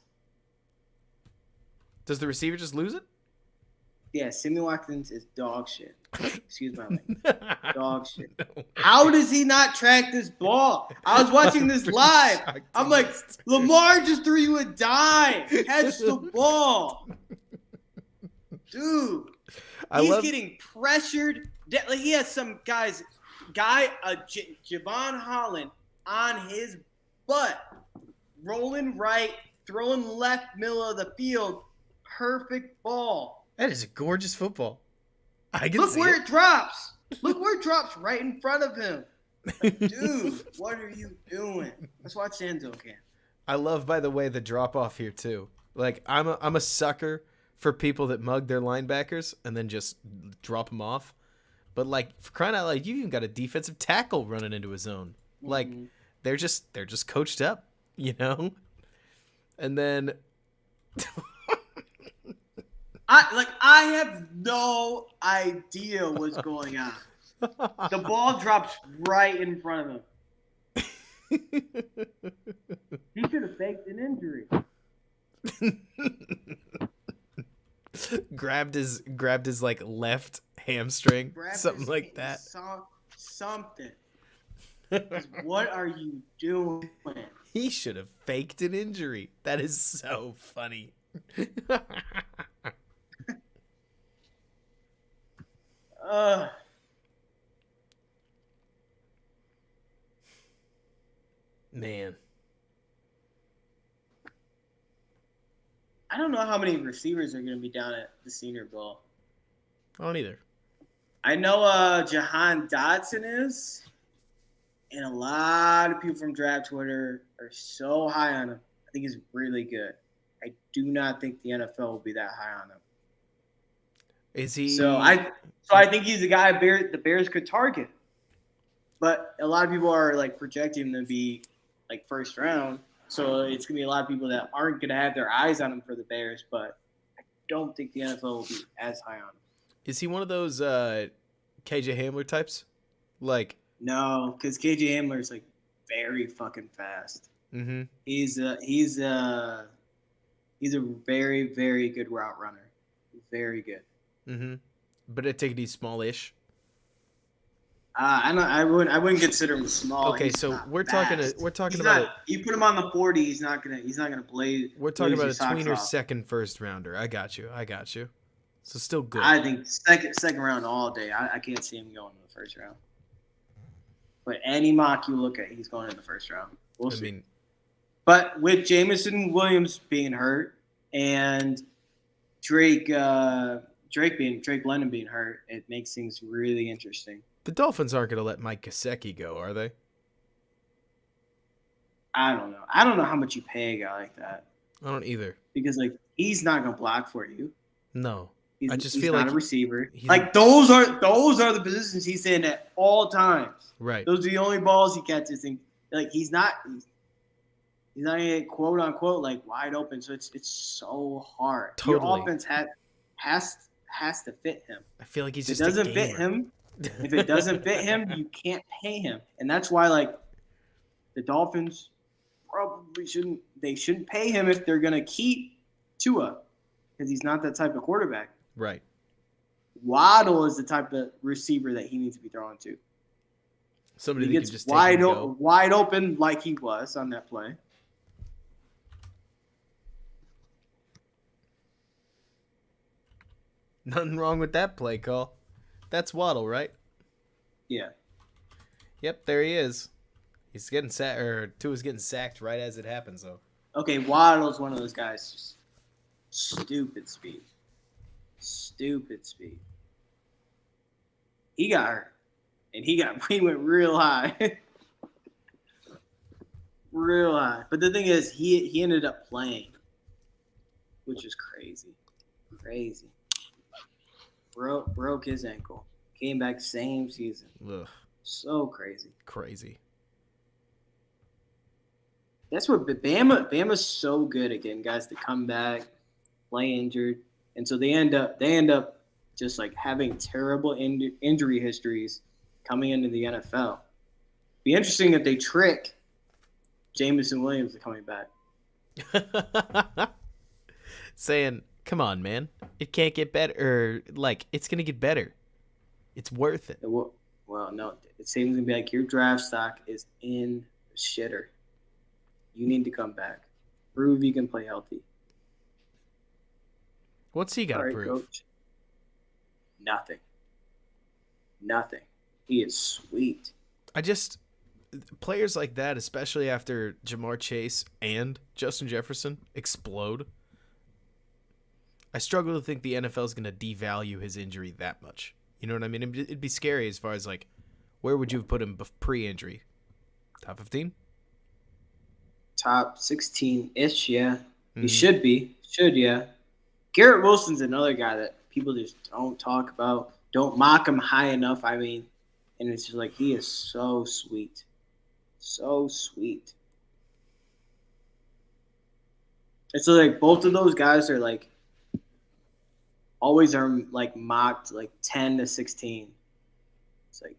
Does the receiver just lose it? Yeah, Sammy Watkins is dog shit. Excuse my language. Dog shit. How does he not track this ball? I was watching this live. I'm like, Lamar just threw you a dime. Catch the ball. Dude. He's getting pressured. Like, he has some Javon Holland on his butt. Rolling right, throwing left middle of the field. Perfect ball. That is a gorgeous football. Look where it drops. Look where it drops right in front of him. Like, dude, what are you doing? Let's watch Sanzo again. I love, by the way, the drop off here too. Like, I'm a sucker for people that mug their linebackers and then just drop them off. But, like, for crying out loud, you even got a defensive tackle running into a zone. Like, they're just coached up, you know. And then I have no idea what's going on. The ball drops right in front of him. He should have faked an injury. grabbed his like left hamstring, Grab something like that. Something. What are you doing? He should have faked an injury. That is so funny. Man, I don't know how many receivers are going to be down at the Senior Bowl. I don't either. I know Jahan Dotson is, and a lot of people from draft Twitter are so high on him. I think he's really good. I do not think the NFL will be that high on him. Is he? So I think he's a guy the Bears could target. But a lot of people are like projecting him to be like first round. So it's gonna be a lot of people that aren't gonna have their eyes on him for the Bears, but I don't think the NFL will be as high on him. Is he one of those KJ Hamler types? Like no, because KJ Hamler is like very fucking fast. Mm-hmm. He's a very, very good route runner. Very good. Mm-hmm. But I take it he's smallish. I wouldn't consider him small. Okay, he's so we're talking he's about not, you put him on the 40, he's not gonna play. We're talking about a tweener off. second first rounder. I got you. So still good. I think second round all day. I can't see him going in the first round. But any mock you look at, he's going in the first round. We'll see. But with Jameson Williams being hurt and Drake London being hurt, it makes things really interesting. The Dolphins aren't going to let Mike Gesicki go, are they? I don't know. I don't know how much you pay a guy like that. I don't either. Because like he's not going to block for you. No. I just feel like a receiver. Like those are the positions he's in at all times. Right. Those are the only balls he catches. And like he's not gonna get quote unquote like wide open. So it's so hard. Totally. Your offense has to fit him. I feel like he's if just it doesn't fit him. If it doesn't fit him, you can't pay him, and that's why like the Dolphins probably shouldn't pay him if they're gonna keep Tua because he's not that type of quarterback. Right. Waddle is the type of receiver that he needs to be thrown to. Somebody he that gets can just wide open like he was on that play. Nothing wrong with that play call. That's Waddle, right? Yeah. Yep, there he is. He's getting sacked, or Tua's getting sacked right as it happens, though. Okay, Waddle's one of those guys. Just stupid speed. He got hurt, and he went real high, real high. But the thing is, he ended up playing, which is crazy. Broke his ankle. Came back same season. Ugh. So crazy. That's what Bama's so good at getting guys to come back, play injured, and so they end up just like having terrible injury histories coming into the NFL. Be interesting if they trick Jameson Williams to coming back. Saying, come on, man. It can't get better. Or, like, it's going to get better. It's worth it. Well, no. It seems going to be like your draft stock is in the shitter. You need to come back. Prove you can play healthy. What's he got to prove? Coach. Nothing. He is sweet. Players like that, especially after Jamar Chase and Justin Jefferson explode, I struggle to think the NFL is going to devalue his injury that much. You know what I mean? It'd be scary as far as like, where would you have put him pre-injury? Top 15? Top 16-ish, yeah. Mm-hmm. He should be. Yeah. Garrett Wilson's another guy that people just don't talk about, don't mock him high enough. I mean, and it's just like he is so sweet. So sweet. And so like both of those guys are like always are like mocked like 10 to 16. It's like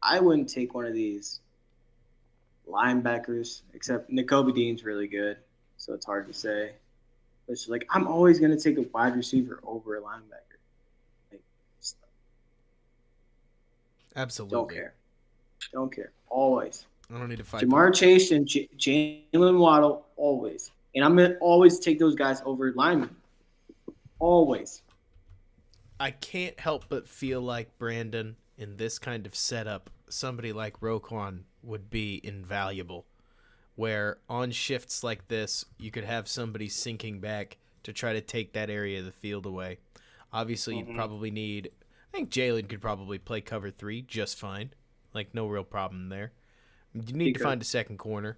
I wouldn't take one of these linebackers, except N'Kobe Dean's really good, so it's hard to say. But it's like I'm always gonna take a wide receiver over a linebacker. Like, don't Absolutely. care, don't care. Always I don't need to fight them. Jamar Chase and Jalen Waddle always, and I'm gonna always take those guys over linemen. Always. I can't help but feel like Brandon in this kind of setup, somebody like Roquan would be invaluable. Where on shifts like this, you could have somebody sinking back to try to take that area of the field away. Obviously, you'd probably need. I think Jalen could probably play cover 3 just fine. Like, no real problem there. You need to find a second corner.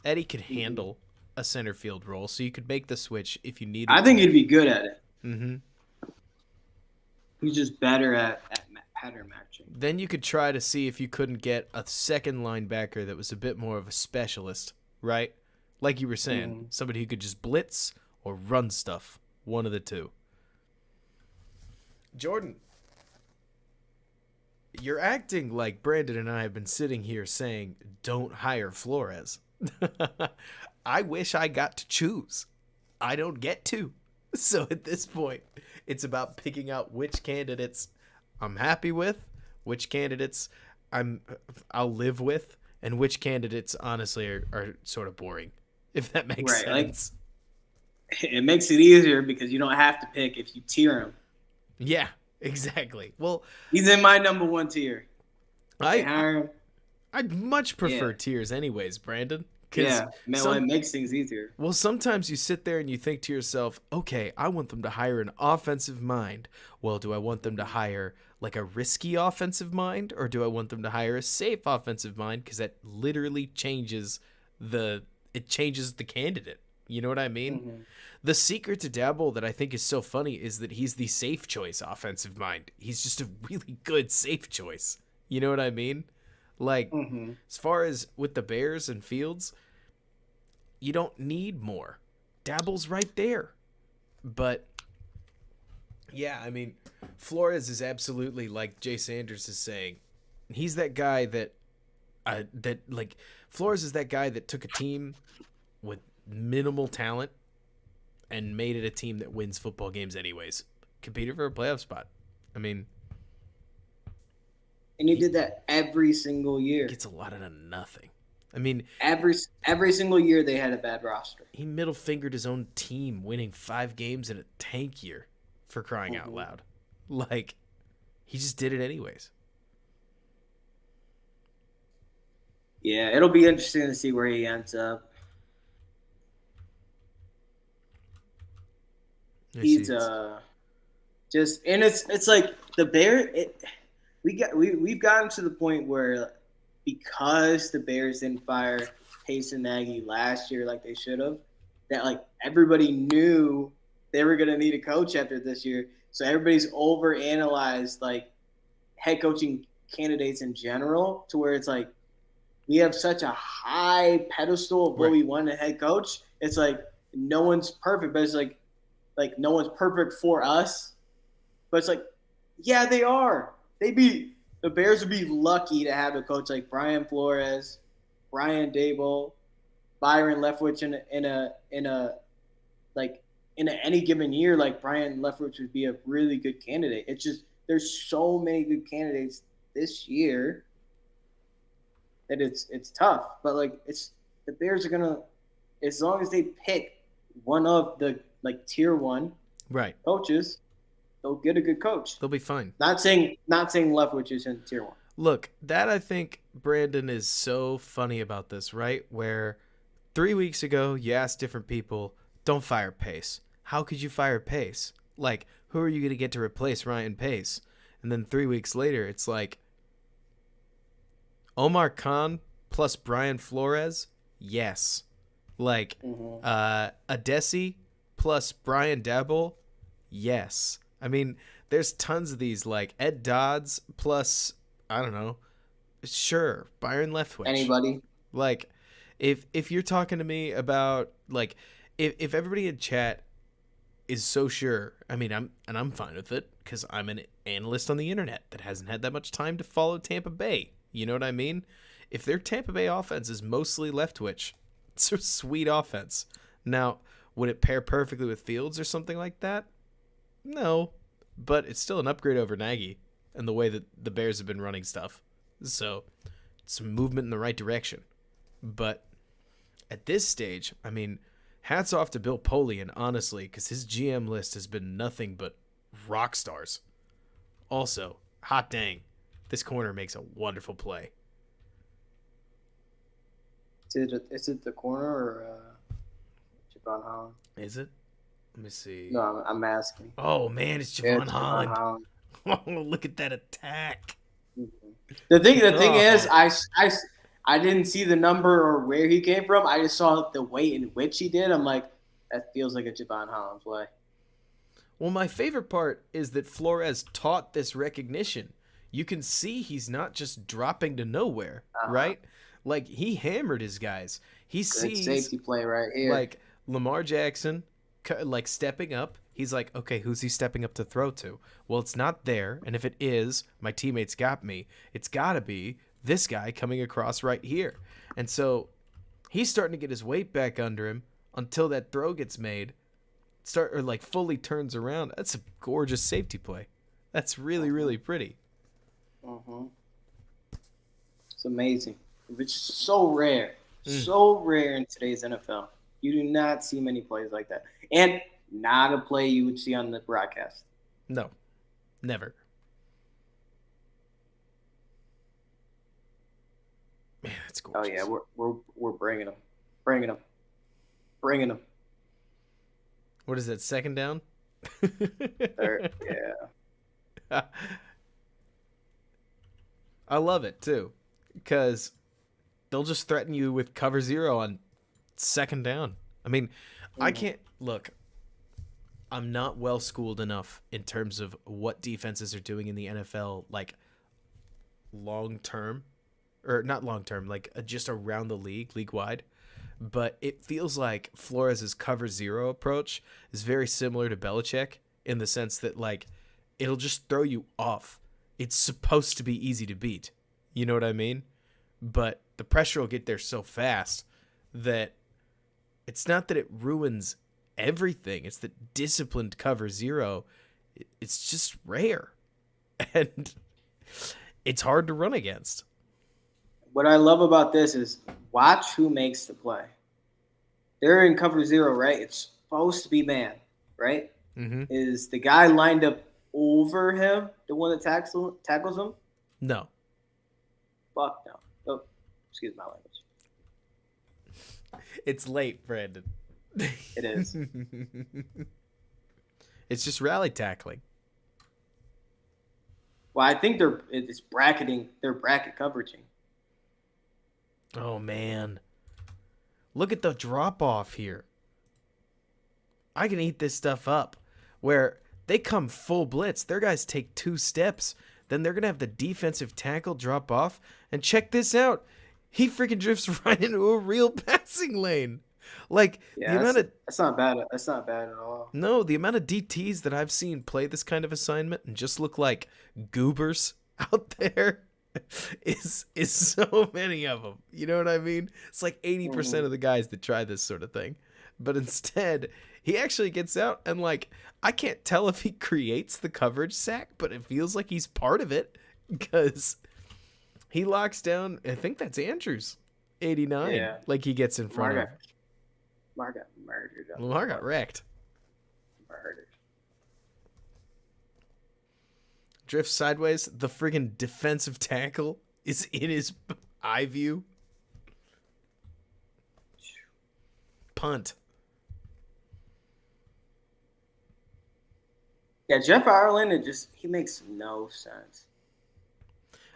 Eddie could handle a center field role, so you could make the switch if you needed I think he'd be good at it. Mm-hmm. He's just better at pattern matching. Then you could try to see if you couldn't get a second linebacker that was a bit more of a specialist, right? Like you were saying, somebody who could just blitz or run stuff. One of the two. Jordan, you're acting like Brandon and I have been sitting here saying, don't hire Flores. I wish I got to choose. I don't get to. So at this point, it's about picking out which candidates I'm happy with, which candidates I'll live with, and which candidates honestly are sort of boring, if that makes sense. Like, it makes it easier because you don't have to pick if you tier him. Yeah, exactly. Well, he's in my number 1 tier. I'd much prefer tiers anyways, Brandon. Yeah, it makes things easier. Well, sometimes you sit there and you think to yourself, okay, I want them to hire an offensive mind. Well, do I want them to hire like a risky offensive mind, or do I want them to hire a safe offensive mind? Because that literally changes the candidate. You know what I mean? Mm-hmm. The secret to Dabble that I think is so funny is that he's the safe choice offensive mind. He's just a really good safe choice. You know what I mean? Like, as far as with the Bears and Fields, you don't need more. Dabble's right there. But, yeah, I mean, Flores is absolutely, like Jay Sanders is saying, he's that guy that Flores is that guy that took a team with minimal talent and made it a team that wins football games anyways. Competed for a playoff spot. I mean... And he did that every single year. Gets a lot out of nothing. I mean, every single year they had a bad roster. He middle fingered his own team, winning 5 games in a tank year, for crying out loud. Like, he just did it anyways. Yeah, it'll be interesting to see where he ends up. He's just, and it's like the Bear. We've gotten to the point where because the Bears didn't fire Pace and Nagy last year like they should have, that like everybody knew they were going to need a coach after this year. So everybody's overanalyzed like head coaching candidates in general to where it's like we have such a high pedestal of what we want in a head coach. It's like no one's perfect, but it's like no one's perfect for us. But it's like, yeah, they are. The Bears would be lucky to have a coach like Brian Flores, Brian Daboll, Byron Leftwich in any given year. Like Brian Leftwich would be a really good candidate. It's just there's so many good candidates this year that it's tough. But like the Bears are gonna, as long as they pick one of the like tier 1 coaches, they'll get a good coach. They'll be fine. Not saying Leftwich is in tier 1. Look, that I think Brandon is so funny about this, right? Where 3 weeks ago you asked different people, don't fire Pace. How could you fire Pace? Like, who are you going to get to replace Ryan Pace? And then 3 weeks later, it's like Omar Khan plus Brian Flores? Yes. Like, Adesi plus Brian Daboll? Yes. I mean, there's tons of these, like Ed Dodds plus, I don't know, sure, Byron Leftwich. Anybody. Like, if you're talking to me about, like, if everybody in chat is so sure. I mean, I'm fine with it because I'm an analyst on the internet that hasn't had that much time to follow Tampa Bay. You know what I mean? If their Tampa Bay offense is mostly left twitch, it's a sweet offense. Now, would it pair perfectly with Fields or something like that? No, but it's still an upgrade over Nagy and the way that the Bears have been running stuff. So, it's movement in the right direction. But at this stage, I mean, hats off to Bill Polian, honestly, because his GM list has been nothing but rock stars. Also, hot dang, this corner makes a wonderful play. Is it the corner or Javon Holland? Is it? Let me see. No, I'm asking. Oh, man, it's Javon Holland. Oh, look at that attack. Mm-hmm. The thing is, I didn't see the number or where he came from. I just saw the way in which he did. I'm like, that feels like a Javon Holland play. Well, my favorite part is that Flores taught this recognition. You can see he's not just dropping to nowhere, right? Like, he hammered his guys. He sees safety play right here. Like Lamar Jackson, like stepping up. He's like, okay, who's he stepping up to throw to? Well, it's not there. And if it is, my teammates got me. It's got to be this guy coming across right here. And so he's starting to get his weight back under him until that throw gets made. Fully turns around. That's a gorgeous safety play. That's really, really pretty. It's amazing. It's so rare. So rare in today's NFL. You do not see many plays like that. And not a play you would see on the broadcast. No. Never. Man, that's gorgeous. Oh yeah, we're bringing them. Bringing them. What is that, second down? Third, yeah. I love it too, because they'll just threaten you with cover zero on second down. I mean, I can't look. I'm not well schooled enough in terms of what defenses are doing in the NFL, like long term, or not long term, like just around the league wide. But it feels like Flores' cover zero approach is very similar to Belichick in the sense that, like, it'll just throw you off. It's supposed to be easy to beat. You know what I mean? But the pressure will get there so fast that it's not that it ruins everything. It's that disciplined cover zero, it's just rare. And it's hard to run against. What I love about this is watch who makes the play. They're in cover zero, right? It's supposed to be man, right? Mm-hmm. Is the guy lined up over him the one that tackles him? No. Fuck no. Oh, excuse my language. It's late, Brandon. It is. It's just rally tackling. Well, I think it's bracketing. They're bracket coveraging. Oh, man. Look at the drop-off here. I can eat this stuff up. Where they come full blitz. Their guys take 2 steps. Then they're going to have the defensive tackle drop off. And check this out. He freaking drifts right into a real passing lane. Like, yeah, the amount of... That's not bad. That's not bad at all. No, the amount of DTs that I've seen play this kind of assignment and just look like goobers out there is so many of them. You know what I mean? It's like 80% of the guys that try this sort of thing. But instead, he actually gets out and, like, I can't tell if he creates the coverage sack, but it feels like he's part of it because he locks down, I think that's Andrews, 89. Yeah. Like, he gets in front of. Lamar got murdered. Lamar got wrecked. Murdered. Drifts sideways. The friggin' defensive tackle is in his eye view. Punt. Yeah, Jeff Ireland, he makes no sense.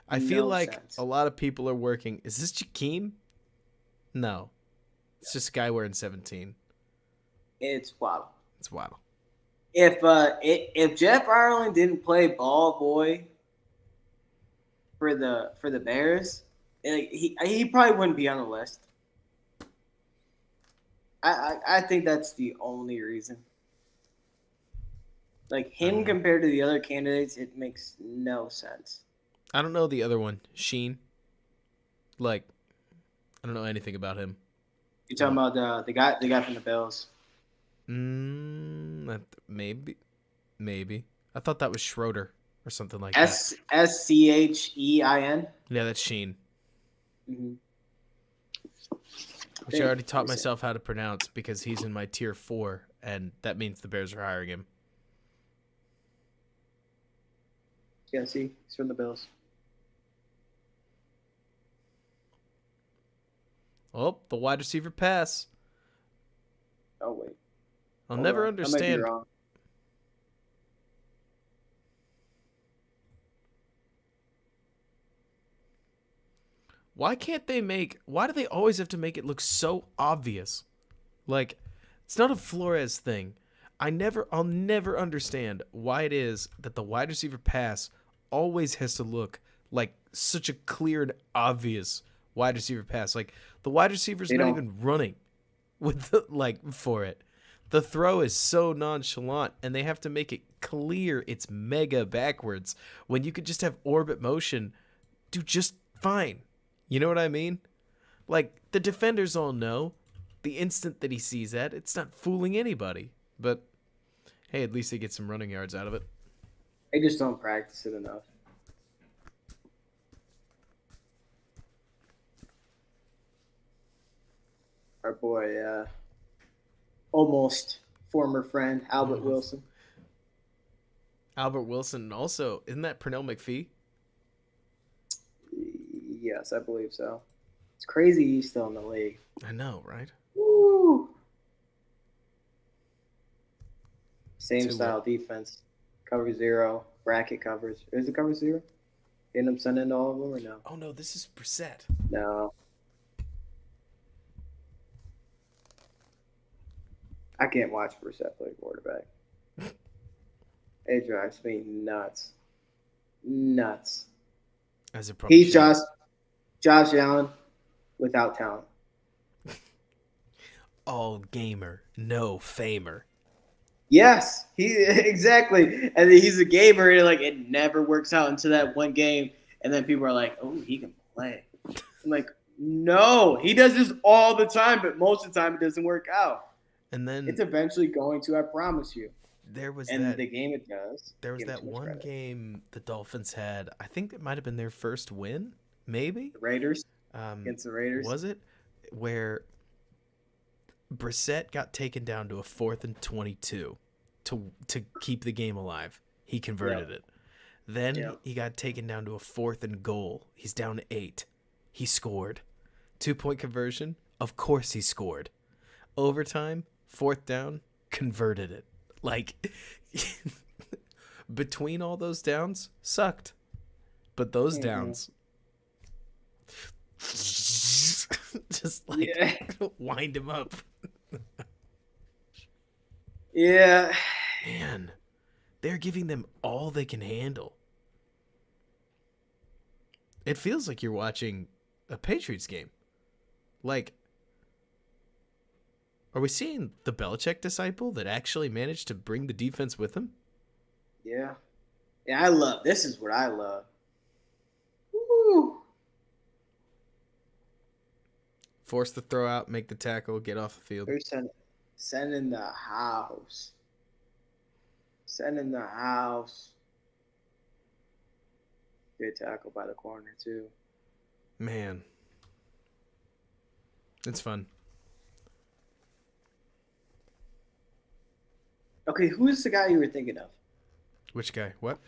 I feel like a lot of people are working. Is this Jakeem? No. It's just a guy wearing 17. It's Waddle. It's Waddle. If Jeff Ireland didn't play ball boy for the Bears, he probably wouldn't be on the list. I think that's the only reason. Like I him don't know. compared to the other candidates, it makes no sense. I don't know the other one, Sheen. Like, I don't know anything about him. You're talking What? about the guy from the Bills. Maybe. I thought that was Schroeder or something like that. Schein. Yeah, that's Sheen, Mm-hmm. which I already taught myself how to pronounce because he's in my tier 4, and that means the Bears are hiring him. Yeah, see, he's from the Bills. Oh, the wide receiver pass. Oh wait, I'll hold never on. I might be understand. wrong. Why do they always have to make it look so obvious? Like, it's not a Flores thing. I'll never understand why it is that the wide receiver pass always has to look like such a clear and obvious wide receiver pass. Like, the wide receiver's They not don't. even running with for it. The throw is so nonchalant, and they have to make it clear it's mega backwards when you could just have orbit motion do just fine. You know what I mean? Like, the defenders all know the instant that he sees that, it's not fooling anybody. But hey, at least they get some running yards out of it. They just don't practice it enough. Our boy, almost former friend Albert Wilson. Albert Wilson also, isn't that Pernell McPhee? Yes, I believe so. It's crazy he's still in the league. I know, right? Woo! Same Too style defense. Cover zero. Bracket covers. Is it cover zero? You end up sending all of them or no? Oh no, this is Brissett. No. I can't watch Brissett play quarterback. It drives me nuts. Nuts. As it probably He's should. Josh Allen without talent. All gamer, no famer. Yes, he exactly. And he's a gamer, and like it never works out into that one game, and then people are like, "Oh, he can play." I'm like, no, he does this all the time, but most of the time it doesn't work out. And then It's eventually going to, I promise you. there was And that the game it does. there was Give him that too much one credit. game the Dolphins had. I think it might have been their first win, maybe. The Raiders against the Raiders. Was it where Brissett got taken down to a 4th and 22 to keep the game alive? He converted it. Then he got taken down to a 4th and goal. He's down to 8. He scored. 2-point conversion. Of course he scored. Overtime, 4th down, converted it. Like, between all those downs, sucked. But those downs, just like wind him up. Yeah. Man, they're giving them all they can handle. It feels like you're watching a Patriots game. Like, are we seeing the Belichick disciple that actually managed to bring the defense with him? Yeah. Yeah, this is what I love. Woo. Force the throw out, make the tackle, get off the field. They're sending the house. Sending the house. Good tackle by the corner, too. Man. It's fun. Okay, who's the guy you were thinking of? Which guy? What?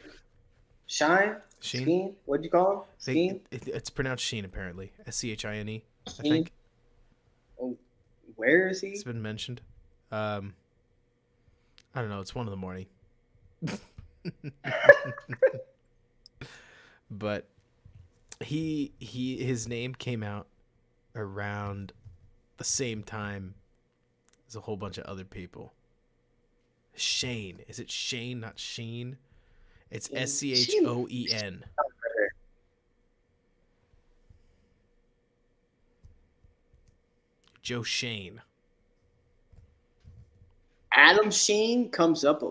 Shine? Sheen? Skeen? What'd you call him? Skeen? It's pronounced Sheen, apparently. Schine, I Sheen? think. Oh, where is he? It's been mentioned. I don't know. It's 1 a.m. But his name came out around the same time as a whole bunch of other people. Shane. Is it Shane, not Sheen? It's Schoen. Joe Shane. Adam Sheen comes up a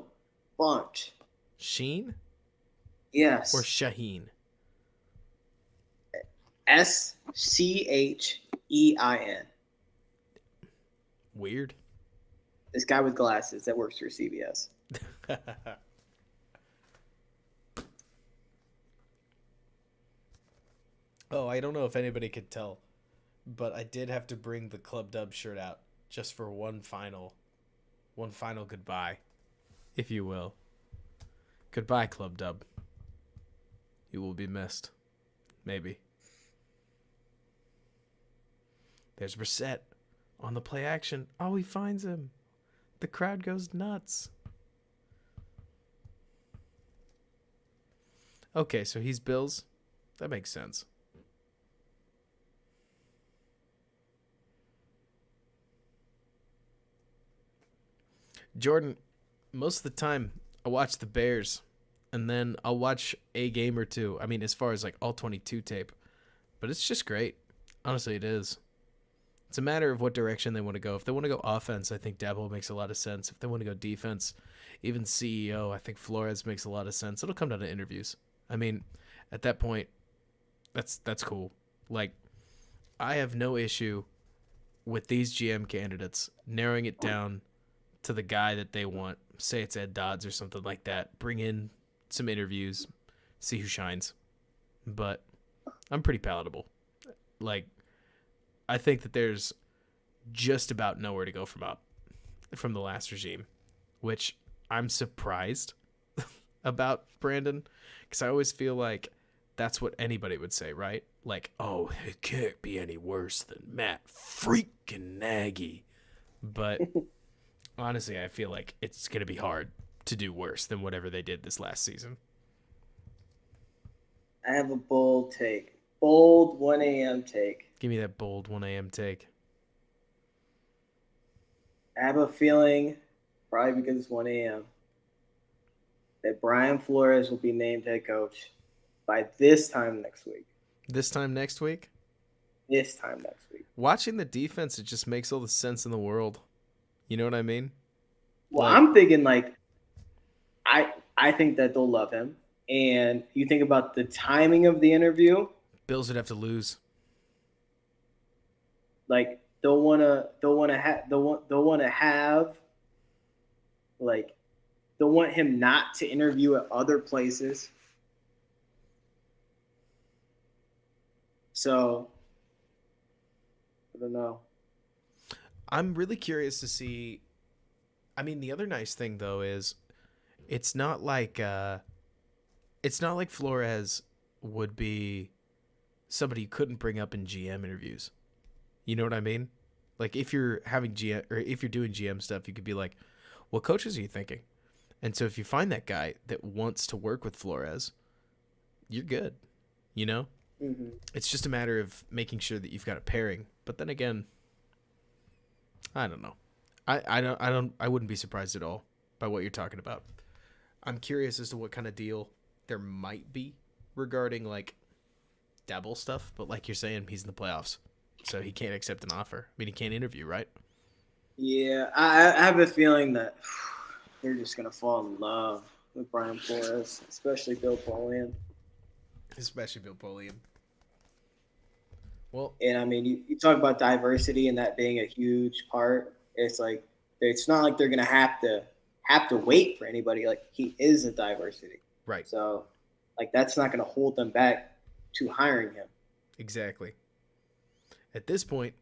bunch. Sheen or Yes. Shaheen? Schein. Weird. This guy with glasses that works for CBS. Oh, I don't know if anybody could tell, but I did have to bring the Club Dub shirt out just for one final goodbye, if you will. Goodbye, Club Dub. You will be missed. Maybe. There's Brissett on the play action. Oh, he finds him. The crowd goes nuts. Okay, so he's Bills. That makes sense. Jordan, most of the time I watch the Bears and then I'll watch a game or two. I mean, as far as like all 22 tape, but it's just great. Honestly, it is. It's a matter of what direction they want to go. If they want to go offense, I think Dabo makes a lot of sense. If they want to go defense, even CEO, I think Flores makes a lot of sense. It'll come down to interviews. I mean, at that point, that's cool. Like, I have no issue with these GM candidates narrowing it down to the guy that they want. Say it's Ed Dodds or something like that. Bring in some interviews, see who shines. But I'm pretty palatable. Like, I think that there's just about nowhere to go from the last regime, which I'm surprised about, Brandon, because I always feel like that's what anybody would say, right? Like, oh, it can't be any worse than Matt freaking Nagy. But honestly, I feel like it's going to be hard to do worse than whatever they did this last season. I have a bold take. Bold 1 a.m. take. Give me that bold 1 a.m. take. I have a feeling, probably because it's 1 a.m., that Brian Flores will be named head coach by this time next week. This time next week? This time next week. Watching the defense, it just makes all the sense in the world. You know what I mean? Well, I'm thinking I think that they'll love him. And you think about the timing of the interview. Bills would have to lose. Like they'll want him not to interview at other places. So I don't know. I'm really curious to see. I mean, the other nice thing though is it's not like Flores would be somebody you couldn't bring up in GM interviews. You know what I mean? Like if you're having GM or if you're doing GM stuff, you could be like, what coaches are you thinking? And so if you find that guy that wants to work with Flores, you're good. You know? Mm-hmm. It's just a matter of making sure that you've got a pairing. But then again, I don't know. I wouldn't be surprised at all by what you're talking about. I'm curious as to what kind of deal there might be regarding like Dabble stuff, but like you're saying, he's in the playoffs, so he can't accept an offer. I mean, he can't interview, right? Yeah, I have a feeling that they're just gonna fall in love with Brian Flores, especially Bill Polian. Well, and I mean, you talk about diversity and that being a huge part. It's like it's not like they're gonna have to wait for anybody. Like he is a diversity, right? So, like that's not gonna hold them back to hiring him. Exactly. At this point,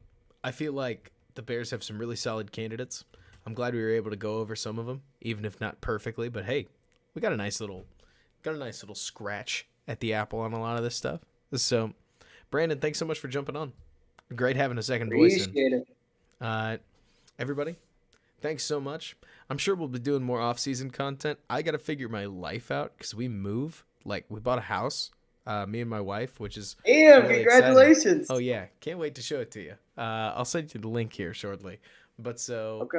I feel like the Bears have some really solid candidates. I'm glad we were able to go over some of them, even if not perfectly. But hey, we got a nice little scratch at the apple on a lot of this stuff. So, Brandon, thanks so much for jumping on. Great having a second voice. Appreciate it. Everybody, thanks so much. I'm sure we'll be doing more off-season content. I got to figure my life out because we move. Like, we bought a house, me and my wife, which is really congratulations. Exciting. Oh, yeah. Can't wait to show it to you. I'll send you the link here shortly. But so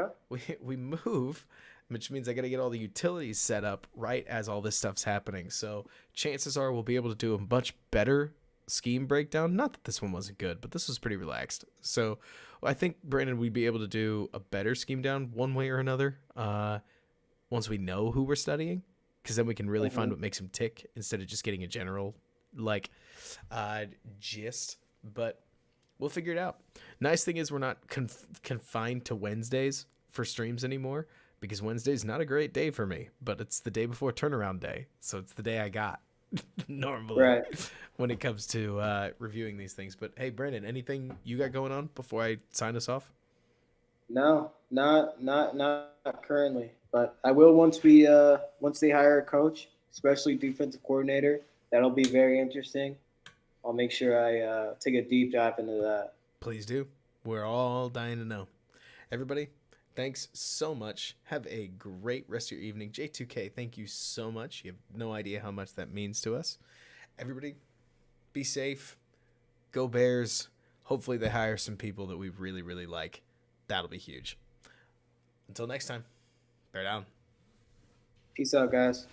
we move, which means I got to get all the utilities set up right as all this stuff's happening. So chances are we'll be able to do a much better scheme breakdown. Not that this one wasn't good, but this was pretty relaxed. So I think, Brandon, we'd be able to do a better scheme down one way or another. once we know who we're studying, because then we can really find what makes him tick instead of just getting a general like gist. But we'll figure it out. Nice thing is we're not confined to Wednesdays for streams anymore, because Wednesday's not a great day for me, but it's the day before turnaround day, so it's the day I got normally when it comes to reviewing these things. But hey, Brandon, anything you got going on before I sign us off? No, not currently, but I will once they hire a coach, especially defensive coordinator. That'll be very interesting. I'll make sure I take a deep dive into that. Please do. We're all dying to know. Everybody, thanks so much. Have a great rest of your evening. J2K, thank you so much. You have no idea how much that means to us. Everybody, be safe. Go Bears. Hopefully they hire some people that we really, really like. That'll be huge. Until next time, bear down. Peace out, guys.